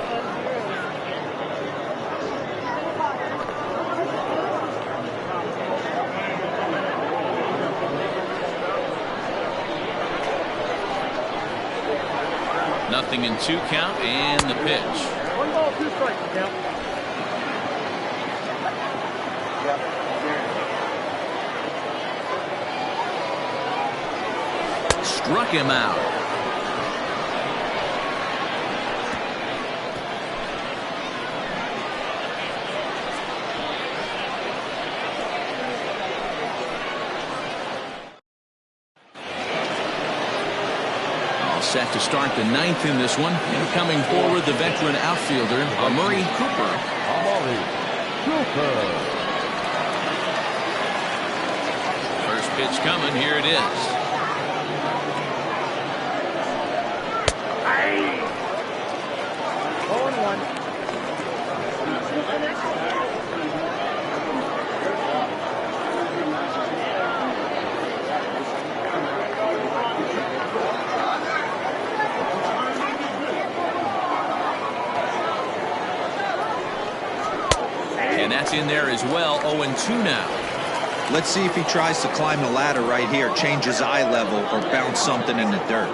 A: 0-2 count and the pitch.
E: 1 ball, 2 strikes, count.
A: Struck him out. Set to start the 9th in this one. And coming forward, the veteran outfielder, Murray Cooper. First pitch coming. Here it is.
E: 0-1.
A: And that's in there as well. 0-2 now.
C: Let's see if he tries to climb the ladder right here, change his eye level, or bounce something in the dirt.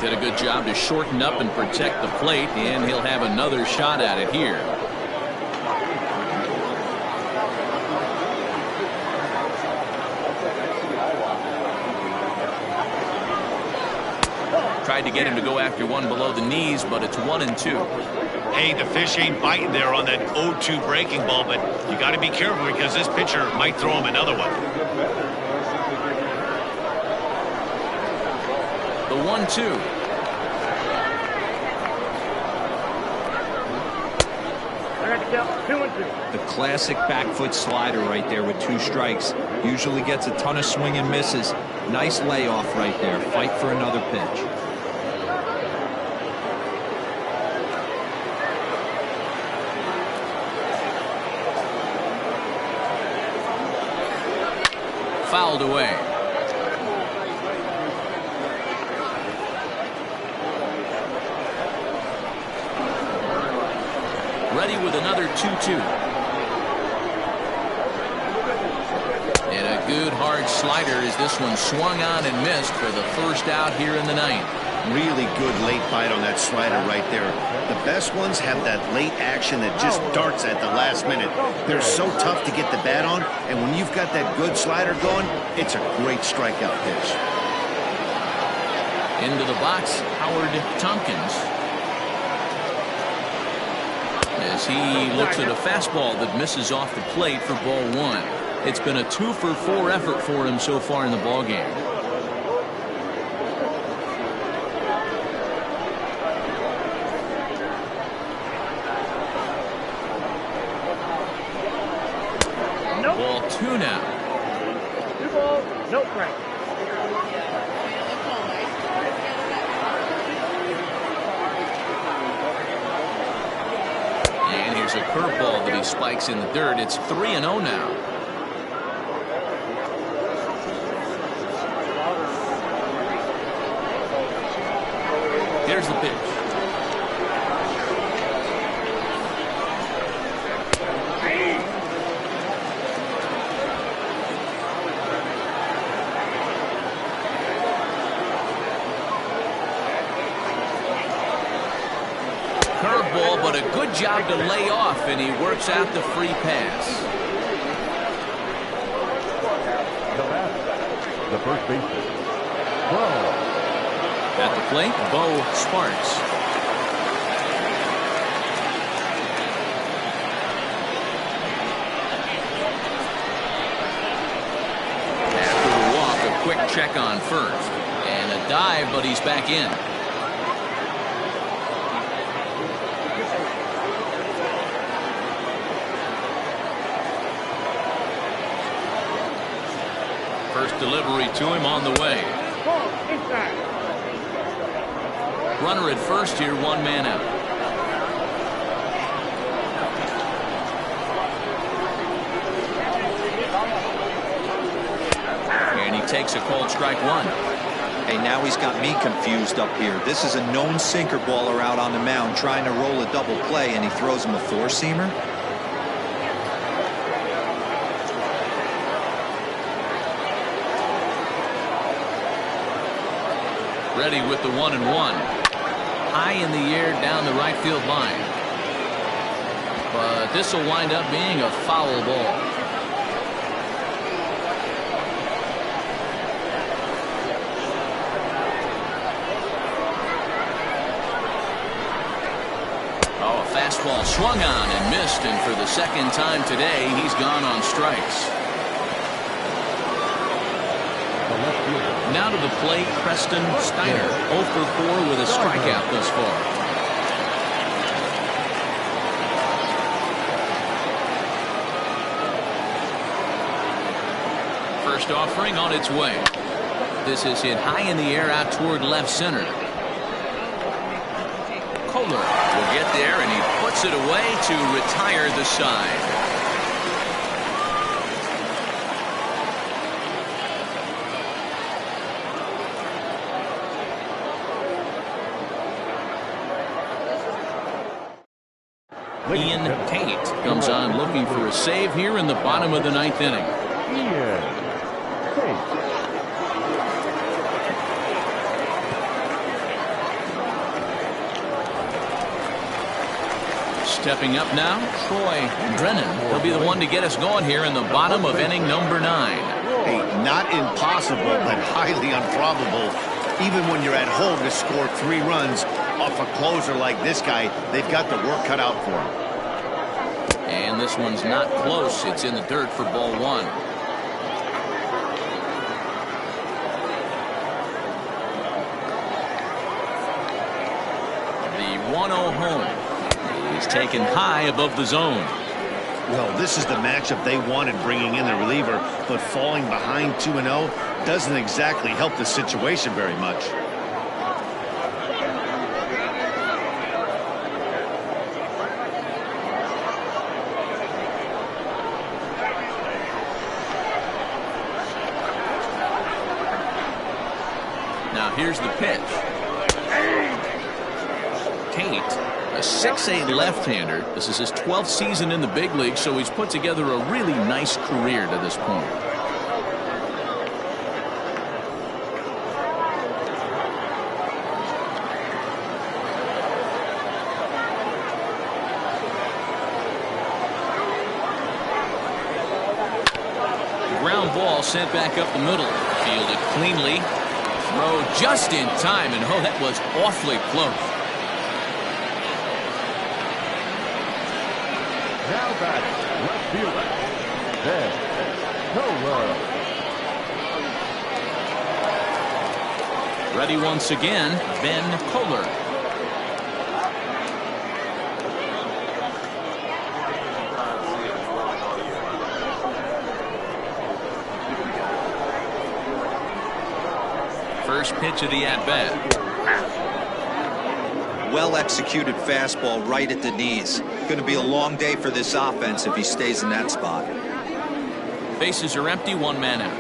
A: Did a good job to shorten up and protect the plate, and he'll have another shot at it here. Tried to get him to go after one below the knees, but it's 1-2.
B: Hey, the fish ain't biting there on that 0-2 breaking ball, but you got to be careful because this pitcher might throw him another one.
A: The 1-2.
E: I got to count 2-2.
C: The classic back foot slider right there with 2 strikes. Usually gets a ton of swing and misses. Nice layoff right there. Fight for another pitch.
A: Fouled away. Ready with another 2-2. And a good hard slider as this one swung on and missed for the first out here in the 9th.
B: Really good late bite on that slider right there. The best ones have that late action that just darts at the last minute. They're so tough to get the bat on, and when you've got that good slider going, it's a great strikeout pitch.
A: Into the box, Howard Tompkins. As he looks at a fastball that misses off the plate for ball 1. It's been a 2-for-4 effort for him so far in the ballgame. Ball 2 now.
E: 2 balls, no strikes.
A: And here's a curveball that he spikes in the dirt. It's 3-0 now. Here's the pitch. Curveball, but a good job to lay off, and he works out the free pass.
D: The first baseman, Bo.
A: At the plate, Bo Sparks. After the walk, a quick check on first. And a dive, but he's back in. First delivery to him on the way.
E: Ball inside.
A: Runner at first here, 1 man out. And he takes a called strike 1.
C: Hey, now he's got me confused up here. This is a known sinker baller out on the mound trying to roll a double play, and he throws him a four-seamer?
A: Ready with the 1-1. High in the air down the right field line. But this will wind up being a foul ball. Oh, a fastball swung on and missed, and for the second time today, he's gone on strikes. Now to the plate, Preston Steiner, 0 for 4 with a strikeout thus far. First offering on its way. This is hit high in the air out toward left center. Kohler will get there, and he puts it away to retire the side. Ian Tate comes on looking for a save here in the bottom of the ninth inning.
D: Ian Tate.
A: Stepping up now, Troy Brennan. He'll be the one to get us going here in the bottom of inning number 9.
B: Hey, not impossible, but highly improbable. Even when you're at home to score 3 runs off a closer like this guy, they've got the work cut out for him.
A: And this one's not close. It's in the dirt for ball 1. The 1-0 home is taken high above the zone.
B: Well, this is the matchup they wanted, bringing in the reliever, but falling behind 2-0 doesn't exactly help the situation very much.
A: Now here's the pitch. Tate, a 6'8" left-hander. This is his 12th season in the big league, so he's put together a really nice career to this point. Ground ball sent back up the middle. Fielded cleanly. Throw just in time, and oh, that was awfully close.
D: Now batting, left fielder, Ben Kohler.
A: Ready once again, Ben Kohler. First pitch of the at-bat.
C: Well-executed fastball right at the knees. Going to be a long day for this offense if he stays in that spot.
A: Bases are empty, 1 man out.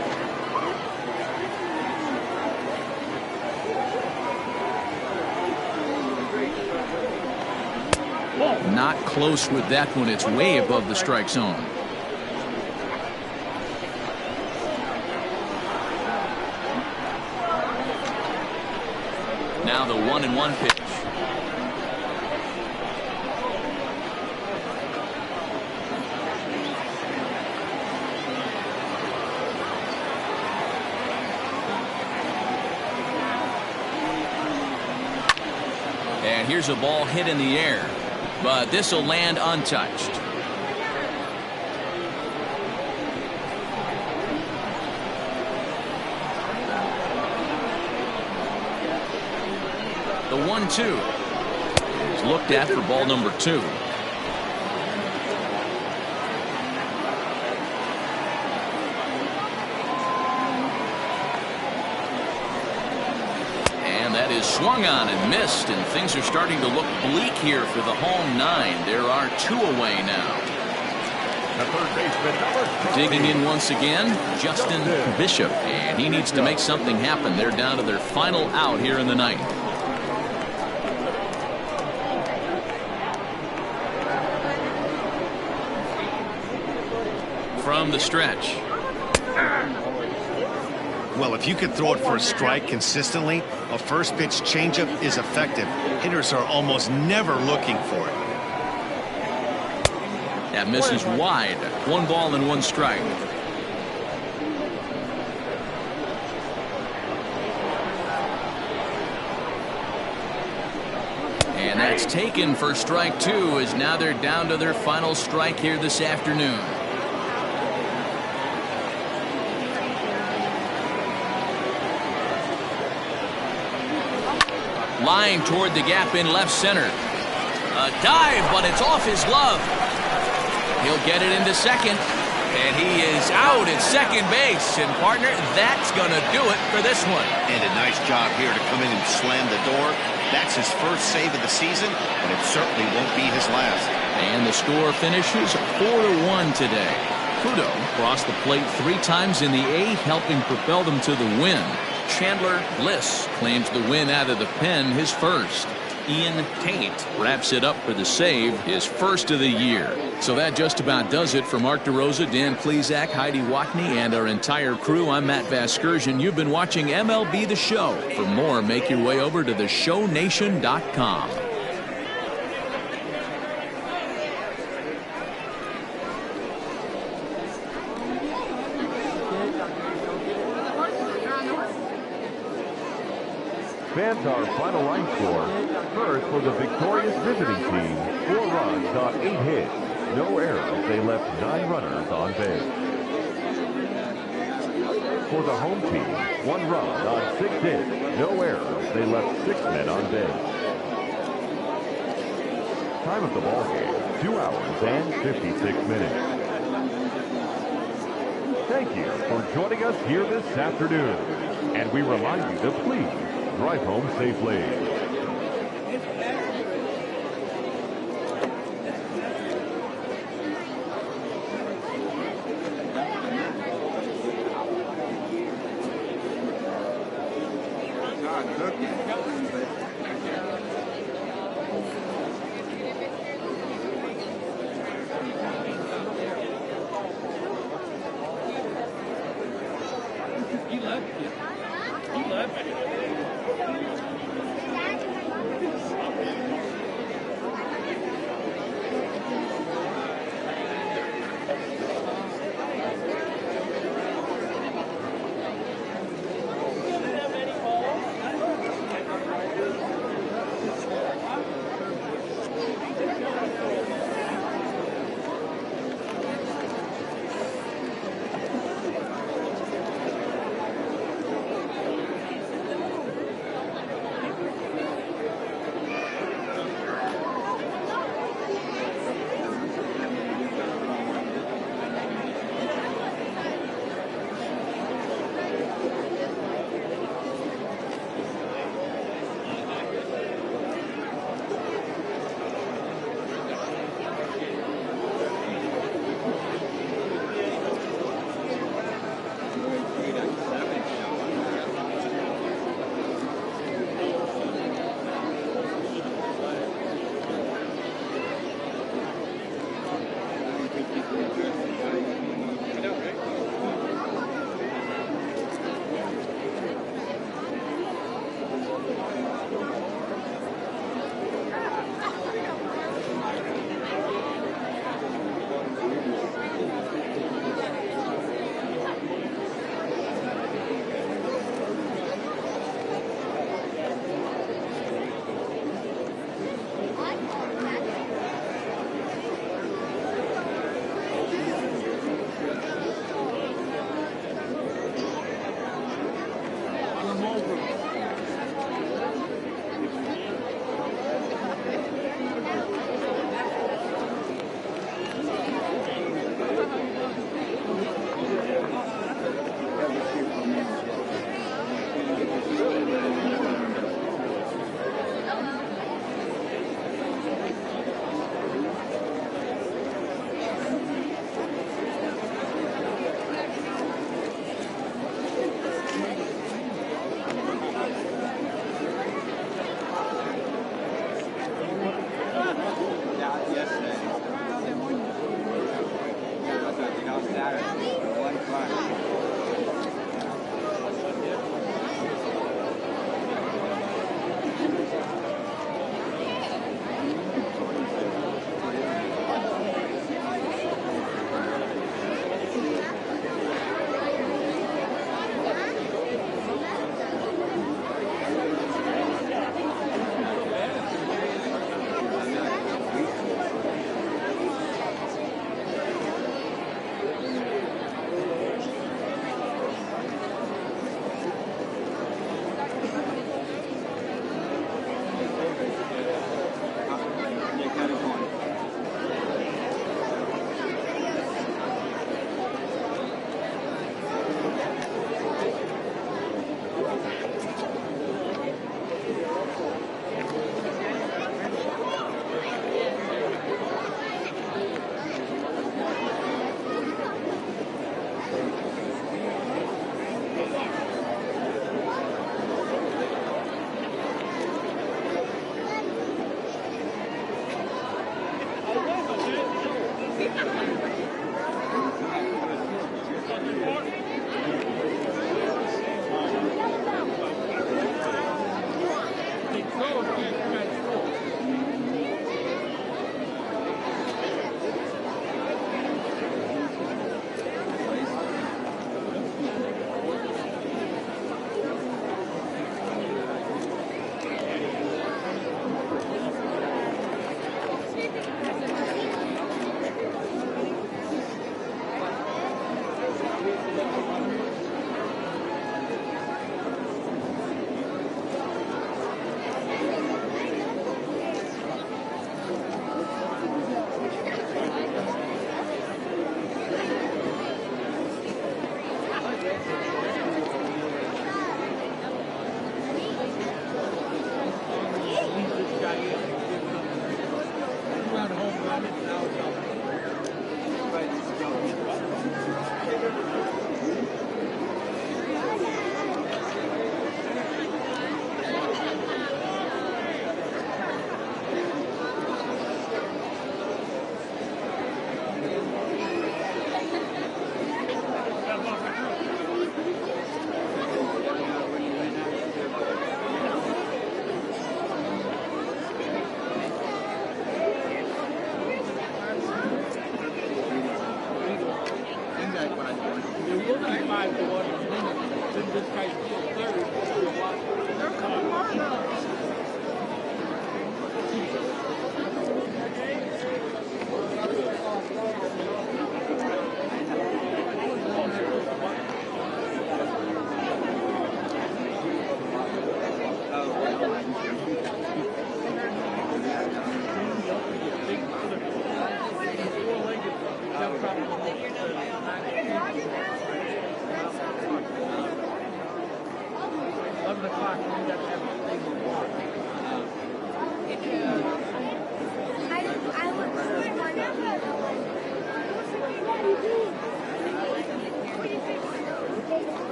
A: Not close with that one. It's way above the strike zone. Now the 1-1 pitch. And here's a ball hit in the air, but this will land untouched. The 1-2 is looked at for ball number 2. And that is swung on and missed, and things are starting to look bleak here for the home 9. There are 2 away now.
D: The third baseman, number 20.
A: Digging in once again, Justin Bishop, and he needs to make something happen. They're down to their final out here in the ninth. From the stretch.
B: Well, if you can throw it for a strike consistently, a first pitch changeup is effective. Hitters are almost never looking for it.
A: That misses wide. 1 ball and 1 strike. And that's taken for strike 2, as now they're down to their final strike here this afternoon. Line toward the gap in left center. A dive, but it's off his glove. He'll get it into second, and he is out at second base. And partner, that's going to do it for this one.
B: And a nice job here to come in and slam the door. That's his first save of the season, but it certainly won't be his last.
A: And the score finishes 4-1 today. Kudo crossed the plate 3 times in the 8th, helping propel them to the win. Chandler Liss claims the win out of the pen, his first. Ian Tate wraps it up for the save, his first of the year. So that just about does it for Mark DeRosa, Dan Plesac, Heidi Watney, and our entire crew. I'm Matt Vasgersian. You've been watching MLB The Show. For more, make your way over to theshownation.com.
D: Fans, our final line score. First for the victorious visiting team, 4 runs on 8 hits. No errors. They left 9 runners on base. For the home team, 1 run on 6 hits. No errors. They left 6 men on base. Time of the ball game, 2 hours and 56 minutes. Thank you for joining us here this afternoon. And we remind you to please drive home safely.